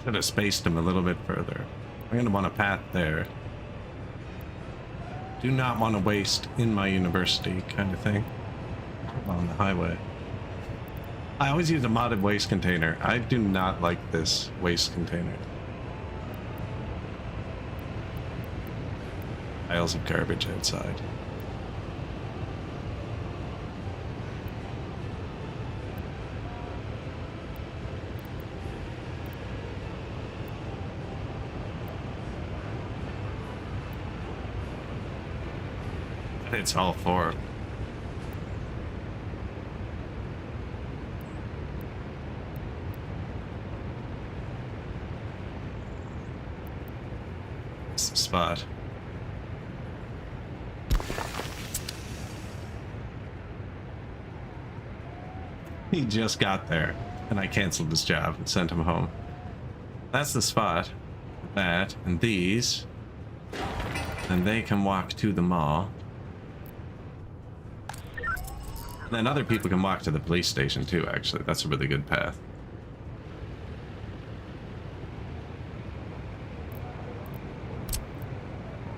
Should have spaced him a little bit further. I'm going to want a path there. Do not want to waste in my university kind of thing. On the highway. I always use a modded waste container. I do not like this waste container. Piles of garbage outside. It's all four. It's the spot. He just got there, and I canceled his job and sent him home. That's the spot. That, and these. And they can walk to the mall. And then other people can walk to the police station too, actually. That's a really good path.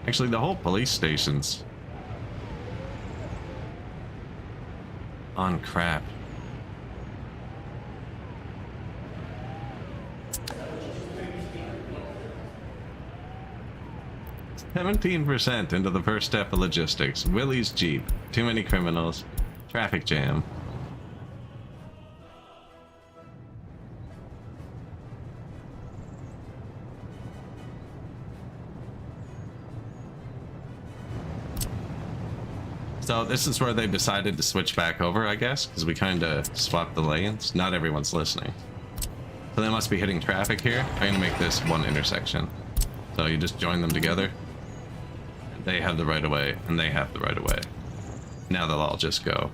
Actually, the whole police station's on crap. 17% into the first step of logistics. Willie's Jeep. Too many criminals. Traffic jam. So this is where they decided to switch back over, I guess, because we kind of swapped the lanes. Not everyone's listening. So they must be hitting traffic here. I'm going to make this one intersection. So you just join them together. They have the right of way, and they have the right of way. Now they'll all just go.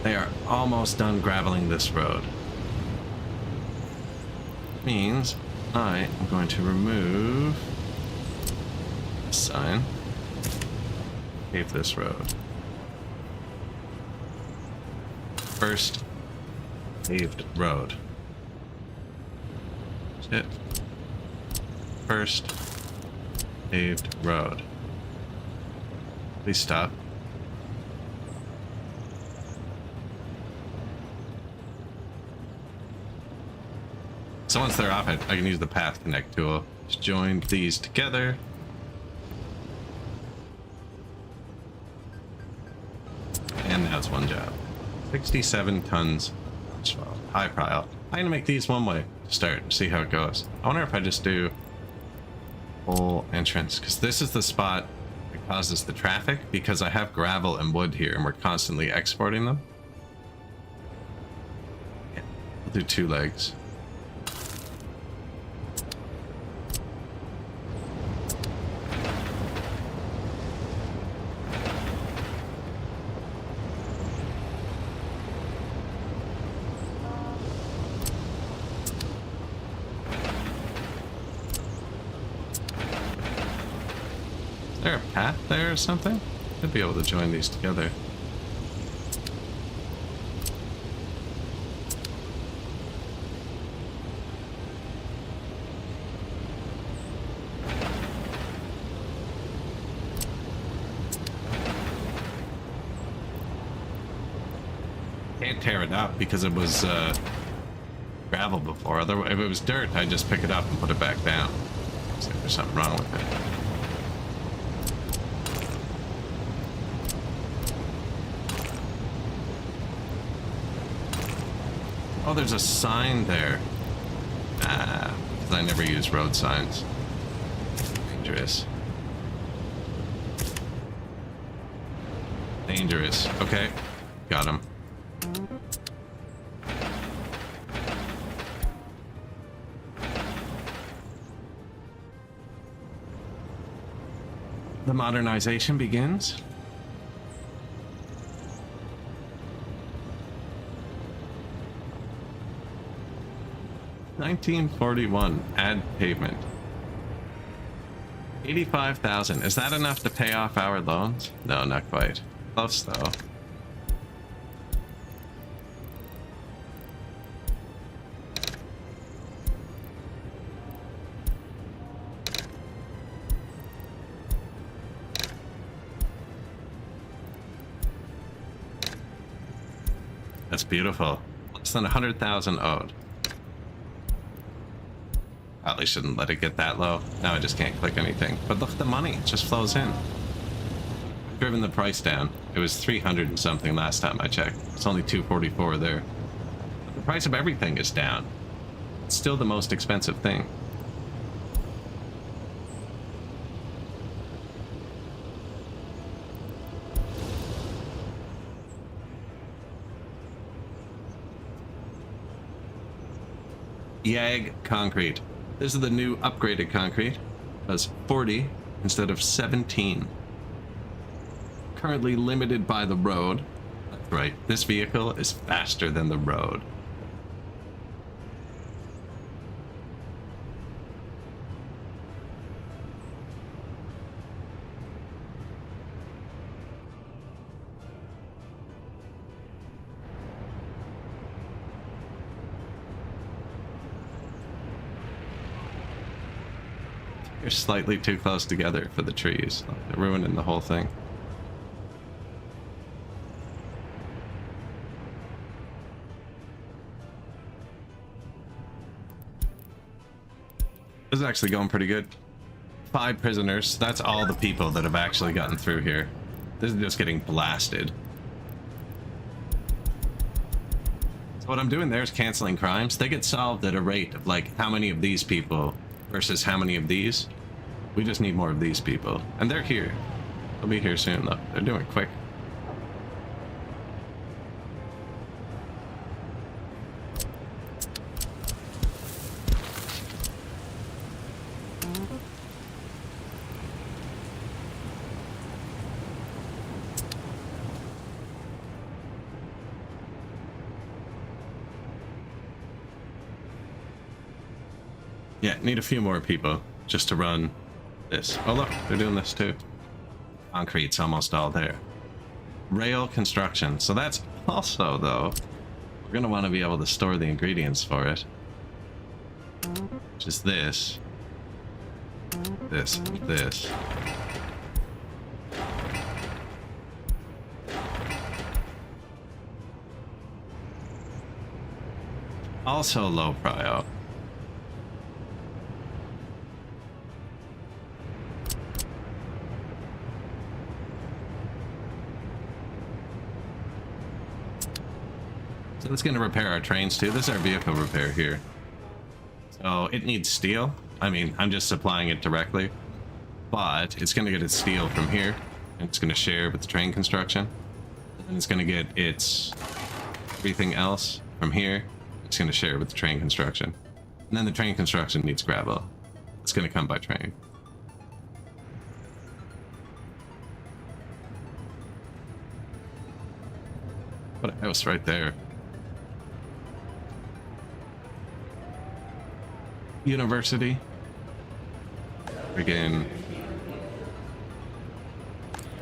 They are almost done graveling this road. Means I am going to remove the sign. Pave this road. First paved road. Shit. First paved road. Please stop. So once they're off it, I can use the path connect tool. Just join these together. And now it's one job. 67 tons. High pile. I'm gonna make these one way to start, see how it goes. I wonder if I just do whole entrance, because this is the spot that causes the traffic, because I have gravel and wood here and we're constantly exporting them. Yeah, I'll do 2 legs. Is there a path there or something? I'd be able to join these together. Can't tear it up because it was gravel before. Otherwise, if it was dirt, I'd just pick it up and put it back down. See if there's something wrong with it. Oh, there's a sign there. Ah, because I never use road signs. Dangerous. Dangerous. Okay, got him. The modernization begins. $1941. Add pavement. 85,000. Is that enough to pay off our loans? No, not quite. Close though. That's beautiful. Less than 100,000 owed. Probably shouldn't let it get that low. Now I just can't click anything. But look at the money, it just flows in. I've driven the price down. It was 300 and something last time I checked. It's only 244 there. But the price of everything is down. It's still the most expensive thing. YAG concrete. This is the new upgraded concrete. Does 40 instead of 17. Currently limited by the road. That's right, this vehicle is faster than the road. You're slightly too close together for the trees. They're ruining the whole thing. This is actually going pretty good. 5 prisoners. That's all the people that have actually gotten through here. This is just getting blasted. What I'm doing there is canceling crimes. They get solved at a rate of like how many of these people versus how many of these. We just need more of these people. And they're here. They'll be here soon though. They're doing it quick. Yeah, need a few more people just to run this. Oh look, they're doing this too. Concrete's almost all there. Rail construction. So that's also, though, we're going to want to be able to store the ingredients for it. Which is this. This. This. Also low prio. So it's going to repair our trains too. This is our vehicle repair here. So it needs steel. I mean, I'm just supplying it directly. But it's going to get its steel from here. And it's going to share with the train construction. And it's going to get its everything else from here. It's going to share with the train construction. And then the train construction needs gravel. It's going to come by train. What a house right there. University. Again.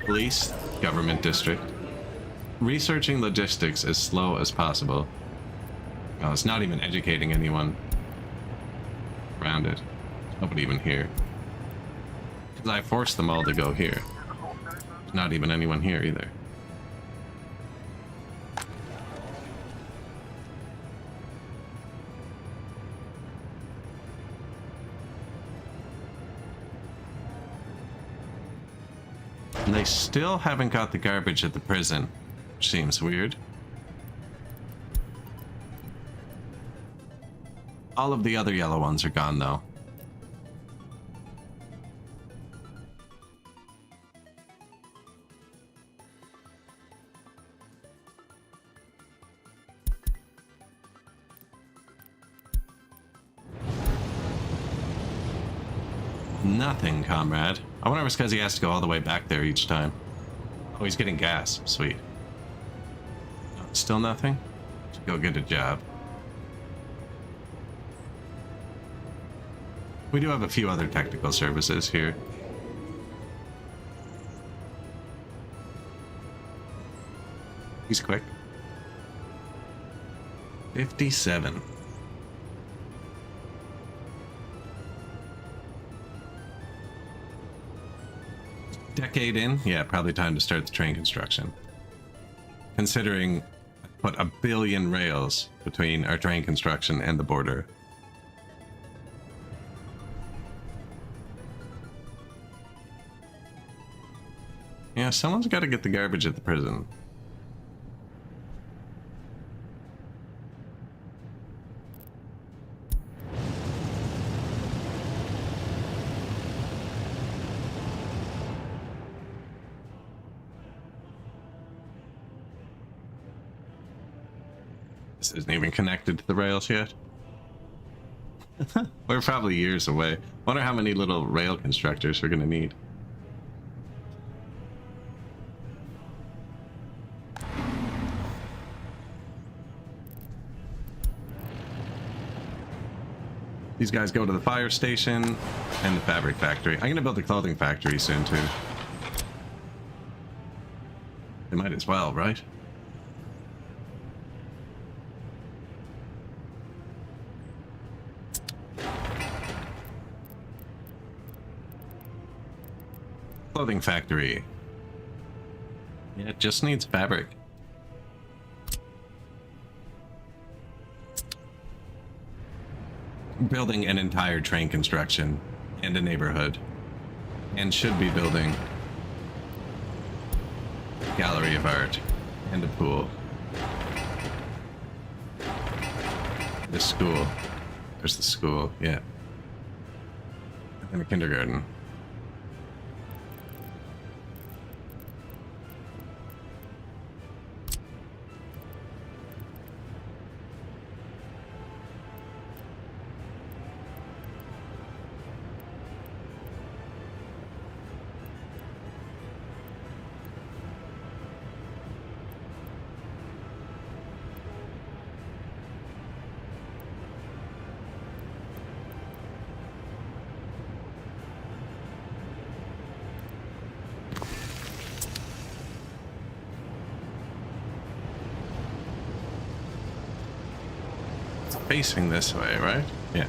Police, government district. Researching logistics as slow as possible. Oh, it's not even educating anyone around it. There's nobody even here. Because I forced them all to go here. There's not even anyone here either. And they still haven't got the garbage at the prison, which seems weird. All of the other yellow ones are gone, though. Nothing, comrade. I wonder if it's because he has to go all the way back there each time. Oh, he's getting gas. Sweet. Still nothing? Should go get a job. We do have a few other technical services here. He's quick. 57. Decade in? Yeah, probably time to start the train construction. Considering I put 1 billion rails between our train construction and the border. Yeah, someone's got to get the garbage at the prison. This isn't even connected to the rails yet. We're probably years away. Wonder how many little rail constructors we're gonna need. These guys go to the fire station and the fabric factory. I'm gonna build a clothing factory soon too. They might as well, right? Clothing factory. Yeah, it just needs fabric. Building an entire train construction and a neighborhood. And should be building a gallery of art and a pool. This school. There's the school, yeah. And then a kindergarten. Facing this way, right? Yeah.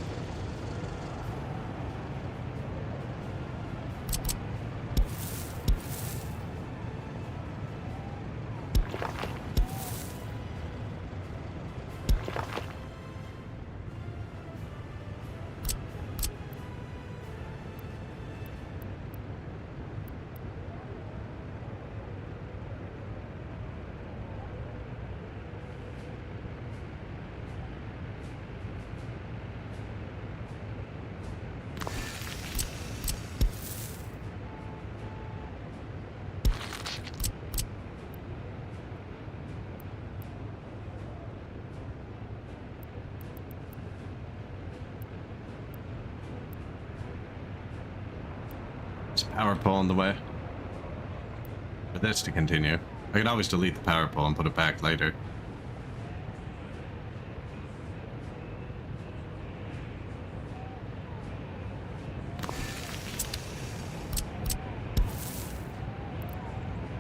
Power pole in the way. For this to continue. I could always delete the power pole and put it back later.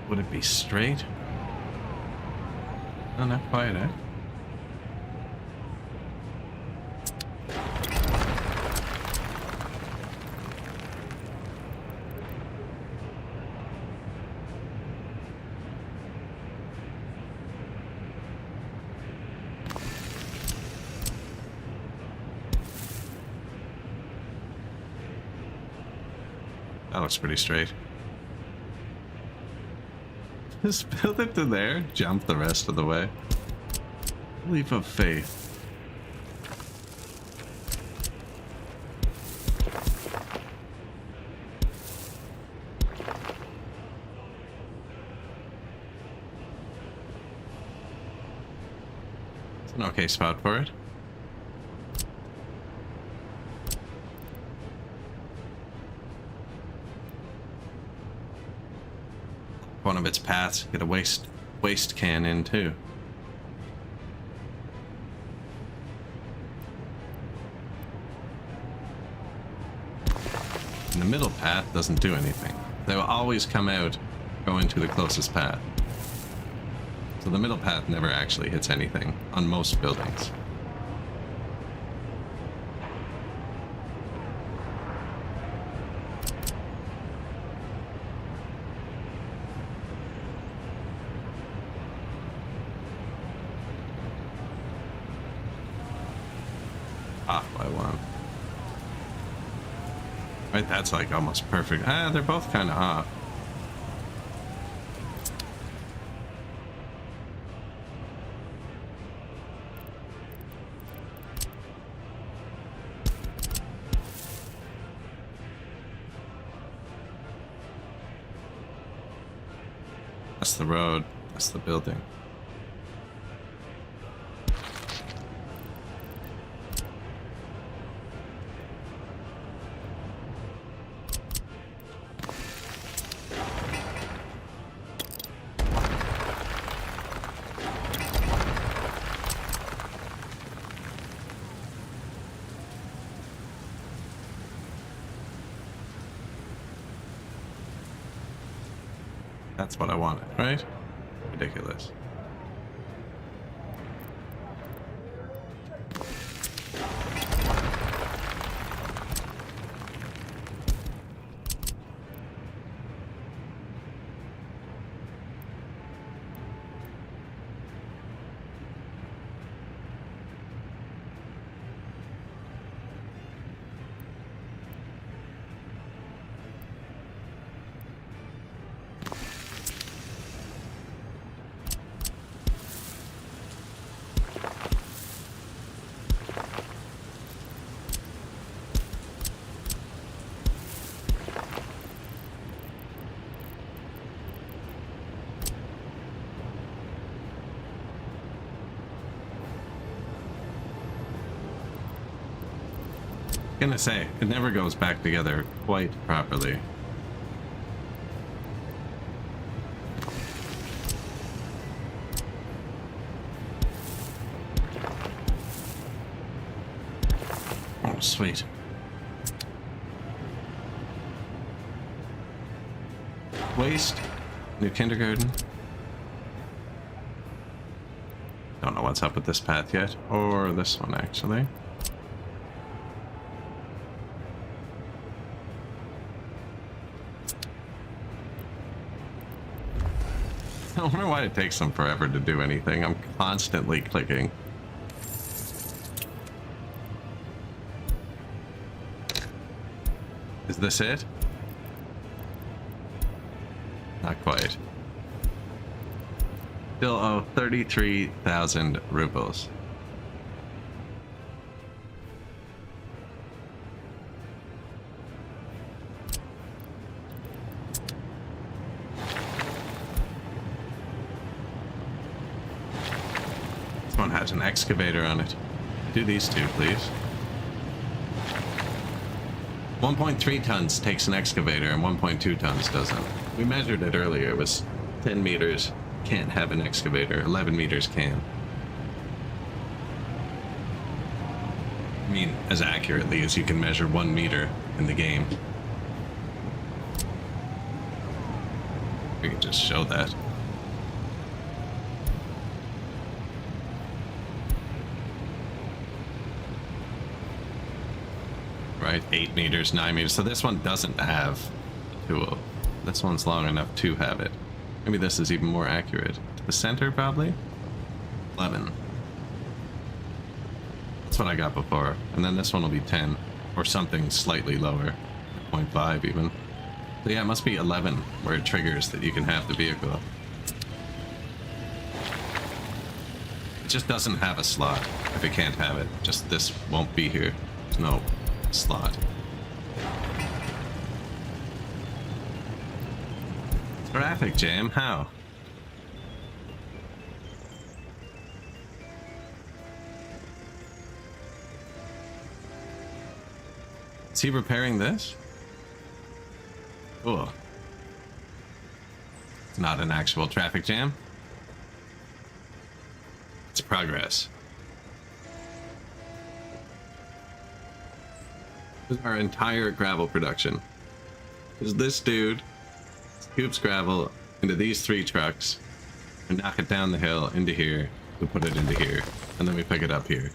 Would it be straight? No, not quite, eh? That looks pretty straight. Just build it to there, jump the rest of the way. Leap of faith. It's an okay spot for it. One of its paths, get a waste can in too. And the middle path doesn't do anything. They will always come out going to the closest path. So the middle path never actually hits anything on most buildings. Off by one. Right, that's like almost perfect. Ah, they're both kind of off. That's the road. That's the building. That's what I wanted, right? Ridiculous. Gonna say, it never goes back together quite properly. Oh, sweet. Waste. New kindergarten. Don't know what's up with this path yet. Or this one, actually. I wonder why it takes them forever to do anything. I'm constantly clicking. Is this it? Not quite. Still owe 33,000 rubles. This one has an excavator on it. Do these two, please. 1.3 tons takes an excavator and 1.2 tons doesn't. We measured it earlier. It was 10 meters can't have an excavator. 11 meters can. I mean, as accurately as you can measure 1 meter in the game. We can just show that. Right, 8 meters, 9 meters. So this one doesn't have a tool. This one's long enough to have it. Maybe this is even more accurate. The center, probably? 11. That's what I got before. And then this one will be 10. Or something slightly lower. 0.5 even. So yeah, it must be 11 where it triggers that you can have the vehicle. It just doesn't have a slot if it can't have it. Just this won't be here. There's no slot. Traffic jam? How? Is he repairing this? Cool. It's not an actual traffic jam. It's progress. This is our entire gravel production. Is this dude scoops gravel into these 3 trucks and knock it down the hill into here. We put it into here, and then we pick it up here.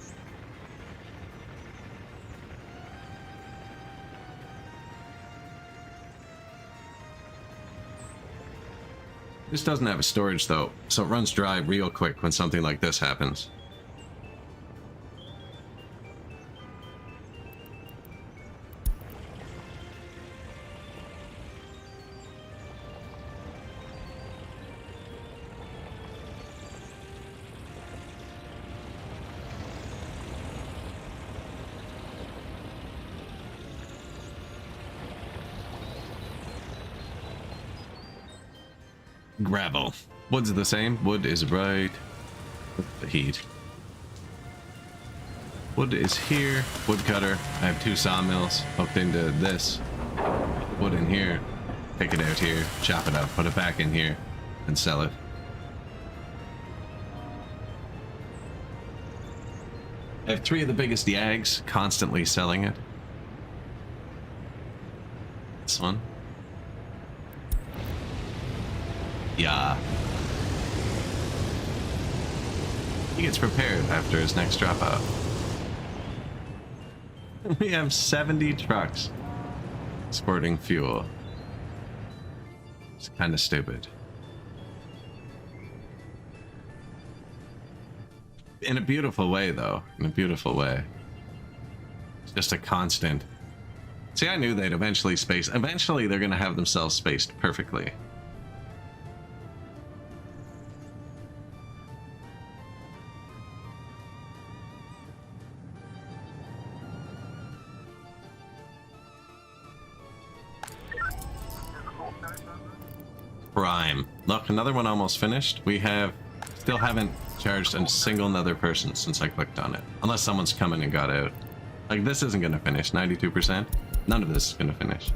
This doesn't have a storage though, so it runs dry real quick when something like this happens. Gravel. Wood's the same. Wood is right. The heat. Wood is here. Wood cutter. I have 2 sawmills hooked into this. Wood in here. Take it out here. Chop it up. Put it back in here. And sell it. I have 3 of the biggest yags constantly selling it. This one. Yeah. He gets prepared after his next dropout. We have 70 trucks sporting fuel. It's kind of stupid. In a beautiful way, though. In a beautiful way. It's just a constant. See, I knew they'd eventually space. Eventually, they're going to have themselves spaced perfectly. Prime. Look, another one almost finished. We have still haven't charged a single another person since I clicked on it. Unless someone's come in and got out. Like, this isn't gonna finish. 92%. None of this is gonna finish.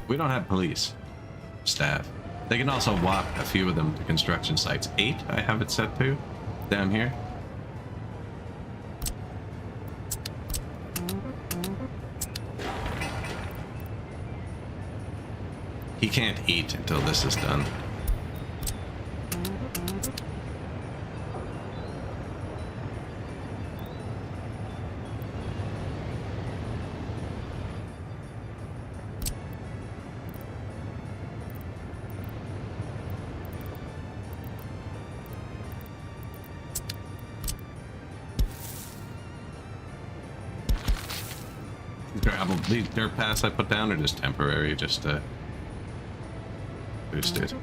We don't have police staff. They can also walk a few of them to construction sites. 8, I have it set to down here. He can't eat until this is done. Gravel, these dirt paths I put down are just temporary, just to boost it.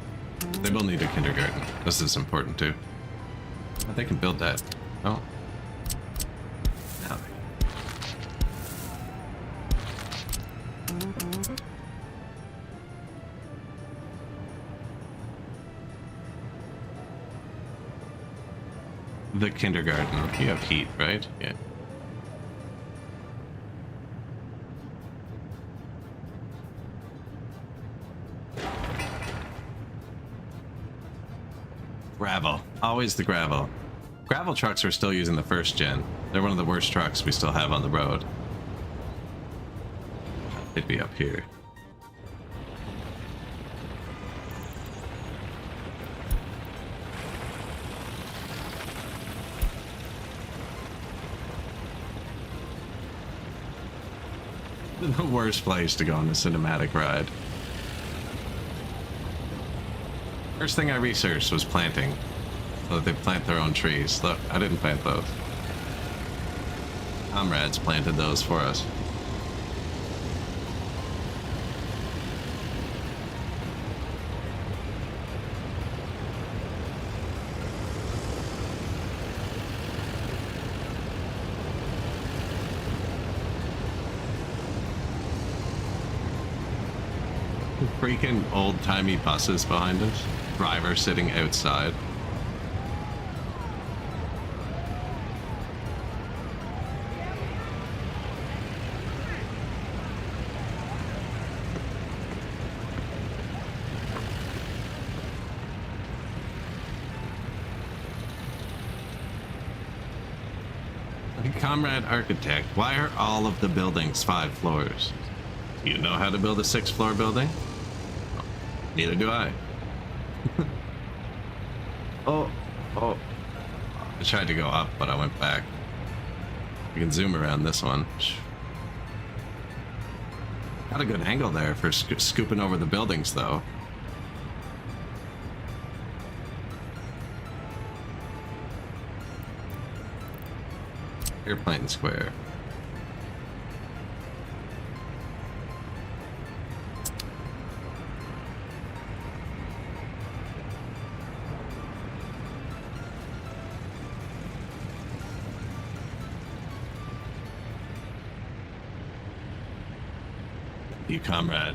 They will need a kindergarten. This is important too. But they can build that. Oh. Now the kindergarten. You have heat, right? Yeah. Gravel. Always the gravel. Gravel trucks are still using the first gen. They're one of the worst trucks we still have on the road. It'd be up here. The worst place to go on a cinematic ride. First thing I researched was planting, so that they plant their own trees. Look, I didn't plant those. Comrades planted those for us. Freaking old-timey buses behind us. Driver sitting outside. Comrade Architect, why are all of the buildings 5 floors? Do you know how to build a 6-floor building? Neither do I. Oh. I tried to go up, but I went back. We can zoom around this one. Got a good angle there for scooping over the buildings, though. Airplane Square. You comrade.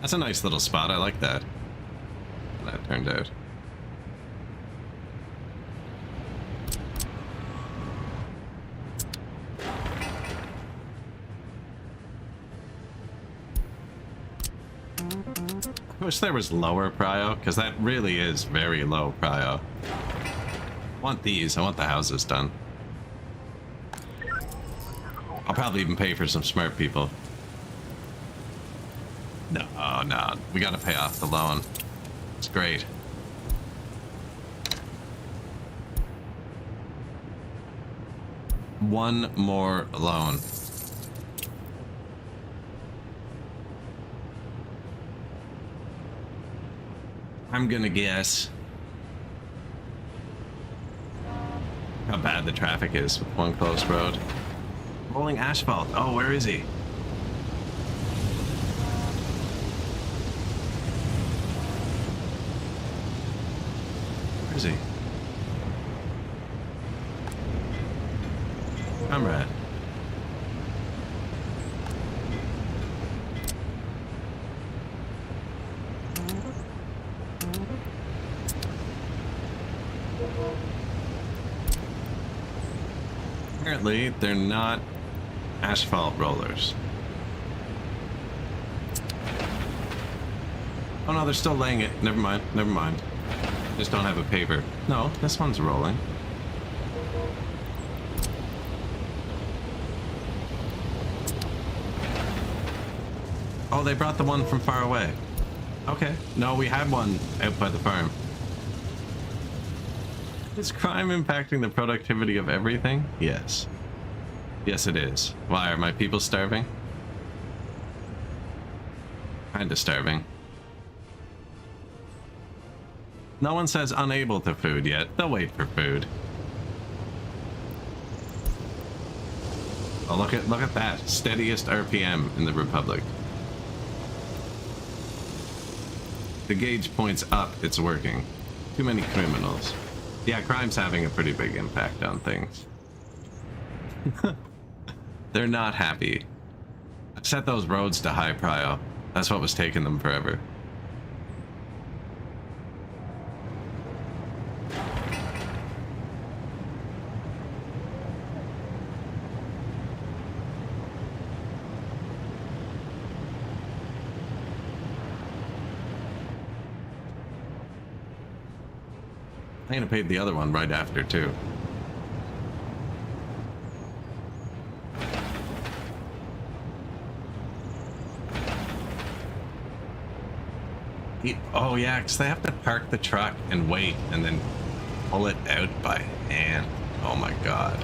That's a nice little spot. I like that. That turned out. I wish there was lower prio, because that really is very low prio. I want these. I want the houses done. I'll probably even pay for some smart people. No, no. We gotta pay off the loan. It's great. One more loan. I'm gonna guess how bad the traffic is with one closed road. Rolling asphalt. Oh, where is he? Where is he? Comrade. Apparently, they're not asphalt rollers. Oh no, they're still laying it. Never mind, never mind. Just don't have a paver. No, this one's rolling. Oh, they brought the one from far away. Okay. No, we had one out by the farm. Is crime impacting the productivity of everything? Yes. Yes, it is. Why, are my people starving? Kinda starving. No one says unable to food yet. They'll wait for food. Oh, look at that. Steadiest RPM in the Republic. The gauge points up, it's working. Too many criminals. Yeah, crime's having a pretty big impact on things. They're not happy. I set those roads to high prio. That's what was taking them forever. I'm gonna pay the other one right after too. Oh yeah, because they have to park the truck and wait and then pull it out by hand. Oh my god.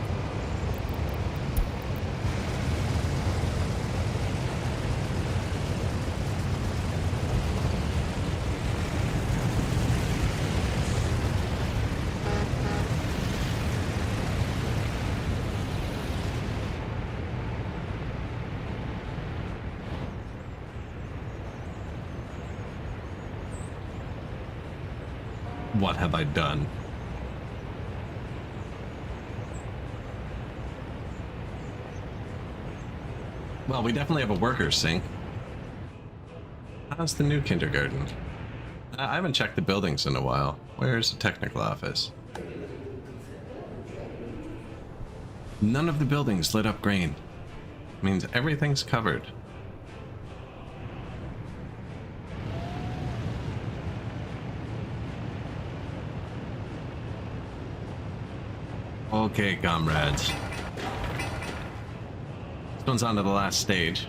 What have I done? Well, we definitely have a worker sink. How's the new kindergarten? I haven't checked the buildings in a while. Where's the technical office? None of the buildings lit up green. Means everything's covered. Okay, comrades. This one's on to the last stage.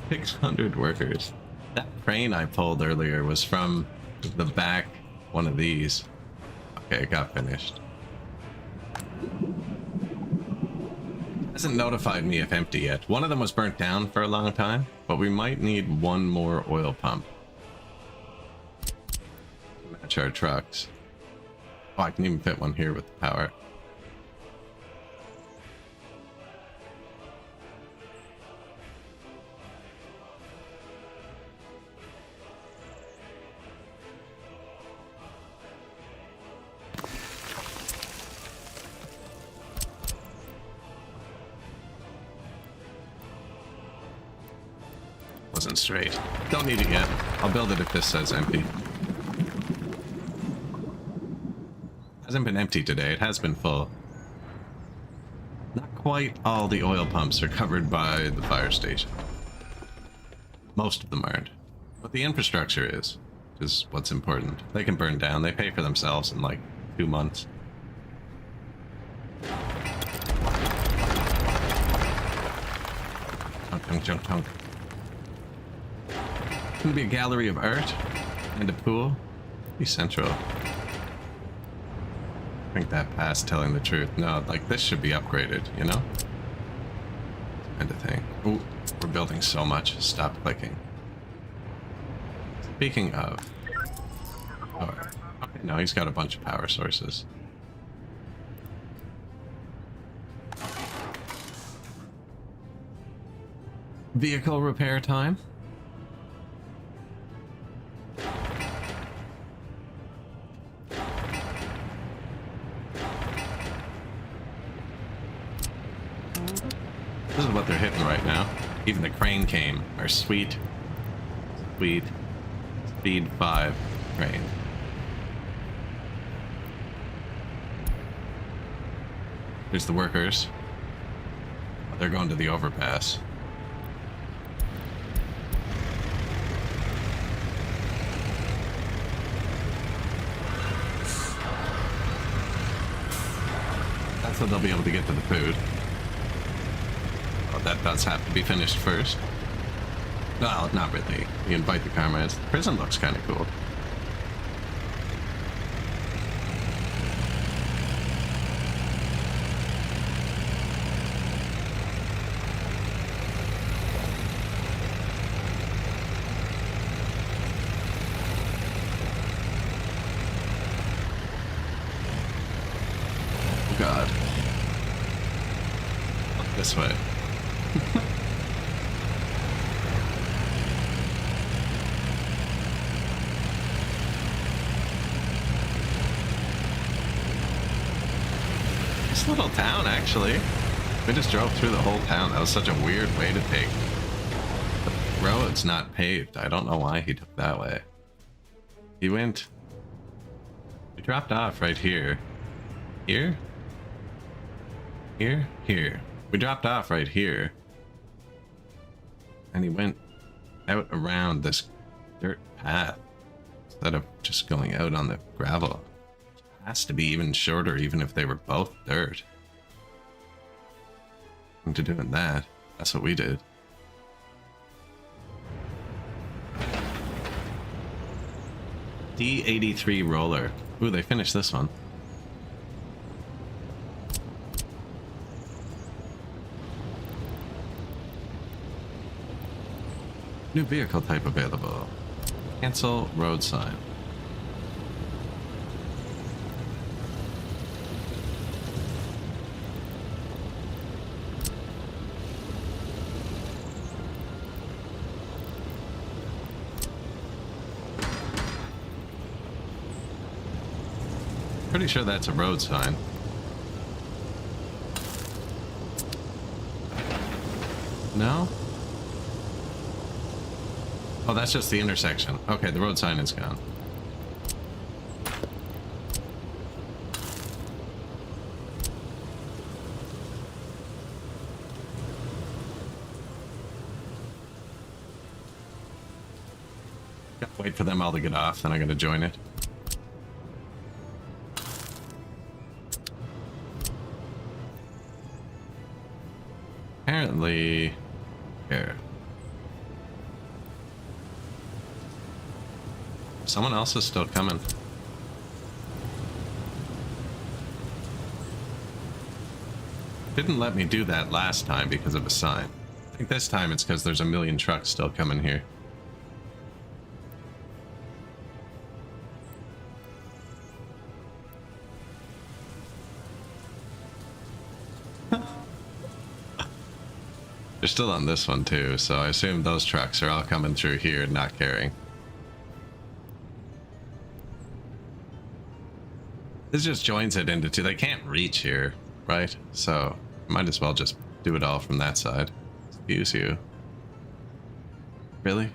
600 workers. That crane I pulled earlier was from the back one of these. Okay, it got finished. Hasn't notified me if empty yet. One of them was burnt down for a long time, but we might need one more oil pump to match our trucks. Oh, I can even fit one here with the power. Wasn't straight. Don't need it yet. I'll build it if this says empty. Hasn't been empty today. It has been full. Not quite all the oil pumps are covered by the fire station. Most of them aren't. But the infrastructure is what's important. They can burn down. They pay for themselves in like 2 months. Tunk, tunk, tunk, tunk. It's gonna be a gallery of art and a pool. Be central. I think that past telling the truth. No, like this should be upgraded, you know? Kind of thing. Ooh, we're building so much. Stop clicking. Speaking of. Oh, okay, no, he's got a bunch of power sources. Vehicle repair time. This is what they're hitting right now. Even the crane came. Our sweet speed 5 crane. There's the workers. They're going to the overpass. That's how they'll be able to get to the food. Oh, that does have to be finished first. Well, not really. You invite the comrades. The prison looks kind of cool. Oh God. Look this way. This little town, actually. We just drove through the whole town. That was such a weird way to take. The road's not paved. I don't know why he took that way. He went... He dropped off right here. Here? Here? Here. We dropped off right here. And he went out around this dirt path instead of just going out on the gravel. It has to be even shorter, even if they were both dirt. Into doing that. That's what we did. D83 roller. Ooh, they finished this one. New vehicle type available. Cancel road sign. Pretty sure that's a road sign. No? Oh, that's just the intersection. Okay, the road sign is gone. Gotta wait for them all to get off, then I'm gonna join it. Apparently... Here. Someone else is still coming. Didn't let me do that last time because of a sign. I think this time it's because there's a million trucks still coming here. They're still on this one too, so I assume those trucks are all coming through here and not caring. This just joins it into two. They can't reach here, right? So might as well just do it all from that side. Excuse you. Really?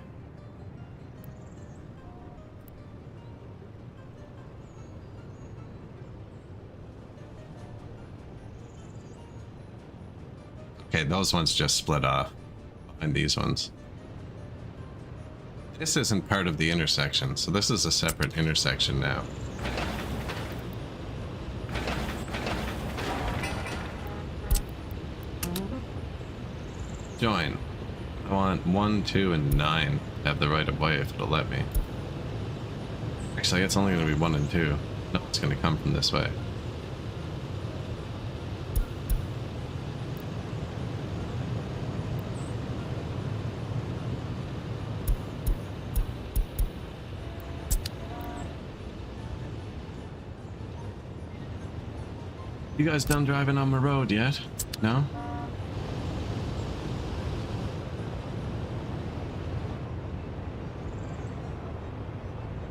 Okay, those ones just split off behind these ones. This isn't part of the intersection, so this is a separate intersection now. Join. I want 1, 2, and 9 to have the right of way if it'll let me. Actually, it's only going to be 1 and 2. No, it's going to come from this way. You guys done driving on the road yet? No?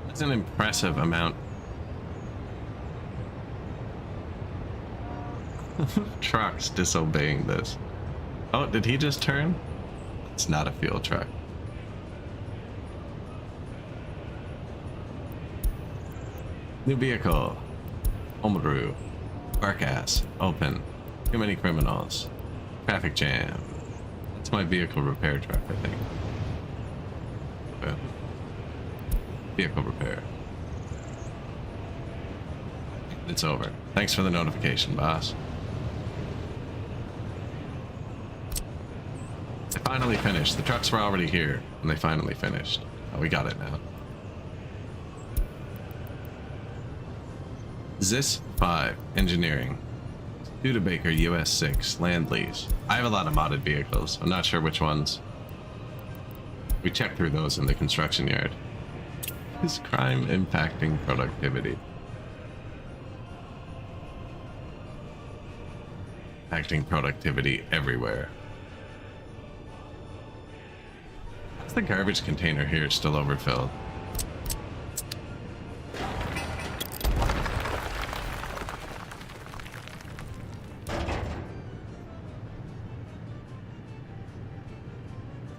That's an impressive amount. Trucks disobeying this. Oh, did he just turn? It's not a fuel truck. New vehicle. Omaru. Bark ass. Open. Too many criminals. Traffic jam. That's my vehicle repair truck, I think. Okay. Vehicle repair. It's over. Thanks for the notification, boss. They finally finished. The trucks were already here, and they finally finished. Oh, we got it now. Zis 5 Engineering. Studebaker US 6 Land Lease. I have a lot of modded vehicles. I'm not sure which ones. We checked through those in the construction yard. Is crime impacting productivity? Impacting productivity everywhere. How's the garbage container here still overfilled?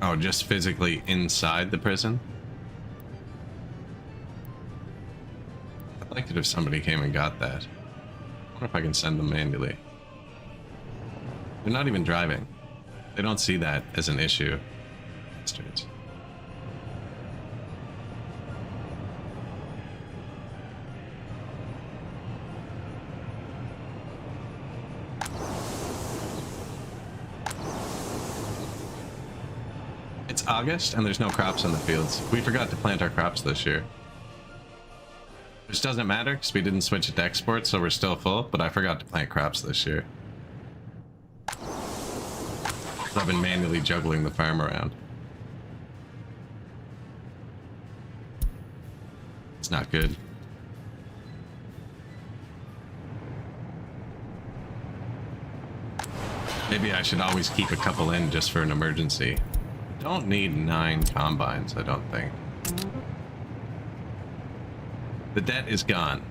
Oh, just physically inside the prison? I'd like it if somebody came and got that. I wonder if I can send them manually. They're not even driving. They don't see that as an issue. Bastards. It's August and there's no crops in the fields. We forgot to plant our crops this year. Which doesn't matter because we didn't switch it to export, so we're still full, but I forgot to plant crops this year. I've been manually juggling the farm around. It's not good. Maybe I should always keep a couple in just for an emergency. Don't need 9 combines, I don't think. The debt is gone.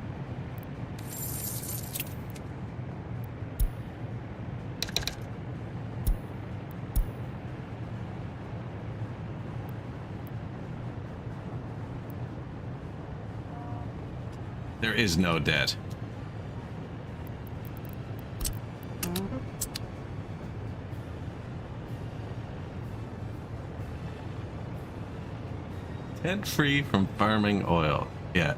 There is no debt. Debt free from farming oil. Yeah.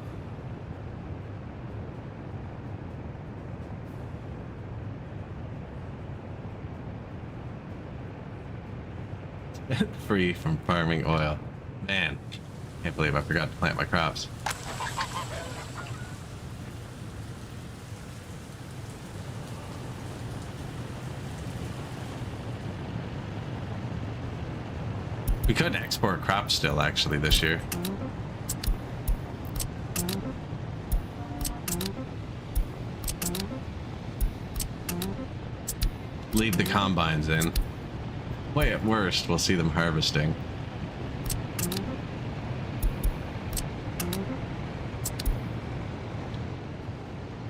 Debt free from farming oil. Man, can't believe I forgot to plant my crops. We could export crops still, actually, this year. Leave the combines in. Way at worst, we'll see them harvesting.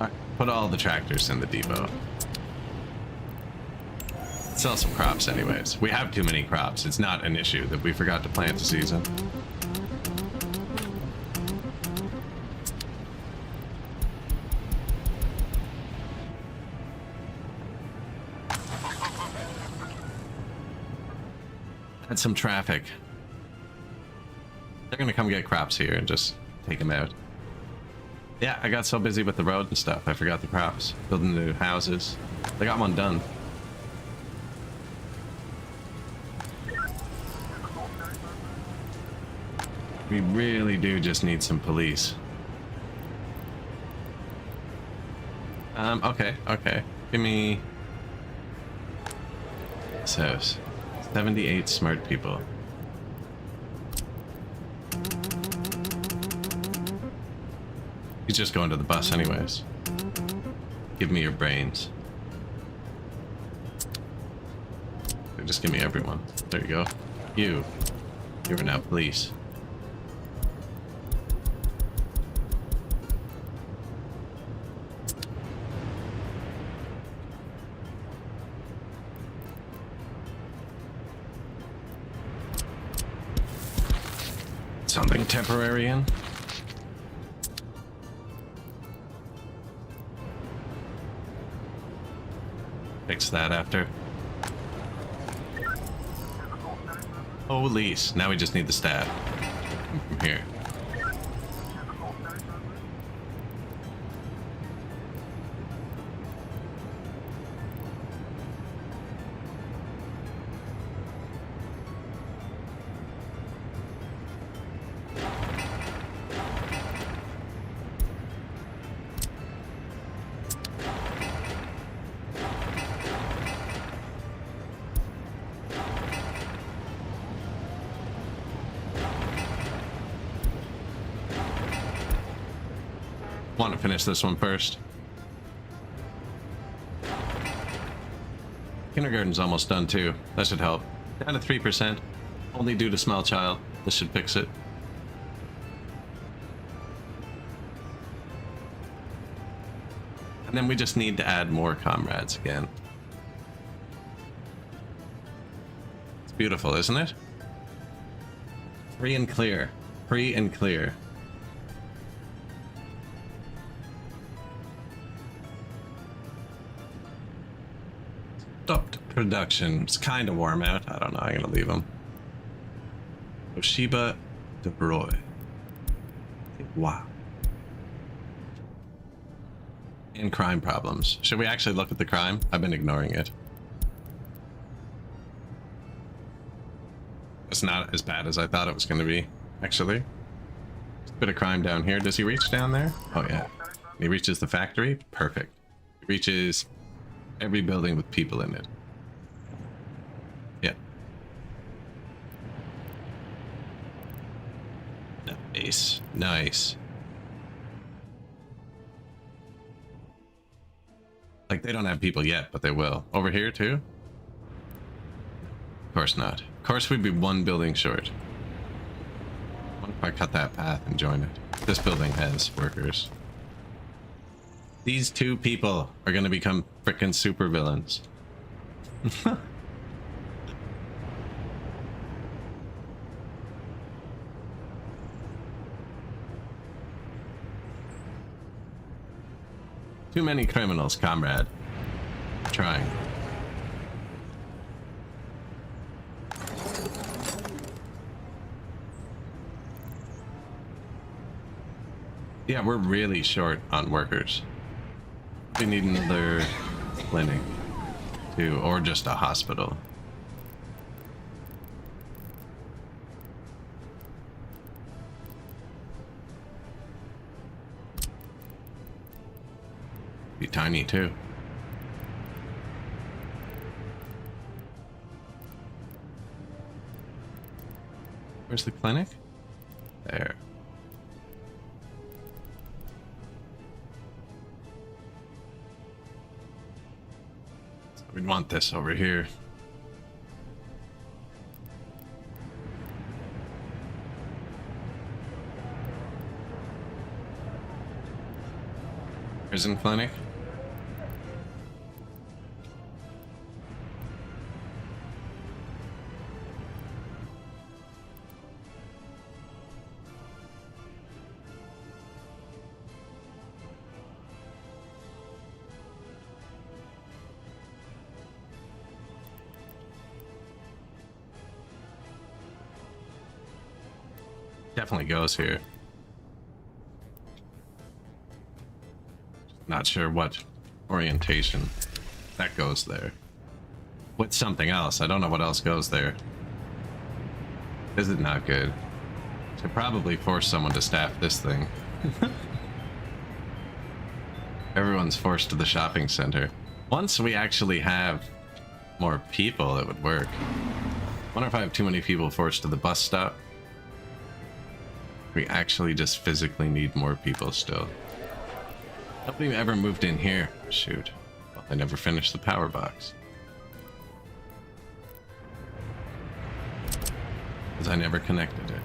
Alright, put all the tractors in the depot. Sell some crops anyways. We have too many crops. It's not an issue that we forgot to plant a season. Had some traffic. They're gonna come get crops here and just take them out. Yeah, I got so busy with the road and stuff, I forgot the crops. Building new houses. They got one done. We really do just need some police. Okay. Give me this house. 78 smart people. He's just going to the bus anyways. Give me your brains. Just give me everyone. There you go. You are now police. Something temporary in? Fix that after. Police. Now we just need the staff. From here. Want to finish this one first. Kindergarten's almost done too. That should help. Down to 3%. Only due to small child. This should fix it. And then we just need to add more comrades again. It's beautiful, isn't it? Free and clear. Free and clear. Stopped production. It's kind of warm out. I don't know. I'm gonna leave them. Toshiba De Bruyne. Wow. And crime problems. Should we actually look at the crime? I've been ignoring it. It's not as bad as I thought it was going to be, actually. There's a bit of crime down here. Does he reach down there? Oh, yeah. He reaches the factory? Perfect. He reaches every building with people in it. Yeah. Nice. Nice. Like, they don't have people yet, but they will. Over here, too? Of course not. Of course, we'd be one building short. What if I cut that path and join it? This building has workers. These two people are going to become frickin' super villains. Too many criminals, comrade. Trying. Yeah, we're really short on workers. We need another clinic, too, or just a hospital. Be tiny, too. Where's the clinic? There. So we'd want this over here. Prison clinic. Definitely goes here. Not sure what orientation that goes there. With something else. I don't know what else goes there. Is it not good? Should probably force someone to staff this thing. Everyone's forced to the shopping center. Once we actually have more people, it would work. Wonder if I have too many people forced to the bus stop. We actually just physically need more people still. Nobody ever moved in here. Shoot. Well, I never finished the power box. Because I never connected it.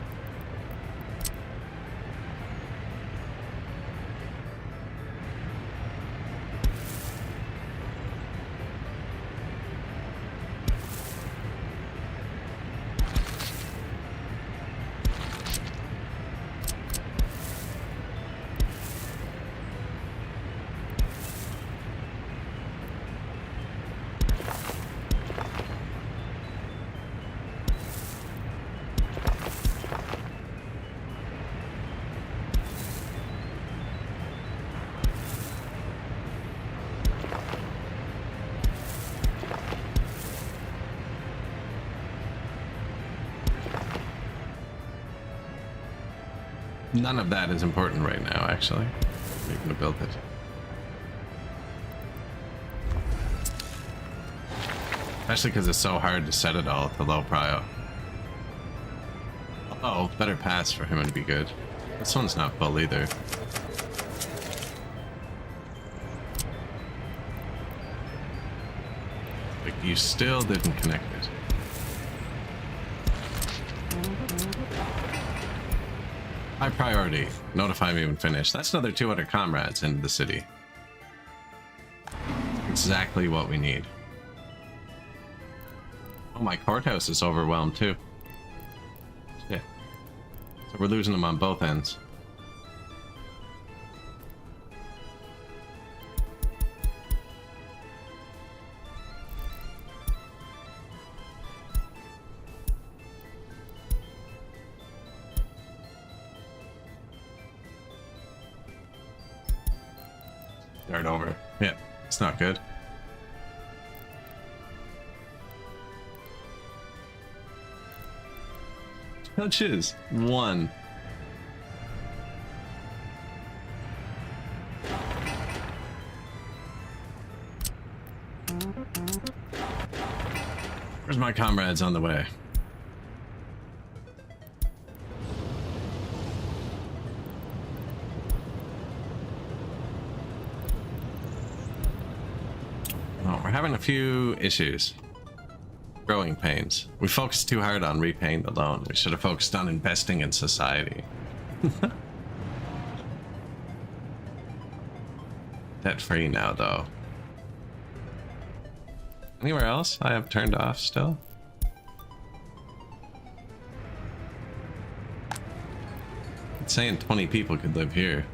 None of that is important right now, actually. We're gonna build it. Especially because it's so hard to set it all to low prio. Oh, better pass for him to be good. This one's not full either. Like, you still didn't connect it. High priority. Notify me when finished. That's another 200 comrades into the city. Exactly what we need. Oh, my courthouse is overwhelmed too. Shit. So we're losing them on both ends. Start over. Yeah, it's not good. Touches. 1. Where's my comrades on the way? Oh, we're having a few issues. Growing pains. We focused too hard on repaying the loan. We should have focused on investing in society. Debt free now, though. Anywhere else I have turned off still? It's saying 20 people could live here.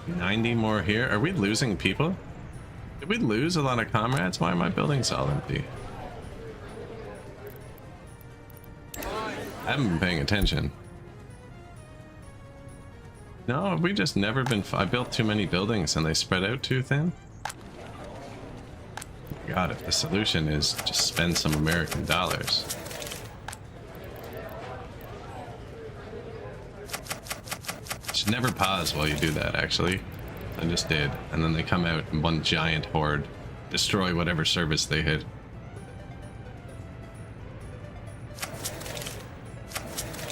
$90 more here. Are we losing people? Did we lose a lot of comrades? Why are my buildings all empty? I haven't been paying attention. No, have we just never been... I built too many buildings and they spread out too thin? God, if the solution is just spend some American dollars. Should never pause while you do that, actually. I just did. And then they come out in one giant horde. Destroy whatever service they hit.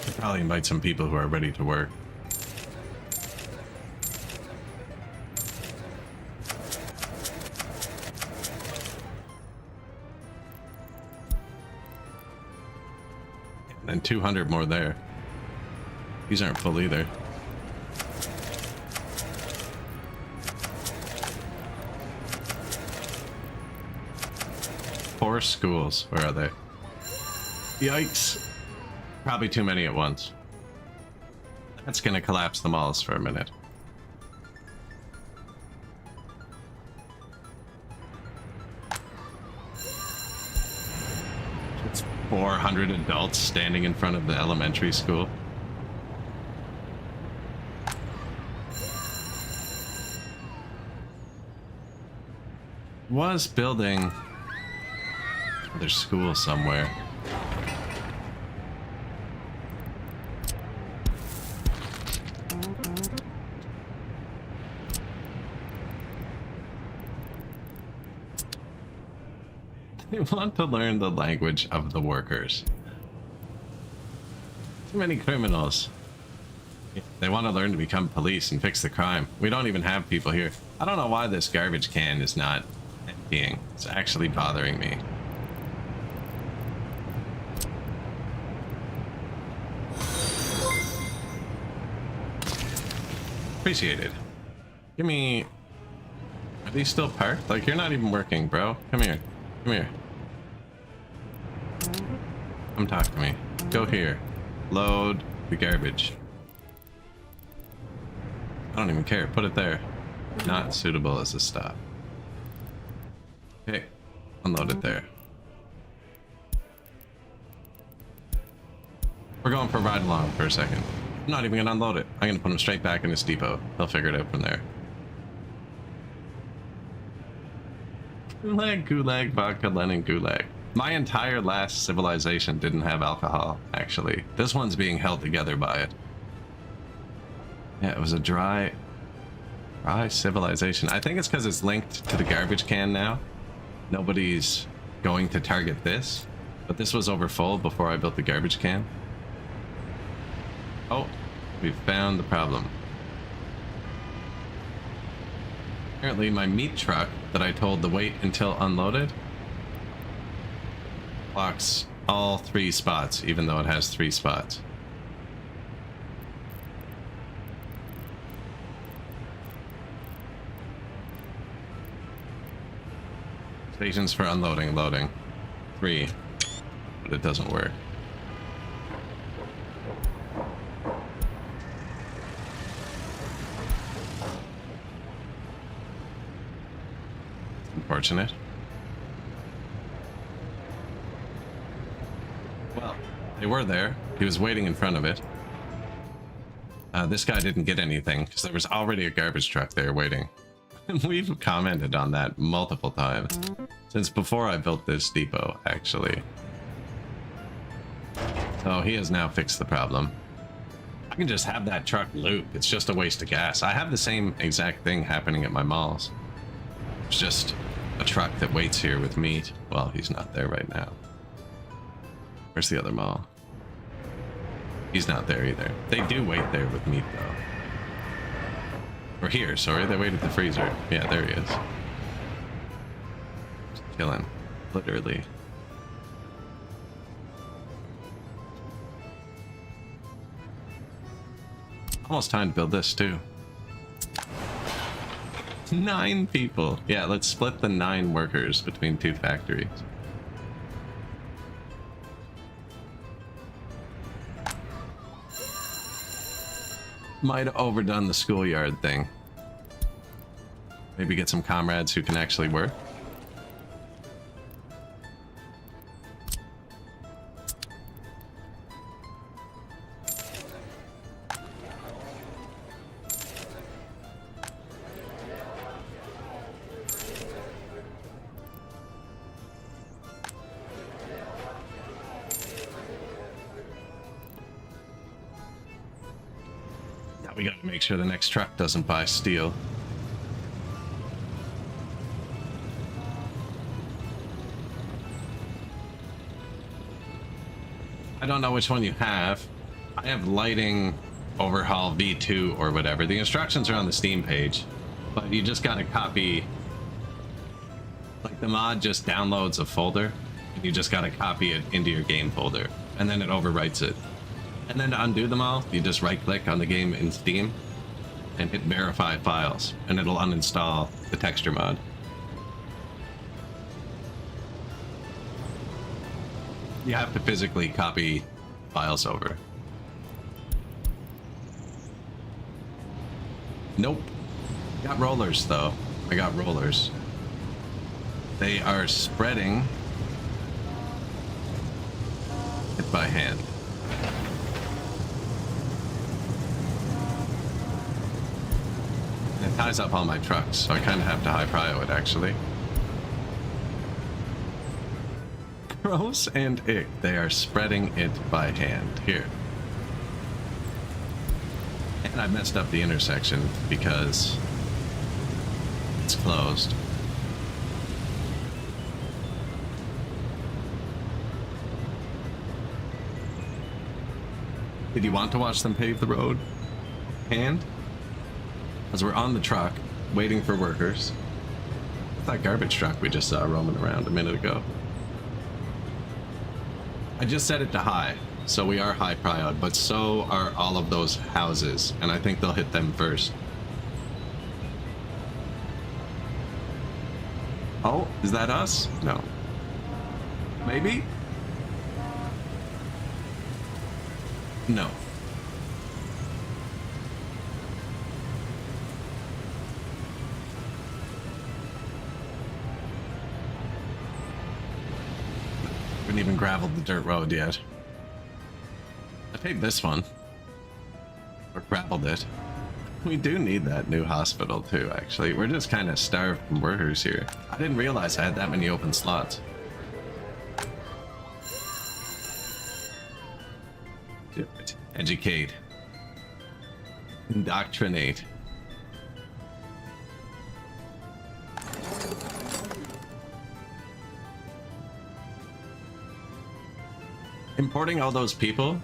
Should probably invite some people who are ready to work. And 200 more there. These aren't full either. Four schools. Where are they? Yikes. Probably too many at once. That's gonna collapse the malls for a minute. It's 400 adults standing in front of the elementary school. Was building their school somewhere. They want to learn the language of the workers. Too many criminals. They want to learn to become police and fix the crime. We don't even have people here. I don't know why this garbage can is not emptying. It's actually bothering me. Appreciated. Give me... Are these still parked? Like, you're not even working, bro. Come here. Come here. Come talk to me. Go here. Load the garbage. I don't even care. Put it there. Not suitable as a stop. Okay. Unload it there. We're going for a ride along for a second. I'm not even gonna unload it. I'm gonna put him straight back in his depot. They'll figure it out from there. Gulag, gulag, vodka, Lenin, gulag. My entire last civilization didn't have alcohol, actually. This one's being held together by it. Yeah, it was a dry civilization. I think it's because it's linked to the garbage can now. Nobody's going to target this, but this was over full before I built the garbage can. Oh, we found the problem. Apparently my meat truck that I told to wait until unloaded blocks all 3 spots, even though it has 3 spots. Stations for unloading, loading. 3. But it doesn't work. Unfortunate. Well, they were there. He was waiting in front of it. This guy didn't get anything because there was already a garbage truck there waiting. We've commented on that multiple times since before I built this depot, actually. So he has now fixed the problem. I can just have that truck loop. It's just a waste of gas. I have the same exact thing happening at my malls. It's just a truck that waits here with meat. Well, he's not there right now. Where's the other mall? He's not there either. They do wait there with meat, though. Or here, sorry. They wait at the freezer. Yeah, there he is. Just chilling. Literally. Almost time to build this, too. 9 people. Yeah, let's split the 9 workers between 2 factories. Might have overdone the schoolyard thing. Maybe get some comrades who can actually work. We gotta make sure the next truck doesn't buy steel. I don't know which one you have. I have lighting overhaul V2 or whatever. The instructions are on the Steam page, but you just gotta copy. Like the mod just downloads a folder, and you just gotta copy it into your game folder, and then it overwrites it. And then to undo them all, you just right-click on the game in Steam and hit verify files, and it'll uninstall the texture mod. You have to physically copy files over. Nope. Got rollers, though. I got rollers. They are spreading it by hand. It ties up all my trucks, so I kind of have to high prio it, actually. Gross and ick. They are spreading it by hand. Here. And I messed up the intersection because it's closed. Did you want to watch them pave the road? Hand? As we're on the truck, waiting for workers. That garbage truck we just saw roaming around a minute ago. I just set it to high, so we are high prio'd, but so are all of those houses, and I think they'll hit them first. Oh, is that us? No. Maybe? No. Haven't even graveled the dirt road yet. I paid this one. Or graveled it. We do need that new hospital too, actually. We're just kind of starved from workers here. I didn't realize I had that many open slots. Do it. Educate. Indoctrinate. Importing all those people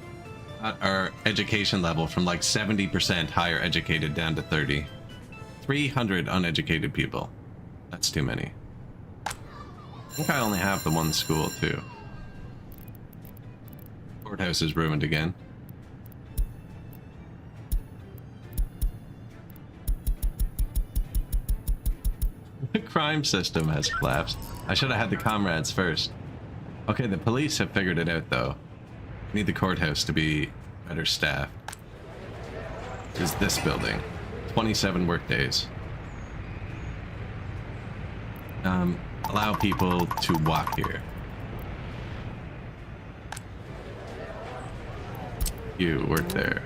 at our education level from like 70% higher educated down to 30. 300 uneducated people. That's too many. I think I only have the one school too. Courthouse is ruined again. The crime system has collapsed. I should have had the comrades first. Okay, the police have figured it out though. We need the courthouse to be better staffed. Is this building. 27 work days. Allow people to walk here. You work there.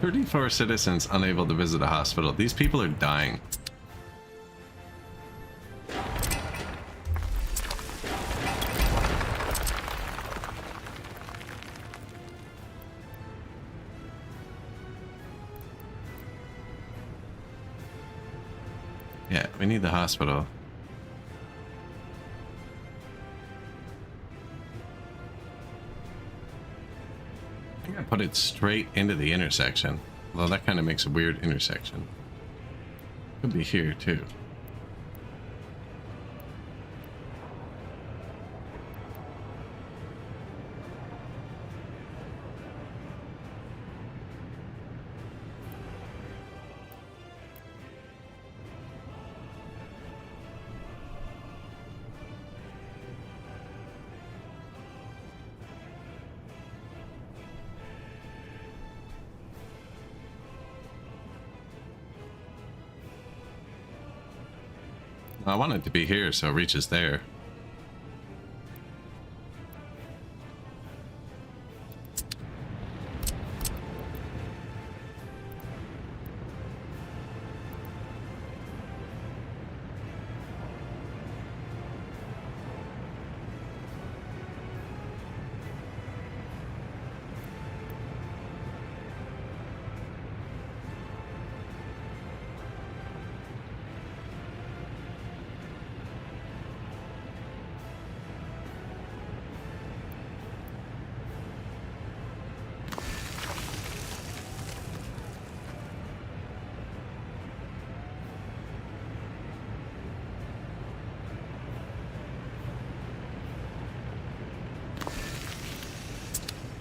"34 citizens unable to visit a hospital. These people are dying." Yeah, we need the hospital. I think I put it straight into the intersection. Although that kind of makes a weird intersection. Could be here too. I want it to be here so it reaches there.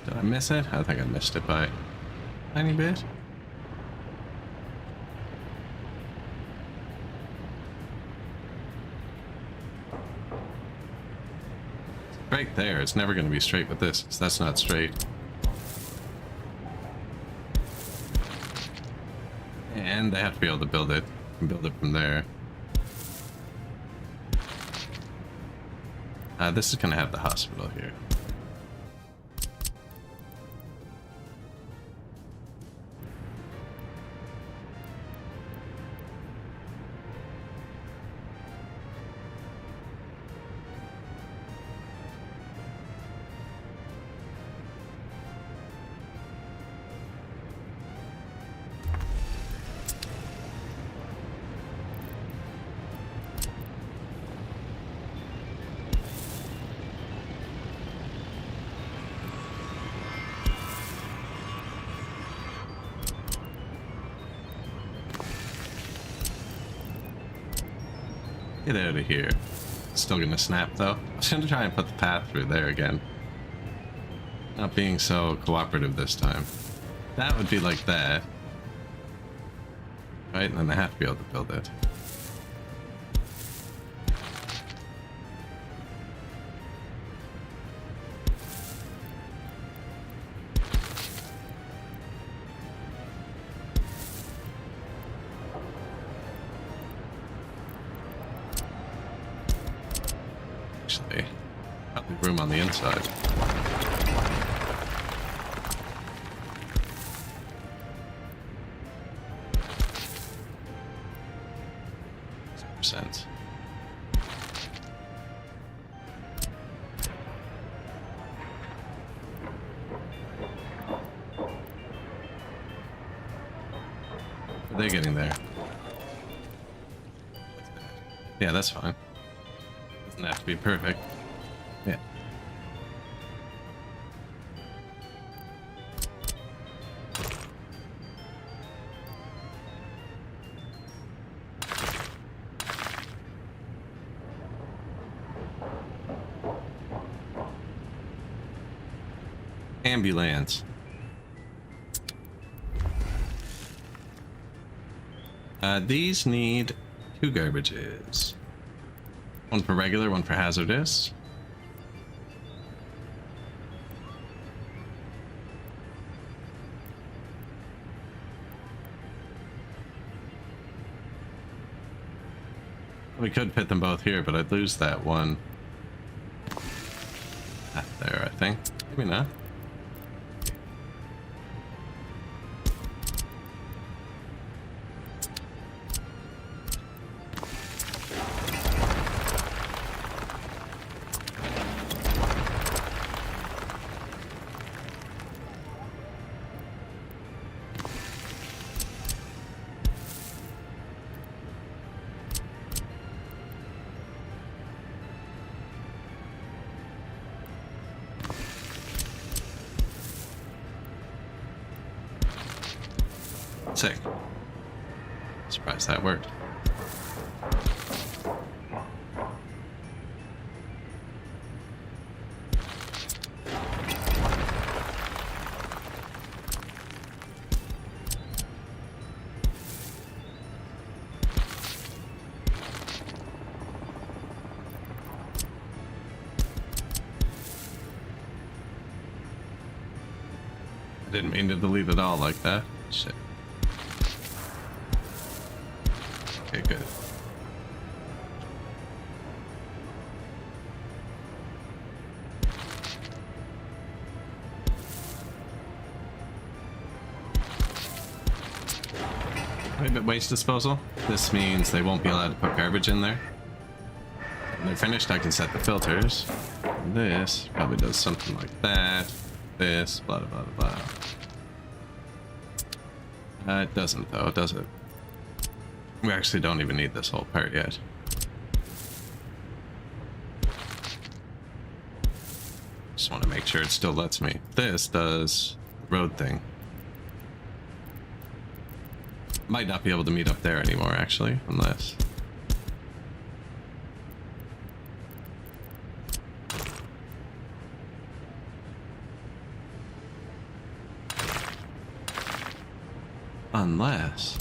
Did I miss it? I think I missed it by a tiny bit. Straight there. It's never going to be straight with this, because that's not straight. And they have to be able to build it. And build it from there. This is going to have the hospital here. Get out of here. Still gonna snap though. I was gonna try and put the path through there again. Not being so cooperative this time. That would be like that. Right, and then they have to be able to build it. Actually, probably room on the inside. sense. Are they getting there? Yeah, that's fine. Doesn't have to be perfect. Yeah. Ambulance. These need 2 garbages. One for regular, one for hazardous. We could fit them both here, but I'd lose that one. There, I think. Maybe not. Sick. Surprised that worked. I didn't mean to delete it all like that. Shit. Okay, good. Waste disposal. This means they won't be allowed to put garbage in there. When they're finished, I can set the filters. This probably does something like that. This, blah, blah, blah, blah. It doesn't, though, does it? We actually don't even need this whole part yet. Just want to make sure it still lets me. This does the road thing. Might not be able to meet up there anymore, actually, unless... Unless...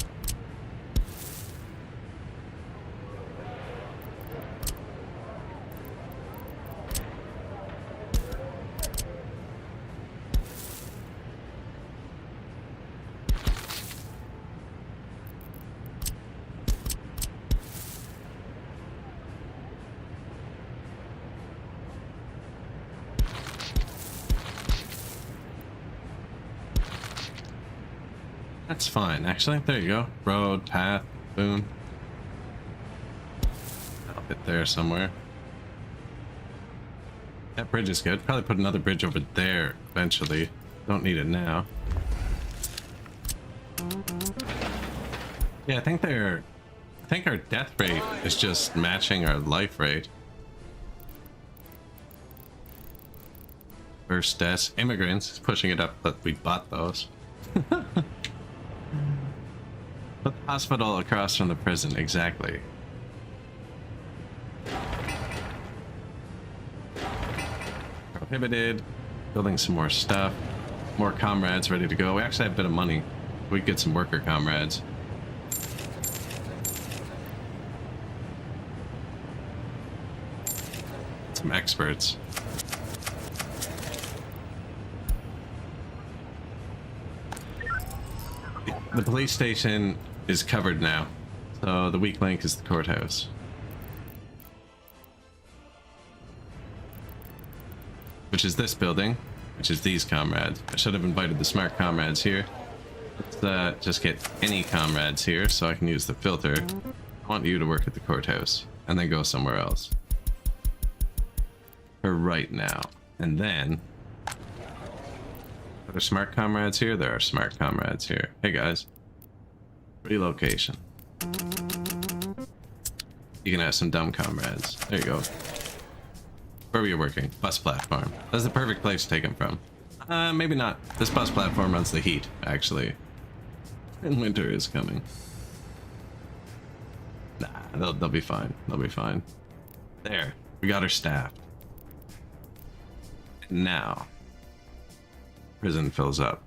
That's fine, actually. There you go. Road, path, boom. That'll fit there somewhere. That bridge is good. Probably put another bridge over there eventually. Don't need it now. Yeah, I think our death rate is just matching our life rate. First deaths. Immigrants, pushing it up, but we bought those. Put the hospital across from the prison, exactly. Prohibited. Building some more stuff. More comrades ready to go. We actually have a bit of money. We could get some worker comrades. Some experts. The police station is covered now, so the weak link is the courthouse. Which is this building, which is these comrades. I should have invited the smart comrades here. Let's just get any comrades here so I can use the filter. I want you to work at the courthouse and then go somewhere else. For right now. And then... Are there smart comrades here? There are smart comrades here. Hey guys. Relocation. You can have some dumb comrades. There you go. Where were you working? Bus platform. That's the perfect place to take them from. Maybe not. This bus platform runs the heat, actually. And winter is coming. Nah, they'll be fine. They'll be fine. There. We got her staffed. And now. Prison fills up.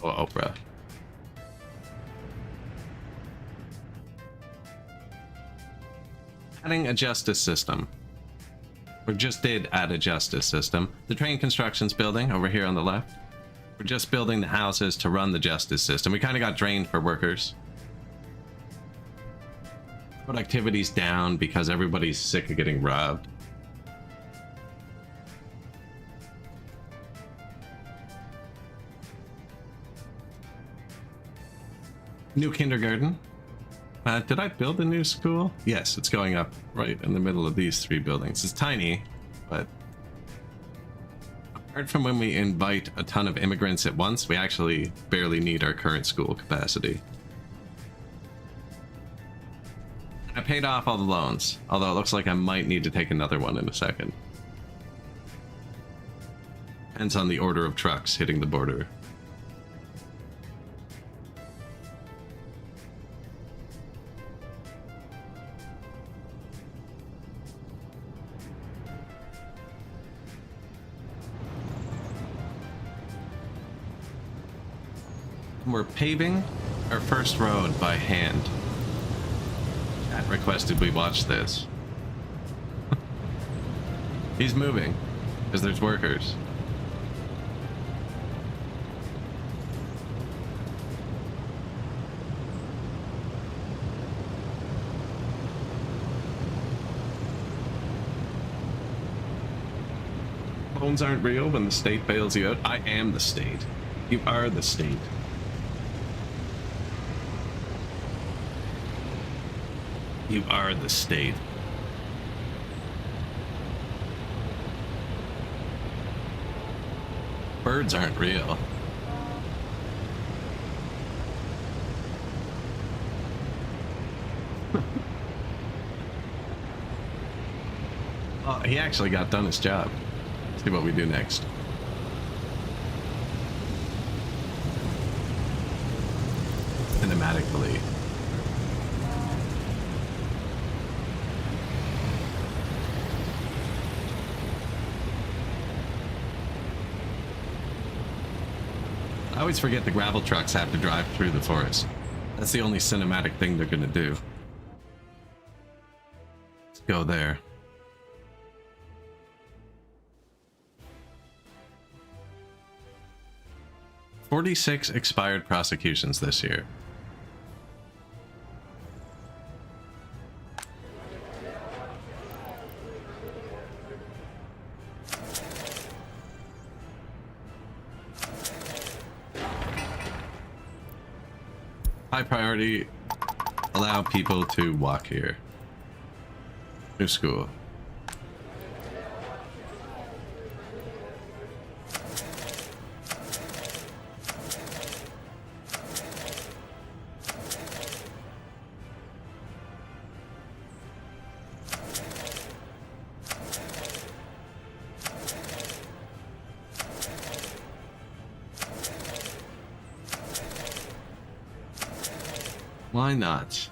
Oh, Oprah. Adding a justice system. We just did add a justice system. The train construction's building over here on the left. We're just building the houses to run the justice system. We kind of got drained for workers. Productivity's down because everybody's sick of getting robbed. New kindergarten. Did I build a new school? Yes, it's going up right in the middle of these three buildings. It's tiny, but apart from when we invite a ton of immigrants at once, we actually barely need our current school capacity. I paid off all the loans, although it looks like I might need to take another one in a second. Depends on the order of trucks hitting the border. We're paving our first road by hand. Chat requested we watch this. He's moving because there's workers. Phones aren't real when the state bails you out. I am the state. You are the state. You are the state. Birds aren't real. Oh, he actually got done his job. Let's see what we do next. Cinematically. I always forget the gravel trucks have to drive through the forest. That's the only cinematic thing they're gonna do. Let's go there. $46 expired prosecutions this year. High priority, allow people to walk here. New school. Why not?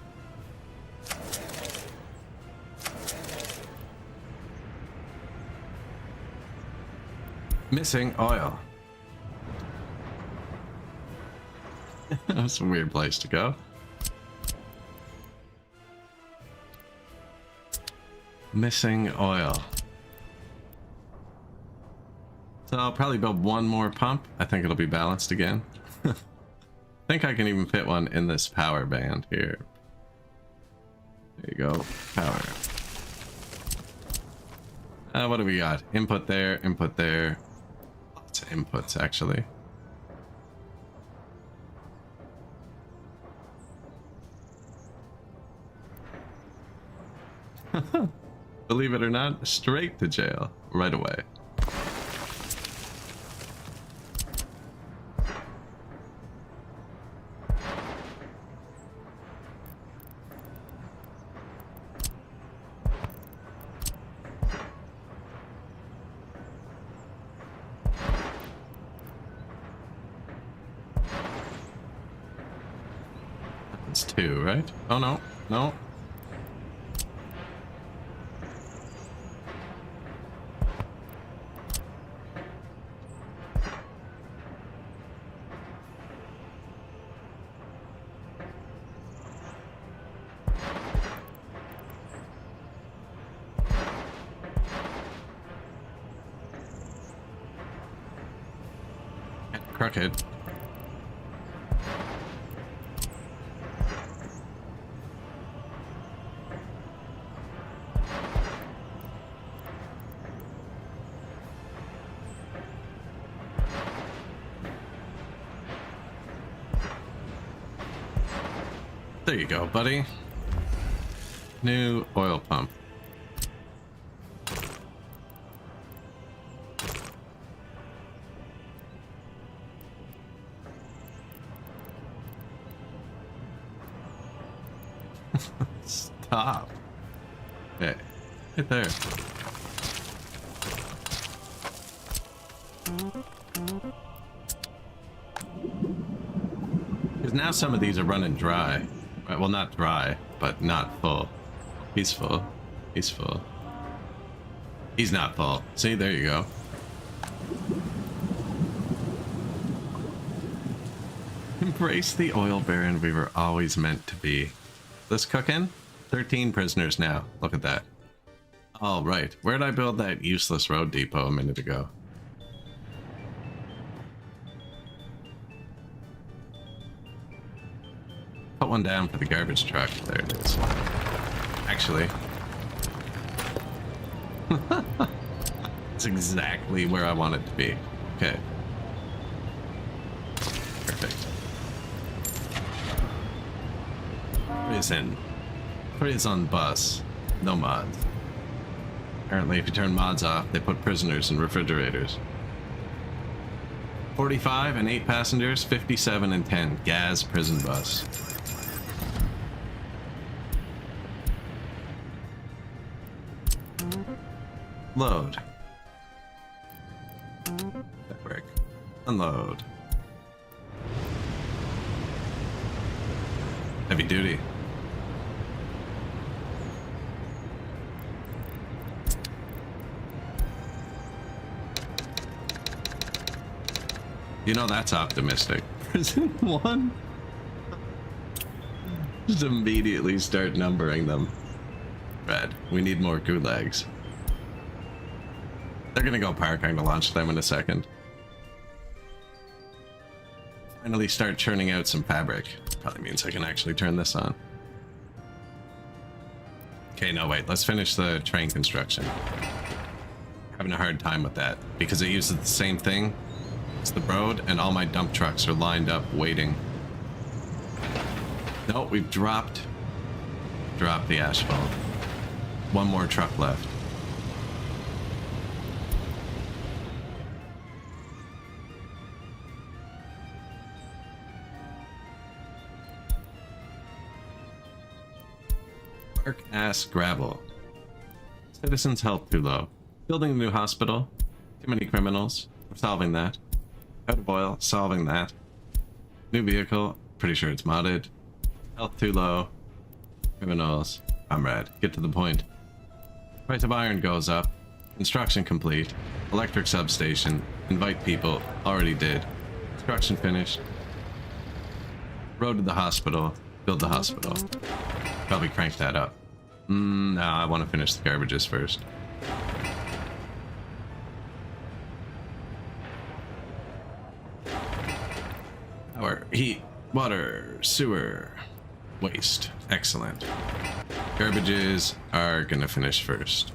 Missing oil. That's a weird place to go. Missing oil. So I'll probably build one more pump. I think it'll be balanced again. I think I can even fit one in this power band here. There you go. Power. What do we got? Input there, input there. Lots of inputs, actually. Believe it or not, straight to jail right away. That's two, right? Oh no, no. Crooked. There you go, buddy. New oil pump. Stop. Okay, right there. Because now some of these are running dry. Right, well, not dry, but not full. He's full. He's full. He's not full. See, there you go. Embrace the oil baron we were always meant to be. This cooking? 13 prisoners now. Look at that. All right. Where did I build that useless road depot a minute ago? Put one down for the garbage truck. There it is. Actually. It's exactly where I want it to be. Okay. Perfect. Prison bus. No mods. Apparently if you turn mods off, they put prisoners in refrigerators. 45 and 8 passengers, 57 and 10. Gas prison bus. Load. Fabric. Unload. Heavy duty. You know that's optimistic. Prison 1? Just immediately start numbering them. Red. We need more gulags. They're gonna go park. I'm gonna launch them in a second. Finally start churning out some fabric. Probably means I can actually turn this on. Okay, no wait. Let's finish the train construction. Having a hard time with that because it uses the same thing. It's the road, and all my dump trucks are lined up waiting. No, we've dropped the asphalt. One more truck left. Dark ass gravel. Citizens' health too low. Building a new hospital. Too many criminals. We're solving that. Out of oil, solving that. New vehicle, pretty sure it's modded. Health too low. Criminals, I'm red. Get to the point. Price of iron goes up. Construction complete. Electric substation. Invite people, already did. Construction finished. Road to the hospital. Build the hospital. Probably crank that up. No, I want to finish the garbages first. Power, heat, water, sewer, waste. Excellent. Garbages are gonna finish first.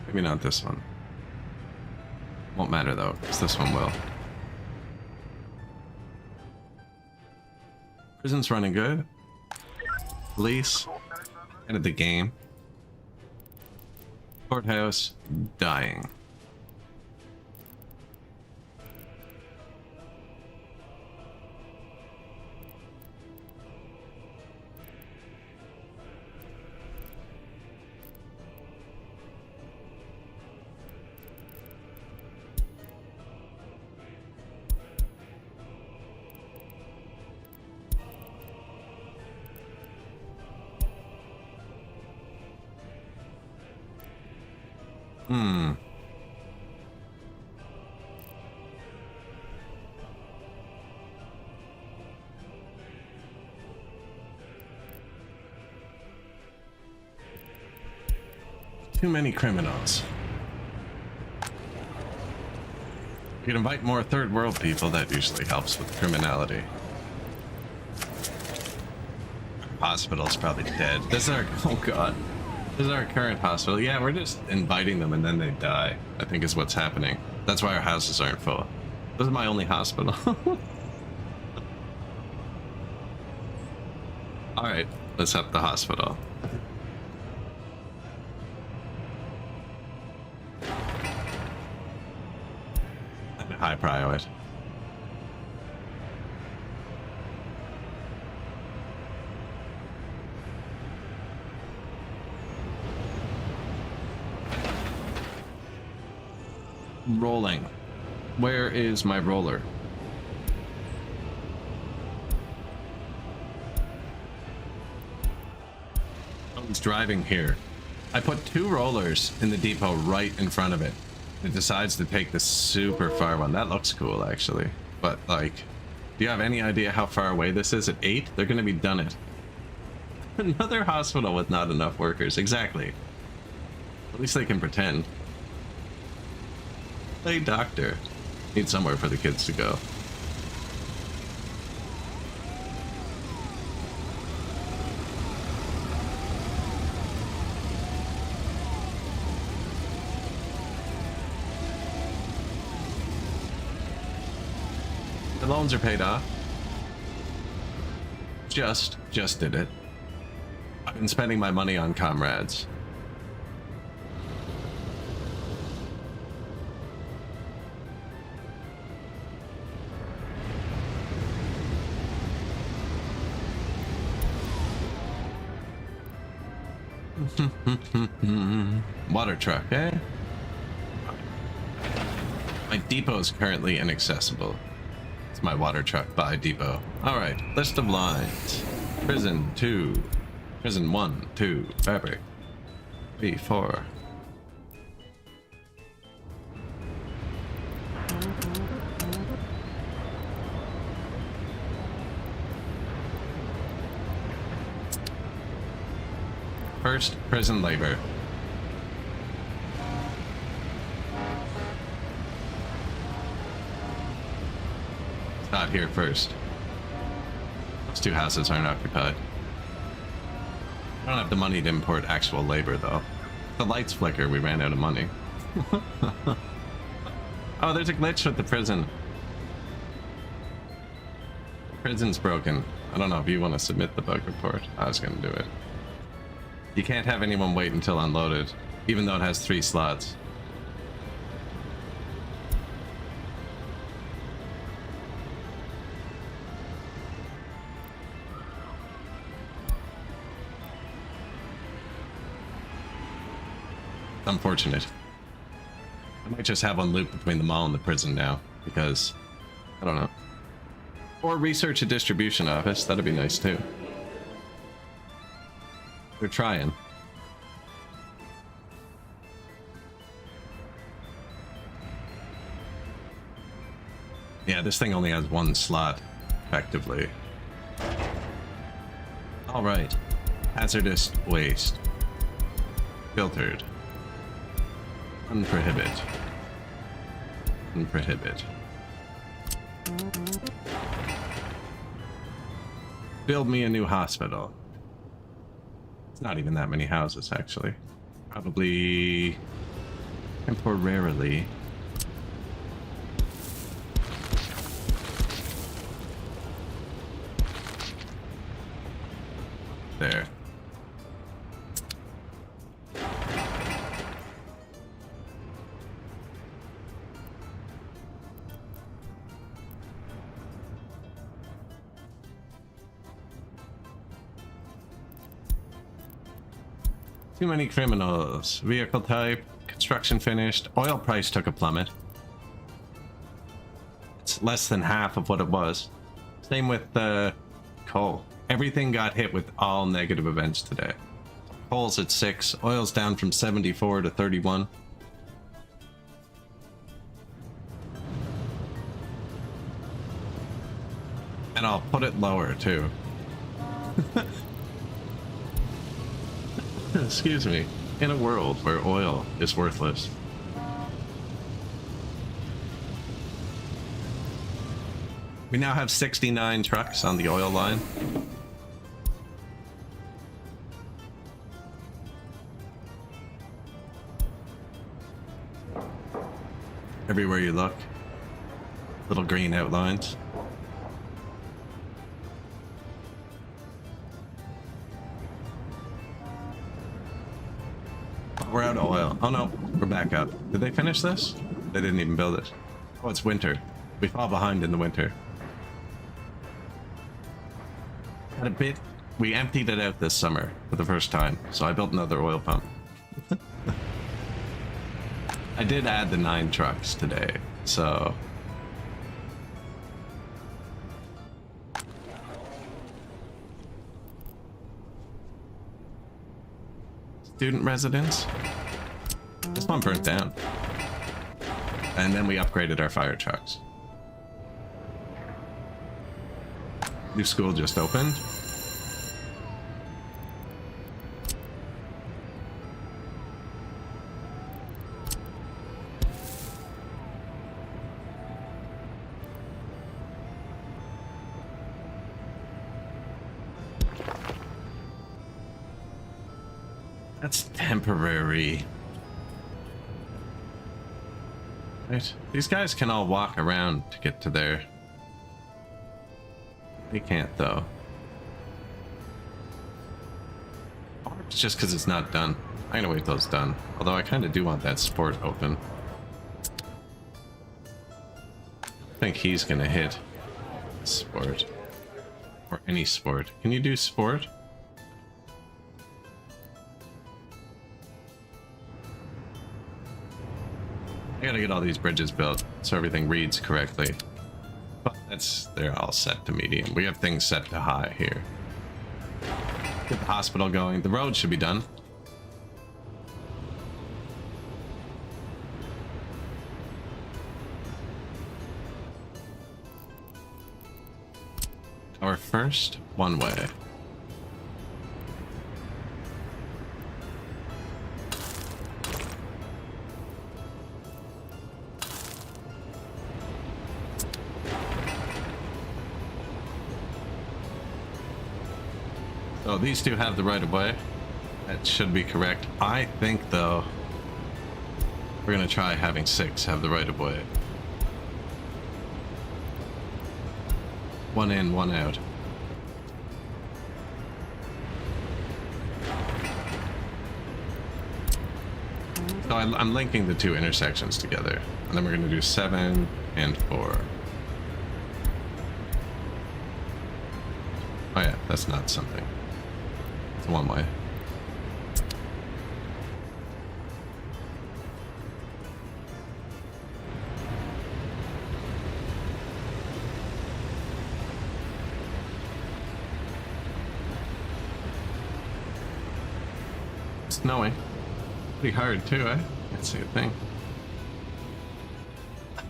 Maybe not this one. Won't matter though, because this one will. Prison's running good. Police, end of the game. Courthouse, dying. Too many criminals. You can invite more third world people, that usually helps with criminality. Hospital's probably dead. This is our, oh god. This is our current hospital. Yeah, we're just inviting them and then they die, I think is what's happening. That's why our houses aren't full. This is my only hospital. Alright, let's up the hospital. High priority. Rolling. Where is my roller? Oh, he's driving here. I put 2 rollers in the depot right in front of it. It decides to take the super far one. That looks cool, actually. But, like, do you have any idea how far away this is? At 8? They're going to be done it. Another hospital with not enough workers. Exactly. At least they can pretend. Hey, doctor. Need somewhere for the kids to go. The loans are paid off. Just did it. I've been spending my money on comrades. Water truck, eh? My depot is currently inaccessible. It's my water truck by depot. Alright, list of lines. Prison 2. Prison 1, 2, fabric. 3, 4. First, prison labor. Start here first. Those 2 houses aren't occupied. I don't have the money to import actual labor, though. The lights flicker, we ran out of money. Oh, there's a glitch with the prison. Prison's broken. I don't know if you want to submit the bug report. I was going to do it. You can't have anyone wait until unloaded, even though it has 3 slots. Unfortunate. I might just have one loop between the mall and the prison now, because I don't know. Or research a distribution office, that'd be nice too. They're trying. Yeah, this thing only has 1 slot, effectively. Alright. Hazardous waste. Filtered. Unprohibit. Unprohibit. Build me a new hospital. Not even that many houses, actually. Probably temporarily. There. Too many criminals. Vehicle type, construction finished. Oil price took a plummet. It's less than half of what it was. Same with coal. Everything got hit with all negative events today. Coal's at 6. Oil's down from 74 to 31. And I'll put it lower too. Excuse me. In a world where oil is worthless. We now have 69 trucks on the oil line. Everywhere you look, little green outlines. We're out of oil. Oh no, we're back up. Did they finish this? They didn't even build it. Oh, it's winter. We fall behind in the winter. Had a bit. We emptied it out this summer for the first time, so I built another oil pump. I did add the 9 trucks today, so... Student residence. This one burnt down. And then we upgraded our fire trucks. New school just opened. That's temporary. Right. These guys can all walk around to get to there. They can't, though. Or it's just because it's not done. I'm gonna wait till it's done. Although I kind of do want that sport open. I think he's gonna hit sport. Or any sport. Can you do sport? I gotta get all these bridges built so everything reads correctly. But they're all set to medium. We have things set to high here. Get the hospital going. The road should be done. Our first one way. So these two have the right of way. That should be correct. I think, though, we're gonna try having 6 have the right of way. 1 in, 1 out. So I'm linking the 2 intersections together, and then we're gonna do 7 and 4. Oh yeah, that's not something. It's one way. Snowing. Pretty hard too, eh? That's a good thing.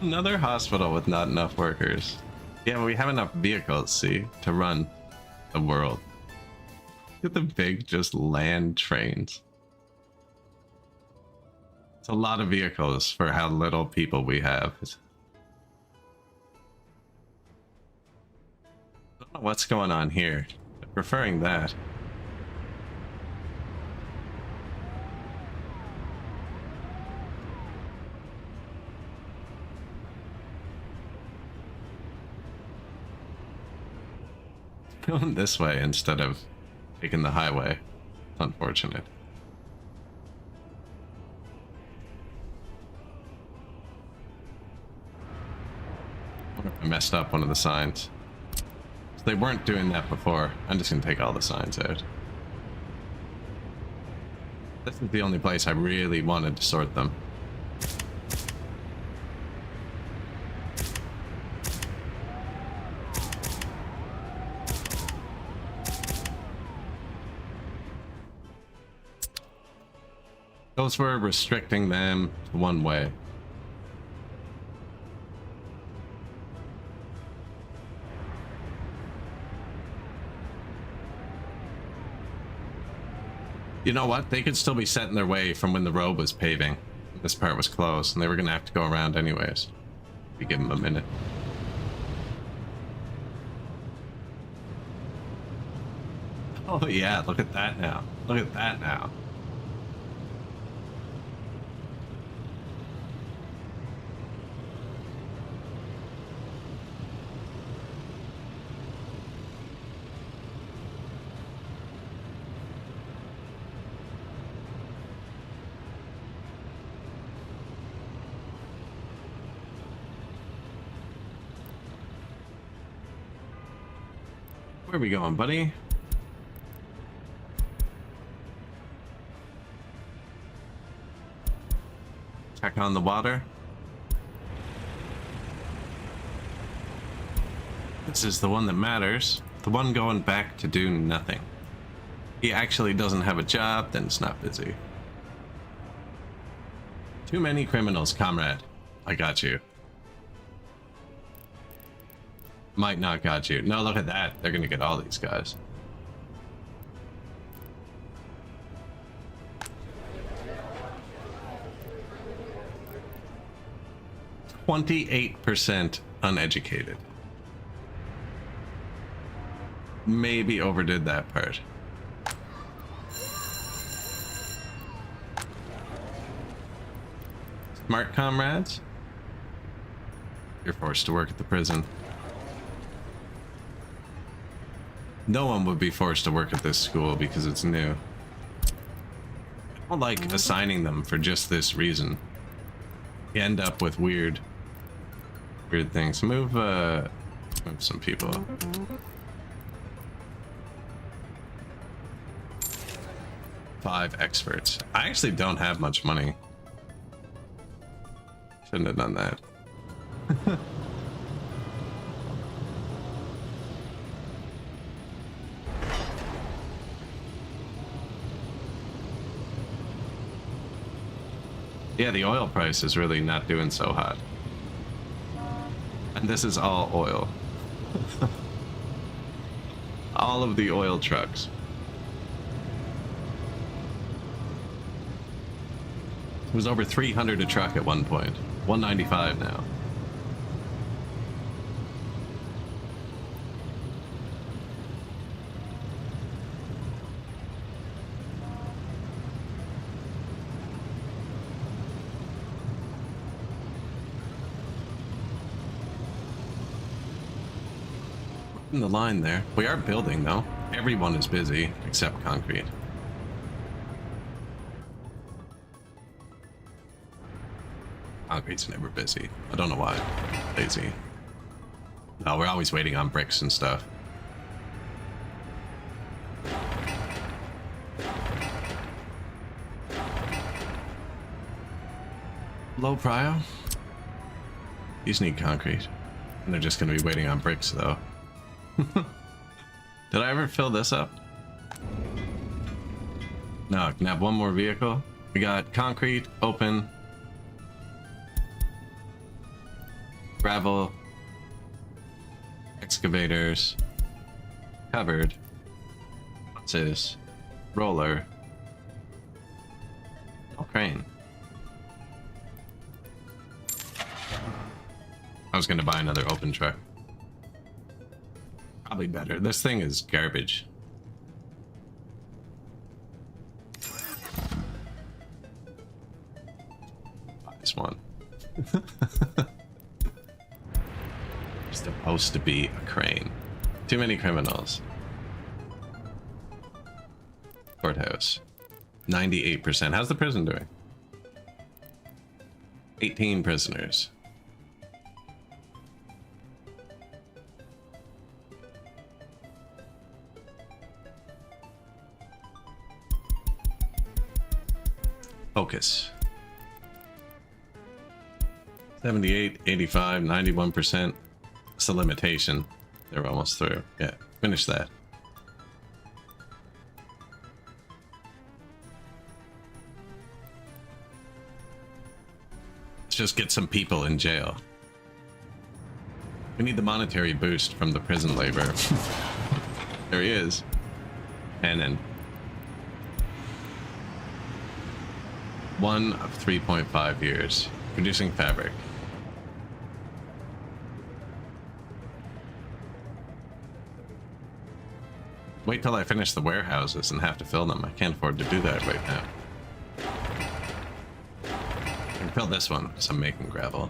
Another hospital with not enough workers. Yeah, but we have enough vehicles, see, to run the world. Look at the big, just land trains. It's a lot of vehicles for how little people we have. I don't know what's going on here. I'm preferring that. going this way instead of taking the highway. It's unfortunate. I messed up one of the signs. So they weren't doing that before. I'm just gonna take all the signs out. This is the only place I really wanted to sort them. Those were restricting them to one way. You know what? They could still be set in their way from when the road was paving. This part was closed, and they were going to have to go around anyways. We give them a minute. Oh yeah, look at that now. Look at that now. Where are we going, buddy? Check on the water. This is the one that matters. The one going back to do nothing. He actually doesn't have a job, then it's not busy. Too many criminals, comrade. I got you. Might not got you. No, look at that. They're gonna get all these guys. %28 uneducated. Maybe overdid that part. Smart comrades? You're forced to work at the prison. No one would be forced to work at this school because it's new. I don't like assigning them for just this reason. You end up with weird things. Move some people. Five experts. I actually don't have much money. Shouldn't have done that. Yeah, the oil price is really not doing so hot. And this is all oil. All of the oil trucks. It was over 300 a truck at one point. 195 now. In the line there. We are building though. Everyone is busy except concrete. Concrete's never busy. I don't know why. Lazy. No, we're always waiting on bricks and stuff. Low prio? These need concrete. And they're just gonna be waiting on bricks though. Did I ever fill this up? No, can I have one more vehicle? We got concrete, open, gravel, excavators, covered. What's this? Roller. Oh, crane. I was gonna buy another open truck. Probably better. This thing is garbage. Buy this one. It's supposed to be a crane. Too many criminals. Courthouse. 98%. How's the prison doing? 18 prisoners. Focus. 78, 85, 91%. It's a limitation. They're almost through. Yeah, finish that. Let's just get some people in jail. We need the monetary boost from the prison labor. There he is. And then 1 of 3.5 years. Producing fabric. Wait till I finish the warehouses and have to fill them. I can't afford to do that right now. I can fill this one because I'm making gravel.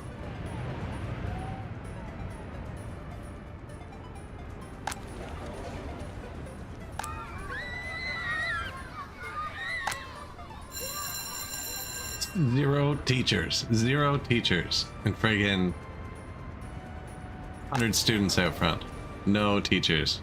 Zero teachers. Zero teachers. And friggin' 100 students out front. No teachers.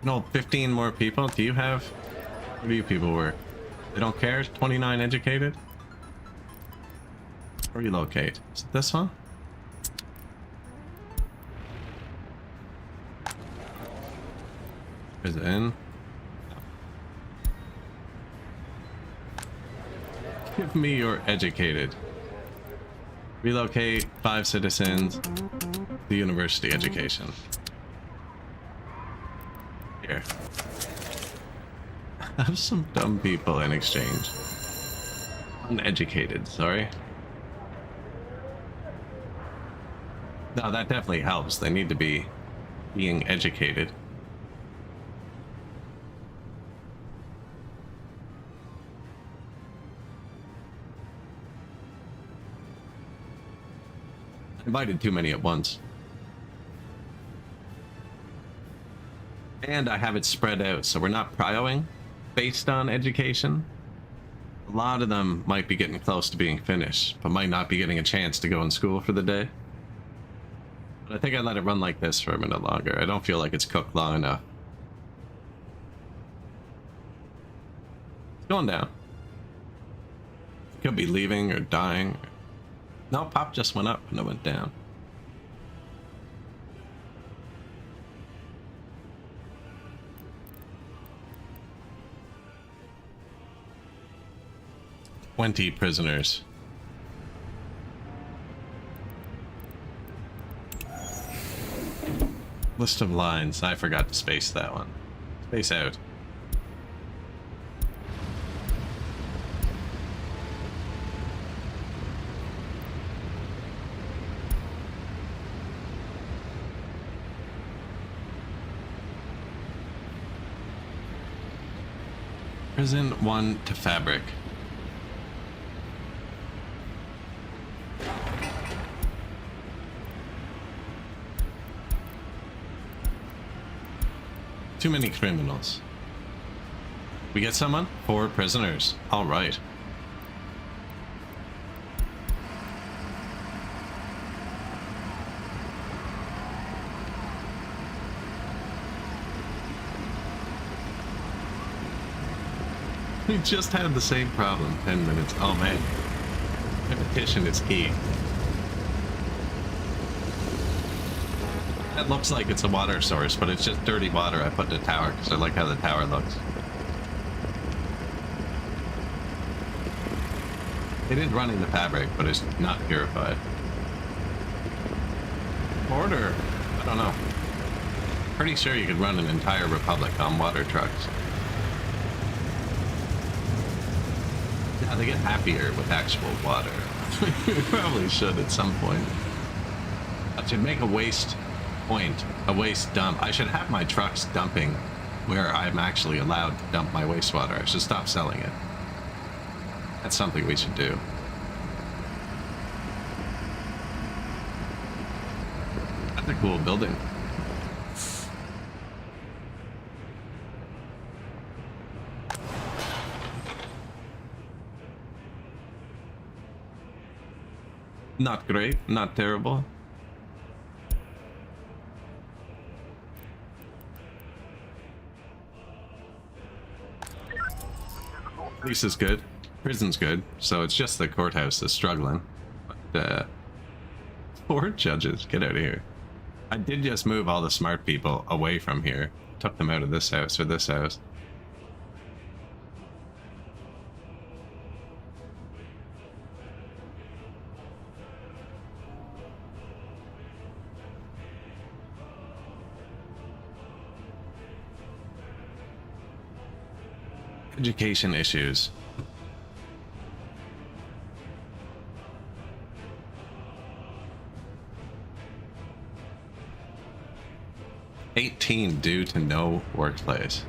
No, 15 more people. Do you have... Where do you people work? They don't care? 29 educated? Relocate. Is it this one? Is it in? Give me your educated. Relocate 5 citizens. The university education. Here. Have some dumb people in exchange. Uneducated, sorry. No, that definitely helps. They need to be being educated. I invited too many at once. And I have it spread out, so we're not prioing based on education. A lot of them might be getting close to being finished, but might not be getting a chance to go in school for the day. But I think I let it run like this for a minute longer. I don't feel like it's cooked long enough. It's going down. It could be leaving or dying. No, pop just went up and it went down. "20 prisoners. List of lines. I forgot to space that one. Space out. Prison 1 to fabric. Too many criminals. We get someone? 4 prisoners. All right. We just had the same problem. 10 minutes. Oh man. Repetition is key. That looks like it's a water source, but it's just dirty water I put in the tower because I like how the tower looks. It is running the fabric, but it's not purified. Order. I don't know. Pretty sure you could run an entire republic on water trucks. Yeah, they get happier with actual water. We probably should at some point. I should make a waste point, a waste dump. I should have my trucks dumping where I'm actually allowed to dump my wastewater. I should stop selling it. That's something we should do. That's a cool building. Not great, not terrible. Police is good. Prison's good. So it's just the courthouse that's struggling. But, poor judges, get out of here. I did just move all the smart people away from here. Took them out of this house or this house. Education issues. $18 due to no workplace.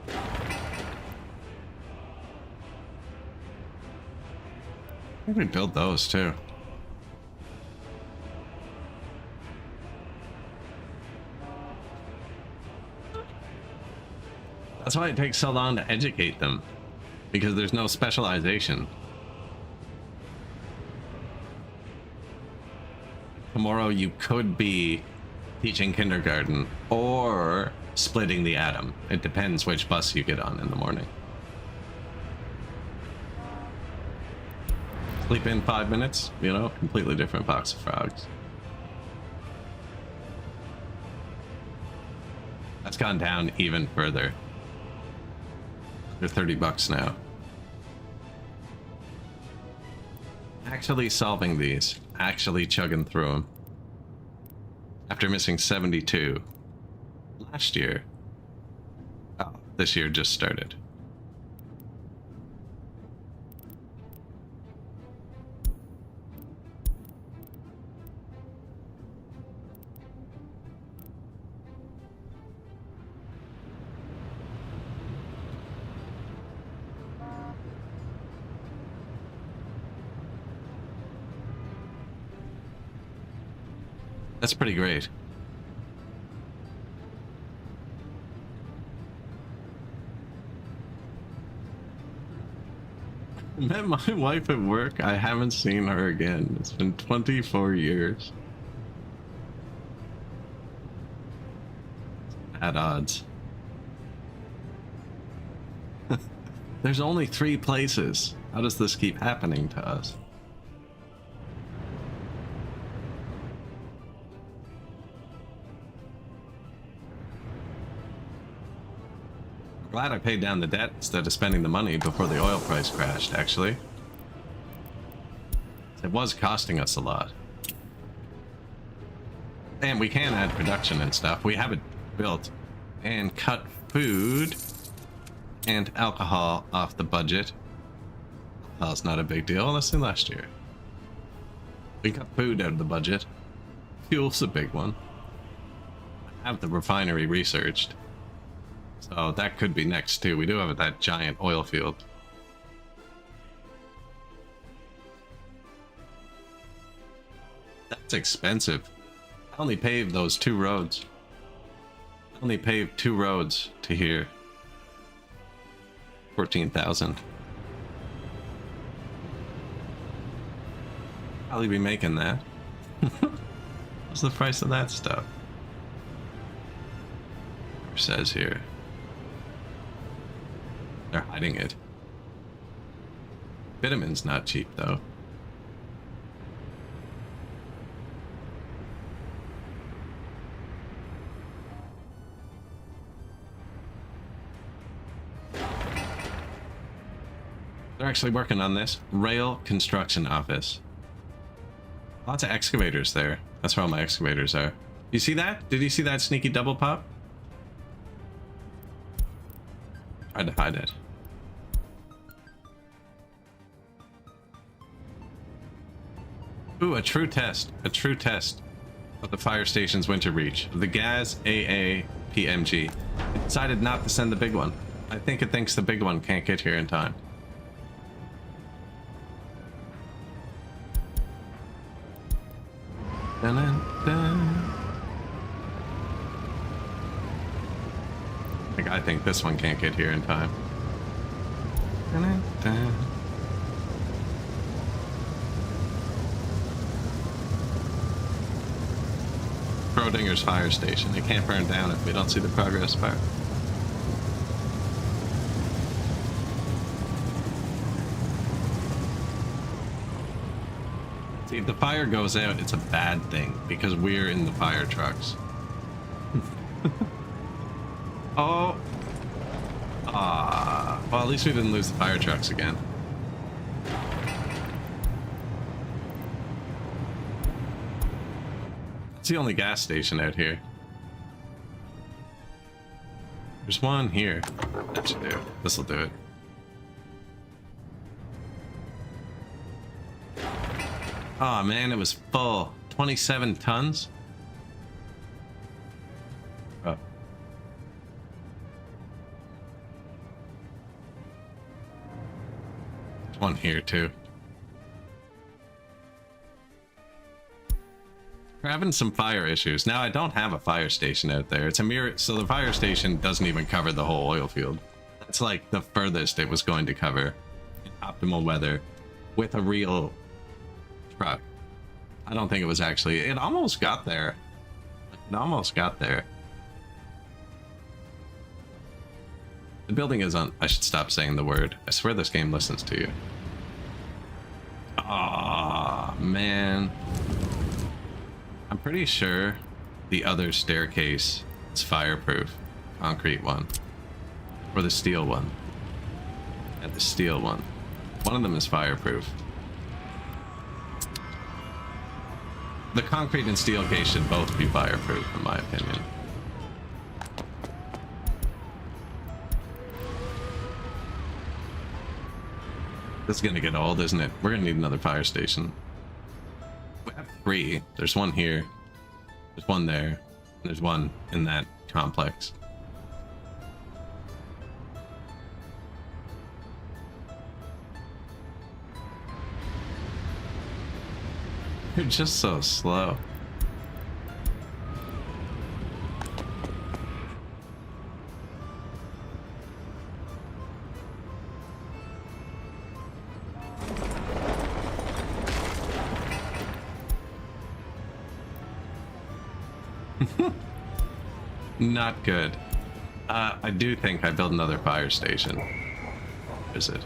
I think we build those too. That's why it takes so long to educate them, because there's no specialization. Tomorrow you could be teaching kindergarten or splitting the atom. It depends which bus you get on in the morning. Sleep in 5 minutes, you know, completely different box of frogs. That's gone down even further. They're $30 now. Actually solving these, actually chugging through them. After missing 72 last year. Oh, this year just started. That's pretty great. I met my wife at work. I haven't seen her again. It's been 24 years. At odds. There's only 3 places. How does this keep happening to us? Glad I paid down the debt instead of spending the money before the oil price crashed, actually. It was costing us a lot. And we can add production and stuff. We have it built. And cut food and alcohol off the budget. Alcohol's not a big deal, unless in last year. We cut food out of the budget. Fuel's a big one. I have the refinery researched. So that could be next too. We do have that giant oil field. That's expensive. I only paved those 2 roads. I only paved 2 roads to here. 14,000. Probably be making that. What's the price of that stuff? It says here. They're hiding it. Vitamin's not cheap though. They're actually working on this. Rail construction office. Lots of excavators there. That's where all my excavators are. You see that? Did you see that sneaky double pop? Tried to hide it. Ooh, a true test. A true test of the fire station's winter reach. The gas AA PMG. It decided not to send the big one. I think it thinks the big one can't get here in time. Dun, dun, dun. Like, I think this one can't get here in time. Dun, dun, dun. Schrodinger's fire station. It can't burn down if we don't see the progress bar. See, if the fire goes out, it's a bad thing because we're in the fire trucks. Oh. Well, at least we didn't lose the fire trucks again. It's the only gas station out here. There's one here. That should do it. This'll do it. Oh man, it was full. 27 tons? Oh. There's one here too. We're having some fire issues. Now, I don't have a fire station out there. It's a mirror, so the fire station doesn't even cover the whole oil field. That's like the furthest it was going to cover in optimal weather with a real truck. I don't think it was actually... It almost got there. It almost got there. The building is on... I should stop saying the word. I swear this game listens to you. Aw, man. I'm pretty sure the other staircase is fireproof. Concrete one. Or the steel one. And the steel one. One of them is fireproof. The concrete and steel case should both be fireproof, in my opinion. This is gonna get old, isn't it? We're gonna need another fire station. We have 3. There's one here. There's one there. And there's one in that complex. You're just so slow. Not good. I do think I built another fire station. Where is it?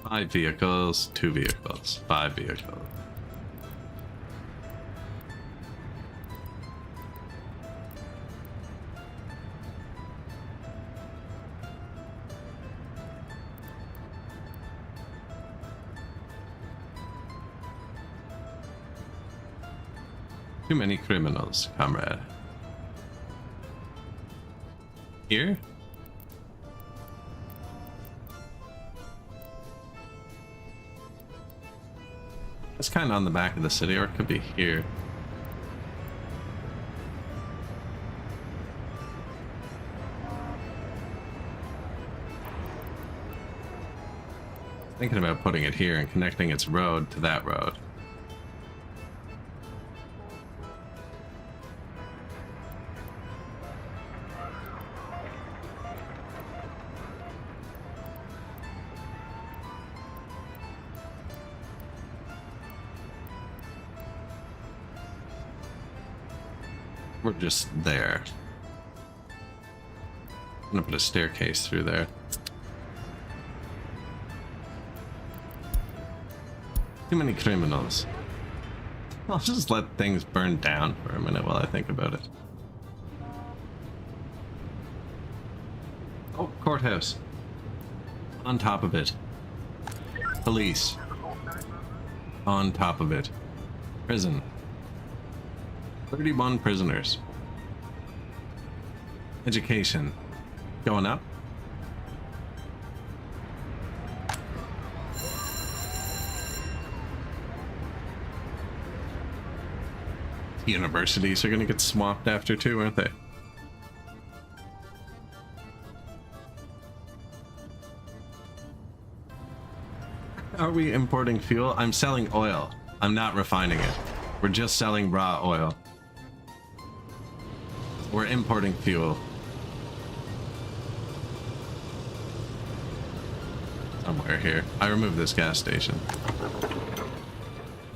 Five vehicles, 2 vehicles, 5 vehicles. Too many criminals, comrade. Here? It's kind of on the back of the city, or it could be here. Thinking about putting it here and connecting its road to that road. We're just there. I'm gonna put a staircase through there. Too many criminals. I'll just let things burn down for a minute while I think about it. Oh, courthouse. On top of it. Police. On top of it. Prison. 31 prisoners. Education. Going up. Universities are gonna get swamped after too, aren't they? Are we importing fuel? I'm selling oil. I'm not refining it. We're just selling raw oil. We're importing fuel. Somewhere here. I removed this gas station.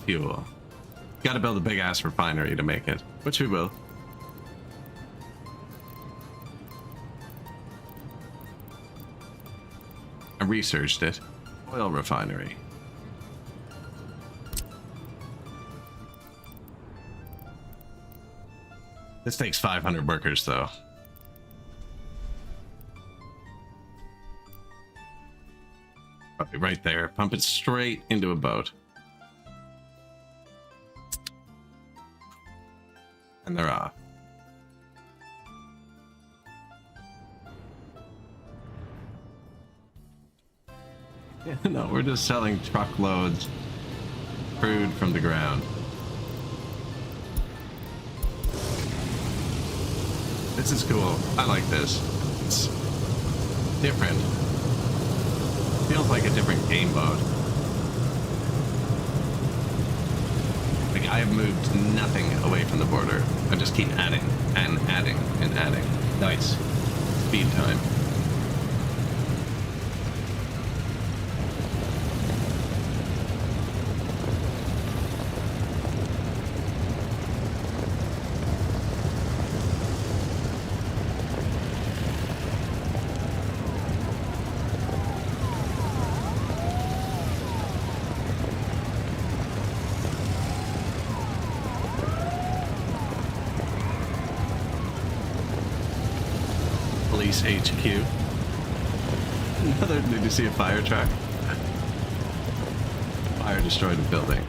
Fuel. Gotta build a big ass refinery to make it, which we will. I researched it. Oil refinery. This takes 500 workers though. Probably right there. Pump it straight into a boat. And they're off. Yeah, no, we're just selling truckloads of crude from the ground. This is cool. I like this. It's different. Feels like a different game mode. Like I have moved nothing away from the border. I just keep adding and adding and adding. Nice. Speed time. HQ. Did you see a fire truck? Fire destroyed a building.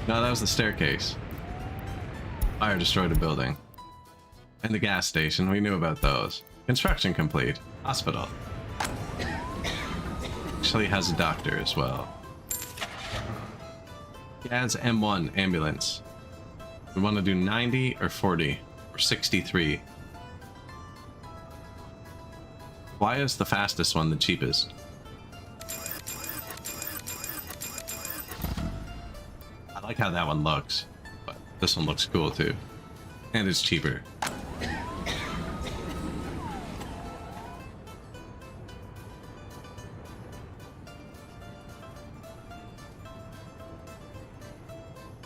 No, that was the staircase. Fire destroyed a building. And the gas station, we knew about those. Construction complete. Hospital. Actually has a doctor as well. Gad's M1 ambulance. We want to do 90 or 40 or 63. Why is the fastest one the cheapest? I like how that one looks, but this one looks cool too. And it's cheaper.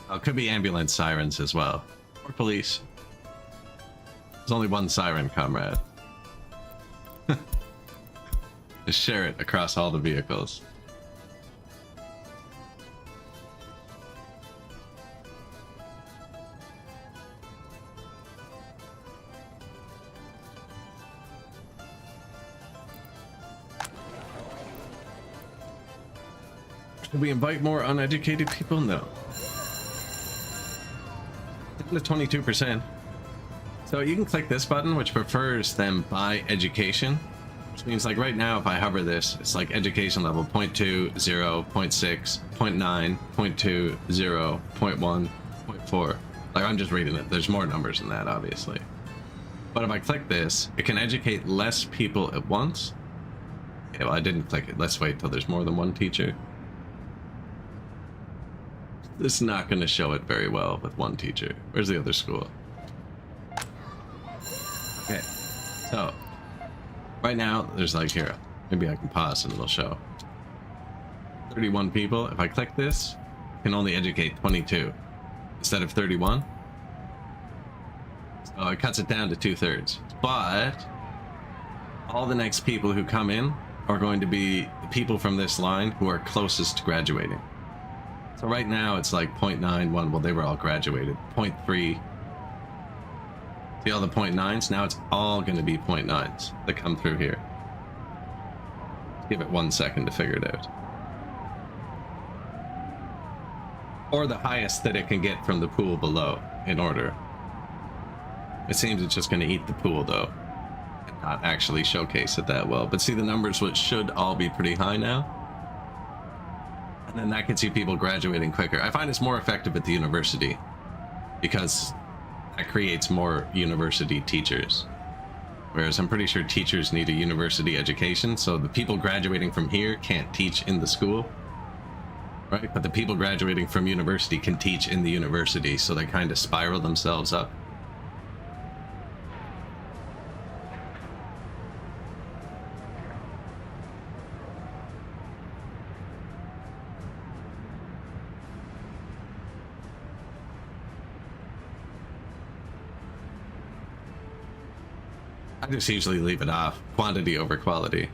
Oh, it could be ambulance sirens as well. Or police. There's only one siren, comrade. Just share it across all the vehicles. Should we invite more uneducated people? No. The 22%. So you can click this button, which prefers them by education. Which means like right now if I hover this, it's like education level 0.2, 0, 0.6, 0.9, 0.2, 0, 0.1, 0.4. Like I'm just reading it. There's more numbers than that obviously. But if I click this, it can educate less people at once. Okay, well I didn't click it. Let's wait till there's more than one teacher. This is not going to show it very well with one teacher. Where's the other school? Okay, so right now, there's like here, maybe I can pause and it'll show. 31 people. If I click this, I can only educate 22 instead of 31. So it cuts it down to 2/3. But all the next people who come in are going to be the people from this line who are closest to graduating. So right now it's like 0.91. Well, they were all graduated. 0.3. See all the 0.9s? Now it's all going to be 0.9s that come through here. Give it 1 second to figure it out. Or the highest that it can get from the pool below in order. It seems it's just going to eat the pool though. And not actually showcase it that well. But see the numbers, which should all be pretty high now. And then that gets you people graduating quicker. I find it's more effective at the university. because that creates more university teachers. Whereas I'm pretty sure teachers need a university education, so the people graduating from here can't teach in the school, right? But the people graduating from university can teach in the university, so they kind of spiral themselves up. I just usually leave it off. Quantity over quality.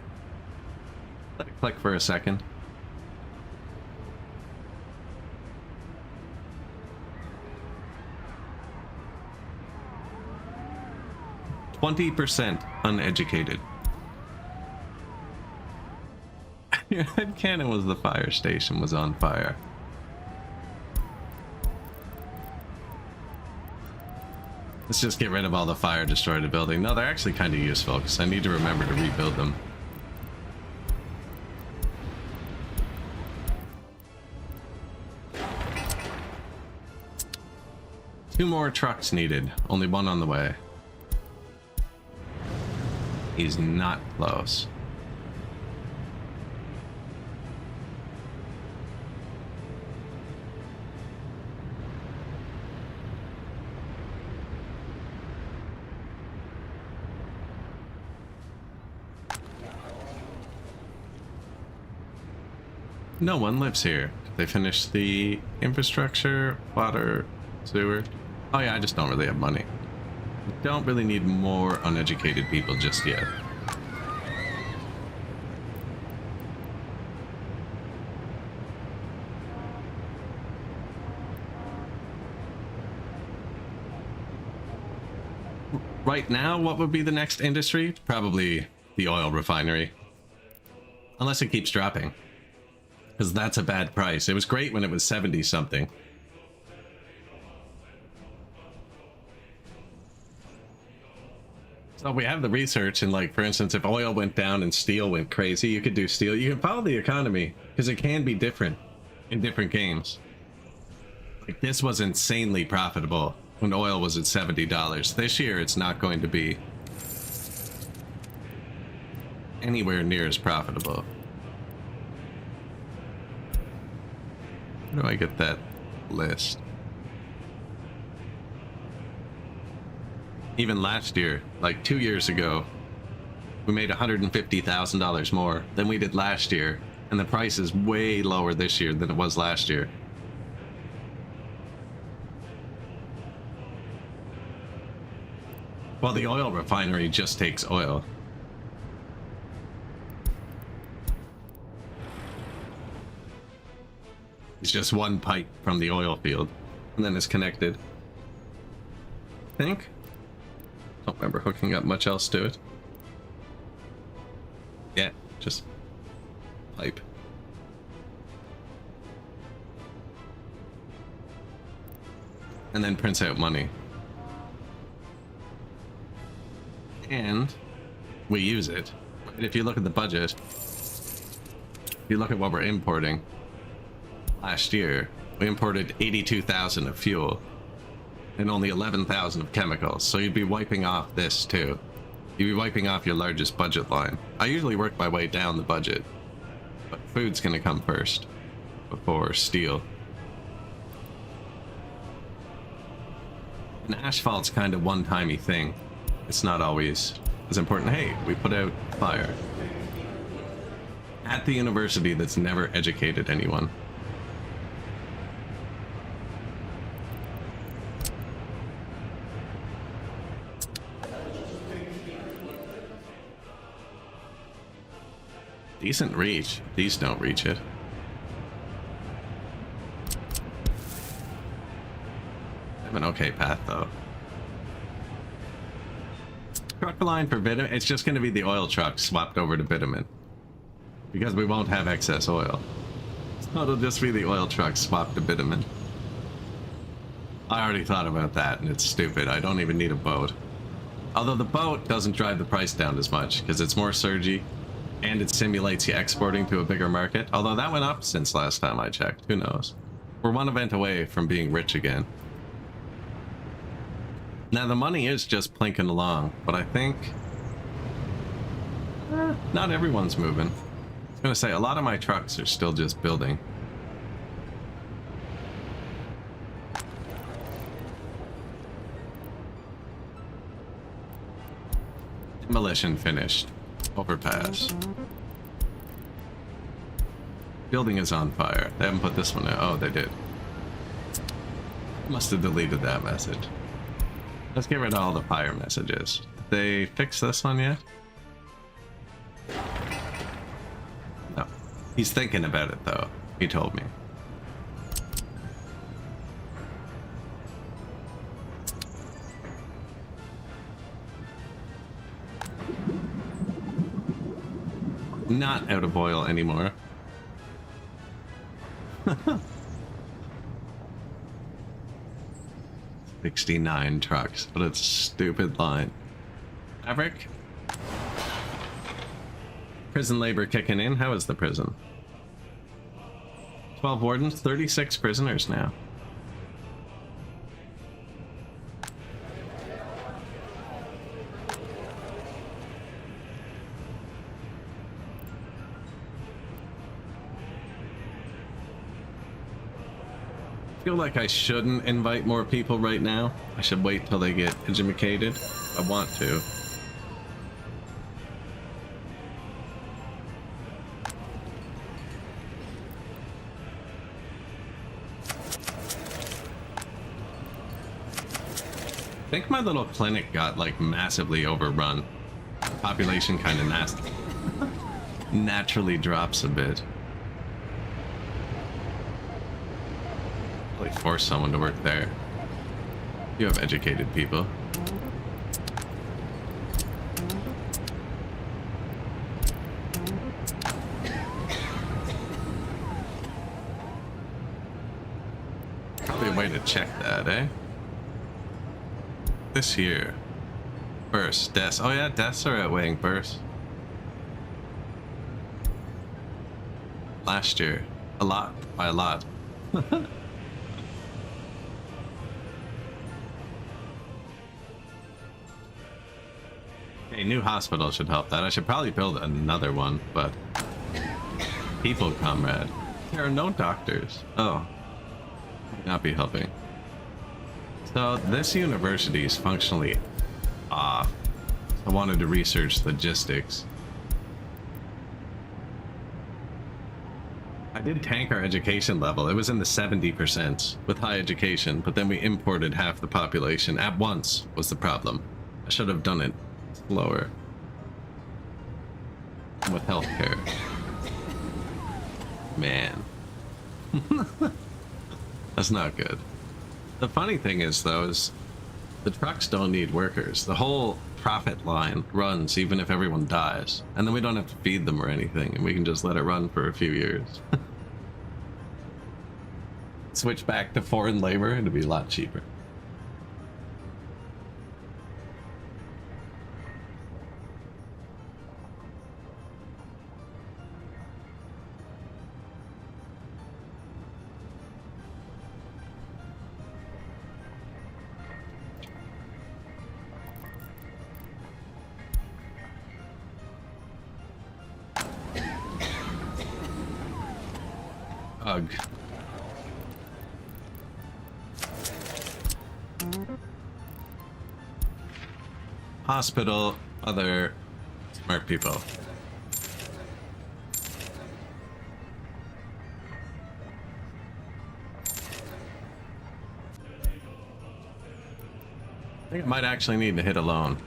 Let it click for a second. %, uneducated. Your head cannon was the fire station was on fire. Let's just get rid of all the fire, destroy the building. No, they're actually kind of useful because I need to remember to rebuild them. Two more trucks needed. Only one on the way. He's not close. No one lives here. They finished the infrastructure, water, sewer. Oh yeah, I just don't really have money. I don't really need more uneducated people just yet. Right now, what would be the next industry? Probably the oil refinery. Unless it keeps dropping. Because that's a bad price. It was great when it was 70 something. So we have the research, and like, for instance, if oil went down and steel went crazy, you could do steel. You can follow the economy, because it can be different in different games. Like, this was insanely profitable when oil was at $70. This year, it's not going to be anywhere near as profitable. Where do I get that list? Even last year, like 2 years ago, we made $150,000 more than we did last year, and the price is way lower this year than it was last year. Well, the oil refinery just takes oil. It's just one pipe from the oil field, and then it's connected. I think. Don't remember hooking up much else to it. Yeah, just pipe. And then prints out money. And we use it. And if you look at the budget, if you look at what we're importing, last year we imported 82,000 of fuel and only 11,000 of chemicals, so you'd be wiping off this too. You'd be wiping off your largest budget line. I usually work my way down the budget, but food's gonna come first before steel. And asphalt's kind of one-timey thing. It's not always as important. Hey, we put out fire at the university that's never educated anyone. Decent reach. These don't reach it. I have an okay path though. Truck line for bitumen. It's just going to be the oil truck swapped over to bitumen, because we won't have excess oil. So it'll just be the oil truck swapped to bitumen. I already thought about that, and it's stupid. I don't even need a boat. Although the boat doesn't drive the price down as much, because it's more surgy, and it simulates you exporting to a bigger market. Although that went up since last time I checked. Who knows? We're one event away from being rich again. Now the money is just plinking along, but I think not everyone's moving. I was gonna say a lot of my trucks are still just building. Demolition finished. Overpass. Building is on fire. They haven't put this one out. Oh, they did. Must have deleted that message. Let's get rid of all the fire messages. Did they fix this one yet? No. He's thinking about it though. He told me. Not out of oil anymore. 69 trucks, but it's a stupid line. Maverick? Prison labor kicking in. How is the prison? 12 wardens, 36 prisoners now. I feel like I shouldn't invite more people right now. I should wait till they get educated. I want to. I think my little clinic got like massively overrun. Population kind of nasty. Naturally drops a bit. Force someone to work there. You have educated people. Probably a way to check that, eh? This here. Burst. Deaths. Oh yeah, deaths are outweighing bursts. Last year. A lot. By a lot. A new hospital should help that. I should probably build another one, but people, comrade. There are no doctors. Oh, might not be helping. So this university is functionally off. I wanted to research logistics. I did tank our education level. It was in the 70% with high education, but then we imported half the population at once was the problem. I should have done it slower with healthcare. Man. That's not good. The funny thing is though is the trucks don't need workers. The whole profit line runs even if everyone dies, and then we don't have to feed them or anything, and we can just let it run for a few years. Switch back to foreign labor, it'd be a lot cheaper. Ugh. Hospital, other smart people. I think I might actually need to hit a loan.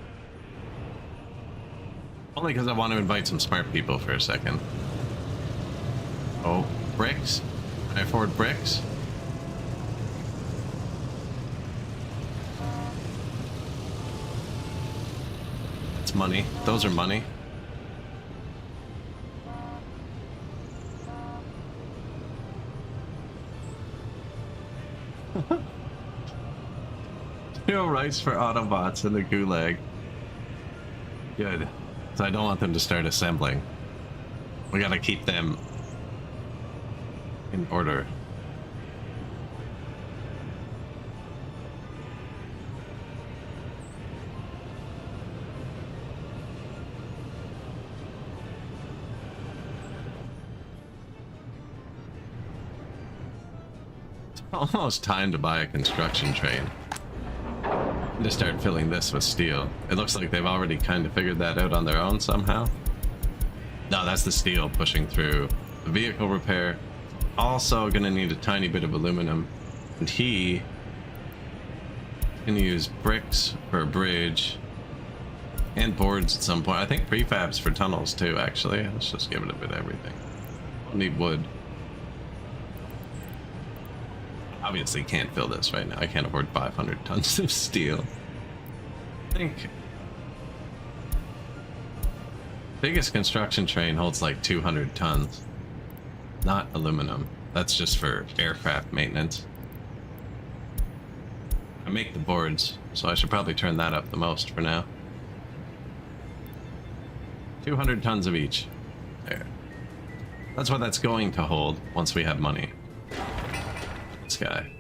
Only because I want to invite some smart people for a second. Oh, bricks? Can I afford bricks? That's money. Those are money. No rice for Autobots in the gulag. Good. So I don't want them to start assembling. We gotta keep them in order. Almost time to buy a construction train. To start filling this with steel. It looks like they've already kind of figured that out on their own somehow. No, that's the steel pushing through. The vehicle repair. Also gonna need a tiny bit of aluminum. And he can use bricks for a bridge. And boards at some point. I think prefabs for tunnels too, actually. Let's just give it a bit of everything. I'll need wood. Obviously can't fill this right now. I can't afford 500 tons of steel. I think biggest construction train holds like 200 tons. Not aluminum. That's just for aircraft maintenance. I make the boards, so I should probably turn that up the most for now. 200 tons of each. There. That's what that's going to hold once we have money. This guy.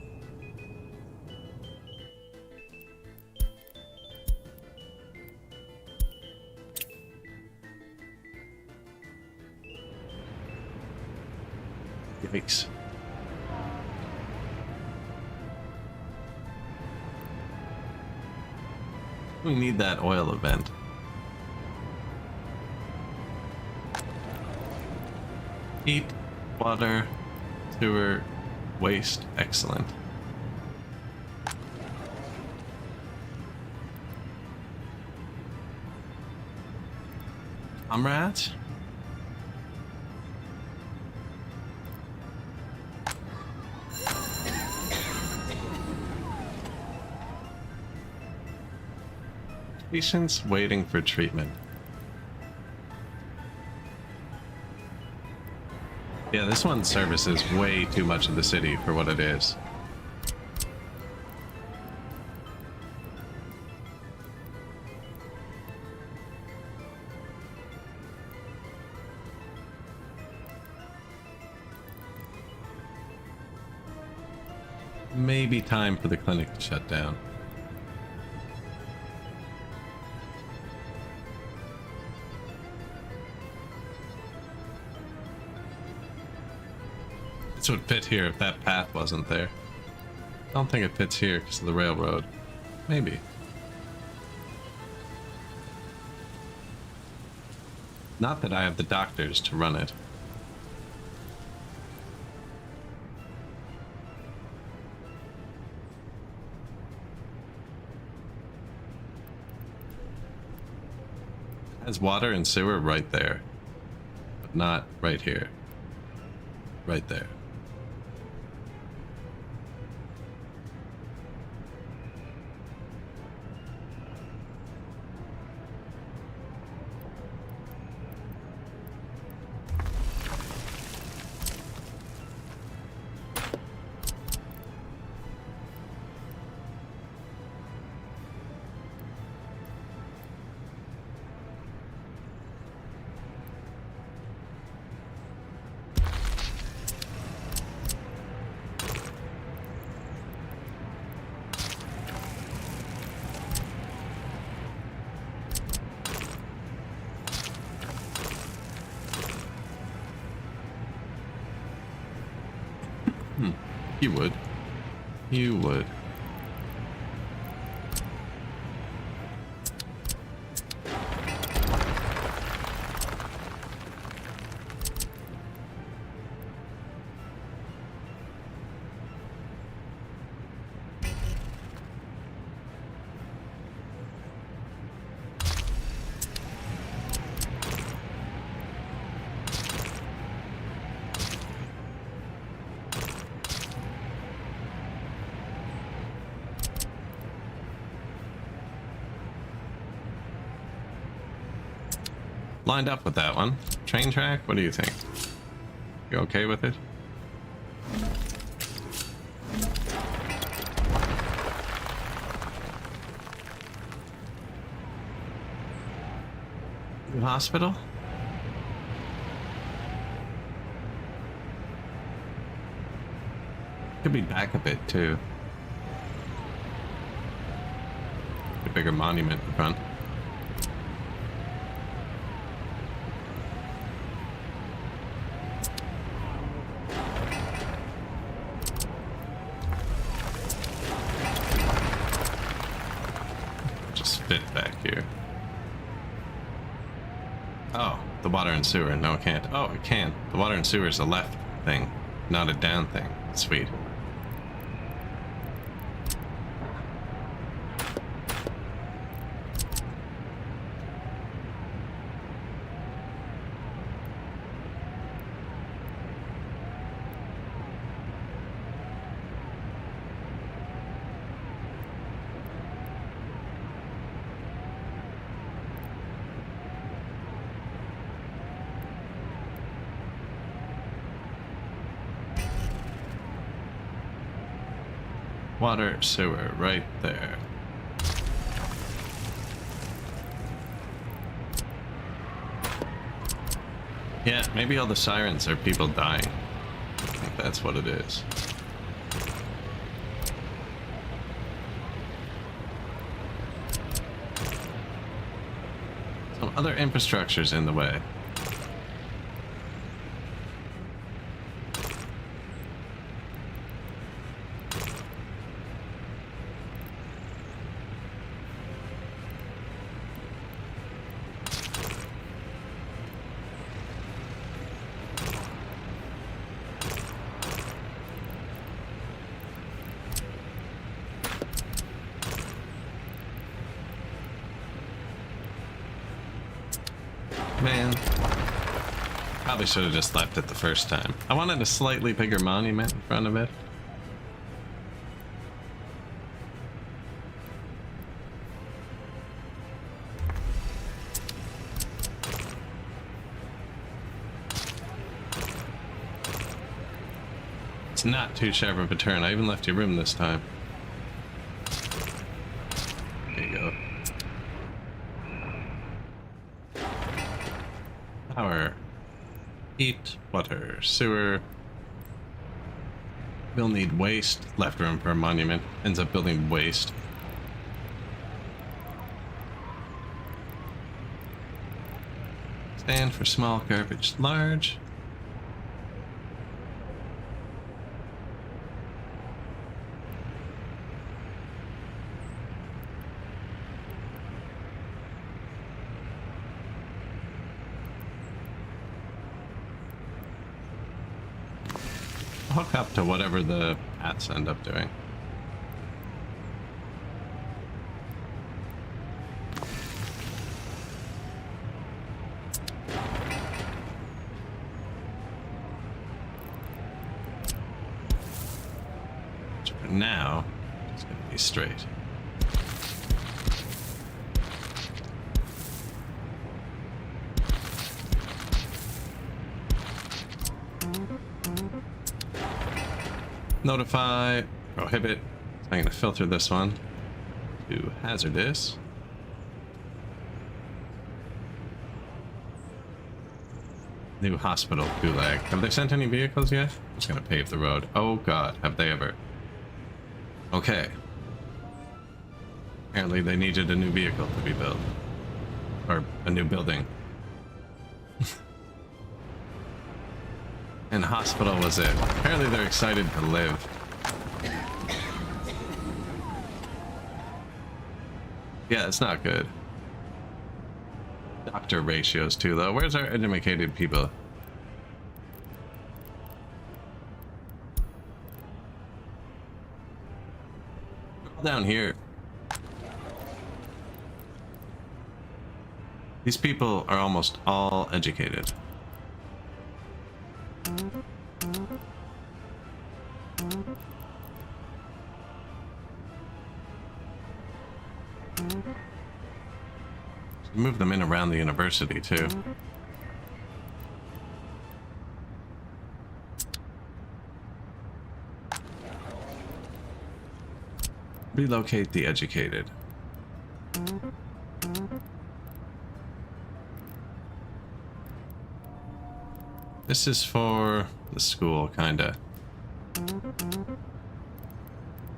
Yikes. We need that oil event. Heat, water, sewer, waste. Excellent. Comrades? Patients waiting for treatment. Yeah, this one services way too much of the city for what it is. Maybe time for the clinic to shut down. This would fit here if that path wasn't there. I don't think it fits here because of the railroad. Maybe. Not that I have the doctors to run it. It has water and sewer right there, but not right here. Right there. You would. You would. Lined up with that one. Train track, what do you think? You okay with it? New hospital? Could be back a bit too. A bigger monument in front. fit back here. Oh, the water and sewer. No, it can't. Oh, it can. The water and sewer is a left thing, not a down thing. Sweet. Water, sewer, right there. Yeah, maybe all the sirens are people dying. I think that's what it is. Some other infrastructure's in the way. Man, probably should have just left it the first time. I wanted a slightly bigger monument in front of it. It's not too sharp of a turn. I even left you room this time. There you go. Power, heat, water, sewer. We'll need waste. Left room for a monument. Ends up building waste. Stand for small, garbage large. Hook up to whatever the paths end up doing. For now, it's going to be straight. Notify, prohibit. So I'm going to filter this one to hazardous. New hospital, Gulag. Have they sent any vehicles yet? I'm just going to pave the road. Oh god, have they ever. Okay. Apparently they needed a new vehicle to be built. Or a new building. And hospital was it. Apparently they're excited to live. Yeah, it's not good. Doctor ratios too, though. Where's our educated people? Down here. These people are almost all educated. Move them in around the university too. Relocate the educated. This is for the school, kinda. I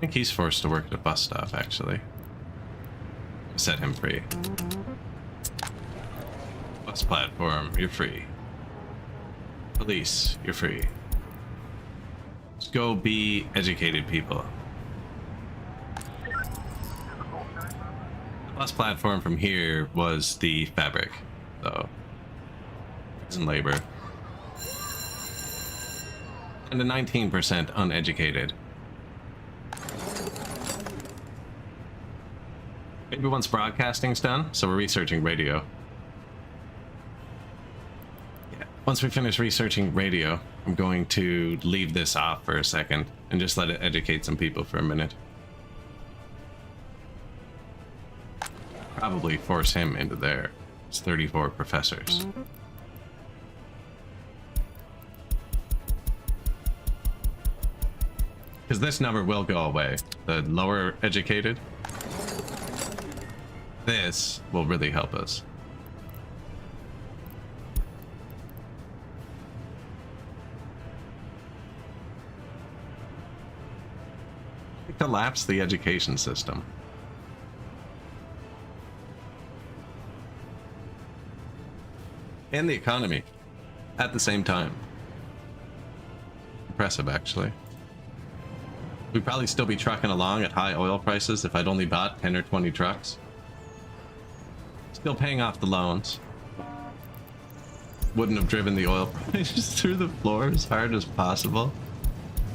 think he's forced to work at a bus stop, actually. Set him free. Bus platform, you're free. Police, you're free. Let's go be educated people. Plus platform from here was the fabric, so it's in labor. And a 19% uneducated. Maybe once broadcasting's done, so we're researching radio. Yeah, once we finish researching radio, I'm going to leave this off for a second and just let it educate some people for a minute. Probably force him into there. It's 34 professors. Because this number will go away. The lower educated. This will really help us. Collapse the education system. And the economy at the same time. Impressive, actually. We'd probably still be trucking along at high oil prices if I'd only bought 10 or 20 trucks. Still paying off the loans. Wouldn't have driven the oil prices through the floor as hard as possible.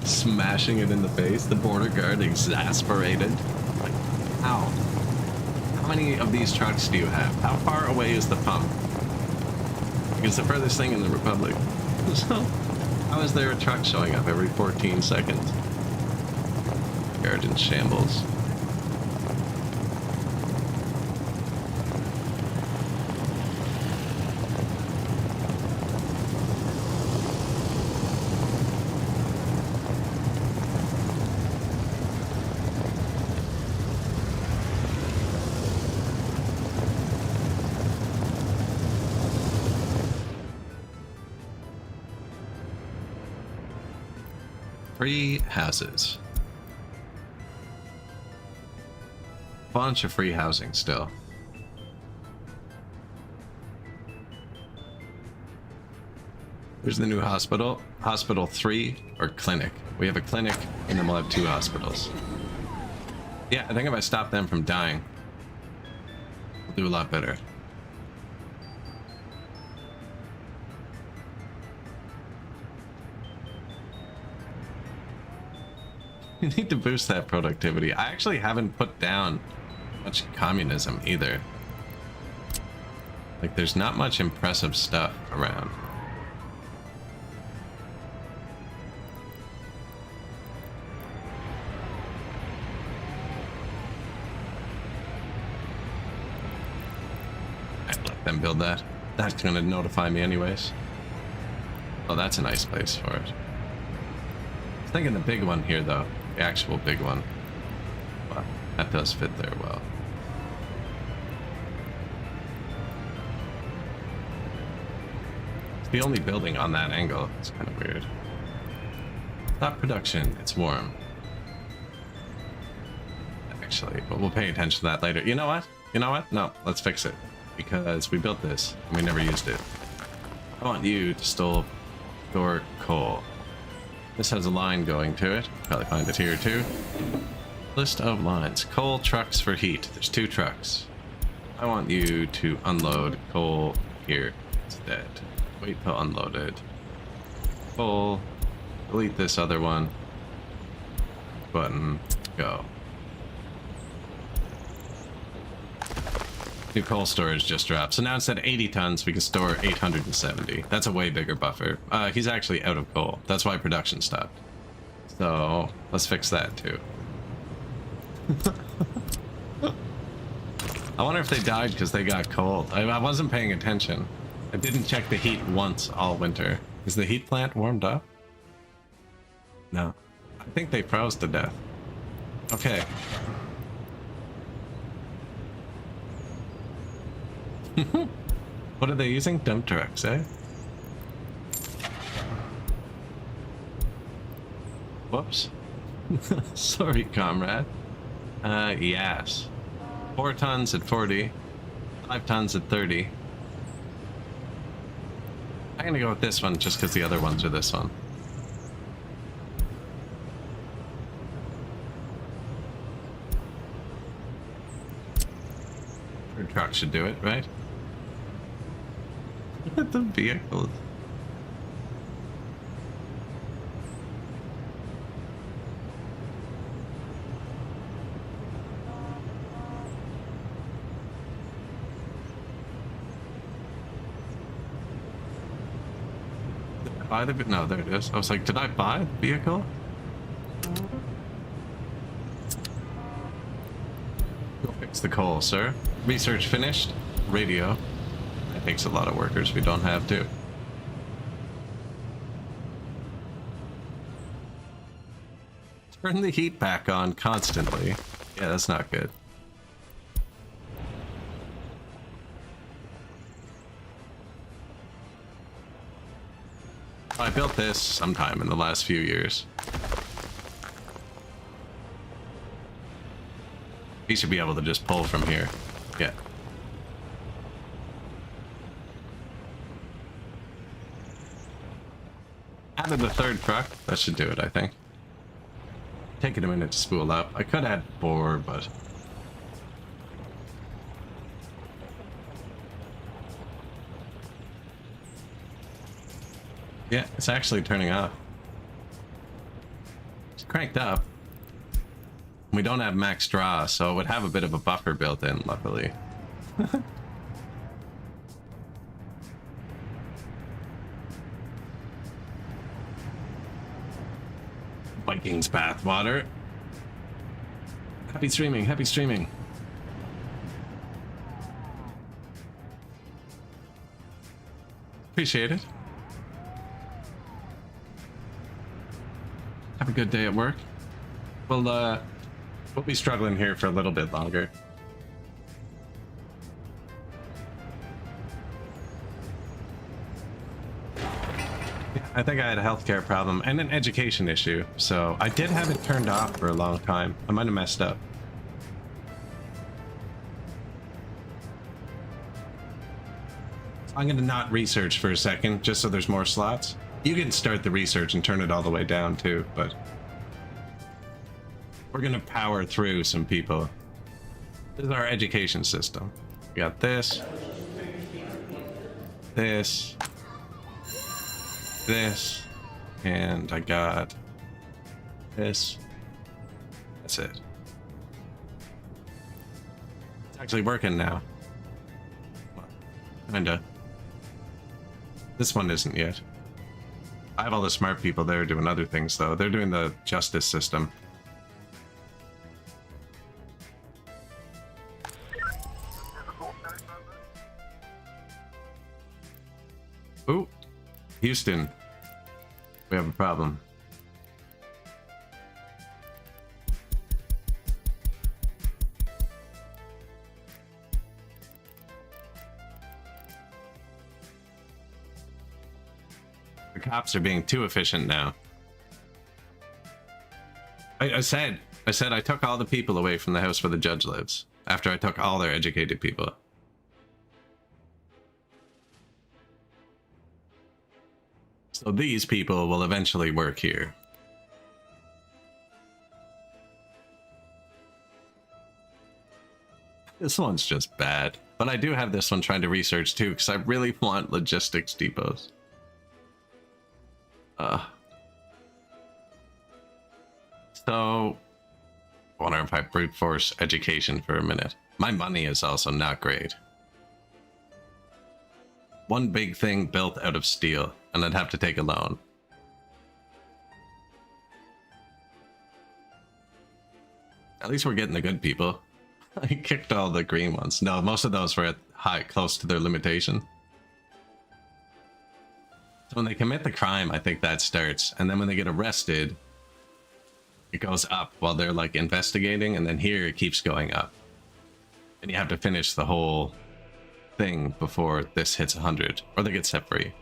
Smashing it in the face. The border guard exasperated. Like, how? How many of these trucks do you have? How far away is the pump? It's the furthest thing in the Republic. So, how is there a truck showing up every 14 seconds? Guard in shambles. Free houses. Bunch of free housing still. Here's the new hospital. Hospital 3 or clinic. We have a clinic and then we'll have 2 hospitals. Yeah, I think if I stop them from dying, we'll do a lot better. You need to boost that productivity. I actually haven't put down much communism either. Like, there's not much impressive stuff around. I'd let them build that. That's gonna notify me anyways. Oh, that's a nice place for it. I was thinking the big one here though. The actual big one. Well, that does fit there well. It's the only building on that angle. It's kind of weird. Stop production. It's warm. Actually, but we'll pay attention to that later. You know what? You know what? No, let's fix it. Because we built this and we never used it. I want you to store coal. This has a line going to it. Probably find it here too. List of lines. Coal trucks for heat. There's 2 trucks. I want you to unload coal here instead. Wait till unloaded. Coal. Delete this other one. Button. Go. New coal storage just dropped. So now instead of 80 tons, we can store 870. That's a way bigger buffer. He's actually out of coal. That's why production stopped. So let's fix that too. I wonder if they died because they got cold. I wasn't paying attention. I didn't check the heat once all winter. Is the heat plant warmed up? No. I think they froze to death. Okay. What are they using? Dump trucks, eh? Whoops. Sorry, comrade. Yes. 4 tons at 40. 5 tons at 30. I'm gonna go with this one just because the other ones are this one. truck should do it, right? Look at the vehicles. Buy the no, there it is. I was like, did I buy the vehicle? Go fix the coal, sir. Research finished. Radio. That takes a lot of workers we don't have to. Turn the heat back on constantly. Yeah, that's not good. I built this sometime in the last few years. He should be able to just pull from here. Yeah. Added the third truck. That should do it, I think. Taking a minute to spool up. I could add 4, but... yeah, it's actually turning off. It's cranked up. We don't have max draw, so it would have a bit of a buffer built in, luckily. Vikings bathwater. Happy streaming, happy streaming. Appreciate it. Have a good day at work. We'll be struggling here for a little bit longer. Yeah, I think I had a healthcare problem and an education issue, so I did have it turned off for a long time. I might have messed up. I'm gonna not research for a second, just so there's more slots. You can start the research and turn it all the way down too, but we're gonna power through some people. This is our education system. We got this, this, this, and I got this. That's it. It's actually working now. Well, kinda. This one isn't yet. I have all the smart people there doing other things, though. They're doing the justice system. Ooh, Houston. We have a problem. The cops are being too efficient now. I said I took all the people away from the house where the judge lives after I took all their educated people. So these people will eventually work here. This one's just bad, but I do have this one trying to research too because I really want logistics depots. So, I wonder if I brute force education for a minute. My money is also not great. One big thing built out of steel, and I'd have to take a loan. At least we're getting the good people. I kicked all the green ones. No, most of those were at close to their limitation. So when they commit the crime, I think that starts. And then when they get arrested, it goes up while they're like investigating. And then here it keeps going up. And you have to finish the whole thing before this hits 100. Or they get set free.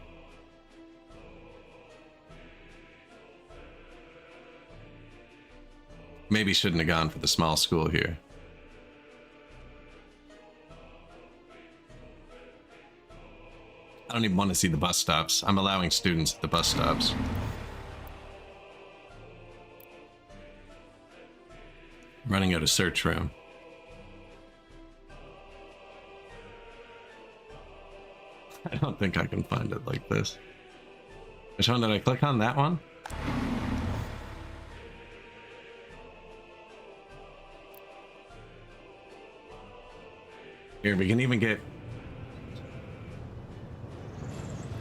Maybe shouldn't have gone for the small school here. I don't even want to see the bus stops. I'm allowing students at the bus stops. Running out of search room. I don't think I can find it like this. Which one did I click on? That one? Here, we can even get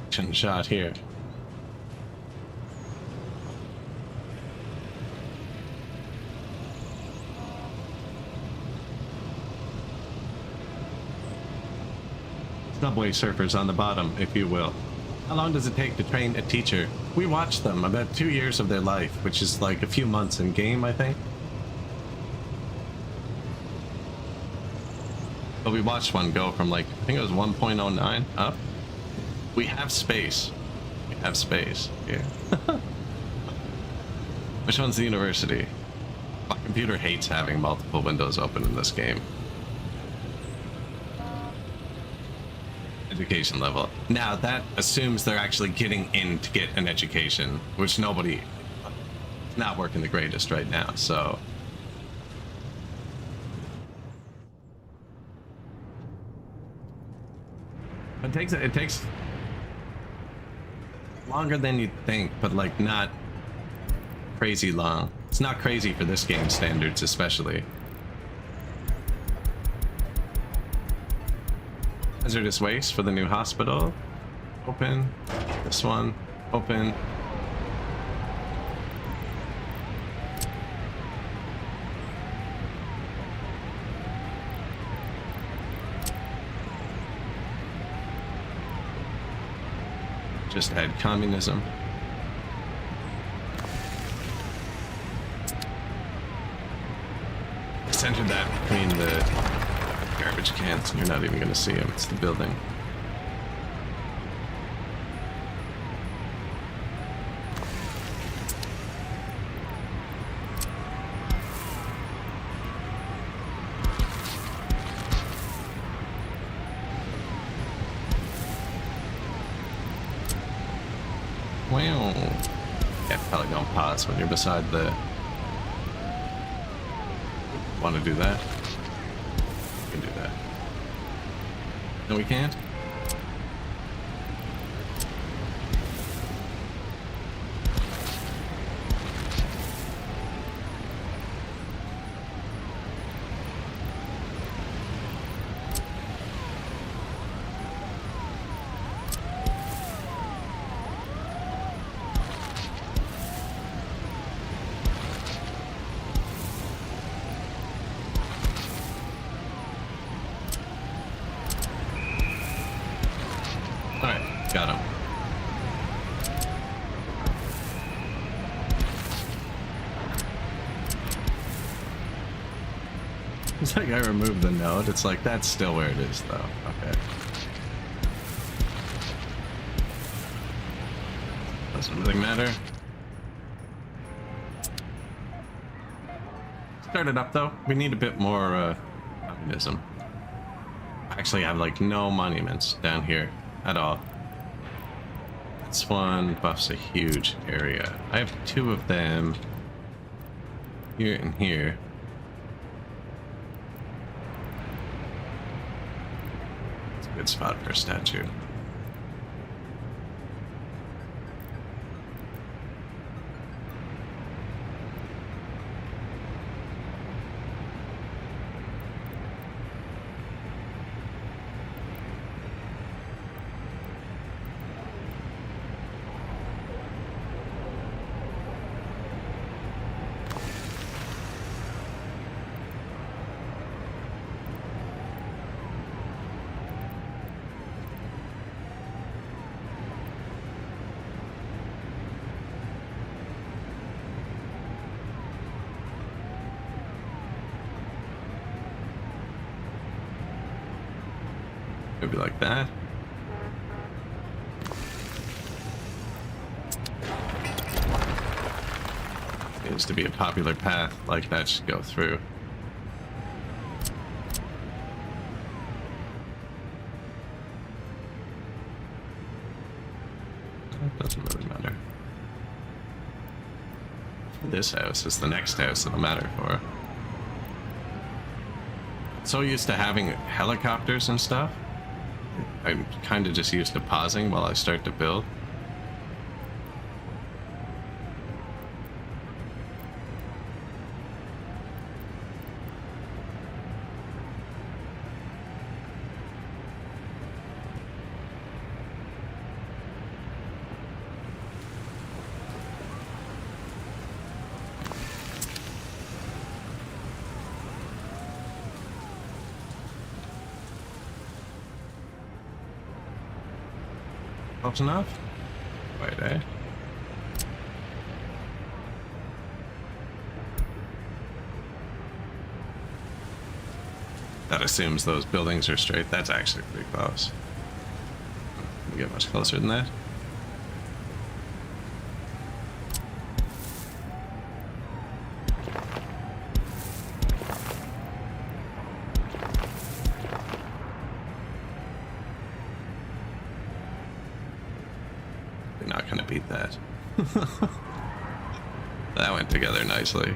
action shot here. Subway surfers on the bottom, if you will. How long does it take to train a teacher? We watched them, about 2 years of their life, which is like a few months in game, I think. But we watched one go from like, I think it was 1.09 up. We have space. We have space here. Which one's the university? My computer hates having multiple windows open in this game. Education level. Now that assumes they're actually getting in to get an education, which nobody, not working the greatest right now, so. It takes longer than you'd think, but like not crazy long. It's not crazy for this game standards, especially. Hazardous waste for the new hospital. Open. This one. Open. Just had communism. Centered that between the garbage cans, and you're not even going to see them. It's the building. Wow. Yeah, probably don't pause when you're beside the... Want to do that? We can do that. No, we can't? Got him. It's like I removed the node. It's like that's still where it is, though. Okay. Doesn't really matter. Start it up, though. We need a bit more communism. Actually, I have like no monuments down here at all. This one buffs a huge area. I have 2 of them here and here. It's a good spot for a statue. Maybe like that. Seems to be a popular path, like that should go through. That doesn't really matter. This house is the next house it'll matter for. So used to having helicopters and stuff. I'm kind of just used to pausing while I start to build. Close enough? Wait, eh? That assumes those buildings are straight. That's actually pretty close. We get much closer than that. We're not gonna beat that. That went together nicely.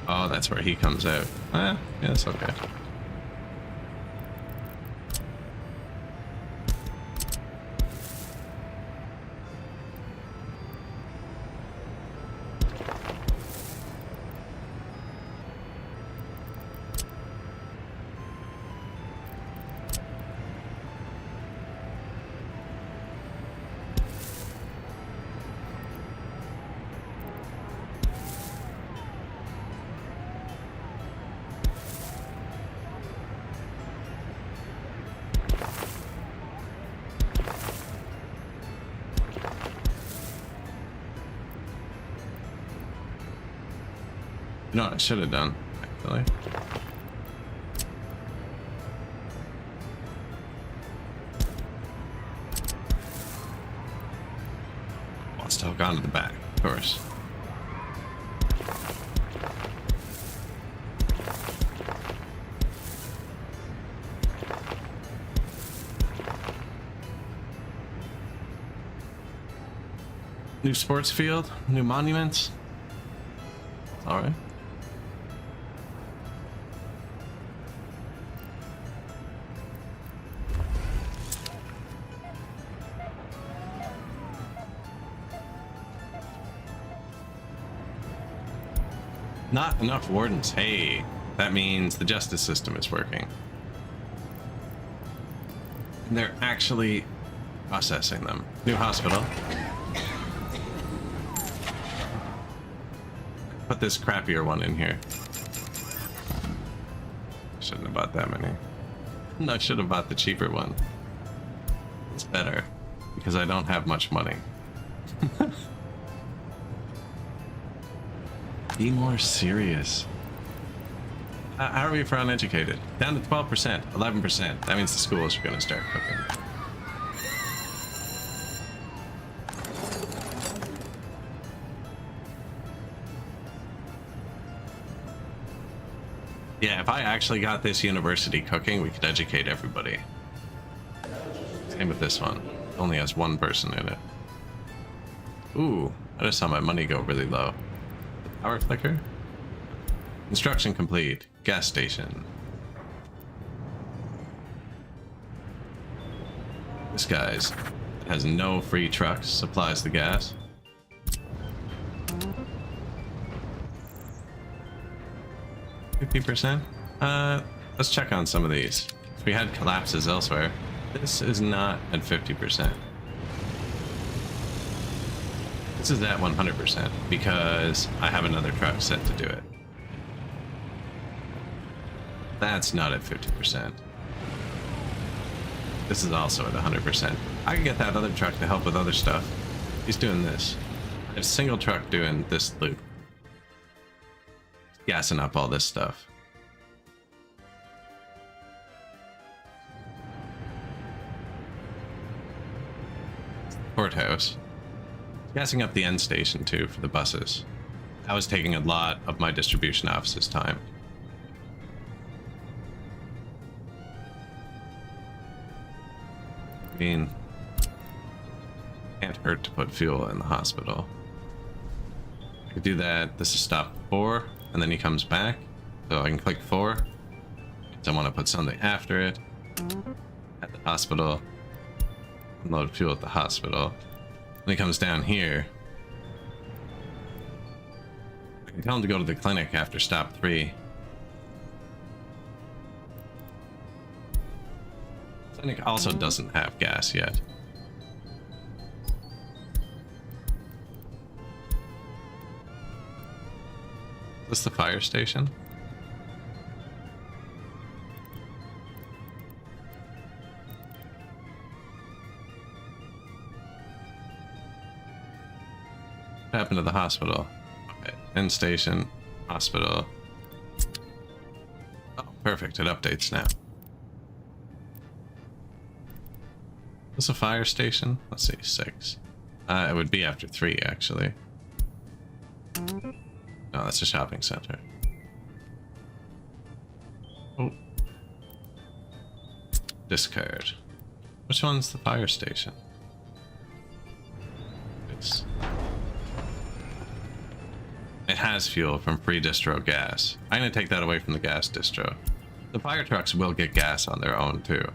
Oh, that's where he comes out. Yeah, that's okay. You know what I should have done, actually? Well, it's still gone to the back, of course. New sports field, new monuments. All right. Not enough wardens. Hey, that means the justice system is working. And they're actually processing them. New hospital. Put this crappier one in here. Shouldn't have bought that many. No, I should have bought the cheaper one. It's better because I don't have much money. Be more serious. How are we for uneducated? Down to 12%, 11%. That means the schools are going to start cooking. Yeah, if I actually got this university cooking, we could educate everybody. Same with this one. It only has one person in it. Ooh, I just saw my money go really low. Power flicker. Construction complete. Gas station. This guy's has no free trucks. Supplies the gas. %. Let's check on some of these. If we had collapses elsewhere, this is not at 50%. This is at 100% because I have another truck set to do it. That's not at 50%. This is also at 100%. I can get that other truck to help with other stuff. He's doing this. I have a single truck doing this loop. Gassing up all this stuff. Courthouse. Gassing up the end station too for the buses. That was taking a lot of my distribution office's time. I mean, can't hurt to put fuel in the hospital. I could do that. This is stop 4, and then he comes back. So I can click 4. So I want to put something after it. At the hospital. Load fuel at the hospital. When he comes down here, I can tell him to go to the clinic after stop 3. Clinic also doesn't have gas yet. Is this the fire station? What happened to the hospital? Okay, end station, hospital. Oh, perfect, it updates now. Is this a fire station? Let's see, 6. It would be after 3, actually. No, that's a shopping center. Oh. Discard. Which one's the fire station? It's... It has fuel from free distro gas. I'm gonna take that away from the gas distro. The fire trucks will get gas on their own too.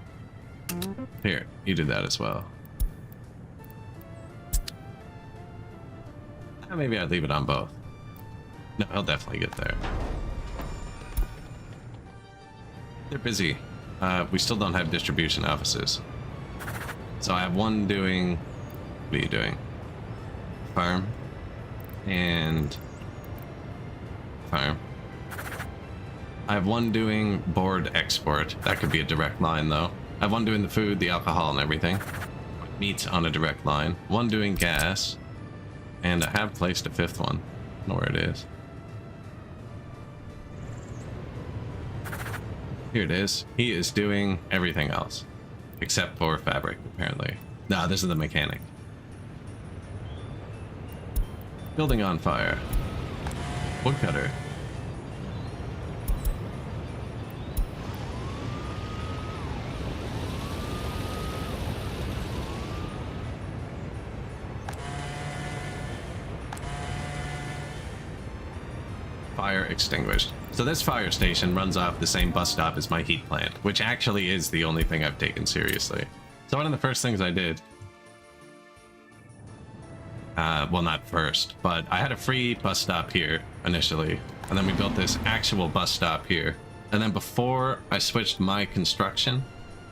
Here, you do that as well. Maybe I'd leave it on both. No, he'll definitely get there. They're busy. We still don't have distribution offices. So I have one doing... What are you doing? Farm. And... Farm. I have one doing board export. That could be a direct line though. I have one doing the food, the alcohol, and everything. Meats on a direct line. One doing gas. And I have placed a 5th one. I don't know where it is. Here it is. He is doing everything else. Except for fabric, apparently. Nah, this is the mechanic. Building on fire. Woodcutter. Fire extinguished. So this fire station runs off the same bus stop as my heat plant, which actually is the only thing I've taken seriously. So one of the first things I did, well, not first, but I had a free bus stop here initially, and then we built this actual bus stop here. And then before I switched my construction,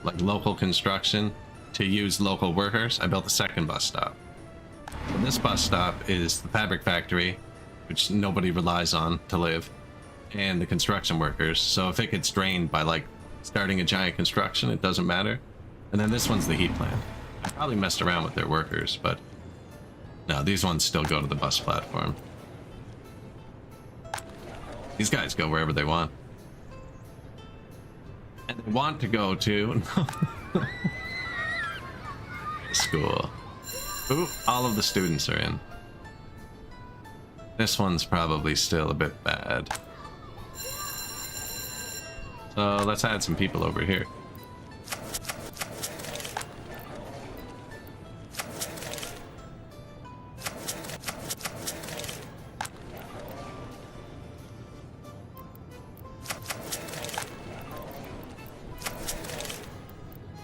like local construction, to use local workers, I built a second bus stop. So this bus stop is the fabric factory, which nobody relies on to live, and the construction workers. So if it gets drained by like starting a giant construction, it doesn't matter. And then this one's the heat plant. I probably messed around with their workers, but no, these ones still go to the bus platform. These guys go wherever they want. And they want to go to school. Ooh, all of the students are in. This one's probably still a bit bad. So let's add some people over here.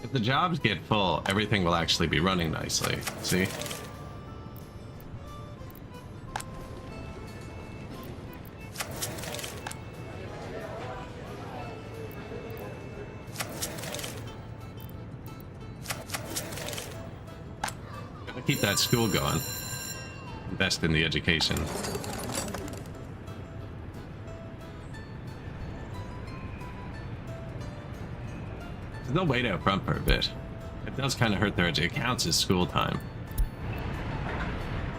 If the jobs get full, everything will actually be running nicely. See? Keep that school going. Invest in the education. There's no way to up front for a bit. It does kind of hurt their education. It counts as school time.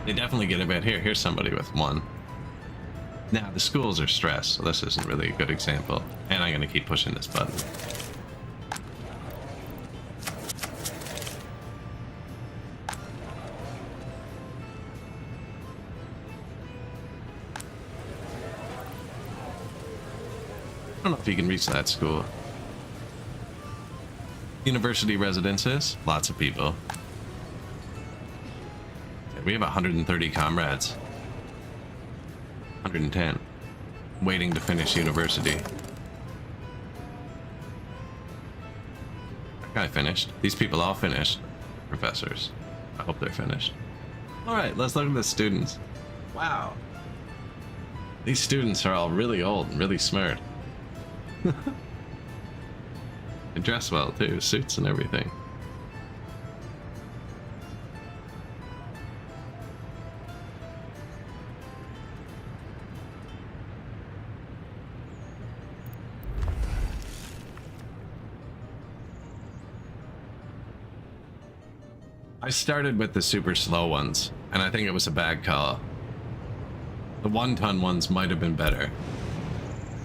They definitely get a bit. Here's somebody with 1. Now, the schools are stressed, so this isn't really a good example. And I'm going to keep pushing this button. don't know if you can reach that school. University residences, lots of people. We have 130 comrades. 110. Waiting to finish university. That guy finished. These people all finished. Professors. I hope they're finished. Alright, let's look at the students. Wow. These students are all really old and really smart. They dress well too, suits and everything. I started with the super slow ones, and I think it was a bad call. The 1-ton ones might have been better.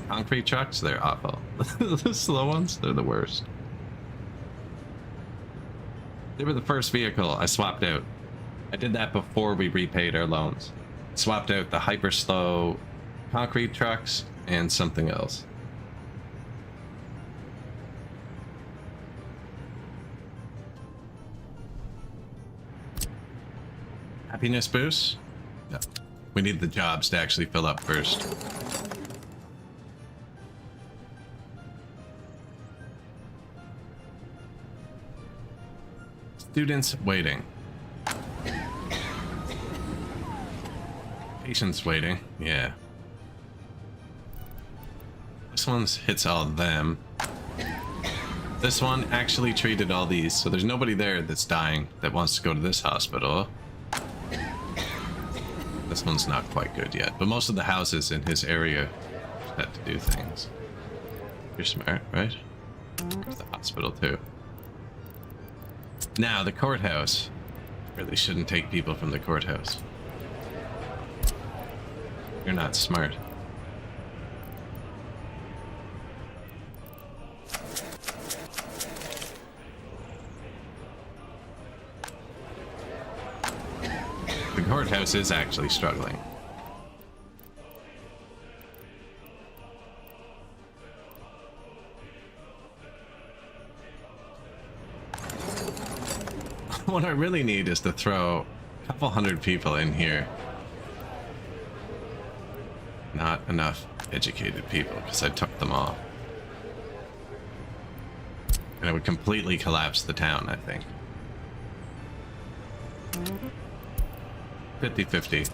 Concrete trucks, they're awful. The slow ones, they're the worst. They were the first vehicle I swapped out. I did that before we repaid our loans. Swapped out the hyper slow concrete trucks and something else. Happiness boost? No. We need the jobs to actually fill up first. Students waiting. Patients waiting. Yeah. This one hits all of them. This one actually treated all these, so there's nobody there that's dying that wants to go to this hospital. This one's not quite good yet, but most of the houses in his area had to do things. You're smart, right? There's the hospital too. Now, the courthouse. Really shouldn't take people from the courthouse. You're not smart. The courthouse is actually struggling. What I really need is to throw a couple hundred people in here. Not enough educated people, because I took them all. And it would completely collapse the town, I think. 50-50.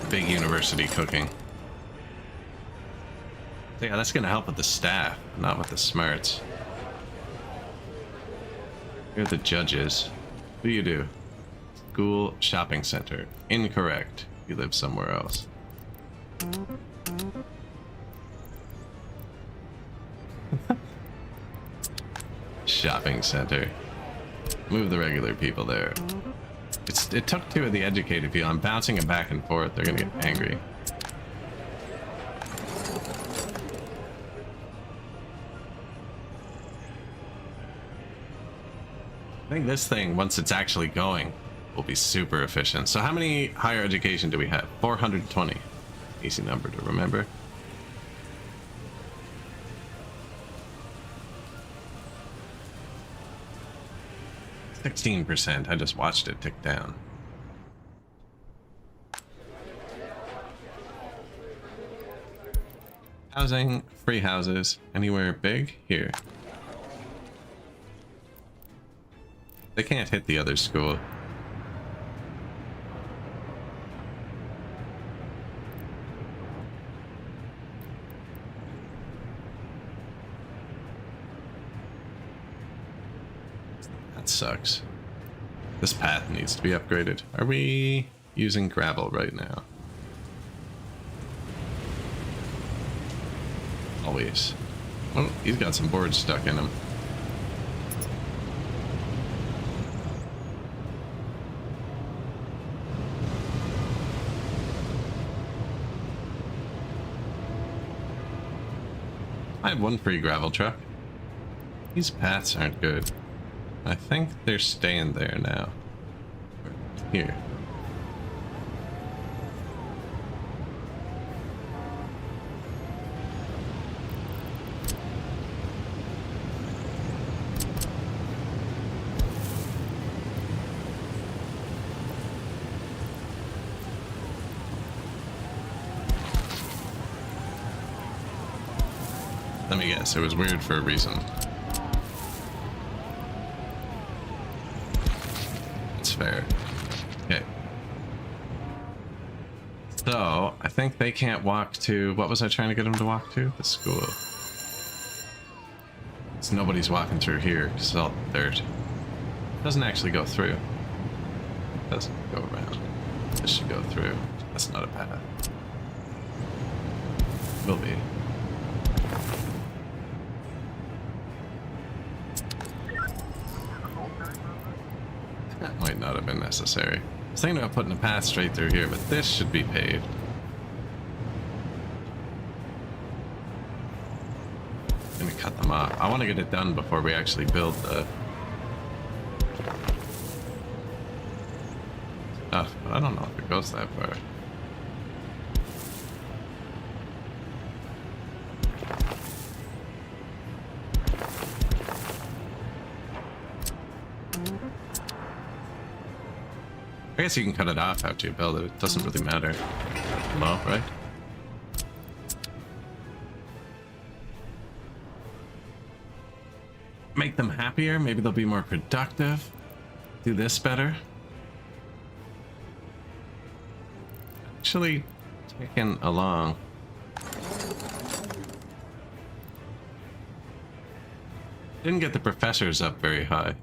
Big university cooking. Yeah, that's gonna help with the staff, not with the smarts. Here are the judges. What do you do? School shopping center. Incorrect. You live somewhere else. Shopping center. Move the regular people there. It took two of the educated people. I'm bouncing them back and forth. They're gonna get angry. I think this thing, once it's actually going, will be super efficient. So how many higher education do we have? 420. Easy number to remember. %. I just watched it tick down. Housing, free houses, anywhere big? Here. They can't hit the other school. That sucks. This path needs to be upgraded. Are we using gravel right now? Always. Well, he's got some boards stuck in him. I have one free gravel truck.
These paths aren't good. I think they're staying there now. Here. Let me guess, it was weird for a reason. It's fair. Okay. So, I think they can't walk to... What was I trying to get them to walk to? The school. So nobody's walking through here because it's all dirt. It doesn't actually go through. It doesn't go around. This should go through. That's not a path. Will be. That might not have been necessary. I was thinking about putting a path straight through here, but this should be paved. I'm gonna cut them off. I want to get it done before we actually build the stuff, but I don't know if it goes that far. I guess you can cut it off after you build it. It doesn't really matter. Well, right? Make them happier. Maybe they'll be more productive. Do this better. Actually, taken along. Didn't get the professors up very high.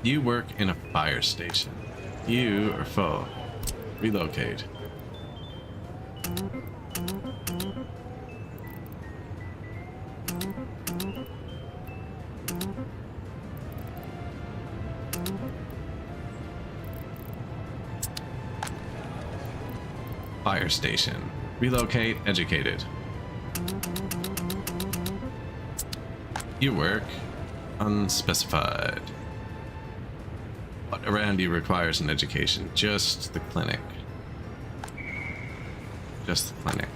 You work in a fire station. You are full. Relocate. Fire station. Relocate, educated. You work unspecified. What around you requires an education? Just the clinic. Just the clinic.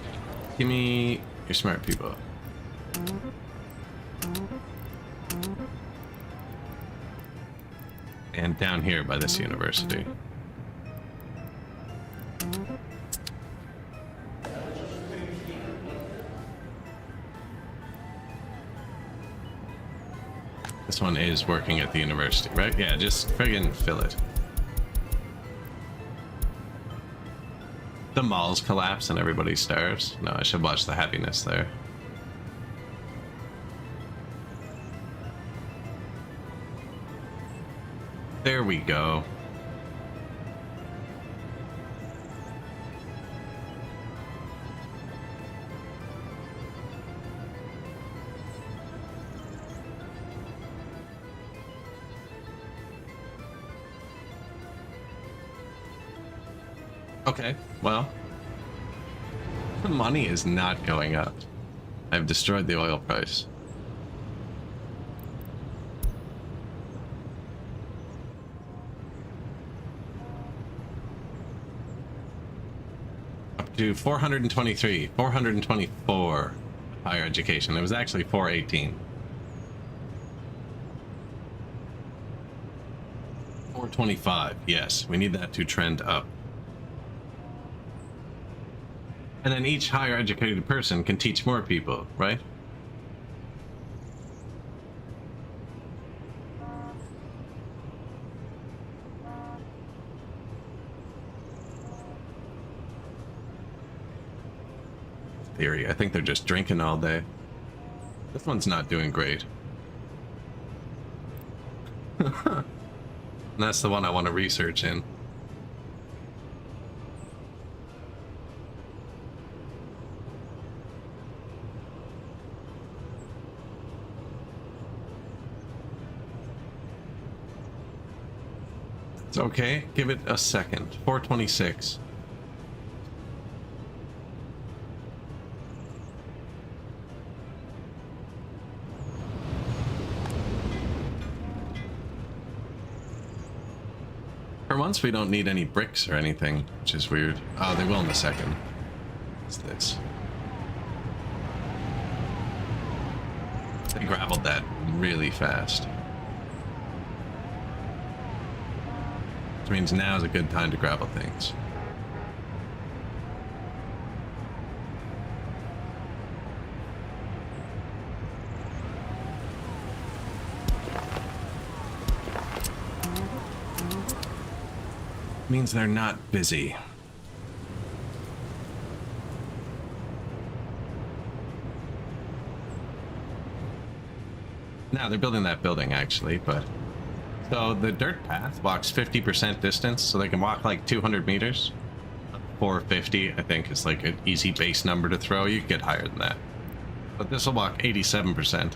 Give me your smart people. And down here by this university. This one is working at the university, right? Yeah, just friggin' fill it. The malls collapse and everybody starves. No, I should watch the happiness there. There we go. Okay, well, the money is not going up. I've destroyed the oil price. Up to 423, 424 higher education. It was actually 418. 425, yes, we need that to trend up. And then each higher educated person can teach more people, right? Theory. I think they're just drinking all day. This one's not doing great. And that's the one I want to research in. It's okay. Give it a second. 426. For once, we don't need any bricks or anything, which is weird. Oh, they will in a second. What's this? They graveled that really fast. Which means now is a good time to gravel things. Means they're not busy. Now they're building that building actually, but so the dirt path walks 50% distance, so they can walk like 200 meters. 450, I think, is like an easy base number to throw. You can get higher than that, but this will walk 87%,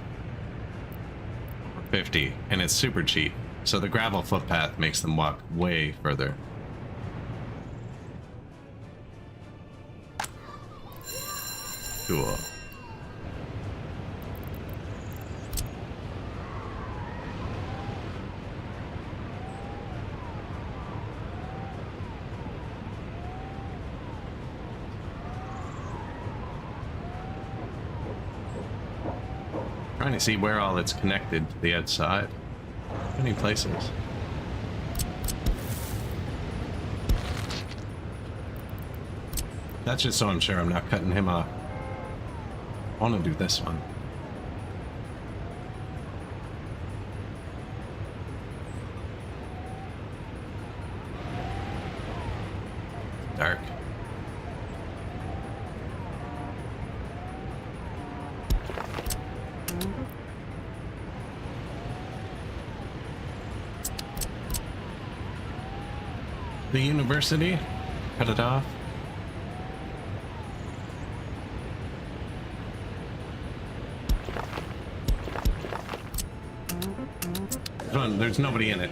50, and it's super cheap. So the gravel footpath makes them walk way further. Cool. Trying to see where all it's connected to the outside. Many places. That's just so I'm sure I'm not cutting him off. I want to do this one. Dark. The university? Cut it off. There's nobody in it.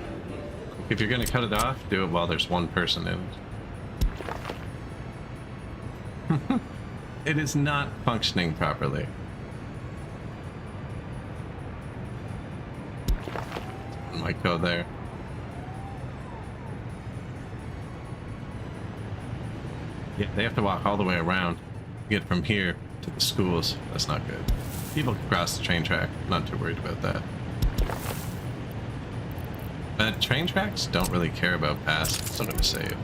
If you're gonna cut it off, do it while there's one person in it. It is not functioning properly. I might go there. Yeah, they have to walk all the way around to get from here to the schools. That's not good. People can cross the train track. Not too worried about that. But train tracks don't really care about paths. Still gonna save.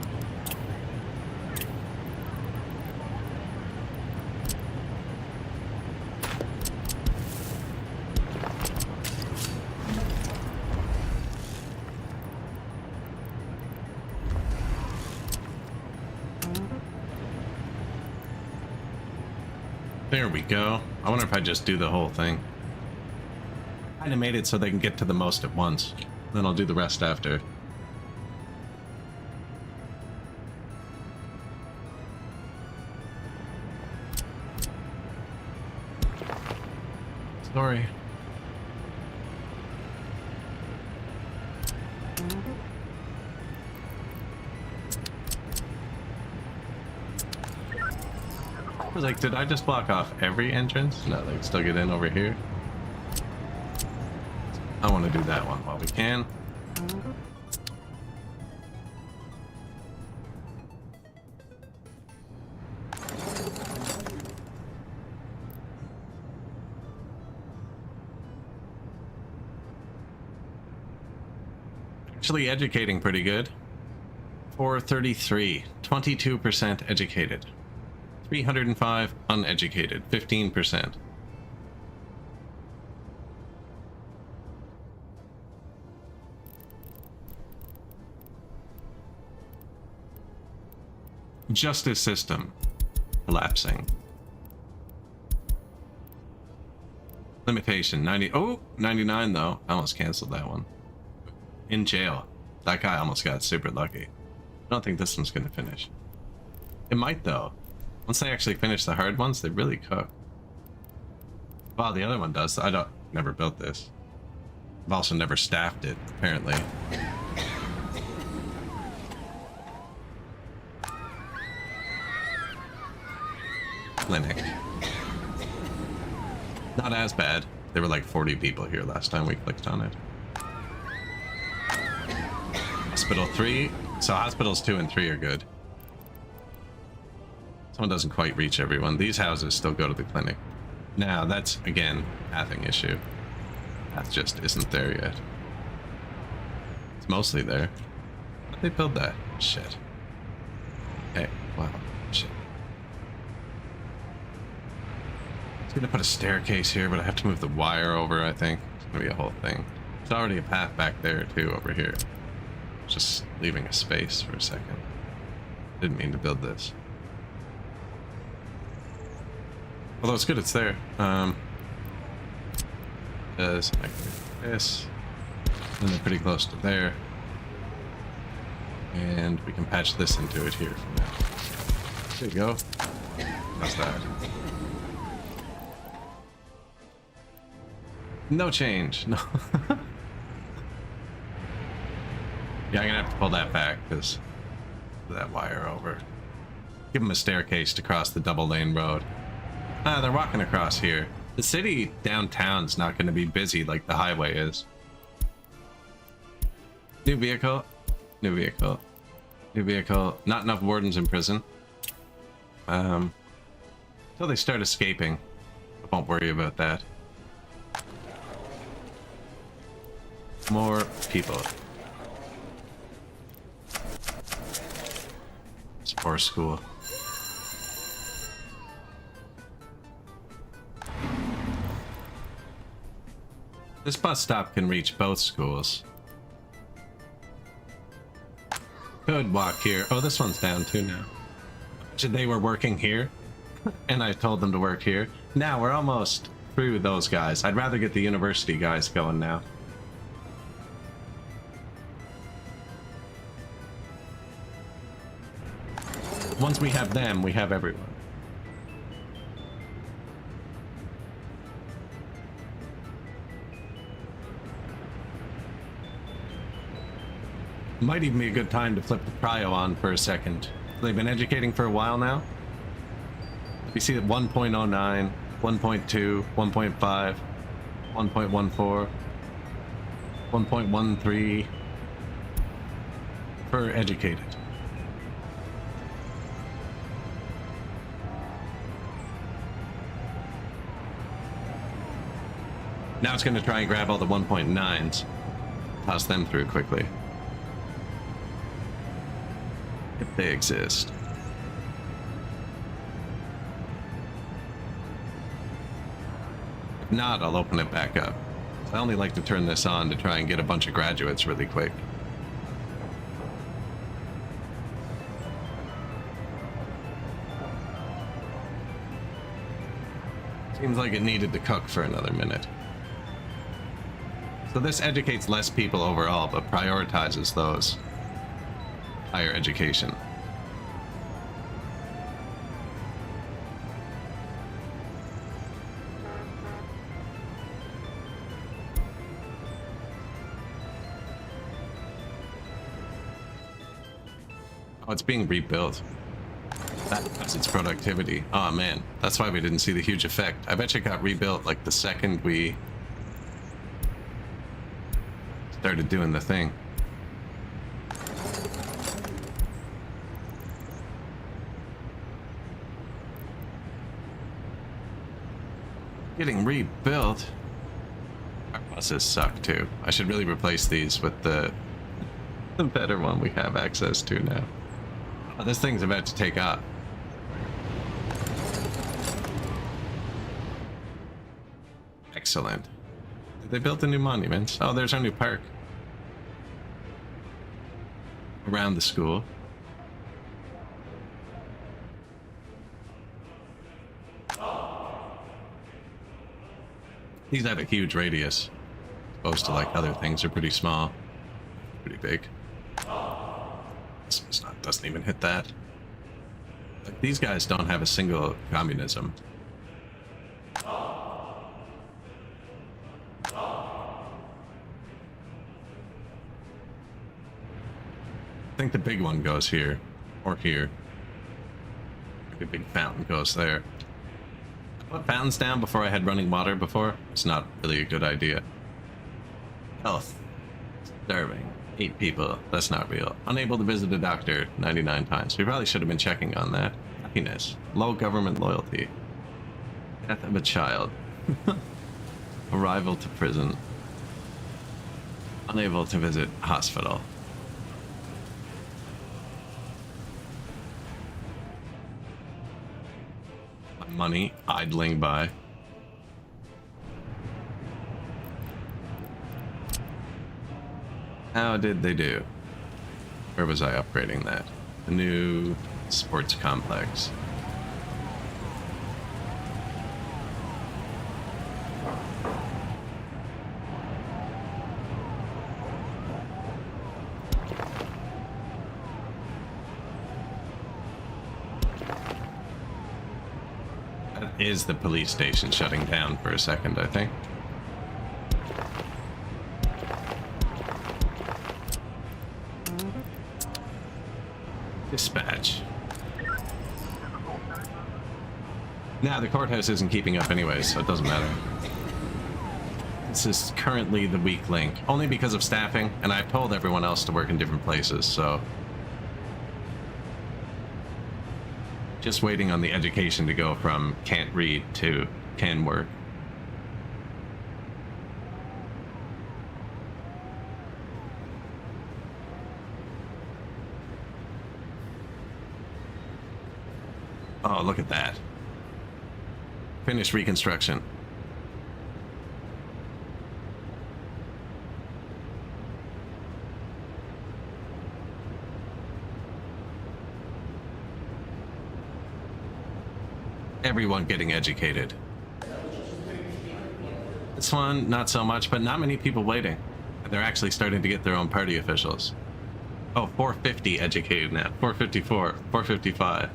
There we go. I wonder if I just do the whole thing. Kinda made it so they can get to the most at once. Then I'll do the rest after. Sorry. I was like, did I just block off every entrance? No, they can still get in over here. I want to do that one while we can. Actually educating pretty good. 433, 22% educated. 305 uneducated, 15%. Justice system collapsing. Limitation 90. Oh, 99 though. I almost canceled that one. In jail. That guy almost got super lucky. I don't think this one's gonna finish. It might though. Once they actually finish the hard ones, they really cook. Wow, the other one does. Never built this. I've also never staffed it, apparently. clinic. Not as bad. There were like 40 people here last time we clicked on it. Hospital 3. So hospitals 2 and 3 are good. Someone doesn't quite reach everyone. These houses still go to the clinic. Now, that's, again, pathing issue. Path just isn't there yet. It's mostly there. How'd they build that? Shit. Hey, wow. Shit. I was gonna put a staircase here, but I have to move the wire over, I think. It's gonna be a whole thing. There's already a path back there, too, over here. Just leaving a space for a second. Didn't mean to build this. Although it's good it's there. Does I can do this. And they're pretty close to there. And we can patch this into it here for now. There you go. How's that? No change. No. Yeah, I'm gonna have to pull that back because that wire over. Give them a staircase to cross the double lane road. Ah, they're walking across here. The city downtown's not gonna be busy like the highway is. New vehicle. New vehicle. New vehicle. Not enough wardens in prison. Until they start escaping. I won't worry about that. More people. It's poor school. This bus stop can reach both schools. Could walk here. Oh, this one's down too now. They were working here, and I told them to work here. Now we're almost through those guys. I'd rather get the university guys going now. Once we have them, we have everyone. Might even be a good time to flip the cryo on for a second. They've been educating for a while now. You see that 1.09, 1.2, 1.5, 1.14, 1.13 for educated. Now it's going to try and grab all the 1.9s. Toss them through quickly. If they exist. If not, I'll open it back up. I only like to turn this on to try and get a bunch of graduates really quick. Seems like it needed to cook for another minute. So this educates less people overall, but prioritizes those. Higher education. Oh, it's being rebuilt. That's its productivity. Oh man, that's why we didn't see the huge effect. I bet you it got rebuilt like the second we started doing the thing. Getting rebuilt. Our buses suck too. I should really replace these with the better one we have access to now. Oh, this thing's about to take off. Excellent. Did they build the new monuments? Oh, there's our new park. Around the school. These have a huge radius. Opposed to like other things are pretty small. Pretty big. This one's not, doesn't even hit that. Like, these guys don't have a single communism. I think the big one goes here. Or here. Like a big fountain goes there. Put fountains down before I had running water before. It's not really a good idea. Health. Disturbing. 8 people. That's not real. Unable to visit a doctor 99 times. We probably should have been checking on that. Happiness. Low government loyalty. Death of a child. Arrival to prison. Unable to visit hospital. Money idling by. How did they do? Where was I upgrading that? The new sports complex. That is the police station shutting down for a second, I think. Dispatch. Nah, the courthouse isn't keeping up anyways, so it doesn't matter. This is currently the weak link, only because of staffing, and I've told everyone else to work in different places, so... Just waiting on the education to go from can't read to can work. Oh, look at that. Finished reconstruction. Everyone getting educated. This one, not so much, but not many people waiting. They're actually starting to get their own party officials. Oh, 450 educated now. 454, 455.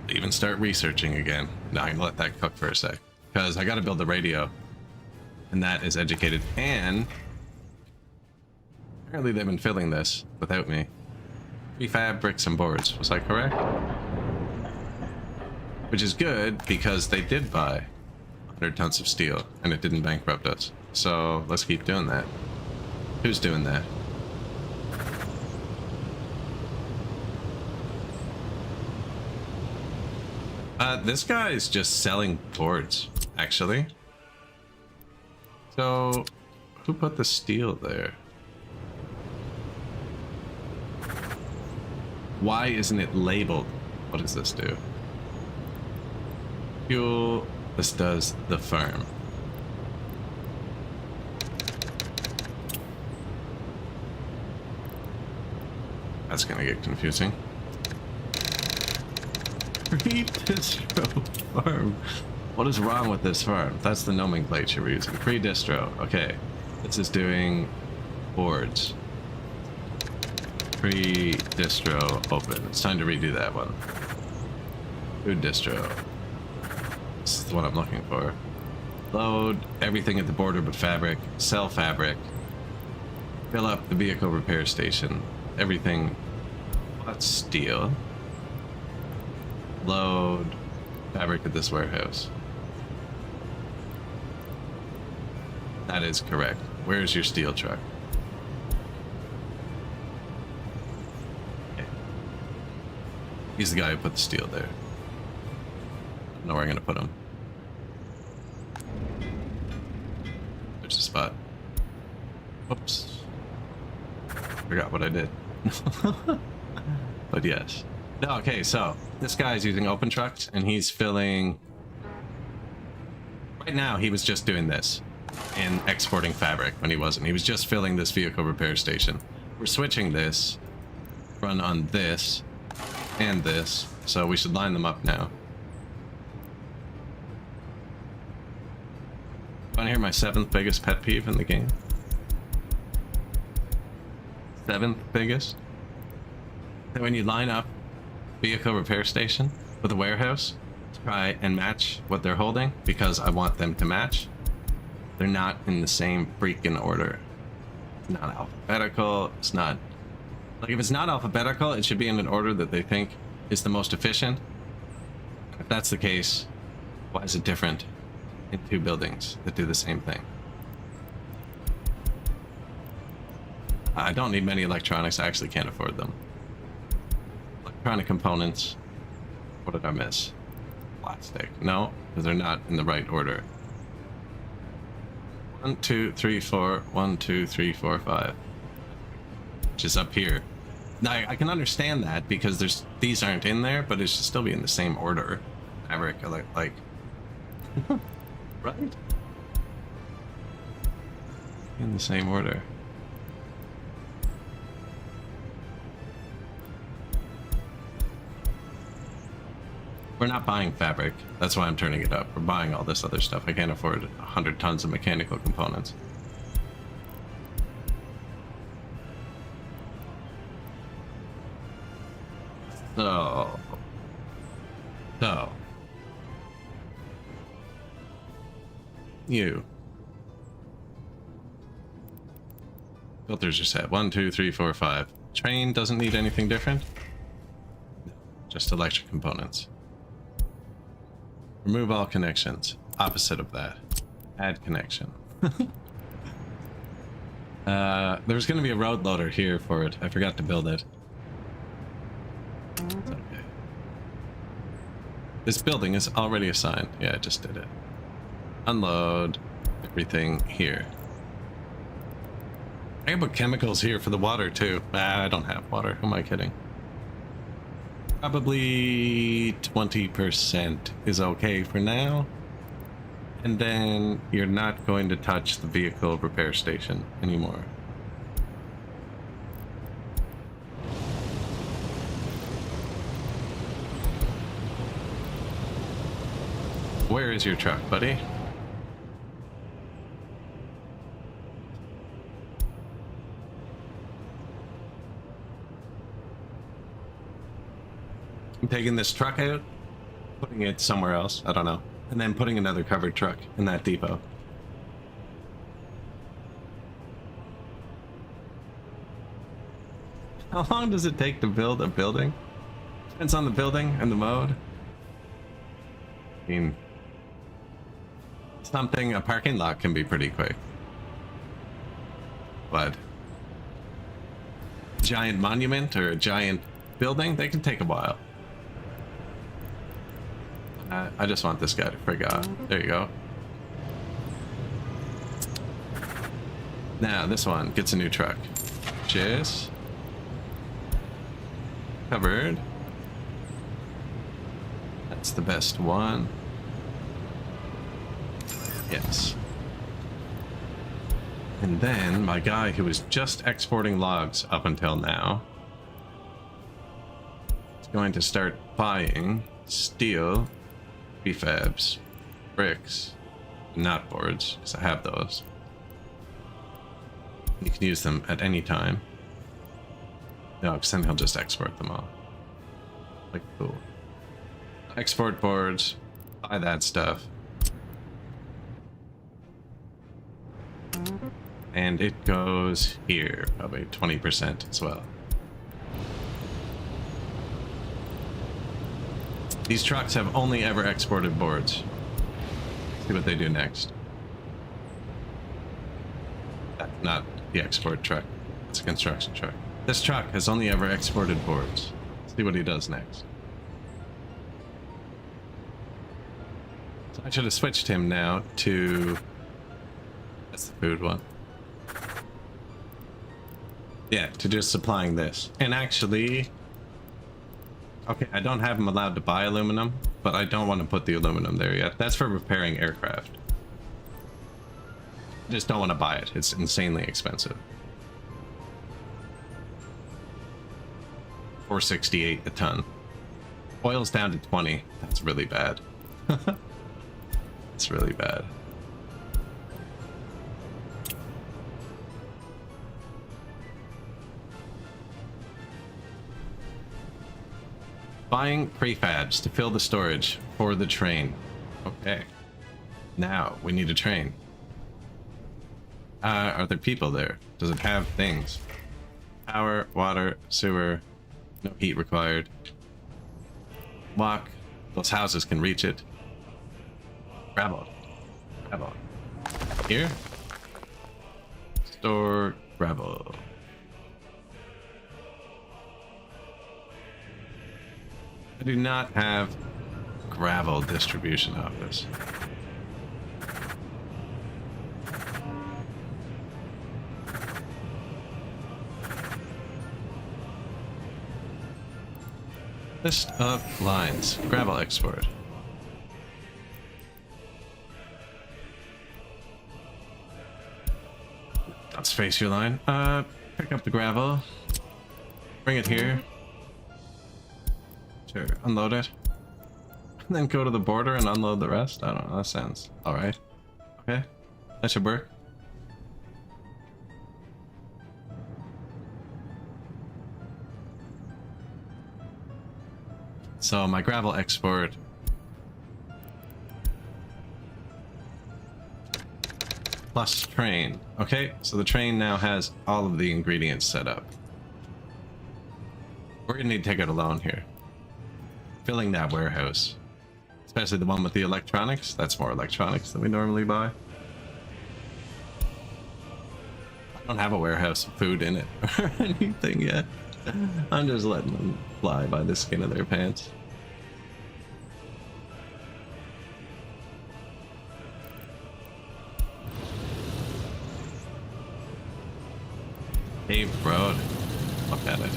Even start researching again. Now I'm gonna let that cook for a sec, because I gotta build the radio, and that is educated. And apparently they've been filling this without me. Prefab bricks and boards. Was I correct? Which is good because they did buy 100 tons of steel and it didn't bankrupt us. So let's keep doing that. Who's doing that? This guy is just selling boards, actually. So, who put the steel there? Why isn't it labeled? What does this do? Fuel. This does the farm. That's gonna get confusing. Pre-distro farm. What is wrong with this farm? That's the nomenclature we're using. Pre-distro. Okay. This is doing boards. Pre-distro open. It's time to redo that one. Food distro. This is what I'm looking for. Load everything at the border but fabric. Sell fabric. Fill up the vehicle repair station. Everything but steel. Load fabric at this warehouse. That is correct. Where's your steel truck? Okay. He's the guy who put the steel there. I don't know where I'm gonna put him. There's a spot. Whoops. Forgot what I did. But yes. No, okay, so this guy's using open trucks and he's filling. Right now, he was just doing this and exporting fabric when he wasn't. He was just filling this vehicle repair station. We're switching this, run on this and this, so we should line them up now. Want to hear my 7th biggest pet peeve in the game? 7th biggest? That when you line up vehicle repair station with a warehouse to try and match what they're holding, because I want them to match, they're not in the same freaking order. It's not alphabetical, it's not Like, if it's not alphabetical, it should be in an order that they think is the most efficient. If that's the case, why is it different in two buildings that do the same thing? I don't need many electronics. I actually can't afford them. Electronic components. What did I miss? Plastic. No, because they're not in the right order. 1, 2, 3, 4. 1, 2, 3, 4, 5. Which is up here. Now, I can understand that because these aren't in there, but it should still be in the same order. Fabric, like right? In the same order. We're not buying fabric. That's why I'm turning it up. We're buying all this other stuff. I can't afford 100 tons of mechanical components. So. You. Filters are set. 1, 2, 3, 4, 5. Train doesn't need anything different? No, just electric components. Remove all connections. Opposite of that. Add connection. There's going to be a road loader here for it. I forgot to build it. It's okay. This building is already assigned. Yeah, I just did it. Unload everything here. I can put chemicals here for the water too. I don't have water. Who am I kidding? Probably 20% is okay for now. And then you're not going to touch the vehicle repair station anymore. Where is your truck, buddy? I'm taking this truck out, putting it somewhere else, I don't know, and then putting another covered truck in that depot. How long does it take to build a building? Depends on the building and the mode. I mean, a parking lot can be pretty quick. But a giant monument or a giant building, they can take a while. I just want this guy to frig out. There you go. Now this one gets a new truck. Cheers. Covered. That's the best one. Yes. And then my guy who was just exporting logs up until now is going to start buying steel, prefabs, bricks, knot boards, because I have those. You can use them at any time. No, because then he'll just export them all. Like, cool. Export boards, buy that stuff. And it goes here, probably 20% as well. These trucks have only ever exported boards. See what they do next. That's not the export truck. It's a construction truck. This truck has only ever exported boards. See what he does next. So I should have switched him now to... That's the food one. Yeah, to just supplying this. And actually... Okay, I don't have him allowed to buy aluminum, but I don't want to put the aluminum there yet. That's for repairing aircraft. I just don't want to buy it. It's insanely expensive. $468 a ton. Oil's down to 20. That's really bad. It's really bad. Buying prefabs to fill the storage for the train. Okay. Now we need a train. Are there people there? Does it have things? Power, water, sewer, no heat required. Walk, those houses can reach it. Gravel. Gravel. Here. Store gravel. I do not have gravel distribution office. List of lines. Gravel export. Don't space your line. Pick up the gravel. Bring it here. Sure, unload it. And then go to the border and unload the rest? I don't know, that sounds alright. Okay, that should work. So my gravel export plus train. Okay, so the train now has all of the ingredients set up. We're gonna need to take out a loan here. Filling that warehouse. Especially the one with the electronics. That's more electronics than we normally buy. I don't have a warehouse of food in it or anything yet. I'm just letting them fly by the skin of their pants. Paved road. Look at it.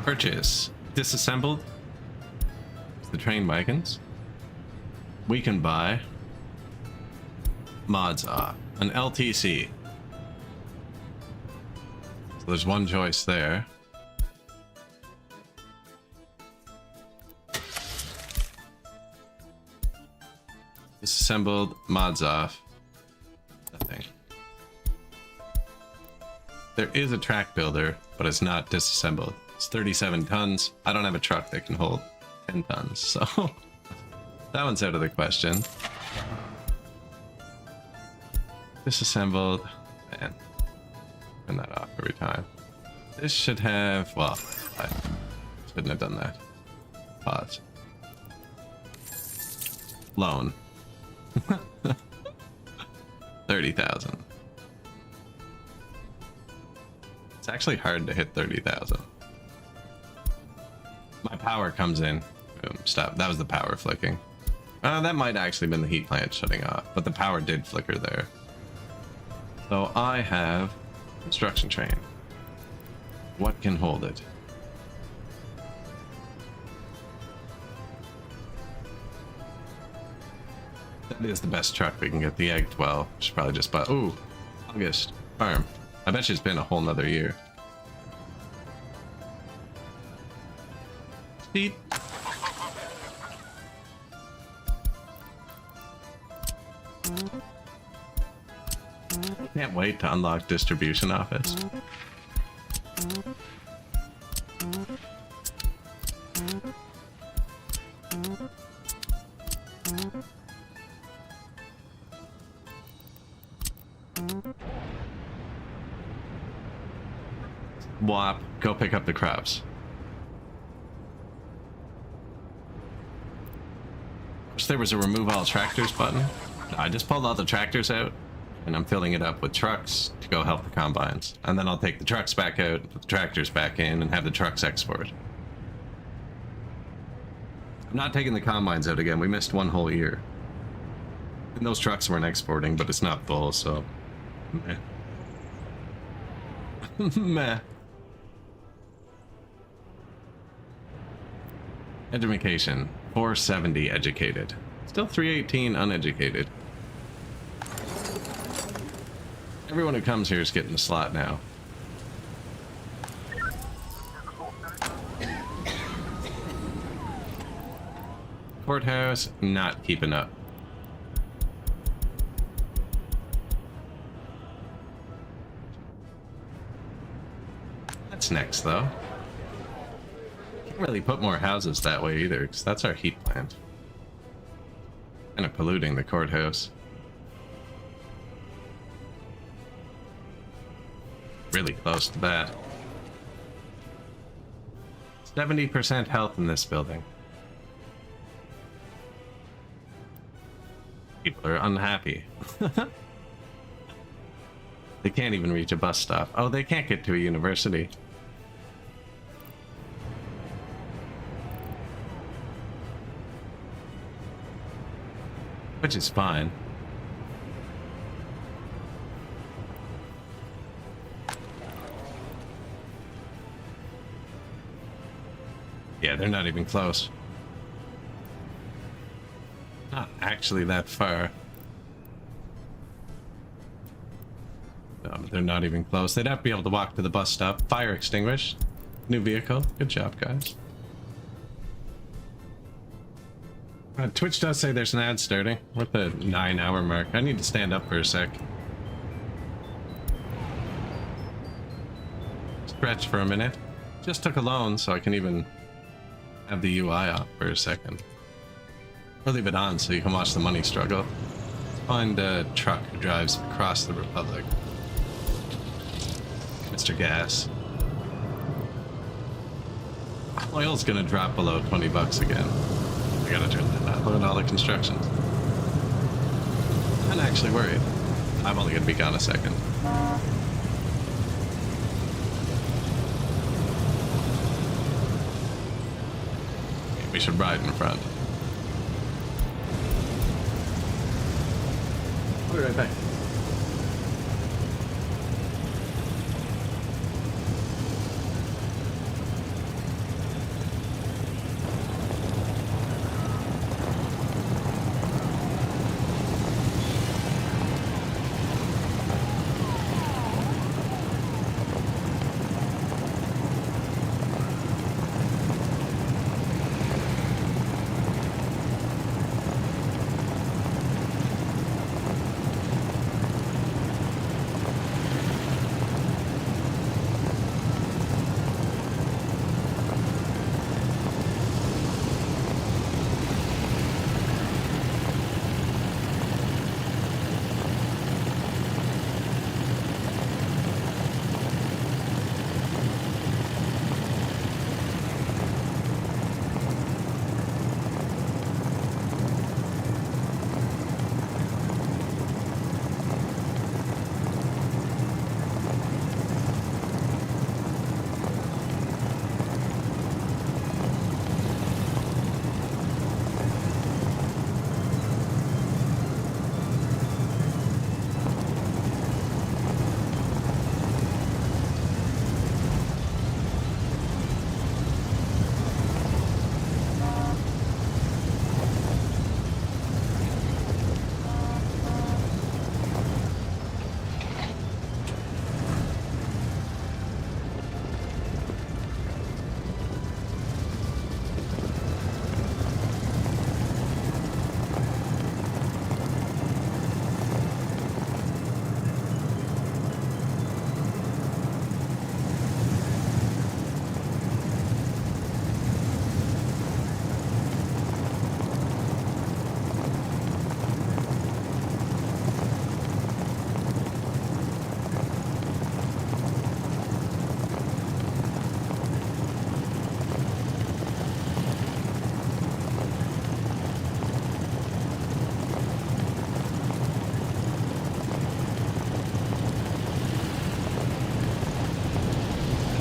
Purchase. Disassembled. The train wagons. We can buy mods off. An LTC. So there's one choice there. Disassembled, mods off. Nothing. There is a track builder, but it's not disassembled. It's 37 tons. I don't have a truck that can hold 10 tons, so that one's out of the question. Disassembled. Man, turn that off every time. This should have, well, I shouldn't have done that. Pause. Loan. 30,000. It's actually hard to hit 30,000. My power comes in. Boom, stop. That was the power flicking. That might actually been the heat plant shutting off, but the power did flicker there. So I have construction train. What can hold it? That is the best truck we can get. The Egg 12. Should probably just buy. Ooh, August farm. I bet you it's been a whole nother year. Beep. Can't wait to unlock distribution office. Wop, go pick up the crops. Wish there was a remove all tractors button. I just pulled all the tractors out and I'm filling it up with trucks to go help the combines. And then I'll take the trucks back out, put the tractors back in, and have the trucks export. I'm not taking the combines out again. We missed one whole year. And those trucks weren't exporting, but it's not full, so meh. Meh. Education, 470 educated. Still 318 uneducated. Everyone who comes here is getting a slot now. Courthouse, not keeping up. That's next, though. Can't really put more houses that way either, because that's our heat plant. Kind of polluting the courthouse. Really close to that. 70% health in this building. People are unhappy. They can't even reach a bus stop. Oh, they can't get to a university. Which is fine. Yeah, they're not even close. Not actually that far. No, but they're not even close. They'd have to be able to walk to the bus stop. Fire extinguished. New vehicle. Good job, guys. Twitch does say there's an ad starting. We're at the 9-hour mark. I need to stand up for a sec. Stretch for a minute. Just took a loan, so I can even have the UI off for a second. Or leave it on so you can watch the money struggle. Find a truck who drives across the Republic. Mr. Gas. Oil's gonna drop below 20 bucks again. I gotta turn that on. Look at all the constructions. I'm actually worried. I'm only gonna be gone a second. We should ride in front. I'll be right back.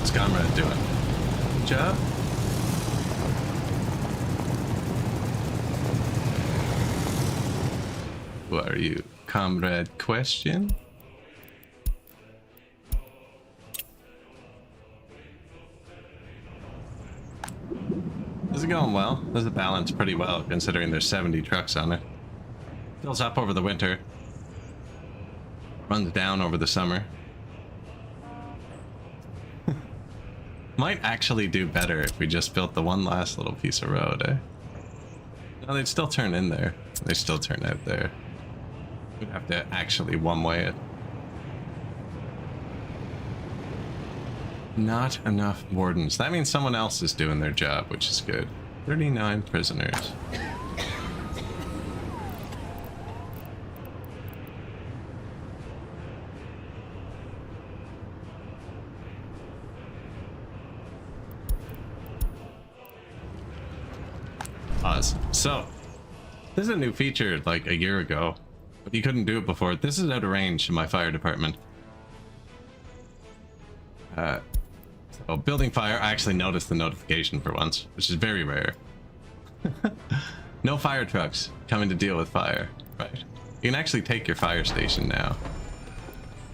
What's Comrade doing? Good job. Who are you? Comrade Question? This is going well. This is balanced pretty well considering there's 70 trucks on it. Fills up over the winter. Runs down over the summer. Might actually do better if we just built the one last little piece of road, eh? No, they'd still turn in there. They still turn out there. We'd have to actually one-way it. Not enough wardens. That means someone else is doing their job, which is good. 39 prisoners. Pause. So, this is a new feature like a year ago, but you couldn't do it before. This is out of range in my fire department. So building fire, I actually noticed the notification for once, which is very rare. No fire trucks coming to deal with fire. Right. You can actually take your fire station now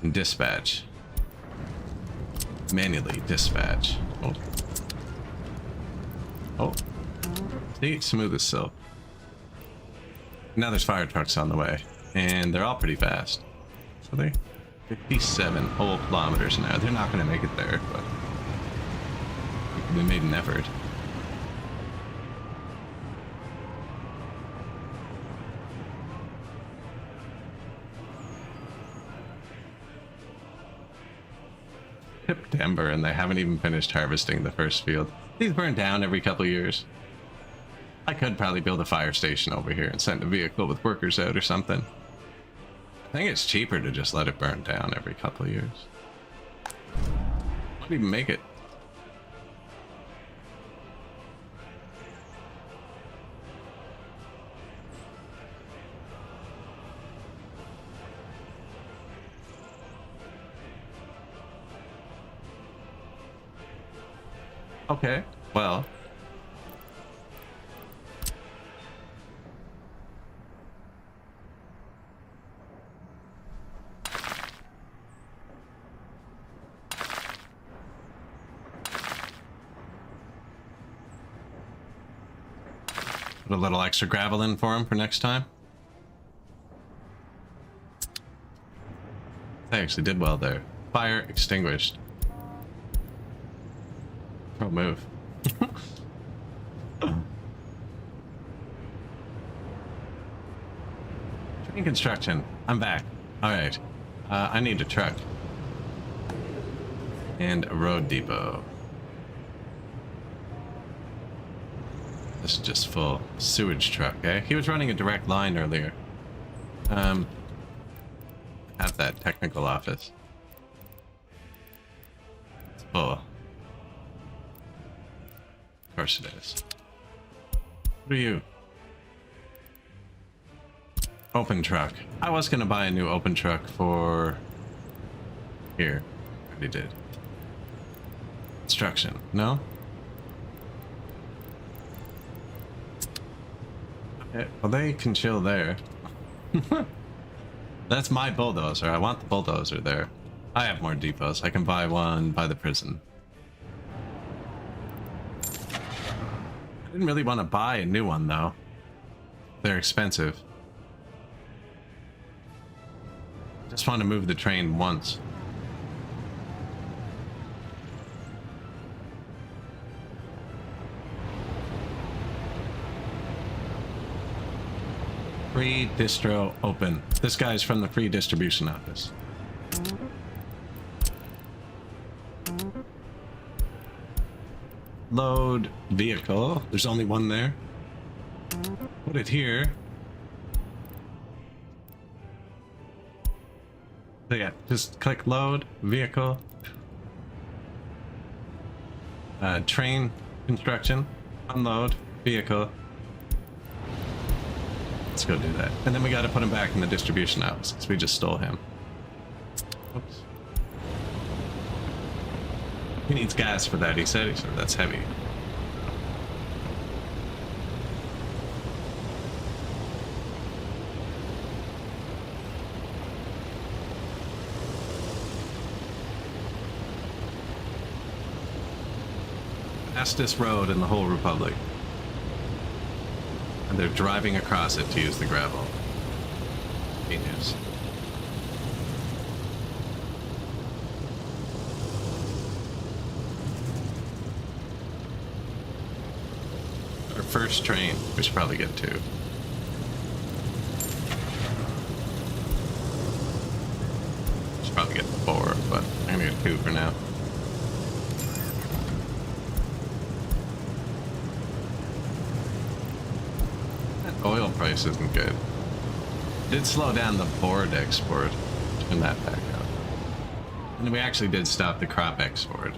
and dispatch. Manually dispatch. Oh. Oh. See, smooth as silk. Now there's fire trucks on the way, and they're all pretty fast. So they 57 whole kilometers an hour. They're not going to make it there, but they made an effort. Hip Denver, and they haven't even finished harvesting the first field. These burn down every couple of years. I could probably build a fire station over here and send a vehicle with workers out or something. I think it's cheaper to just let it burn down every couple of years. Might even make it. Okay, well. Put a little extra gravel in for him for next time. I actually did well there. Fire extinguished. Oh, move. Train construction. I'm back. Alright. I need a truck. And a road depot. This is just full sewage truck, eh? He was running a direct line earlier. At that technical office. It's full. Of course it is. What are you? Open truck. I was gonna buy a new open truck for... Here. Already did. Construction. No? Okay, well, they can chill there. That's my bulldozer. I want the bulldozer there. I have more depots. I can buy one by the prison. I didn't really want to buy a new one, though. They're expensive. Just want to move the train once. Free distro open. This guy's from the free distribution office. Load vehicle. There's only one there. Put it here. So yeah, just click load vehicle. Train construction. Unload vehicle. Let's go do that. And then we got to put him back in the distribution office because we just stole him. Oops. He needs gas for that, he said. So that's heavy. Fastest road in the whole Republic. And they're driving across it to use the gravel. Genius. Our first train. We should probably get two. Should probably get four, but I'm gonna get two for now. Oil price isn't good. Did slow down the board export. Turn that back up. And we actually did stop the crop export.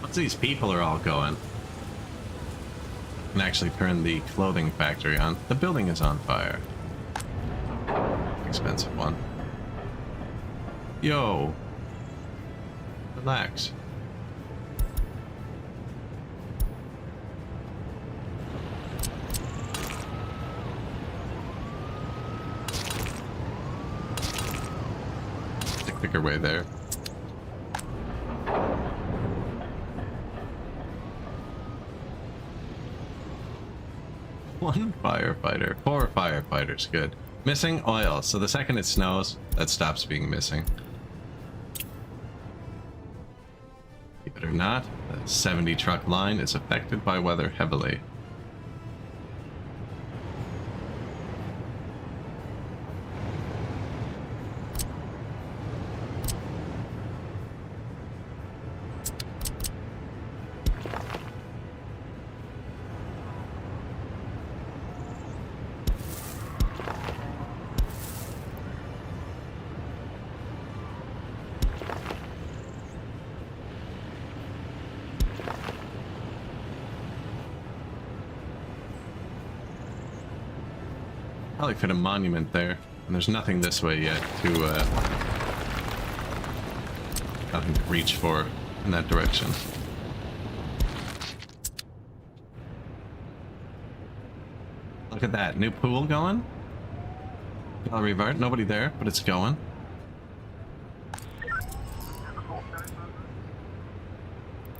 Once these people are all going, I can actually turn the clothing factory on. The building is on fire. Expensive one. Yo. Relax. There's a quicker way there. One firefighter. 4 firefighters. Good. Missing oil. So the second it snows, that stops being missing. Believe it or not, the 70 truck line is affected by weather heavily. Probably fit a monument there, and there's nothing this way yet to nothing to reach for in that direction. Look at that, new pool going. Gallery of art, nobody there, but it's going.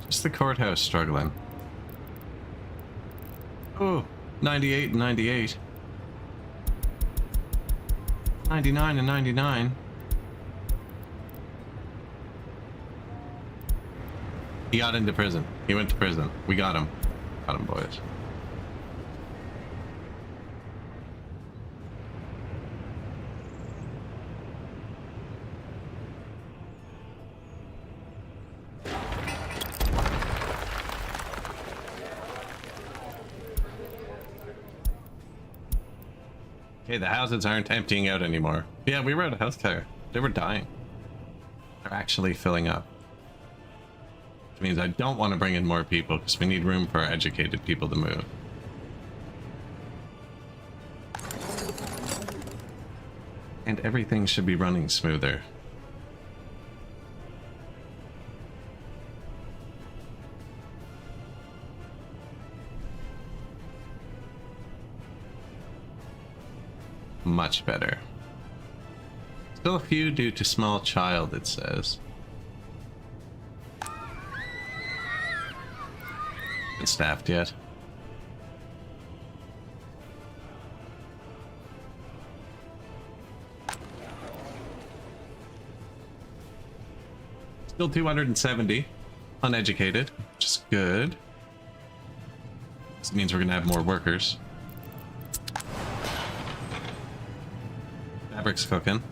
Just the courthouse struggling. Oh, 98 and 98. 99 and 99. He got into prison. He went to prison. We got him. Got him, boys. Okay, the houses aren't emptying out anymore. Yeah, we were out of healthcare. They were dying. They're actually filling up. Which means I don't want to bring in more people because we need room for our educated people to move. And everything should be running smoother. Much better. Still a few due to small child, it says. Been staffed yet? Still 270 uneducated, which is good. This means we're gonna have more workers. Fabric's cooking.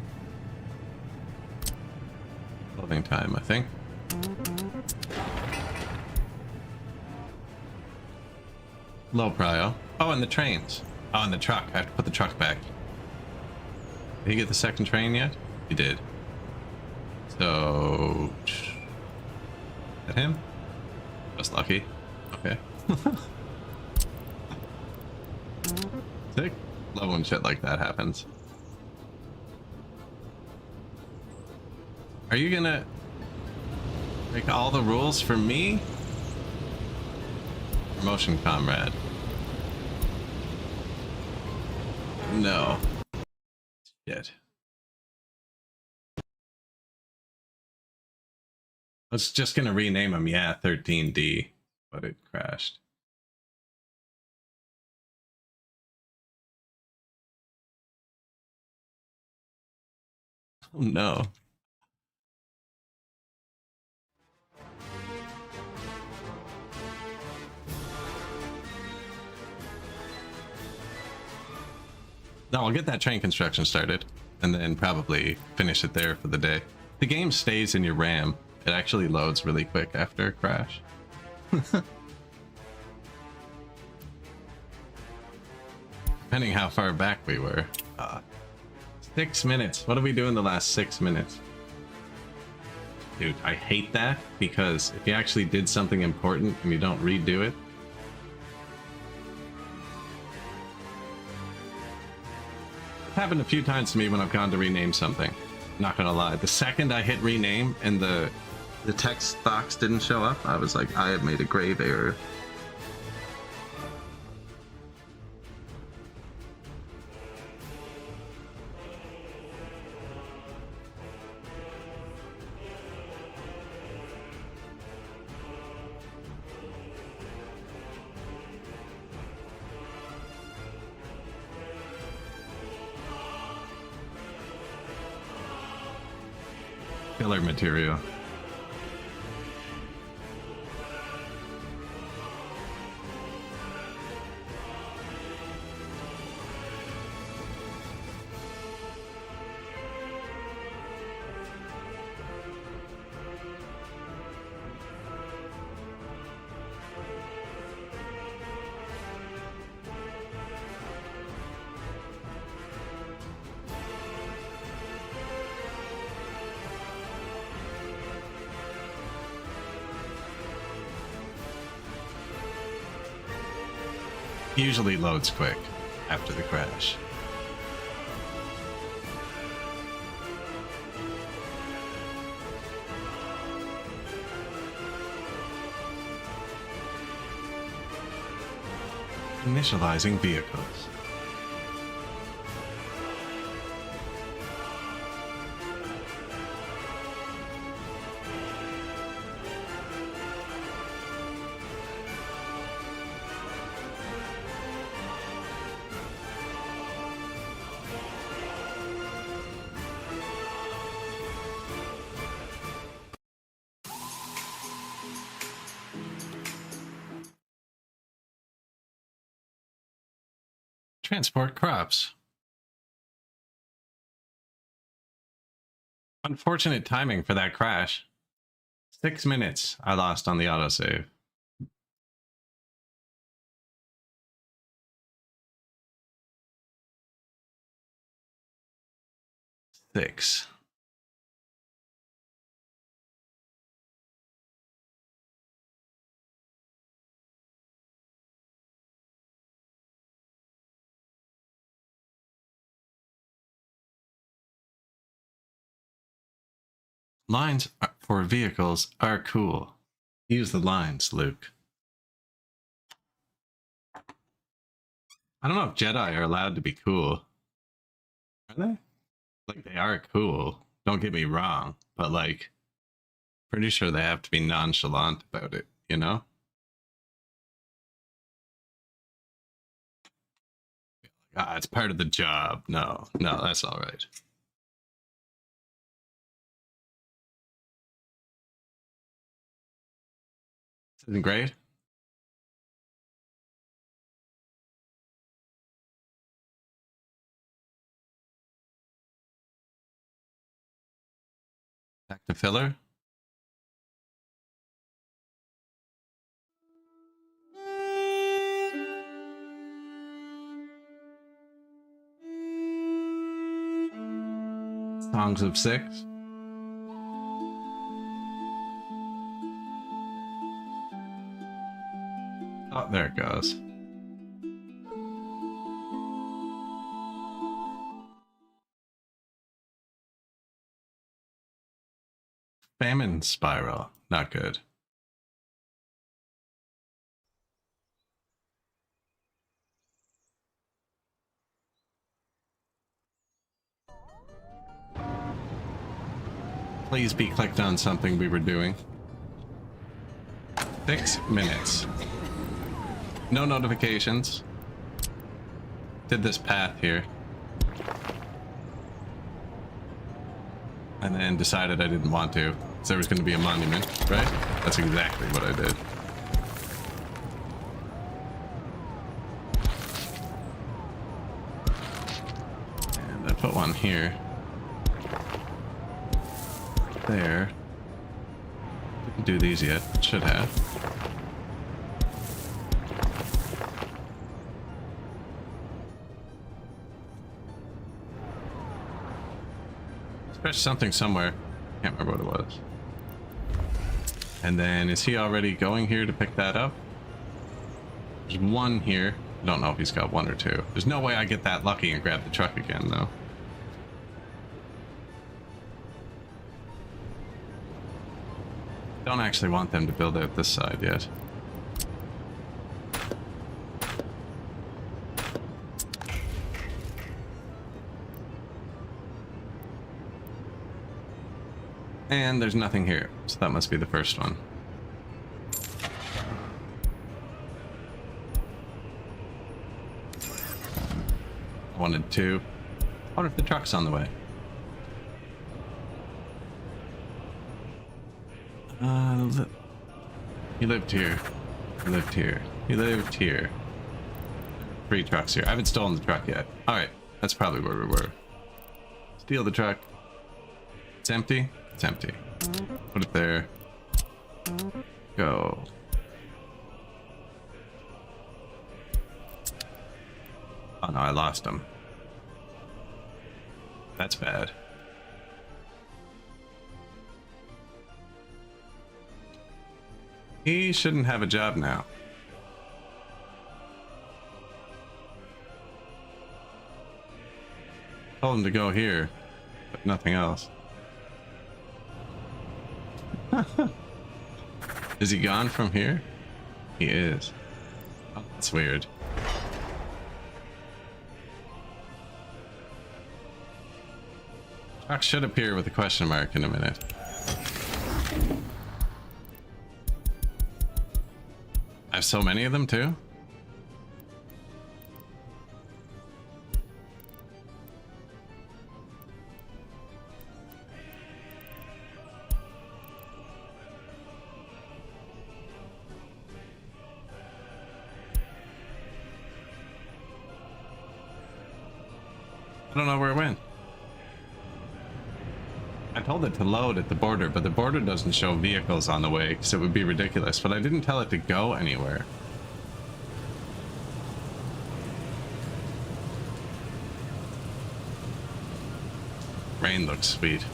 Clothing time, I think. Low prio. Oh, and the trains. Oh, and the truck. I have to put the truck back. Did he get the second train yet? He did. So... Is that him? Just lucky. Okay. Sick. Love when shit like that happens. Are you gonna make all the rules for me? Promotion comrade. No. Shit. I was just gonna rename him, yeah, 13D, but it crashed. Oh no. No, I'll get that train construction started, and then probably finish it there for the day. The game stays in your RAM. It actually loads really quick after a crash. depending how far back we were. 6 minutes. What did we do in the last 6 minutes? Dude, I hate that because if you actually did something important and you don't redo it. It's happened a few times to me when I've gone to rename something. Not gonna lie. The second I hit rename and the text box didn't show up, I was like, I have made a grave error. Filler material. Usually loads quick after the crash. Initializing vehicles. Transport crops. Unfortunate timing for that crash. 6 minutes I lost on the autosave. Six. Lines for vehicles are cool. Use the lines, Luke. I don't know if Jedi are allowed to be cool. Are they? Like, they are cool. Don't get me wrong. But, like, pretty sure they have to be nonchalant about it, you know? Ah, it's part of the job. No, that's all right. Isn't great? Back to filler. Songs of Six. Oh, there it goes. Famine spiral. Not good. Please be clicked on something we were doing. 6 minutes. No notifications. Did this path here. And then decided I didn't want to. So there was going to be a monument, right? That's exactly what I did. And I put one here. There. Didn't do these yet. Should have. There's something somewhere. Can't remember what it was. And then is he already going here to pick that up? There's one here. I don't know if he's got one or two. There's no way I get that lucky and grab the truck again, though. Don't actually want them to build out this side yet. And there's nothing here, so that must be the first one. I wanted two. I wonder if the truck's on the way. He lived here. He lived here. He lived here. 3 trucks here. I haven't stolen the truck yet. Alright, that's probably where we were. Steal the truck. It's empty? It's empty. Put it there. Go. Oh no, I lost him. That's bad. He shouldn't have a job now. Told him to go here, but nothing else. Is he gone from here? He is. Oh, that's weird. Truck should appear with a question mark in a minute. I have so many of them too. I don't know where it went. I told it to load at the border, but the border doesn't show vehicles on the way because it would be ridiculous, but I didn't tell it to go anywhere. Rain looks sweet.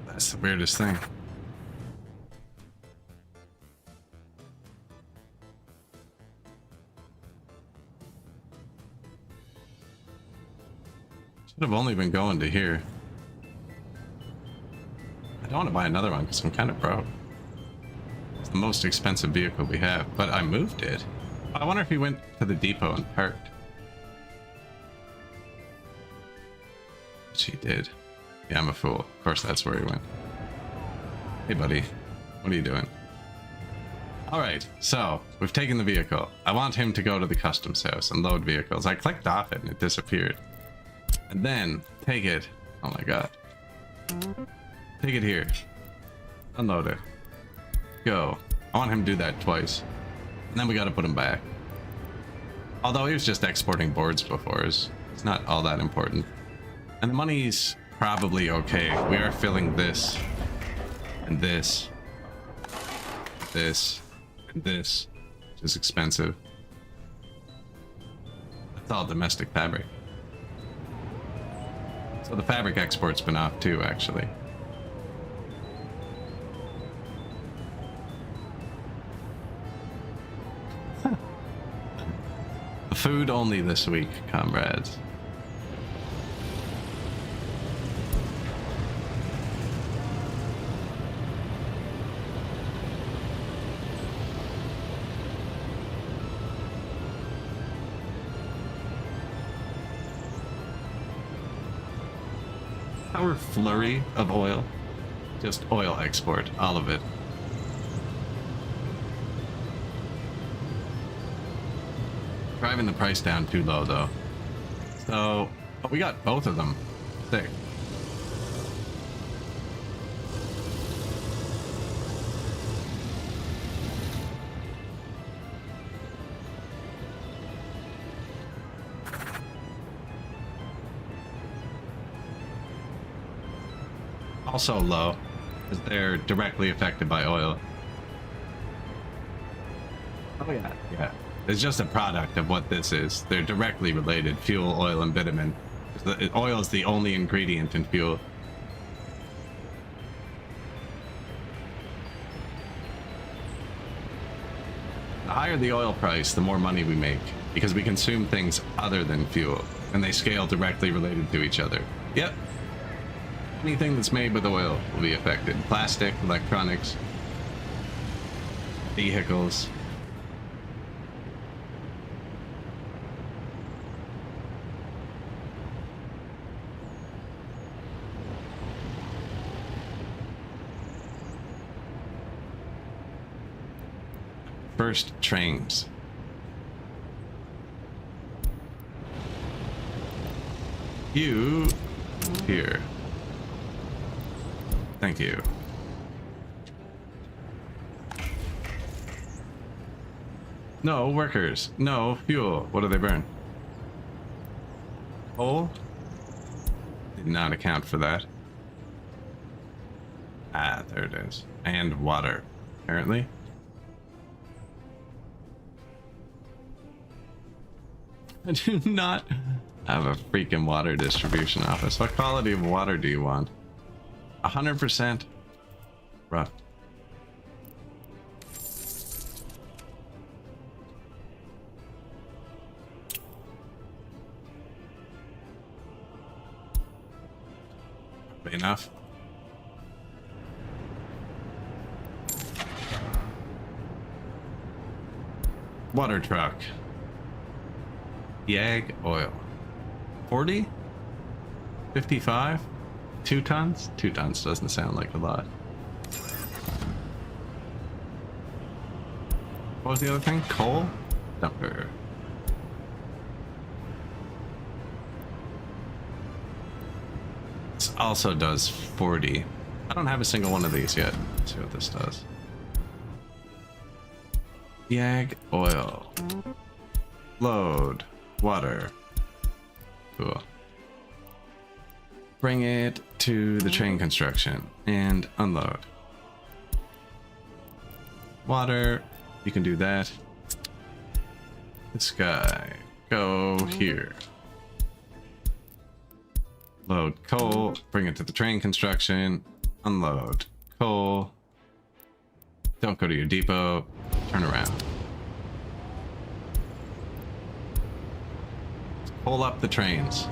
That's the weirdest thing. Should have only been going to here. I don't want to buy another one because I'm kind of broke. It's the most expensive vehicle we have, but I moved it. I wonder if he went to the depot and parked. Which he did. Yeah, I'm a fool. Of course that's where he went. Hey buddy, what are you doing? Alright, so we've taken the vehicle. I want him to go to the customs house and load vehicles. I clicked off it and it disappeared. And then take it. Oh my god. Take it here. Unload it. Go. I want him to do that twice. And then we gotta put him back. Although he was just exporting boards before, it's not all that important. And the money's probably okay. We are filling this. And this. This. And this. Which is expensive. That's all domestic fabric. So the fabric export's been off too, actually. The food only this week, comrades. Our flurry of oil. Just oil export, all of it. Driving the price down too low though. So, but we got both of them. Sick. Also low, because they're directly affected by oil. Oh yeah, yeah. It's just a product of what this is. They're directly related, fuel, oil, and bitumen. Oil is the only ingredient in fuel. The higher the oil price, the more money we make, because we consume things other than fuel, and they scale directly related to each other. Yep. Anything that's made with oil will be affected. Plastic, electronics, vehicles. First trains. You here. Thank you. No workers. No fuel. What do they burn? Coal? Did not account for that. Ah, there it is. And water, apparently. I do not have a freaking water distribution office. What quality of water do you want? 100% rough. Enough. Water truck. Yag oil. 40? 55? 2 tons? 2 tons doesn't sound like a lot. What was the other thing? Coal? Dumper. This also does 40. I don't have a single one of these yet. Let's see what this does. Yag oil. Load. Water. Cool. Bring it to the train construction and unload. Water. You can do that. This guy. Go here. Load coal. Bring it to the train construction. Unload coal. Don't go to your depot. Turn around. Pull up the trains.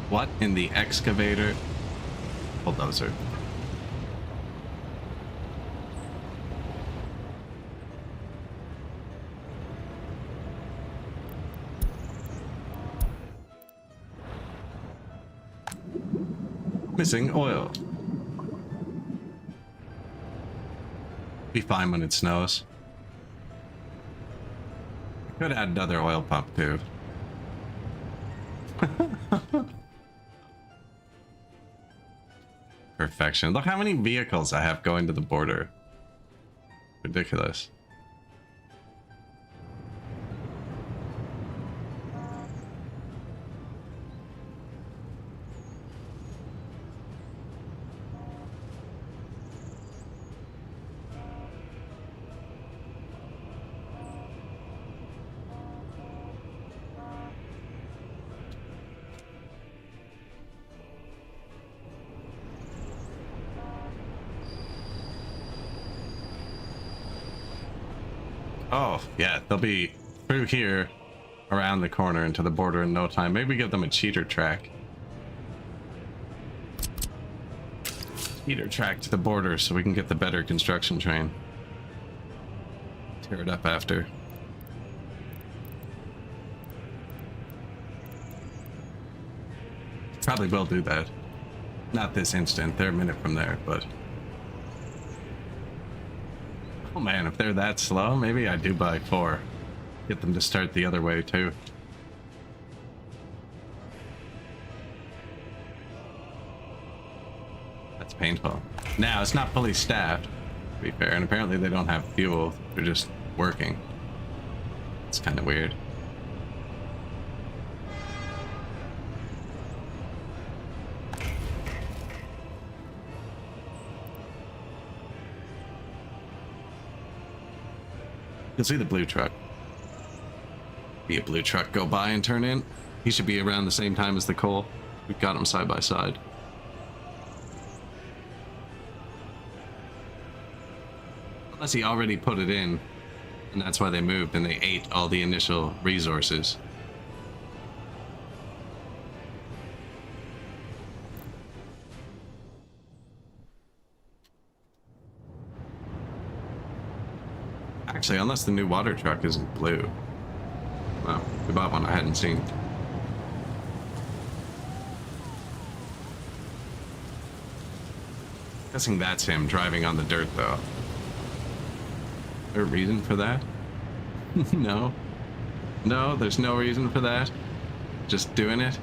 What in the excavator? Bulldozer. Missing oil. Be fine when it snows. Could add another oil pump too. Perfection. Look how many vehicles I have going to the border. Ridiculous. Oh, yeah, they'll be through here, around the corner into the border in no time. Maybe give them a cheater track. Cheater track to the border so we can get the better construction train. Tear it up after. Probably will do that. Not this instant, they're a minute from there, but... Oh man, if they're that slow, maybe I do buy 4. Get them to start the other way too. That's painful. Now, it's not fully staffed, to be fair, and apparently they don't have fuel. They're just working. It's kind of weird.
You'll see the blue truck. Be a blue truck go by and turn in. He should be around the same time as the coal. We've got them side by side. Unless he already put it in, and that's why they moved and they ate all the initial resources. Actually, unless the new water truck isn't blue. Well, we bought one I hadn't seen. Guessing that's him driving on the dirt, though. Is there a reason for that? No. No, there's no reason for that. Just doing it.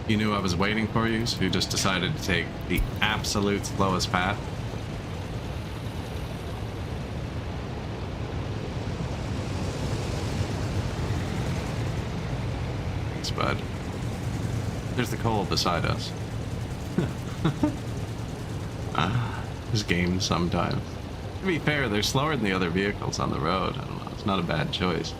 You knew I was waiting for you, so you just decided to take the absolute slowest path. Thanks, bud. There's the coal beside us. This game sometimes. To be fair, they're slower than the other vehicles on the road. I don't know, it's not a bad choice.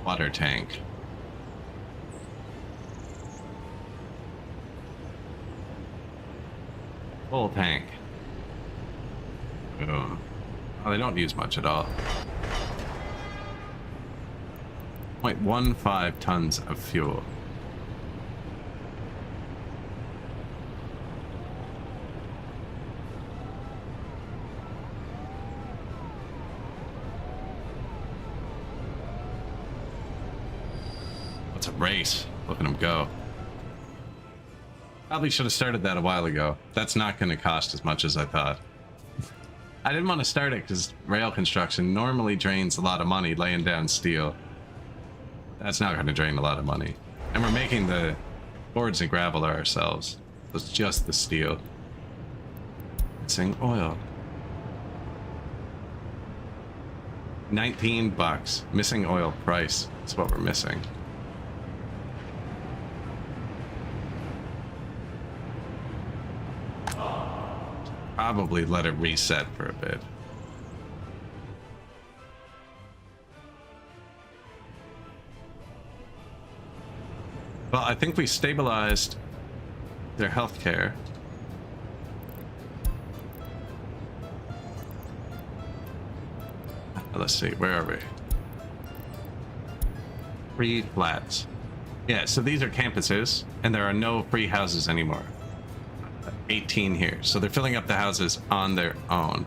Water tank. Full tank. Boom. Oh, they don't use much at all. 0.15 tons of fuel. It's a race. Look at them go. Probably should have started that a while ago. That's not going to cost as much as I thought. I didn't want to start it because rail construction normally drains a lot of money laying down steel. That's not going to drain a lot of money. And we're making the boards and gravel ourselves. So it's just the steel. Missing oil. 19 bucks. Missing oil price. That's what we're missing. Probably let it reset for a bit. Well, I think we stabilized their healthcare. Let's see, where are we? Free flats. Yeah, so these are campuses, and there are no free houses anymore. 18 here, so they're filling up the houses on their own.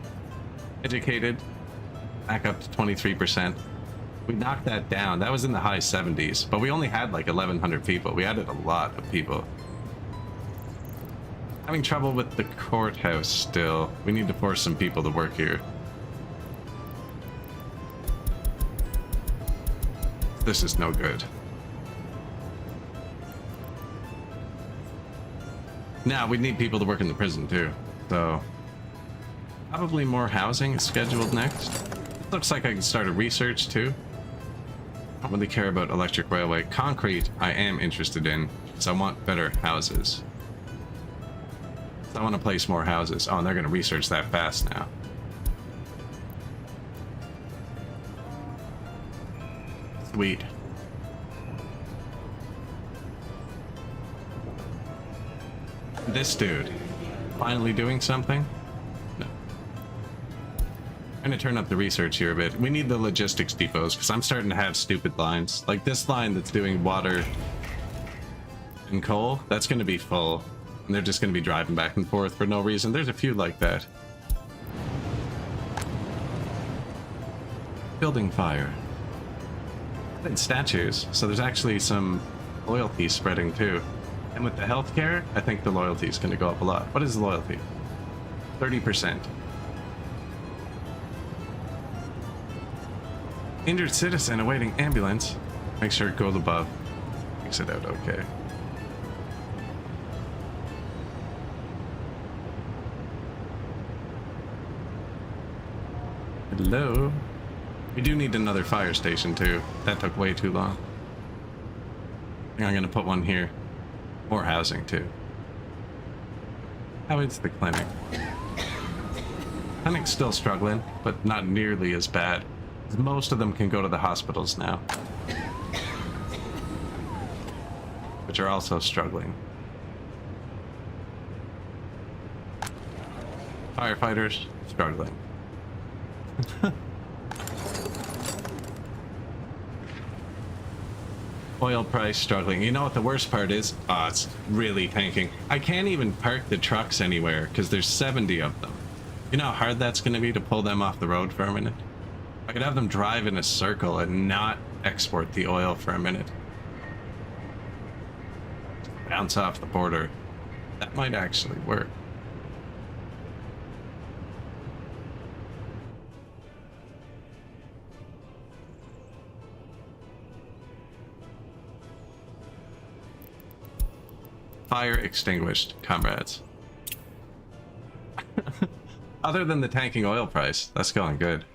Educated, back up to 23%. We knocked that down. That was in the high 70s, but we only had like 1,100 people. We added a lot of people. Having trouble with the courthouse still. We need to force some people to work here. This is no good. Now, we need people to work in the prison too, so probably more housing is scheduled next. Looks like I can start a research too. I don't really care about electric railway. Concrete I am interested in, because I want better houses. I want to place more houses. Oh, and they're going to research that fast now. Sweet. This dude finally doing something? No. I'm gonna turn up the research here a bit. We need the logistics depots because I'm starting to have stupid lines. Like this line that's doing water and coal, that's gonna be full. And they're just gonna be driving back and forth for no reason. There's a few like that. Building fire. And statues, so there's actually some loyalty spreading too. And with the healthcare, I think the loyalty is going to go up a lot. What is loyalty? 30%. Injured citizen awaiting ambulance. Make sure it goes above. Makes it out okay. Hello?
We do need another fire station too. That took way too long. I think I'm gonna put one here. More housing too. How is the clinic? Clinic's still struggling, but not nearly as bad. Most of them can go to the hospitals now, which are also struggling. Firefighters struggling. Oil price struggling. You know what the worst part is? Oh, it's really tanking. I can't even park the trucks anywhere because there's 70 of them. You know how hard that's going to be to pull them off the road for a minute? I could have them drive in a circle and not export the oil for a minute. Bounce off the border. That might actually work. Fire extinguished, comrades. Other than the tanking oil price, that's going good.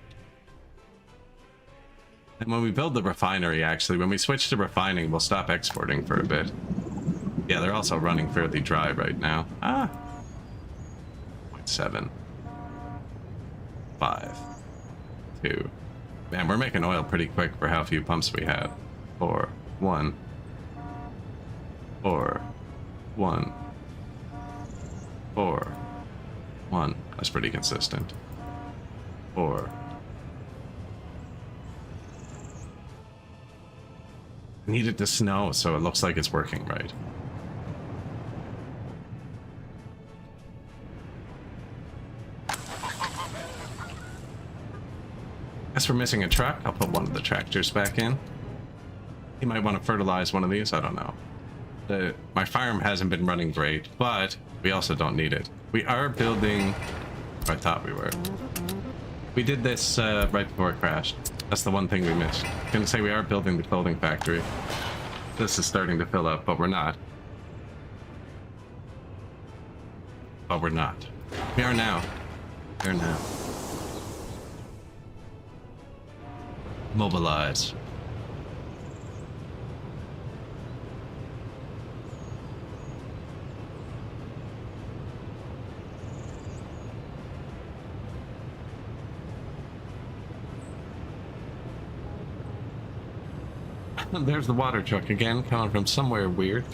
And when we build the refinery, actually, when we switch to refining, we'll stop exporting for a bit. Yeah, they're also running fairly dry right now. 0.7. 5. 2. Man, we're making oil pretty quick for how few pumps we have. 4. 1. 4. 1. 4. 1. That's pretty consistent. 4. I need it to snow, so it looks like it's working right. As for missing a truck, I'll put one of the tractors back in. You might want to fertilize one of these, I don't know. My farm hasn't been running great, but we also don't need it. We are building... I thought we were. We did this right before it crashed. That's the one thing we missed. I was gonna say we are building the clothing factory. This is starting to fill up, but we're not. But we're not. We are now. We are now. Mobilize. There's the water truck again, coming from somewhere weird.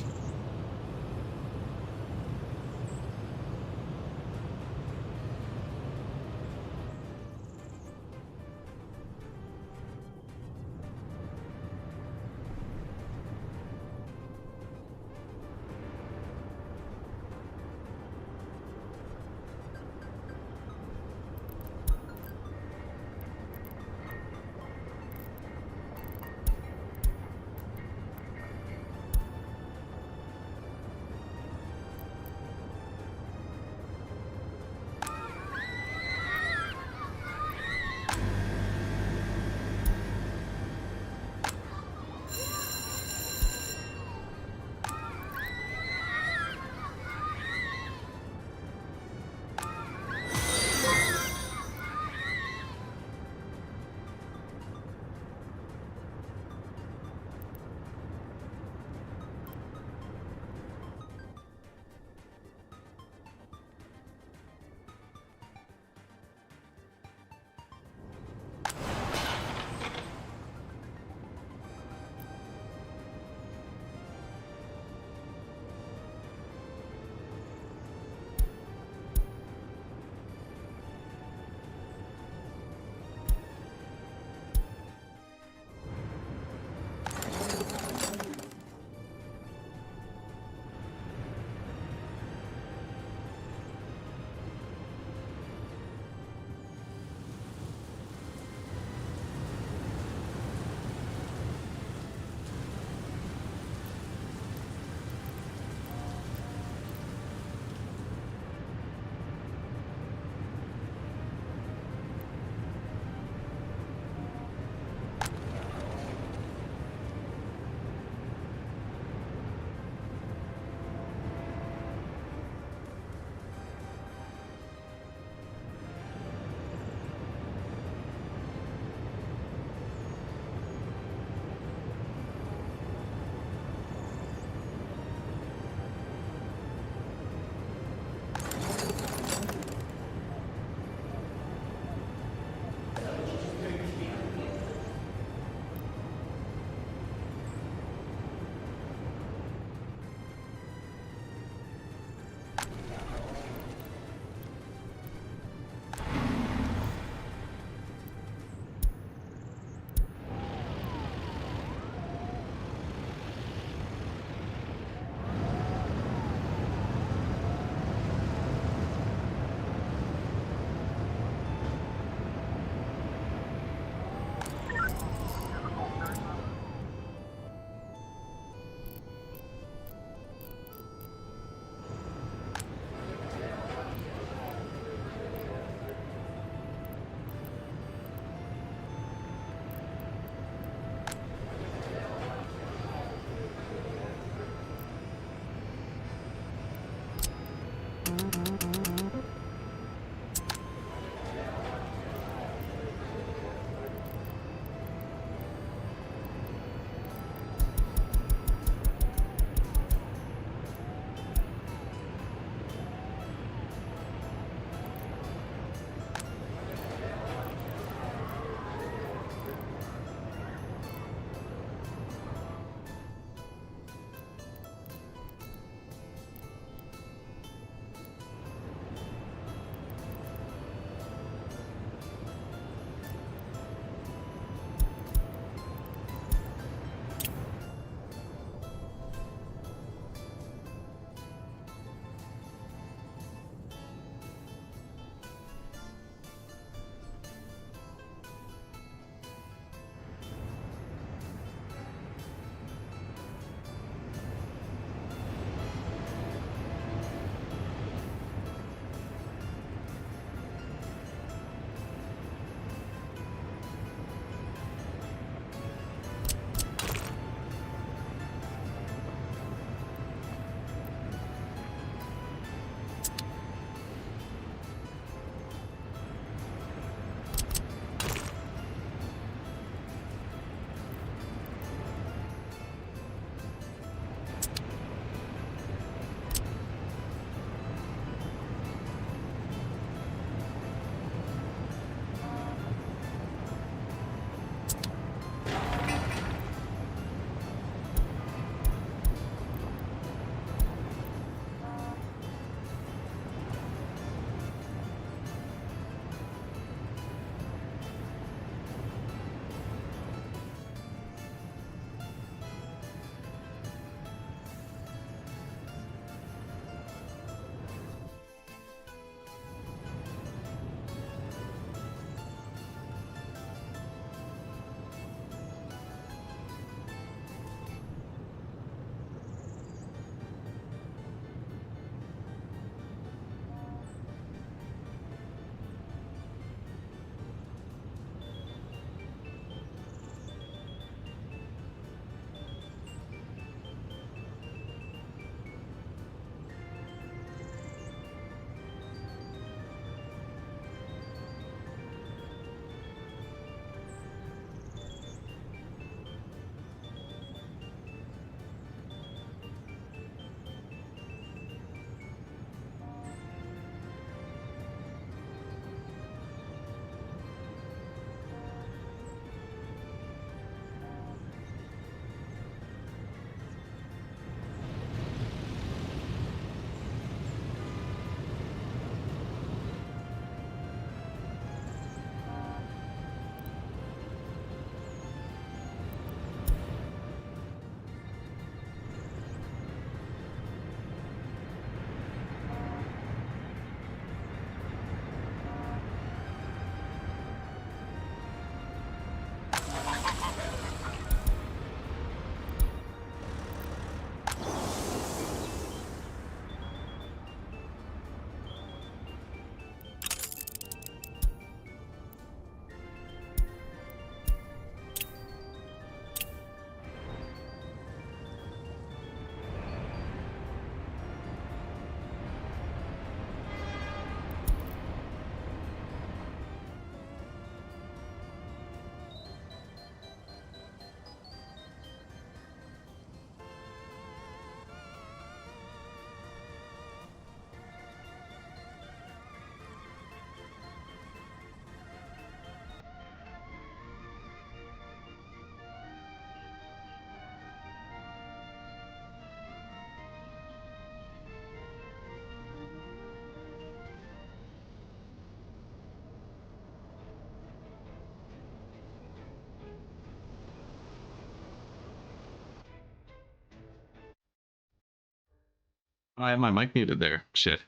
I have my mic muted there. Shit.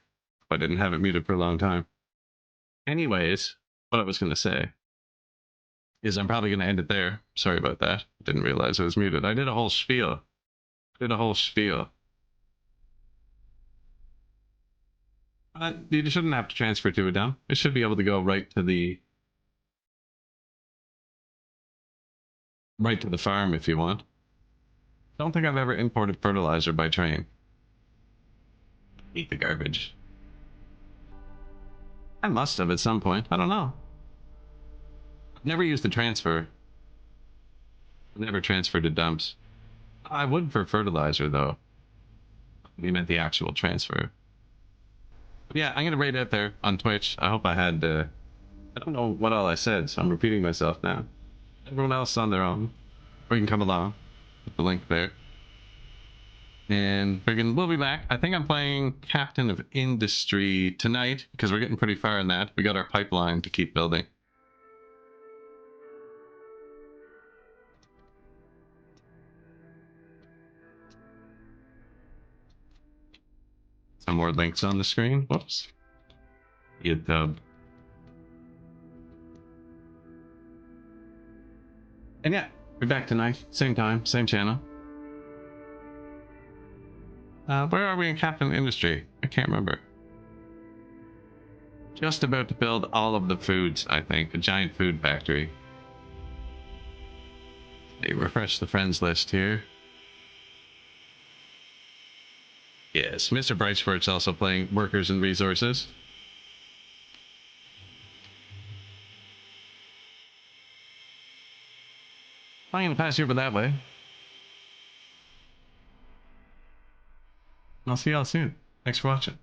I didn't have it muted for a long time. Anyways, what I was going to say is I'm probably going to end it there. Sorry about that. Didn't realize I was muted. I did a whole spiel. You shouldn't have to transfer to a dump. It should be able to go right to the farm if you want. Don't think I've ever imported fertilizer by train. Eat the garbage. I must have at some point. I don't know. I've never used the transfer. I've never transferred to dumps. I would for fertilizer though. We meant the actual transfer. But yeah, I'm gonna rate it there on Twitch. I hope I had. I don't know what all I said, so I'm repeating myself now. Everyone else on their own, or you can come along. Put the link there. And we'll be back. I think I'm playing Captain of Industry tonight because we're getting pretty far in that. We got our pipeline to keep building. Some more links on the screen. Whoops. YouTube. And yeah, we're back tonight. Same time, same channel. Where are we in Captain Industry? I can't remember. Just about to build all of the foods, I think. A giant food factory. Hey, refresh the friends list here. Yes, Mr. Brightsport's also playing Workers and Resources. I'm gonna pass you over that way. I'll see y'all soon. Thanks for watching.